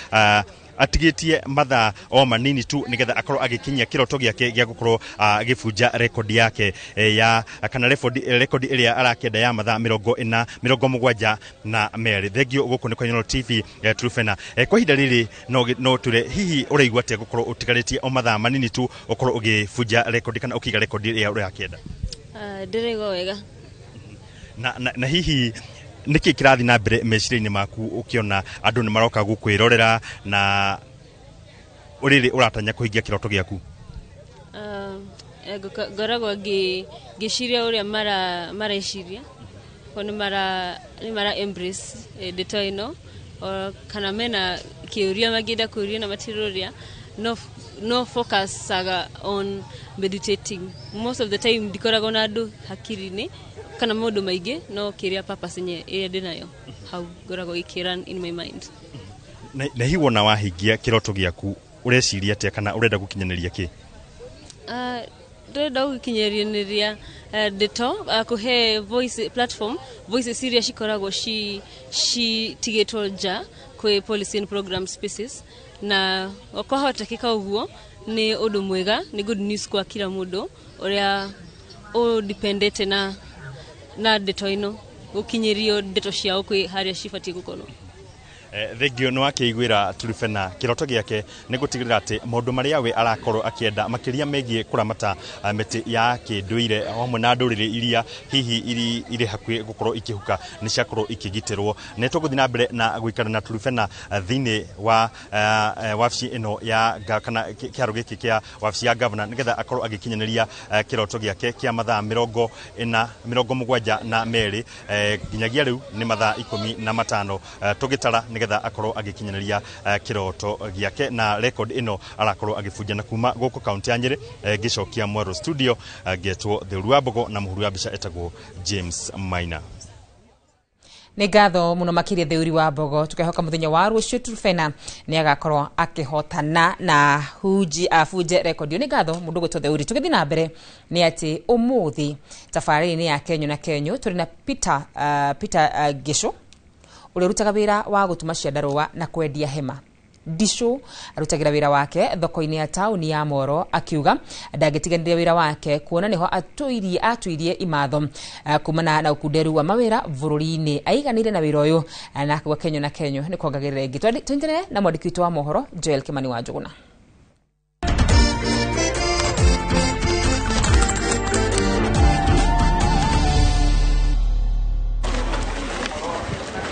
atigitie mathaa o manini tu nigetha akorwo agikinyia kiroto giake gya gukorwo agibunja rekodi yake ya kana rekodi ĩrĩa arakenda ya mathaa 72. Thengio guku ni Konyolo TV Trufena kwa ihinda rĩrĩ no ture hihi ũraigua atĩa gukorwo ũtigarĩtie o mathaa manini tu ukorwo ũgibunja rekodi kana ũkiga rekodi ĩrĩa ũrakenda? Ndĩraigua wega na hihi niki kirathi na mbere meciria-inĩ maku ukiona andu ni maroka gukwirorera na uriri uratanya kuhingia kiroto giaku? Ngoragwo ngĩciria ũrĩa mareciria ko ni mara embrace ndeto ĩno kana mena kĩũria mangĩenda kũũria na matiroria no focus on meditating. Most of the time ndikoragwo na andũ hakiri-inĩ kana maũndũ maingĩ no kĩrĩa purpose ĩrĩa ndĩnayo hau ngoragwo ikĩrun in my mind. Na hihi wona wahingia kiroto giaku ureciria atĩa kana urenda gukinyanĩria kĩ? Ndĩrenda gukinyanĩria ndeto kuhe voice platform voices iria cikoragwo citigĩtwo nja kwĩ policy and program spaces na kwahotekeka ũguo nĩ ũndũ mwega, nĩ good news kwa kila mũndũ ũrĩa dependete na ndeto ino gukinyirio ndeto ciao kwĩ harĩa cibatie gukorwo. thengio no akĩiguĩra Turufena kiroto gĩake nĩ gũtigĩrĩra atĩ maũndũ marĩa we arakorwo akĩenda makĩria megiĩ kũramata mĩtĩ ya kĩndũire hamwe na ndũrĩrĩ iria hihi irĩ hakuhĩ gũkorwo ikĩhuka nĩ ciakorwo ikĩgitĩrwo. Nĩ tũgũthiĩ na mbere na gũikara na Turufena thĩinĩ wa wabici ĩno ya kana kĩharo gĩkĩ kĩa wabici ya governor nĩgetha akorwo agĩkinyanĩria kiroto gĩake kĩa mathaa 72 nginyagia rĩu nĩ mathaa 15 tũgĩtara nĩgetha akorwo agĩkinyanĩria kiroto gĩake, na record ĩno arakorwo agĩbunjana kuma gũkũ kaunti ya Nyĩrĩ gĩcokia Mweru studio getwo The Ruabogo na mũhuri wa mbica etagwo James Maina. Nĩ ngatho mũno makĩria Theuri wa Mbogo, tũkehoka mũthenya wa rũciũ Turufena nĩ agakorwo akĩhotana na abunje record. Nĩ ngatho mũndũ gwĩtwo Theuri. Tũgĩthiĩ na mbere nĩ atĩ ũmũthĩ tabarĩra-inĩ ya Kenyo na Kenyo tũrĩ na Peter Gisho ũrĩa ũrutaga wĩra wa gũtuma ciandarũa na kwendia hema. Disho arutagĩra wĩra wake thoko-inĩ ya tauni ya Moro, akiuga ndangĩtiganĩria wĩra wake kuona niho atuirie imatho kumana na ũkunderu wa mawĩra bũrũri-inĩ. Aiganĩire na wĩra ũyũ na kuga Kenyo na Kenyo nĩ kuongagĩrĩra ingĩ. Tũendelee na mwandĩki witũ wa mohoro Joel Kimani wa Njuguna.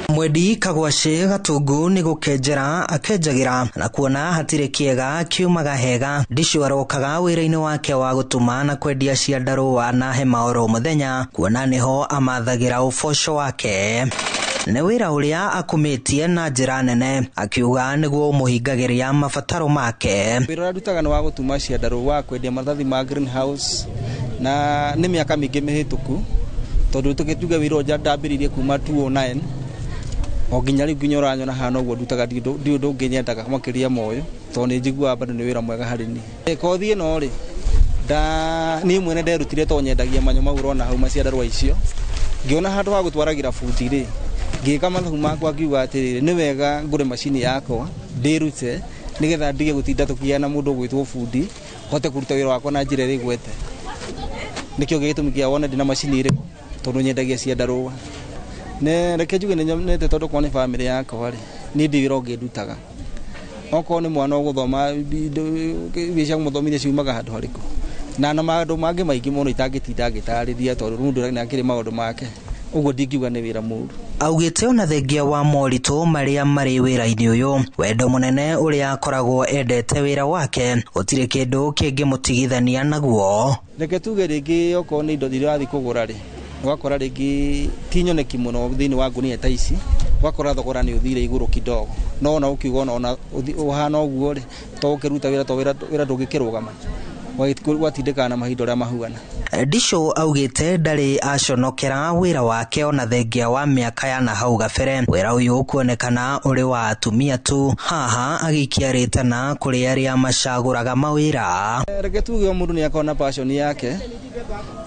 Mwedi Kagwashe Gatungu ni gukenjera akenjagira na kuona hatire kiega kiumaga hega. Disho arokaga wira-ini wake wa gutuma na kwendia ciandarũa na hema oro muthenya kuona niho amathagira uboco wake. Nĩ wĩra ũrĩa akumitie na njĩra nene, akiuga nĩguo mũhingagiria mabataro make. Wĩra ũrĩa ndutaga nĩ wa gũtuma ciandarũa, kwendia maratathi ma greenhouse, na nĩ mĩaka mĩingĩ mĩhĩtũku tondũ tũgĩtuga wĩra ũrĩa ndambĩrĩirie kuma 2009 o nginya rĩu nginya ũranyona hana ũguo ndutaga ndio ndũngĩ nyendaga makĩria moyo tondũ nĩ njiguaga bado nĩ wĩra mwega harĩ niĩ. Kothi ĩno rĩ niĩ mwene nderutire to nyendagia manyo mau ũrona hau maciandarũa icio, ngĩona handũ ha gũtwaragira bundi rĩ ngĩka mathabu makwa ngiuga atĩrĩrĩ nĩ wega ngũre macini yakwa ndĩrute nĩgetha ndige gũtinda tũkĩgĩa na mũndũ gwĩtwo bundi hote kũruta wĩra wakwa na njĩra ĩrĩa ĩgwete. Nĩkĩo gĩtũmi kĩa wona ndĩna macini ĩrĩkũ tondũ nyendagia ciandarũa. Ne reke njuge nĩ tondũ kwa nĩ family yakwa rĩ nĩ ndĩ wĩra ũngĩndutaga. Okorwo nĩ mwana ũgũthoma biacara mũthomithia ciumaga handũ harĩkũ na maũndũ mangĩ maingĩ mũno itangĩtinda ngĩtarĩria tondũ mũndũ nĩ akĩrĩ maũndũ make, ũguo ndingiuga nĩ wĩra mũru. Augĩte ona thengia wa moritũ marĩa marĩ wĩra-inĩ ũyũ, wendo mũnene ũrĩa akoragwo endete wĩra wake gũtirĩ kĩndũ kĩngĩmũtigithania naguo. Reke tuge rĩngĩ okorwo nĩ indo iria ũrathiĩ kũgũra rĩ wakora rĩngĩ ti nyoneki mũno thĩinĩ wa ngunia ta ici, wakora thogora nĩ ũthire igũrũ kidogo, no ona ũkiuga ona ũhana ũguo rĩ to ũkĩruta wĩra ndũngĩkĩrũgama watindĩkana na mahinda ũrĩa mahuana. Disho augĩte ndarĩ aconokera wĩra wake ona thengia wa mĩaka ya na hau gabere. Wĩra ũyũ kuonekana ũrĩ wa atumia tu, haha agĩikia rĩtana kũrĩ arĩa macagũraga mawĩra. Reke tuge mũndũ nĩ akona passion yake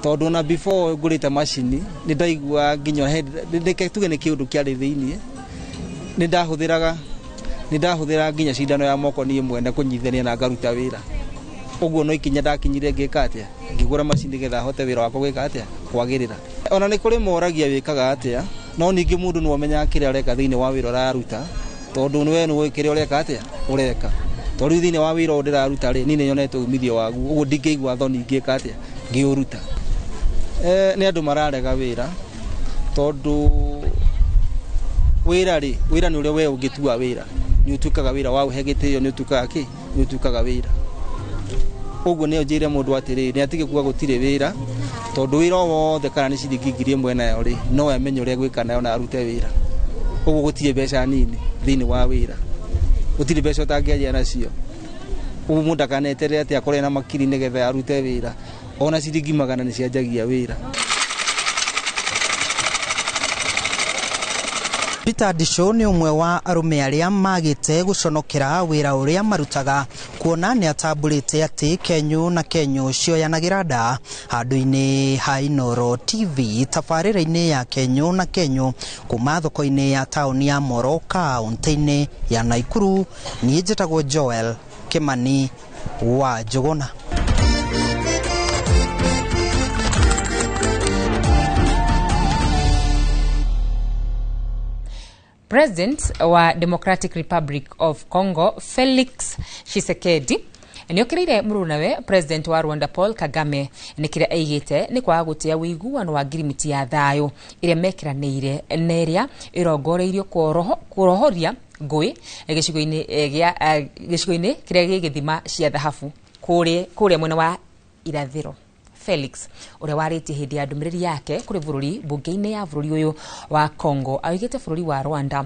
tondũ na before ngũrĩte macini nĩ ndaigua nginya reke tuge nĩ kĩũndũ kĩarĩ thĩinĩ nĩ ndahũthĩra nginya cindano ya moko niĩ mwene kũnyithania na ngaruta wĩra. Ũguo no ikinya ndakinyire ngĩka atĩa ngĩgũra macini getha hote wĩra wakwa gwĩka atĩa kwagĩrĩra. Ona nĩ kũrĩ moragia wĩkaga atĩa, no ningĩ mũndũ nĩ amenyaga kĩrĩa areka thĩinĩ wa wĩra ũraruta tondũ nĩ nĩ kĩrĩa ũreka atĩa ũreka. Tondũ thĩinĩ wa wĩra ũrĩa ndĩraruta rĩ niĩ nĩ nyonete umithio waguo, ũguo ndingĩigua thoni ngĩka atĩa ngĩũruta. Nĩ andũ mararega wĩra tondũ wĩra nĩ ũrĩa we ũngĩtua wĩra, nĩ ũtuĩkaga wĩra wa ũhe gĩtĩo, nĩ ũtuĩkaga wĩra. Ũguo nĩ njĩre mũndũ atĩrĩ nĩ atige kuga gũtirĩ wĩra tondũ wĩra wothe kana nĩ ciringi 1000 nayo rĩ no amenye ũrĩa gwĩka nayo na arute wĩra. Ũguo gũtirĩ mbeca nini thĩinĩ wa wĩra, gũtirĩ mbeca ũtangĩaria nacio. Ũguo mũndũ akaneterera atĩ akorwo na makiri nĩgetha arute wĩra, ona ciringi 100 nĩ cianjagia wĩra. Peter Disho nĩ ũmwe wa arũme arĩa magĩte gũconokera wĩra ũrĩa marutaga kuona nĩ atambũrĩte atĩ Kenyo na Kenyo cioyanagĩra nda. Handũ-inĩ ha Inooro TV tabarĩra-inĩ ya Kenyo na Kenyo kuma thoko-inĩ ya tauni ya Moro kaunti-inĩ ya Naikuru, niĩ njĩtagwo Joel Kimani wa Njuguna. President wa Democratic Republic of Congo Felix Tshisekedi niokerire murunawe President wa Rwanda Paul Kagame nikire aigite ni kwa gutia wiguano wa girimiti ya thayo iria mekiranire neria irongoreirio kurohoria ngui gicigo-ini kiria gigithima cia dhahabu kuria mwena wa irathiro. Felix uria wariti hindi ya ndumiriri yake kuri bururi bunge-ini ya bururi uyu wa Congo aigite bururi wa Rwanda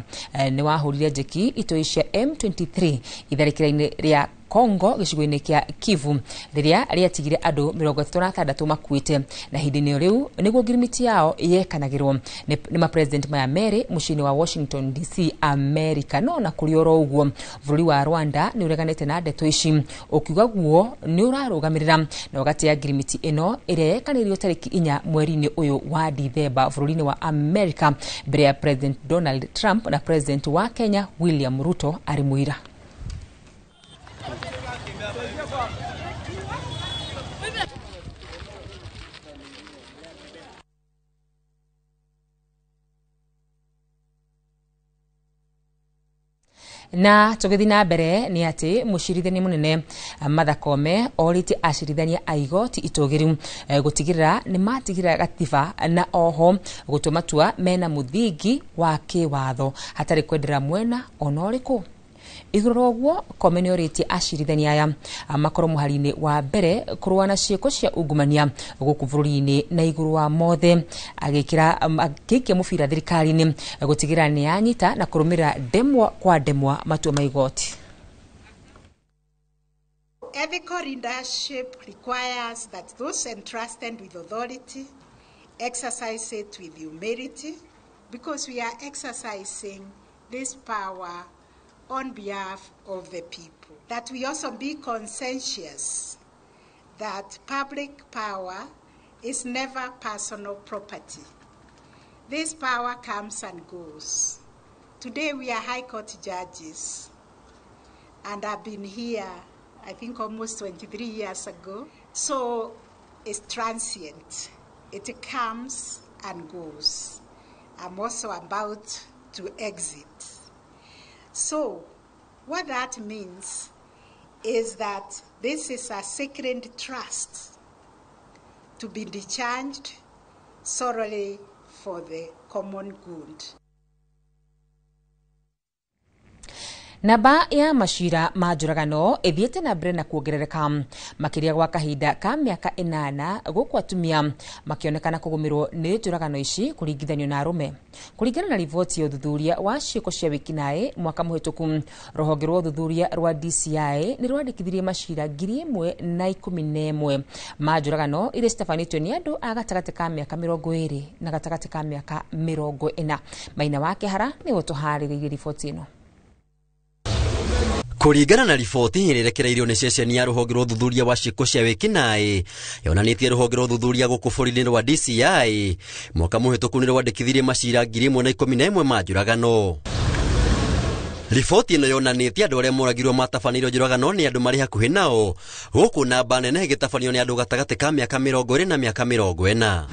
ni wahurire njeki itoi cia M23 itharikira-ini ria Congo gicigo-ini kia Kivu riria riatigire andu 36 makuite na hindi-ini riu niguo girimiti yao yekanagirwo ni ma president maya meri mucini wa Washington DC America. No na kuri oro uguo bururi wa Rwanda ni ureganite na ndeto ici ukiuga guo ni urarugamirira na ugatia girimiti ino iria yekanirio tariki 4 mweri-ini uyu wa Dithemba bururi-ini wa America mbere ya President Donald Trump na President wa Kenya William Ruto ari muira. Na tugithi na mbere ni ati mucirithania munene Martha Koome oriti acirithania aigoti itogiru gutigirira ni matigirira gatiba na oho gutumatua mena muthingi wa kiwatho hatari kwendera mwena onoriku. Iguru guo Koome ni oriti acirithania aya makoro muhari-ini wa mbere kurwa na ciiko cia ungumania guku bururi-ini na iguru wa mothe agikia mubira thirikari-ini gutigira ni anyita na kurumirira ndemwa kwa ndemwa matua maigoti. Ethical leadership requires that those entrusted with authority exercise it with humility, because we are exercising this power on behalf of the people. That we also be conscientious that public power is never personal property. This power comes and goes. Today we are High Court judges, and I've been here, I think, almost 23 years ago. So it's transient. It comes and goes. I'm also about to exit. So what that means is that this is a sacred trust to be discharged solely for the common good. Namba ya mashira majuragano ethiete na mbere na kuongerereka makiria gwa kahinda ka miaka 8 guku atumia makionekana kugumirwo ni njuragano ici kuringithanio na arume. Kuringana na riboti ya uthuthuria wa ciiko cia wikinae mwaka muhituku, ruhonge rwa uthuthuria rwa DCI ni rwandikithirie mashira 1011 majuragano iria citabanitio ni andu a gatagati ka miaka 20 na gatagati ka miaka 40. Maina wake hara ni gutuhariririe riboti ino. Kuringana na riboti irerekereirio ni ceceni ya ruhonge rwa uthuthuria wa ciiko cia wikinae yonanitie ruhonge rwa uthuthuria guku bũrũri-inĩ rwa DCI mwaka muhituku ni rwandikithirie macira 1011 ma njuragano. Riboti ino yonanitie andu aria moragirwo matabanĩirio njuragano ni andu marĩ hakuhĩ nao, guku namba nene igĩtabanio ni andu gatagati ka miaka 20 na miaka 40.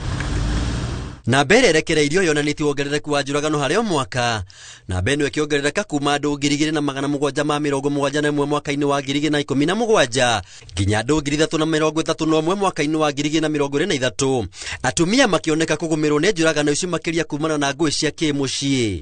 Na mbere erekereirio yonanitie wongerereku wa njuragano harĩ o mwaka, na mbere ĩkĩongerereka kuma andũ 2,771 mwaka-inĩ wa 2017 nginya andũ 3,31 mwaka-inĩ wa 2023. Atumia makioneka kũgũmĩrwo nĩ njuragano icio makĩria kumana na ngũĩ cia kĩmũciĩ.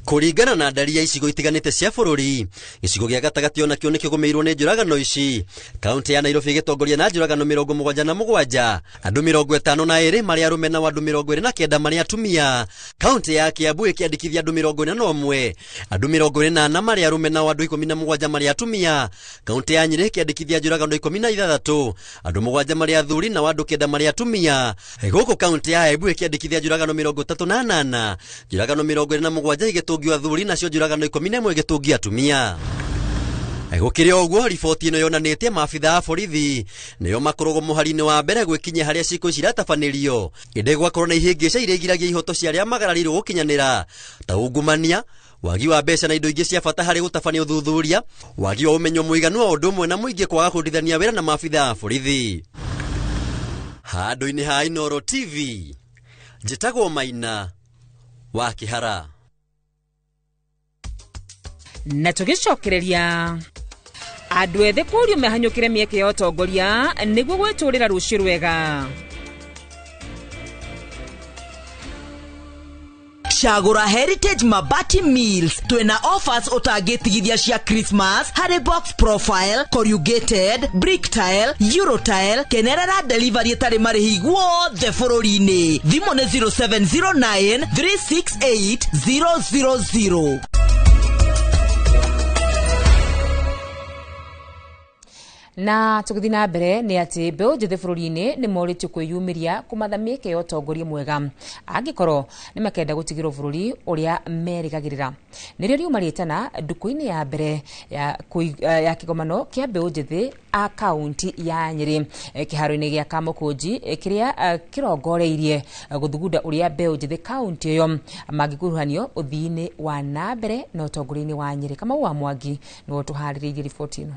Kuringana na ndari ya icigo itiganite cia bũrũri, gĩcigo gĩa gatagati onakĩo nĩ kĩgũmĩirwo nĩ njuragano ici. Kaunti ya Nairobi ĩgĩtongoria na njuragano 77, andũ 52 marĩ arũme na andũ 29 marĩ atumia. Kaunti ya Kiambu ĩkĩandĩkithia andũ 41, andũ 28 marĩ arũme na andũ 17 marĩ atumia. Kaunti ya Nyĩrĩ ĩkĩandĩkithia njuragano 16, andũ 7 marĩ athuri na andũ 9 marĩ atumia. Gũkũ kaunti ya Embu ĩkĩandĩkithia njuragano 38, njuragano 27 gĩtũngio athuri nacio njuragano 11 gĩtũngio atumia. Gũkĩrĩ ũguo, riboti ĩno yonanĩtie maabitha a borithi nĩo makoragwo mũhari-inĩ wa mbere gwĩkinyia harĩa ciiko ici iratabanĩrio, ĩndĩ gwakorwo na ihĩngĩca iria igiragia ihoto cia arĩa magararĩirwo gũkinyanĩra, ta ungumania, wagi wa mbeca na indo ingĩ cia bata harĩ gũtabania ũthuthuria, wagi wa ũmenyo mũiganu wa ũndũ ũmwe na mũingĩ kwaga kũrutithania wĩra na maabitha a borithi. Handũ-inĩ ha Inooro TV, njĩtagwo Maina wa Kĩhara. na tugicokereria andu ethe kurio mehanyukire mieke ya utongoria niguo gweturira rucio rwega. Shagura Heritage Mabati Mills twena offers otagetigithia cia Christmas harry box profile, corrugated, brick tile, euro tile, kenerera delivery tari marihi guothe bururi-ini. Thimu ni 0709 368 000. Na tukithina mbere ni ati mbeu njithe bururi-ini ni moritio kwiyumiria kumatha mieke ya utongoria mwega angikorwo ni makenda gutigirwo bururi uria merigagirira. Nirio riumaritana nduku-ini ya mbere ya kigomano kia mbeu njithe a kaunti ya Nyeri kiharo-ini gia Kamukunji kiria kirongoreirie guthugunda uria mbeu njithe kaunti iyo magikuruhanio uthii-ini wa na mbere na utongoria-ini wa Nyeri. Kama wa Mwangi no tuhariririe riboti ino.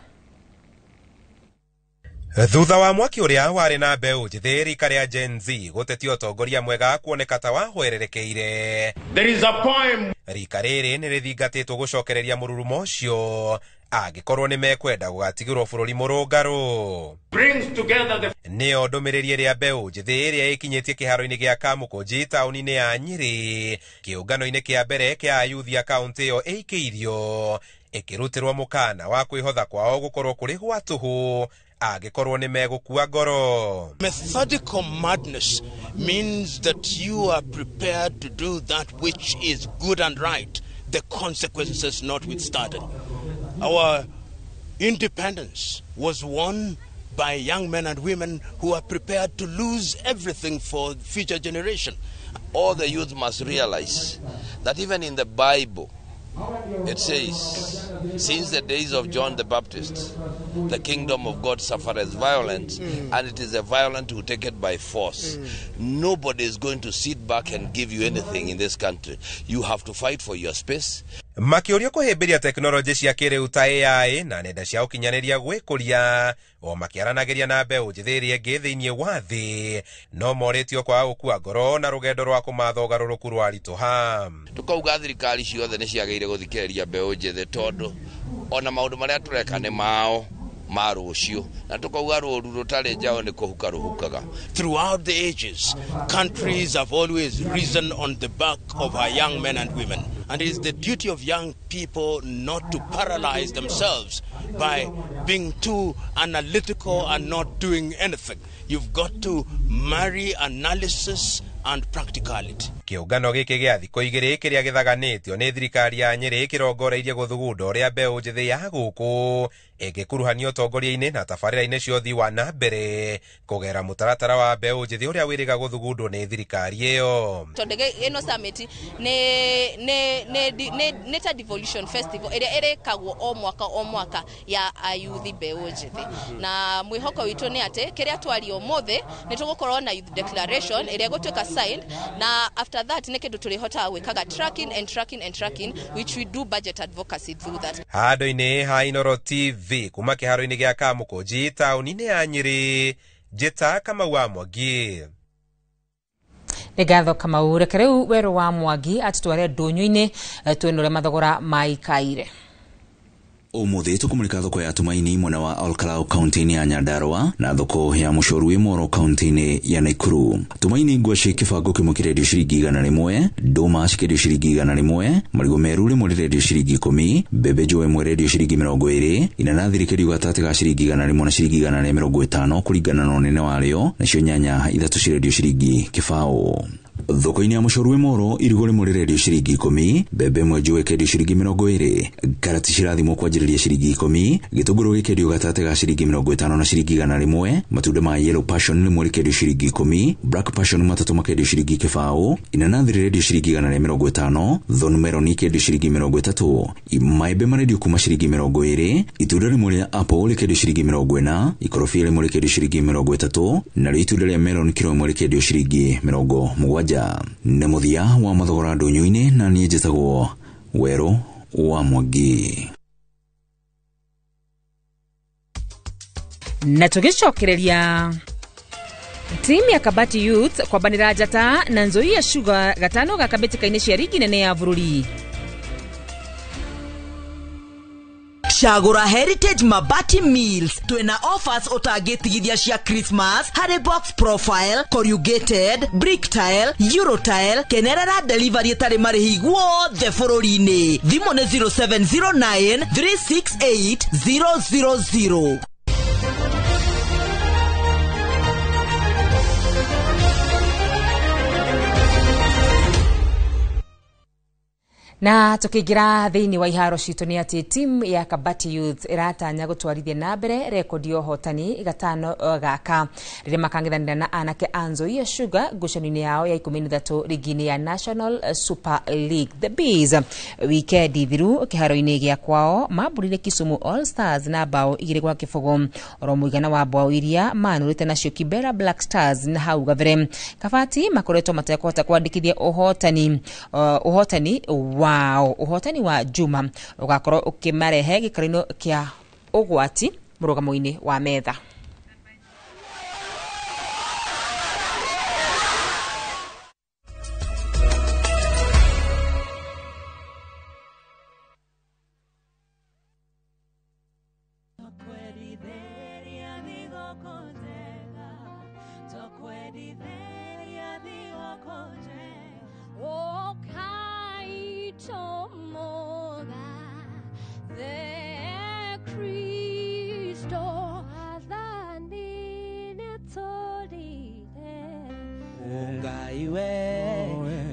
Thutha wa mwaki uria wari na mbeu njithi rika ria Gen Z gutetia utongoria mwega kuoneka ta wahwererekeire. There is a poem. Rika riri ni rithingatitwo gucokereria mururumo ucio angikorwo ni mekwenda gugatigirwo bururi murungaru. Brings together the nio ndumiriri ria mbeu njithi iria ikinyitie kiharo-ini gia Kamukunji tauni-ini ya Nyeri kiungano-ini kia mbere kia ayuthi a kaunti iyo ikiirio ikirutirwo mukana wa kwihotha kwao gukorwo kuri gwa tuhu agikorwo ni megukua ngoro. Methodical madness means that you are prepared to do that which is good and right, the consequences notwithstanding. Our independence was won by young men and women who are prepared to lose everything for future generation. All the youth must realize that even in the Bible it says, since the days of John the Baptist, the kingdom of God suffereth violence, and it is a violent who take it by force. Nobody is going to sit back and give you anything in this country. You have to fight for your space. Makiuria kuhimbiria teknoloji cia kiriu ta AI na nenda cia ukinyaniria gwikuria o makiaranagiria na mbeu njithi iria ingi thiini wa thi no moritio kwa gukua ngoro na rugendo rwa kumatha ugaruruku rwa rituha. Tukauga thirikari ciothe ni ciagiriire guthikiriria mbeu njithi tondu ona maundu maria tureka ni mao marucio na tukauga ruru rutari njao ni kuhuka ruhukaga. Throughout the ages, countries have always risen on the back of our young men and women, and it is the duty of young people not to paralyze themselves by being too analytical and not doing anything. You've got to marry analysis and practicality. Kiungano giki gia thiko igiri kiria githaganitio ni thirikari ya Nyeri kirongoreirie guthugunda uria mbeu njithi ya guku igikuruhanio utongoria-ini na tabarira-ini cia uthii wa na mbere kugera mutaratara wa mbeu njithi uria wiriga guthugundwo ni thirikari iyo. Tondege ino summit ne ta devolution festival ere kagwo o mwaka ya ayuthi mbeu njithi na mwihoko witu ni ate kiria twari omothe ni tugukorwo na youth declaration ere gutuika signed na after that ne kindu turihota gwikaga tracking which we do budget advocacy through that. Hado-ini ha Inooro TV kuma kiharo-ini gia Kamukunji tauni-ini ya Nyeri Jeta Kamau wa Mwangi. Negatho Kamau reke riu weru wa Mwangi atutware ndunyu-ini twenore mathogora maikaire. Umuthi tukumulika thoko ya Tumaini mwena wa Olkalau kaunti-ini ya Nyandarua na thoko ya Mucoru Imoro kaunti-ini ya Nakuru. Tumaini ngwaci kibango kimwe kirendio ciringi 100, nduma cikendio ciringi 100, marigo meru rimwe rirendio ciringi 10, mbembe njũa imwe rendio ciringi 20, inanathi rĩkendio gatagatĩ ga ciringi 100 na ciringi 150 kũringana na ũnene warĩo, nacio nyanya ithatu cirendio ciringi kĩbaũ. Thoko-ini ya Mucoru Imoro irigo rimwe rirendio ciringi 10, mbembe imwe njũa ikendio ciringi 20, karati cirathimwo kwanjĩrĩria ciringi 10, gĩtũngũrũ gĩkendio gatagatĩ ga ciringi 50 na ciringi 100, matunda ma yellow passion rimwe rikendio ciringi 10, black passion matatu makendio ciringi kĩbaũ, inanathi rirendio ciringi 150, thorn melon ikendio ciringi 30, maembe marendio kuma ciringi 20, itunda rimwe rĩa apple rikendio ciringi 40, ikorobia rimwe rikendio ciringi 30, na itunda rĩa melon kilo ĩmwe rikendio ciringi 70. Nĩ mũthia wa mathogora ndũnyũ-inĩ na niĩ njĩtagwo Weru wa Mwangi. Na tugicokereria timu ya Kabati Youth kwambanĩra njata na Nzoia Sugar gatano ga kabĩtĩka-inĩ cia rigi nene ya bũrũri. Chagura Heritage Mabati Meals. Twina offers otagetigithia cia Christmas. Harry box profile, corrugated, brick tile, euro tile. Kenerera delivery etari marihi guothe bururi-ini. Thimo ni 0709 368 000. Na tukigira thiini wa iharo citu ni ati team ya Kabati Youth iratanya gutwarithia na mbere rekodi ya hotani gatano gaka rire makangithanira na anake Anzoia Sugar ngucanio yao ya 13 ligini ya National Super League. The Bees weekend thiru kiharo-ini gia kwao maburire Kisumu All Stars na bao 2-0 oro muigana wa bao iria manurite nacio Kibera Black Stars na hau gavere. Kabati makoretwo matekota kwandikithia uhotani uhotani wa Juma ugakorwo ukimarehe gikarino kia ugwati murugamo-ini wa metha.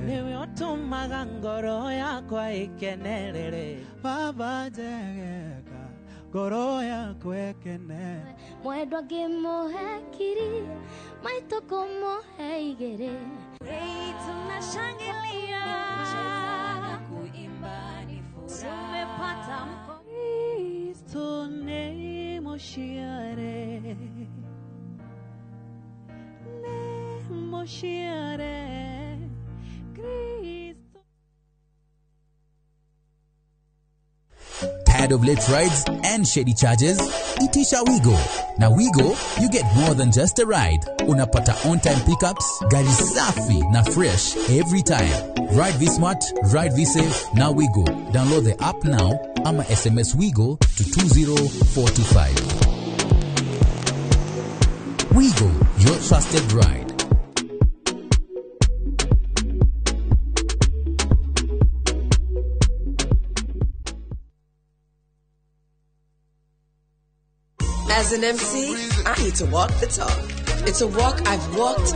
Niwe otumaga ngoro yakwa ikenerere baba njegeka ngoro yakwa ikene mwendwa ngimuhekiri maito kumuhe igere tunashangilia na kuimba ni furaha tumepata Kristo ni moshiare Tired of late rides and shady charges? Itisha Wigo. Na Wigo, you get more than just a ride. Unapata on-time pickups, gari safi na fresh every time. Ride V-Smart, ride V-Safe, na Wigo. Download the app now, ama SMS Wigo to 20425. Wigo, your trusted ride. As an MC, I need to walk the talk. It's a walk I've walked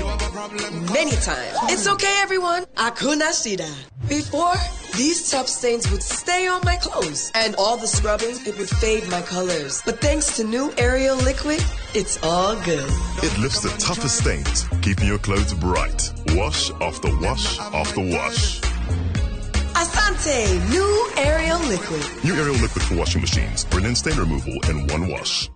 many times. It's okay, everyone. Hakuna shida. Before, these tough stains would stay on my clothes, and all the scrubbing, it would fade my colors. But thanks to new Ariel liquid, it's all good. It lifts the toughest stains, keeping your clothes bright. Wash after wash after wash. Asante, new Ariel liquid. New Ariel liquid for washing machines. Brilliant stain removal in one wash.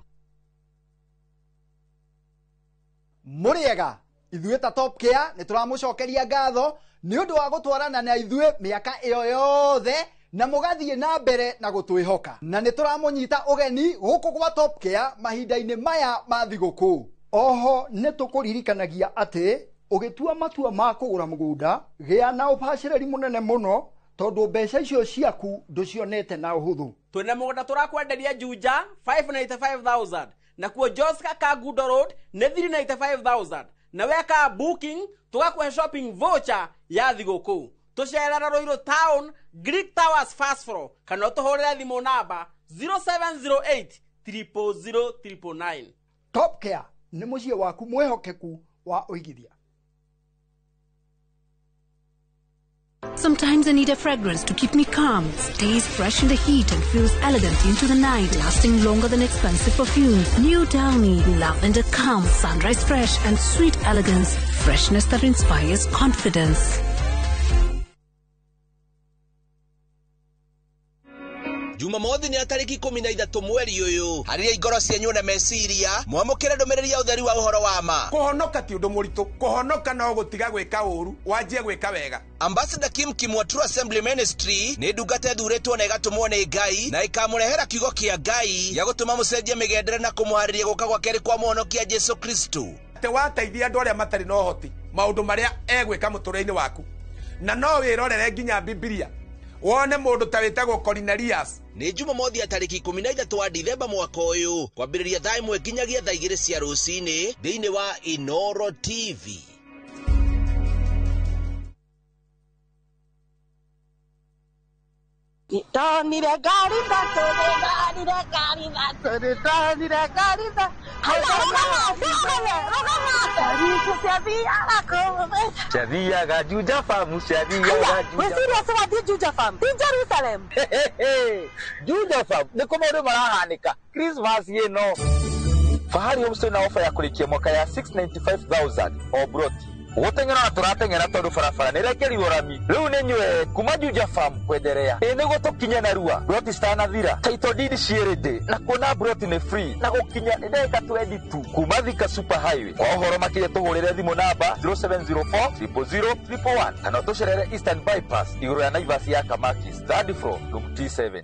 Muriega ithuĩ ta Top Care nĩ tũramũcokeria ngatho nĩ ũndũ wa gũtwarana na ithuĩ mĩaka ĩyo yothe na mũgathiĩ na mbere na gũtwĩhoka na nĩ tũramũnyita ũgeni gũkũ gwa Top Care mahinda-inĩ maya ma thigũkũ. Oho nĩ tũkũririkanagia atĩ ũgĩtua matua ma kũgũra mũgũnda gĩa na ũbacĩrĩri mũnene mũno tondũ mbeca icio ciaku ndũcionete na ũhũthũ. Twĩna mũgũnda tũrakwenderia Juja 595,000 na kuo Joska Kagudo Road nĩ 395,000 na weka booking tugakuhe shopping voucher ya thigũkũ. Tũcerera Ruiru Town Greek Towers first floor kana ũtũhũrĩre thimũ namba 0708 000 999. Top Care nĩ mũciĩ waku mwĩhokeku wa ũigithia. Sometimes I need a fragrance to keep me calm, stays fresh in the heat and feels elegant into the night, lasting longer than expensive perfumes. New Downy, lavender calm, sunrise fresh and sweet elegance, freshness that inspires confidence. Jumamothi ni atariki 13 mweri uyu hariria igoro cienyu na meciria mwamukire ndumiriri ya utheri wa uhoro wa ma kuhonoka ti undu muritu kuhonoka no gutiga gwika uru wanjie gwika wega. Ambassador Kim Kimwa True Assembly Ministry ni ndungate thuretwo na igatumwo ni Ngai na ikamurehera kiugo kia Ngai ya gutuma mucenjie migendere na kumuhariria guka gwa keri kwa muhonokia Jesu Kristo. Te wateithia andu aria matari no hoti maundu maria egwika muturire-ini waku na no wirorere nginya Biblia wone mundu ta witagwo Cornelius nĩ Jumamothi ya tarĩki 13 wa Dithemba mwaka ũyũ kwambĩrĩria thaa 1 nginyagia thaa 2 cia rũcinĩ thĩinĩ wa Inoro TV. Tony the Garida, Shadia ga Juja Farm, Shadia ga Juja. We serious about the Juja Farm in Jerusalem. Juja Farm, ni komodo marahanika. Christmas ye no. Fahari homestay na offer ya kulikia mwaka ya 695,000 or broti. Gutengera na turatengera tondu farafara nirekeri urami riu ninywe kuma Juja Farm kwederea ni gutukinya na rua broti stana thira title deed cierede na kuona broti ni free na gukinya ni ndeka 22 kuma Thika Super Highway kwa uhoro makire tuhurire thimu namba 0704 00011 kana tucerere Eastern Bypass iguru ya Naivas ya Kamakis third floor room T7.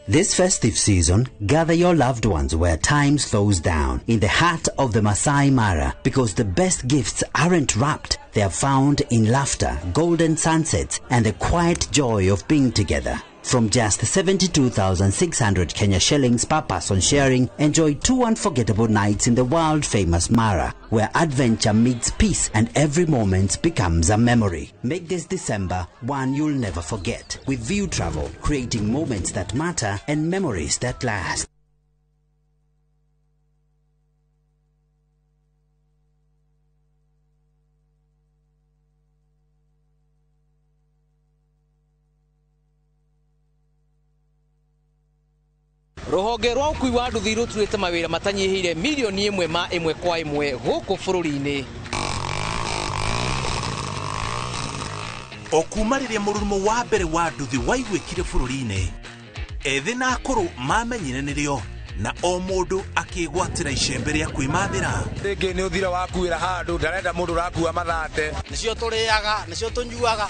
This festive season, gather your loved ones where time slows down, in the heart of the Masai Mara, because the best gifts aren't wrapped, they are found in laughter, golden sunsets, and the quiet joy of being together. From just 72,600 Kenya shillings per person sharing, enjoy 2 unforgettable nights in the world-famous Mara, where adventure meets peace and every moment becomes a memory. Make this December one you'll never forget with View Travel, creating moments that matter and memories that last. Ruhonge rwa ukui wa nduthi ruturite mawira matanyihire milioni 1 ma 1 kwa 1 guku bururi-ini. Okuma riria mururumo wa mbere wa nduthi waigwikire bururi-ini, ethi na akuru mamenyire nirio na o mundu akigwatira icembe ria kwimathira. Ringi ni uthira wakuira handu ndarenda mundu rakua mathate nicio turiaga nicio tunyuaga.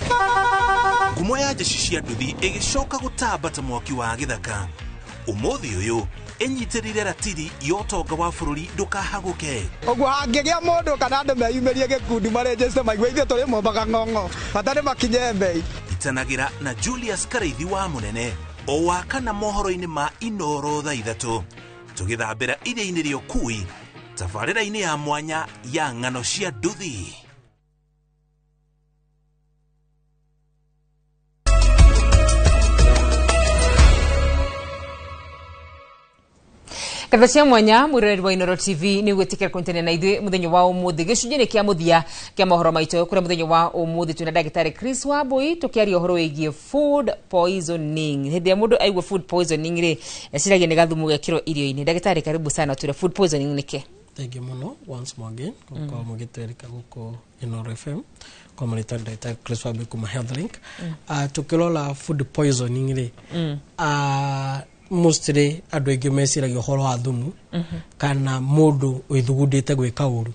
Ngumo ya jeshi cia nduthi igicoka gutambata mwaki wa githaka. Umuthi uyu enyitirire ratiri yotonga wa bururi ndukahaguke. Oguo hangigia mundu kana andu meyumirie gikundi marejeste maigua ithe turi mombaga ng'ong'o batari makinye mbei. Itanagira na Julius Kareithi wa Munene o wakana mohoro-ini ma Inoro thaa 3 tugithambira iria-ini ria ukui tabarĩra-ini ya mwanya ya ng'ano cia nduthi. Kathacia mwanya mwiroreri wa Inoro TV ni gwetikira kontene na ithuĩ muthenya wa umuthi gicunjĩ kia muthia kia mohoro maitũ kuria muthenya wa umuthi tuna ndagĩtarĩ Chris Wambui tukiaria uhoro wĩgiĩ food poisoning. Hĩndĩ ya mũndũ aigua food poisoning ri eciragia nĩ gathumu gekĩrwo irio-inĩ. Ndagĩtarĩ karibu sana tũre food poisoning nĩkĩ? Thank you muno once more again kwa mugitwereka guko Inoro FM kwa marita ndagĩtarĩ Chris Wambui kuma Health Link. Tukirola food poisoning ri mostly andu aingĩ meciragia ũhoro wa thumu kana mũndũ wĩthugundĩte gwĩka ũru,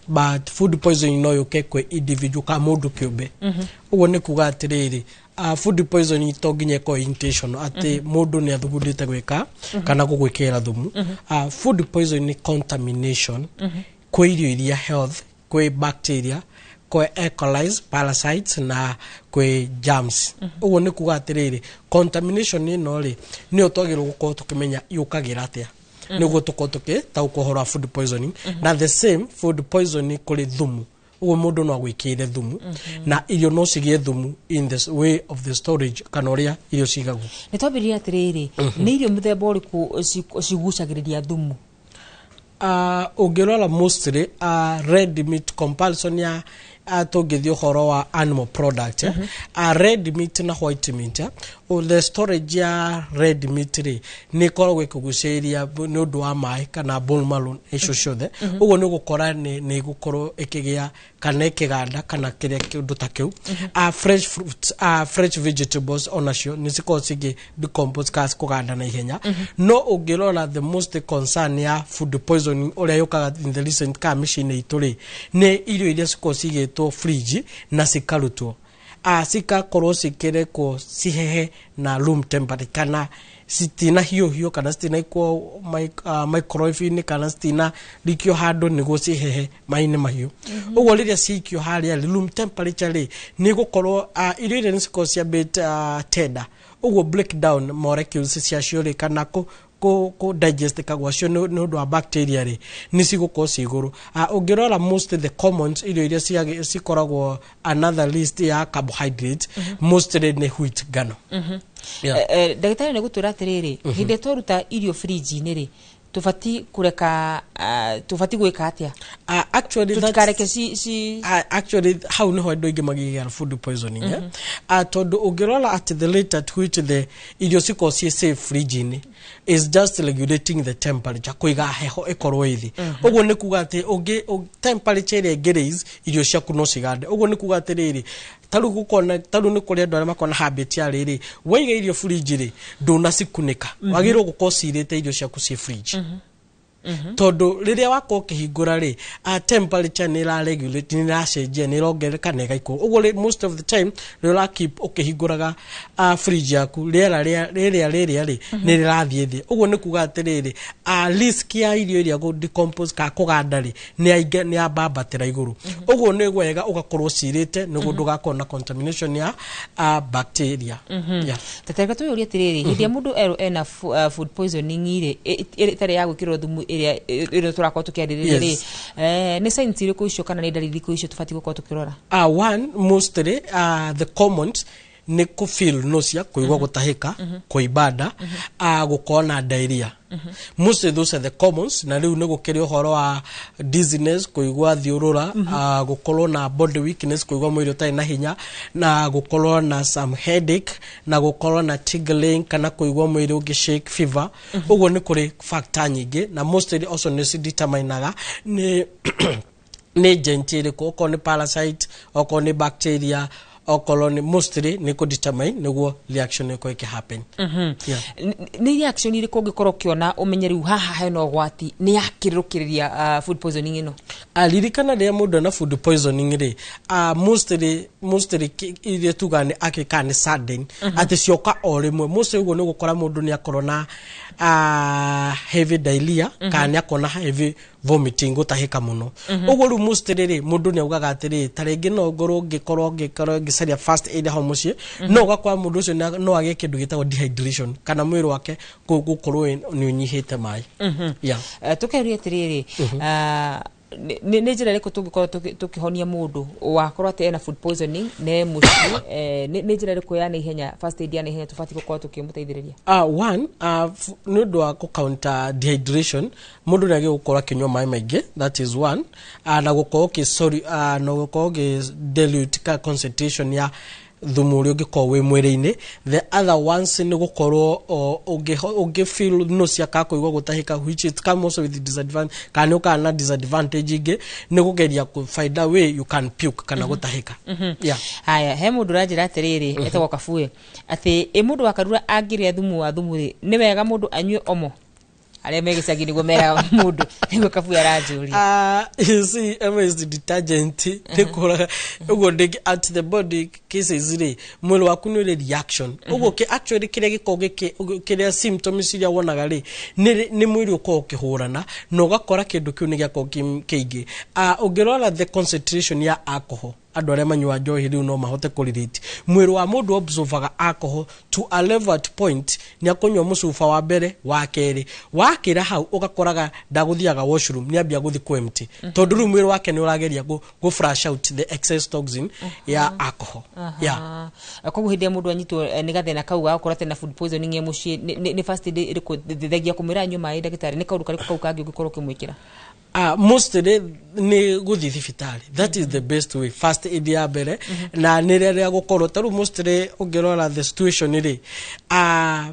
but food poisoning no yũke kwĩ individual ka mũndũ kĩũmbe. Ũguo nĩ kuga atĩrĩrĩ, food poisoning to nginya ĩkorwo intentional atĩ mũndũ nĩ athugundĩte gwĩka kana gũgwĩkĩra thumu. Food poisoning contamination kwĩ irio iria health, kwĩ bacteria, kwĩ E. coli, parasites na kwĩ germs. Uguo nĩ kuga atĩrĩrĩ, contamination ĩno rĩ nĩyo twagĩrĩirwo gũkorwo tũkĩmenya yũkagĩra atĩa nĩguo tũkorwo tũgĩtaũkwo ũhoro wa food poisoning. Na the same food poisoning kũrĩ thumu. Uguo mũndũ no agwĩkĩre thumu na irio no cigĩe thumu in the way of the storage kana ũrĩa irio cigagwo. Nĩ twambĩrĩria atĩrĩrĩ, nĩ irio mũthemba ũrĩkũ cigucagĩrĩria thumu? Ũngĩrora mostly red meat comparison ya tũngĩthiĩ ũhoro wa animal product. Red meat na white meat, the storage ya red meat rĩ nĩ ĩkoragwo ĩkĩgucĩrĩria nĩ ũndũ wa maĩ kana bone marrow icio ciothe. Ũguo nĩ gũkora nĩ gũkorwo ĩkĩgĩa kana ĩkĩganda kana kĩrĩa kĩndũ ta kĩu. Fresh fruits, fresh vegetables onacio nĩ cikoragwo cigĩ decompose kana kũganda na ihenya. No ũngĩrora the most concern ya food poisoning ũrĩa yũkaga in the recent ka mĩciĩ-inĩ itũ rĩ nĩ irio iria cikoragwo cigĩtwo fridge na cikarutwo cikakorwo cikĩrekwo cihehe na room temperature kana sitina hiyo kana sitina iko microwave kana sitina likio hado niguo cihehe maine mahiu uguo riria cikio haria room temperature ri ni gukorwo irio iria niciko cia bit tender uguo break down molecules cia cio ri kana ko digest kagwa cio ni undu wa bacteria ri ni cigukorwo ciguru ungirora most the commons irio iria cikoragwo another list ya carbohydrate mostly ni wheat ngano ndagitari ni gutwira atiriri hindi twaruta irio fridge ni ri tufati kureka tufati gwika atia actually that's actually how no hodo ige magiga food poisoning tondu ungirora at the rate at which the irio ciko cie safe fridge ni is just regulating the temperature kuiga heho ikorwo ithi uguo ni kuga ati temperature ile gereis irio ciaku no cigande uguo ni kuga ati riri taru ni kuri andu aria makona habit ya riri waiga irio fridge ri nduna cikunika wagirwo gukorwo cirite irio ciaku ci fridge tondu riria wako kihingura ri temperature ni la regulate ni la cenjia ni rongereka nega iko uguo most of the time rira keep ukihinguraga fridge yaku riria ri ni rirathie thi uguo ni kuga atiriri risk ya irio iria go decompose ka kuganda ri ni abambatira iguru uguo ni gwega ugakorwo cirite niguo ndugakona contamination ya bacteria tatarika tu yuri atiriri hindia mundu ena food poisoning ire tare ya gwikirwo thumu ire turakwa tukiaririria ri ni signs ire kuicio kana ni dalili kuicio tufati gukwa tukirora one mostly the commons ni ku feel nausea kuigwa gutahika kuibada gukona diarrhea most of those are the commons na riu ni gukiri uhoro wa dizziness kuigwa thiurura gukorwo na body weakness kuigwa mwiri utai na hinya na gukorwo na some headache na gukorwo na tingling kana kuigwa mwiri ugishake fever uguo ni kuri factor nyingi na mostly also ni determinaga ni gentile ko ni parasite ko ni bacteria or colony mostly ni ko determine niguo reaction ko ike happen ni reaction iri ko gikorwo kiona umenyeri haha he no gwati ni yakirukiriria food poisoning ino alirikana ria mundu na food poisoning ri mostly iri tugane akikane sudden ati cioka o rimwe mostly ugo ni gukora mundu ni akorwo na heavy diarrhea kana akona heavy vomiting gutahika muno ugo ru mostly ri mundu ni ugaga atiri tarengi no ngoro ngikorwo gicaria fast aid ho mucie no gakwa mundu ucio no age kindu gitagwo dehydration kana mwiri wake gukorwo ni unyihite mai tukeria atiriri ni njira riko tungikorwo tukihonia mundu wakorwo ati ena food poisoning ne muci ni njira riko ya ihenya first aid ya ihenya tufati gukorwo tukimuteithiriria one no do ko counter dehydration mundu nage gukorwo kinywa mai maingi that is one na gukorwo no gukorwo dilute ka concentration ya thumu uri ungiko wi mwiri-ini the other ones ni gukorwo unge feel nausea ka kuigwa gutahika which it comes also with disadvantage kana ukana disadvantage ingi ni kugeria ku find a way you can puke kana gutahika haya he mundu ranjira atiriri etagwo Kabue ati mundu wakarura angiria thumu wa thumu ni wega mundu anyue omo ale megicagi niguo mera mundu niguo Kabue aranjuri you see is the detergent tekora ugo dig at the body cases ri mwili waku ni reaction ugo ke actually kire gikoge kire symptoms iria wonaga ri ni mwili uko ukihurana no gakora kindu kiu ni giako kiingi ungirora the concentration ya alcohol andu aria manyua njohi riu no mahote kurelate mwiri wa mundu observaga alcohol to a level at point ni akunywa mucuba wa mbere wa keri wakira hau ugakoraga ndaguthiaga washroom ni ambia guthi ku empty tondu riu mwiri wake ni urageria go flush out the excess toxin ya alcohol koguo hindi mundu anyitwo ni gathina kau gakorate na food poisoning ya muci ni first aid iriku thithegia kumira nyuma ya ndagitari ni kauru kari kau kangi ugikorwo kimwikira mostly ni guthi thibitari that is the best way first aid ya mbere na nireria gukorwo taru mostly ungirora the situation ri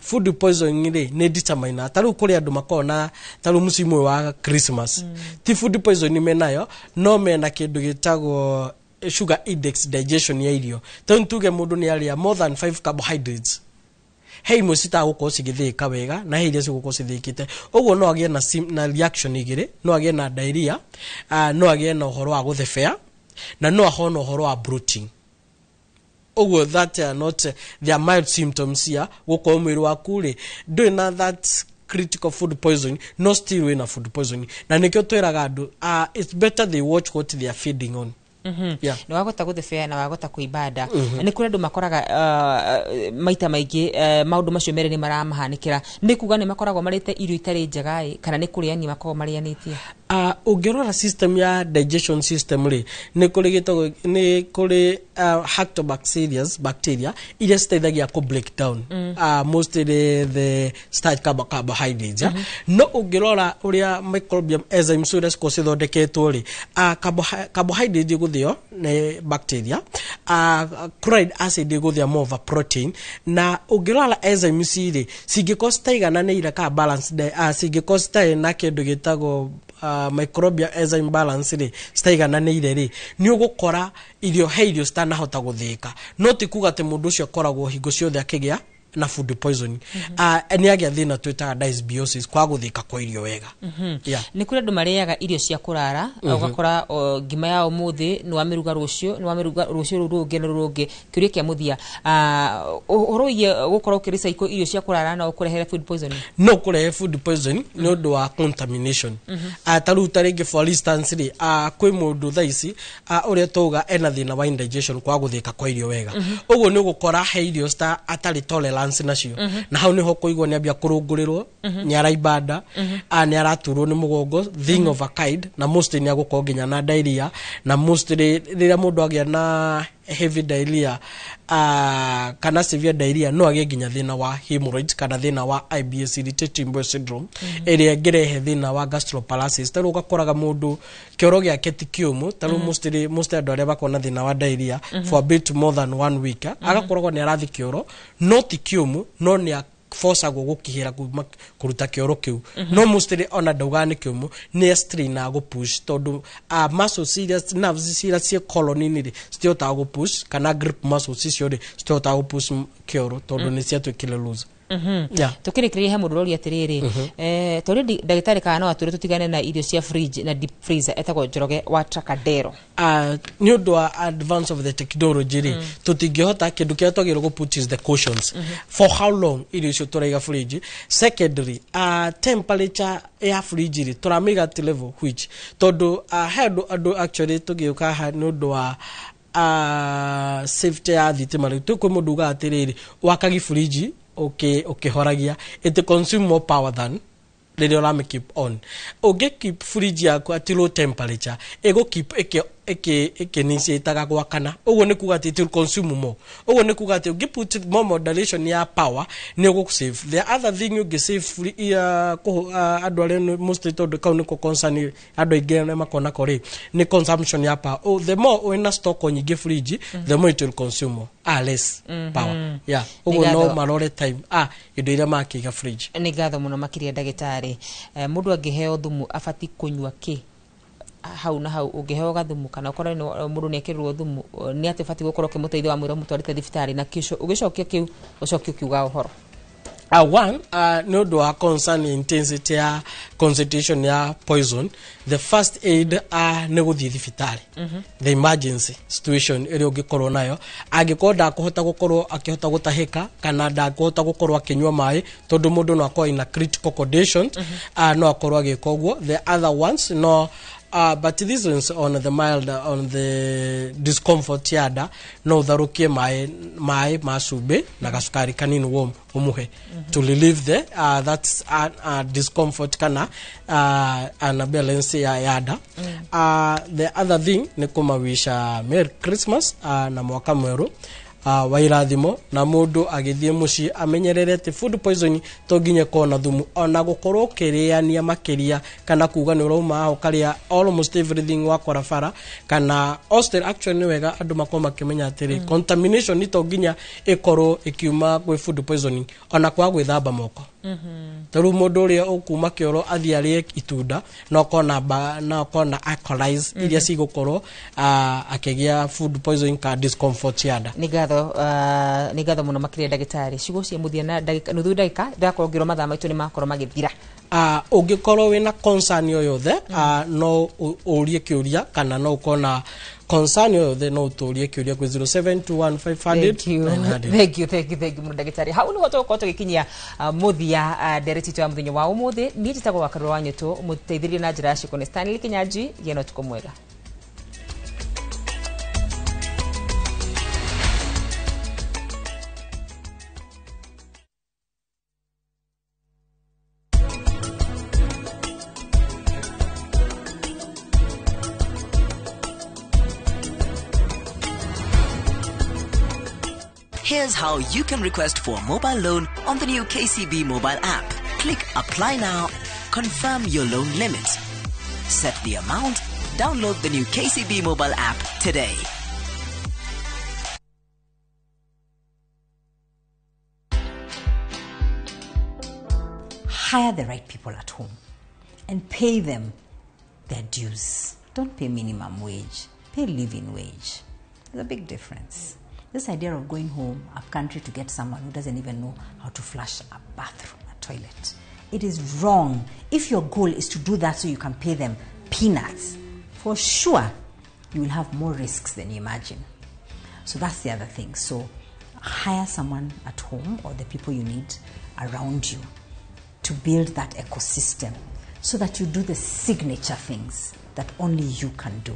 food poisoning ri ni determine taru kuri andu makona taru musimu wa Christmas ti food poisoning menayo no mena kindu gitagwo sugar index digestion ya irio tontuge mundu ni aria more than 5 carbohydrates hei musita guko sigithika wega na hei iria guko cithikite uguo no agie na reaction igire no agie na diarrhea no agie na uhoro wa guthebea na no ahono uhoro wa bloating ogo that are not their mild symptoms here woko mwiri waku ri doing that critical food poisoning no still in a food poisoning na nikyo twiraga andu it's better they watch what they are feeding on. Yeah. No wagota guthebea na wagota kuibada ni kuri andu makoraga maita maingi maundu macio mere ni maramahanikira ni kuga ni makoragwo marite irio itari njega kana ni kuriani makoragwo marianitie ungirora system ya digestion system ri ni kuri gitagwo ni kuri bacteria iria citeithagia ku break down mostly the starch carbohydrates no ungirora uria microbiome enzymes uria cithondeketwo ri carbohydrate guthio ne bacteria chloride acid guthia more of a protein na ungirora enzymes ri cingikostaigana ne ira ka balance cingikosta na kindu gitagwo microbial enzyme balance ri staigana ne ire ri ni ugukora irio heirio stanahota guthika no ti kuga te mundu ucio koragwo hingo ciothe akigia na food poisoning ni agia thina twitaga dysbiosis kwa guthika kwa irio wega. Ni kuri andu mariaga irio cia kurara ugakora ngima ya umuthi ni wamiruga rucio rungi na rungi kiuria kia muthia uroiye gukora ukiricycle irio cia kurara na ukurehere food poisoning no kurehe food poisoning ni undu wa contamination taruta ringi for instance ri kwi mundu thaici uria tuga ena thina wa indigestion kwa guthika kwa irio wega uguo ni gukora he irio sta atari tolerance nacio na hau niho kuigwo ni ambia kurungurirwo ni araibada ni araturwo ni mugongo thing of a kind na mostly ni agukorwo nginya na diarrhea na mostly riria mundu agia na heavy diarrhea kana severe diarrhea no agie nginya thina wa hemorrhoids kana thina wa IBS irritating bowel syndrome iria ngerehe thina wa gastroparesis taru ugakoraga mundu kioro giake ti kiumu taru mostly andu aria bakona thina wa diarrhea for a bit more than 1 week agakoragwo ni arathi kioro no ti kiumu no ni force go gukihira kuruta kioro kiu no mostly ona ndauga kiumu ni strain na go push tondu muscle serious nerves serious colony ni stiota go push kana grip muscle cio stiota go push kioro tondu ni cia twikile lose. Tukirikiria he mururori atiriri tori ndagitari kana wature tutigane na irio cia fridge na deep freezer etagwo Njoroge wa Tracadero ni undu wa advance of the technology ri tutingihota kindu kia twagirwo go put is the cautions for how long irio cio turaiga fridge. Secondary temperature ya fridge ri turamiga at level which tondu adu actually tugiuka ha ni undu wa safety ya thitima ri tukwe mundu ga atiriri wakagi fridge horagia it consume more power than the alarm keep on keep fridge yako at low temperature ego keep eke nisi itaga gwakana ugo ni kuga it will consume more ugo ni kuga you put more moderation ya power ni go save. The other thing you save free adwale most to the count ko concern ado igene makona kore ni consumption ya power the more when stock on you fridge the more it will consume less power ugo no malore time indo ira makiga fridge ni gatho muno makiria ndagitari mundu angiheo thumu afati kunywa ki hau na hau ungiheo gathumu kana ukora ni mundu ni ekirwo thumu ni ati fati gukora kimuteithia wa mwira mutwarite thibitari na kisho ugicokia kiu ucokia kiuga uhoro one no do a concern intensity ya concentration ya poison. The first aid ne guthii thibitari the emergency situation iri ungikorwo nayo angikorwo ndakuhota gukorwo akihota gutahika kana ndakuhota gukorwo akinywa mai tondu mundu no akorwo in a critical condition no akorwo agikogwo. The other ones no but this is on the mild on the discomfort yada no dharukie mai masube na gasukari kanini warm umuhe to relieve the that's discomfort kana an balance ya yada. The other thing ni kumawisha Merry Christmas na mwaka mweru wa irathimo na mundu agithie muci amenyererete food poisoning to nginya kona thumu ona gukorwo kiriania makiria kana kuga ni urauma aho karia almost everything wakora fara kana hostel actually ni wega andu makoma kimenya atiri contamination ni to nginya ikorwo ikiuma gwe food poisoning ona kwa gwithamba moko taru mundu ria ukuma kioro athiarie itunda no kona alkalize iria cigukorwo akigia food poisoning ka discomfort yada. Ni gatho muno makiria ndagitari cigo cia muthia na ndagika nuthu ndagika ndakorwo mathaa maitu ni makorwo magithira ungikorwo wina concern yo yothe no urie kiuria kana no ukona concern yo the no tulie kiuria kwa 0721500900. Thank you ndagitari. Hau ni hoto ko tugikinyia muthia dereti ya muthenya wa umuthi ni titagwo wakarwa wanyu tu muteithirie na njira ya Kone Stanley Kinyanji yeno tuko mwega. Here's how you can request for a mobile loan on the new KCB mobile app. Click Apply Now, confirm your loan limit, set the amount, download the new KCB mobile app today. Hire the right people at home and pay them their dues. Don't pay minimum wage, pay living wage. There's a big difference. This idea of going home, up country, to get someone who doesn't even know how to flush a bathroom, a toilet. It is wrong. If your goal is to do that so you can pay them peanuts, for sure you will have more risks than you imagine. So that's the other thing. So hire someone at home or the people you need around you to build that ecosystem so that you do the signature things that only you can do.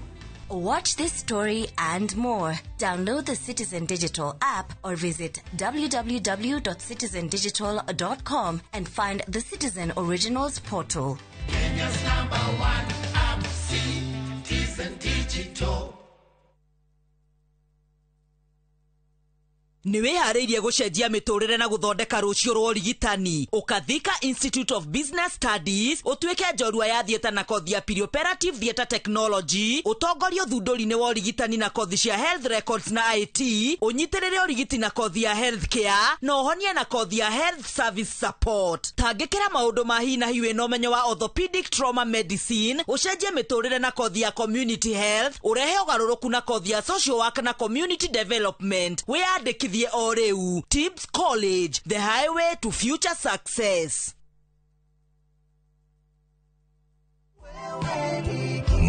Watch this story and more. Download the Citizen Digital app or visit www.citizendigital.com and find the Citizen Originals portal. Kenya's #1 app, Citizen Digital. Ni wihariirie gucenjia miturire na guthondeka rucio rwa urigitani ukathika Institute of Business Studies utuike njorua ya thieta na kothi ya Perioperative Theatre Technology utongorio thunduri-ini wa urigitani na kothi cia Health Records na IT unyitirire urigiti na kothi ya Healthcare na uhonie na kothi ya Health Service Support. Tangikira maundu ma hi na hiwe no menyo wa Orthopedic Trauma Medicine ucenjie miturire na kothi ya Community Health urehe ugaruruku na kothi ya Social Work na Community Development wiyandikithie oreu. Tibbs College, the highway to future success.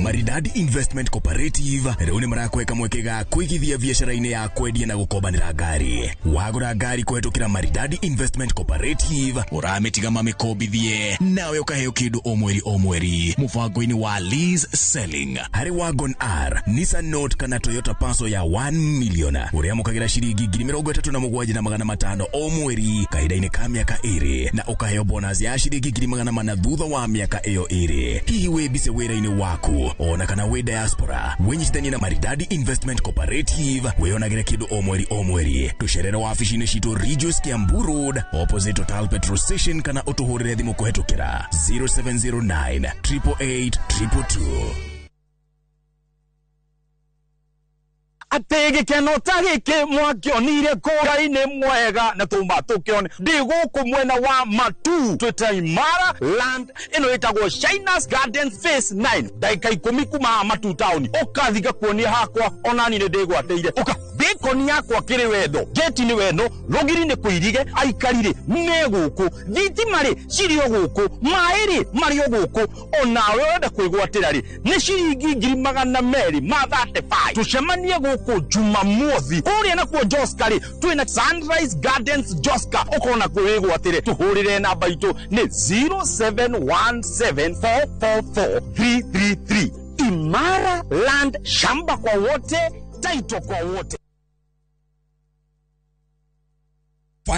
Maridadi Investment Cooperative rĩu nĩ marakweka mwekega kuigithia biashara-inĩ ya kwendia na gukombanĩra ngari. Wagũra ngari kũhetũkĩra Maridadi Investment Cooperative ũramĩtiga mamĩkombithie nawe ũkaheo kĩndũ o mweri mũbango-inĩ wa lease selling. Harĩ Wagon R, Nissan Note kana Toyota Passo ya 1 million ũrĩamũkagĩra ciringi 37,500 o mweri kahinda-inĩ ka mĩaka 2 na ũkaheo bonus ya ciringi 400,000 thutha wa mĩaka ĩyo 2. Hihi wĩ bice wĩra-inĩ waku ona kana we diaspora wenyitithanie na Maridadi Investment Cooperative weyonagĩre kĩndũ o mweri tucerere wabici-inĩ citũ Regius Kiambu Road opposite Total Petrol Station kana ũtũhũrĩre thimũ kũhetũkĩra 0709 888 222. Atege keno tagike mwakionire kora-ini mwega na tuma tukione ndiguku mwena wa Matu twita Imara land ino itagwo Shinas Gardens Phase 9 daika 10 kuma Matu town ukathika kuonia hakwa onani ni ndigwateire uka bikoni yakwa kiri wendo geti ni weno rogiri ni kuirige aikarire meguku thitimari cirio guku mairi mario guku onawe wenda kwigwatira ri ni ciringi 235 tucemanie guku Jumamothi uria na kwa Joska ri twina Sunrise Gardens Joska ukona kwigwatire tuhurire namba itu ni 0717444333. Imara land, shamba kwa wote, title kwa wote.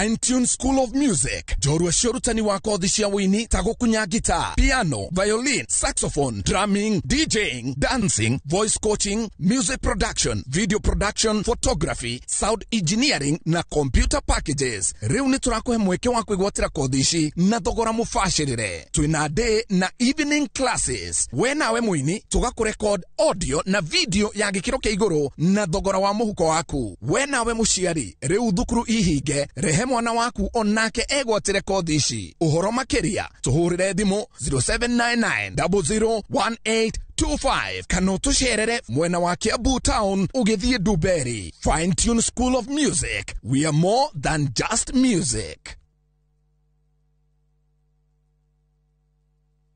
Fine Tune School of Music. Jorua shorutani wa kothi cia wini ta gukunya guitar, piano, violin, saxophone, drumming, DJing, dancing, voice coaching, music production, video production, photography, sound engineering na computer packages. Riu ni turakuhe mweke wa kwigwatira kothi ici na thogora mubashirire. Twina day na evening classes. We nawe mwini tugakurecord audio na video ya gikiro kia iguru na thogora wa muhuko waku. We nawe muciari riu thukuru ihinge rehe mwana waku onake egwatire kothi ici. Uhoro makiria tuhurire thimu 0799001825 kana tucerere mwena wa Kiambu town ugithie Duberi. Fine Tune School of Music, we are more than just music.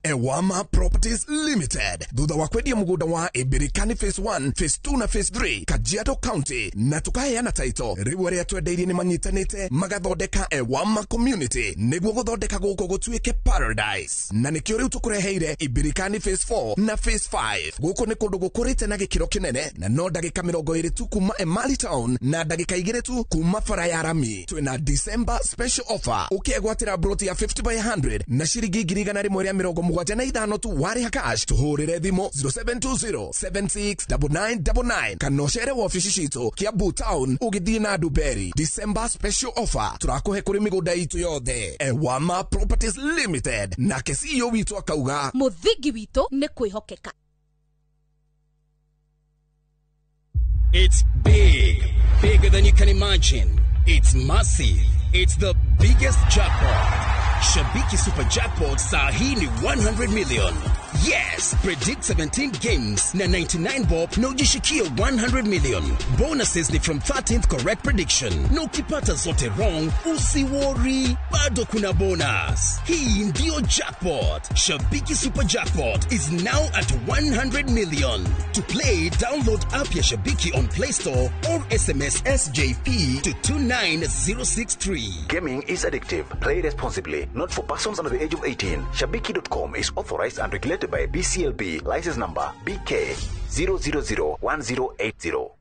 Ewama Properties Limited. Thutha wa kwendia mugunda wa Ibirikani Phase 1, Phase 2 na Phase 3 Kajiado County na tukaheana title. Riu aria twendeirie ni manyitanite magathondeka Ewama Community niguo guthondeka guko gutuike paradise. Na nikio riu tukureheire Ibirikani Phase 4 na Phase 5. Guko ni kundu gukurite na gikiro kinene na no ndagika 20 tu kuma Emali Town na ndagika 2 tu kuma Fara ya Rami. Twina December special offer. Ukiegwatira broti ya 50 by 100 na shiringi 175 tu wari cash tuhurire thimo 0720769999 kanoshere wa ofisi shito Kiambu Town ugithii na Duberi. December special offer turakuhe kuri migunda itu yothe. Ewama Properties Limited na CEO witu akauga muthigi witu ni kwihokeka. It's big, bigger than you can imagine. It's massive. It's the biggest jackpot. Shabiki Super Jackpot sahi ni 100 million. Yes, predict 17 games na 99 bob na ujishikie 100 million. Bonuses ni from 13th correct prediction. Na ukipata zote wrong, usiwori, bado kuna bonus. Hii ndio jackpot. Shabiki Super Jackpot is now at 100 million. To play, download app ya Shabiki on Play Store or SMS SJP to 29063. Gaming is addictive. Play responsibly. Not for persons under the age of 18. Shabiki.com is authorized and regulated by BCLB. License number BK 0001080.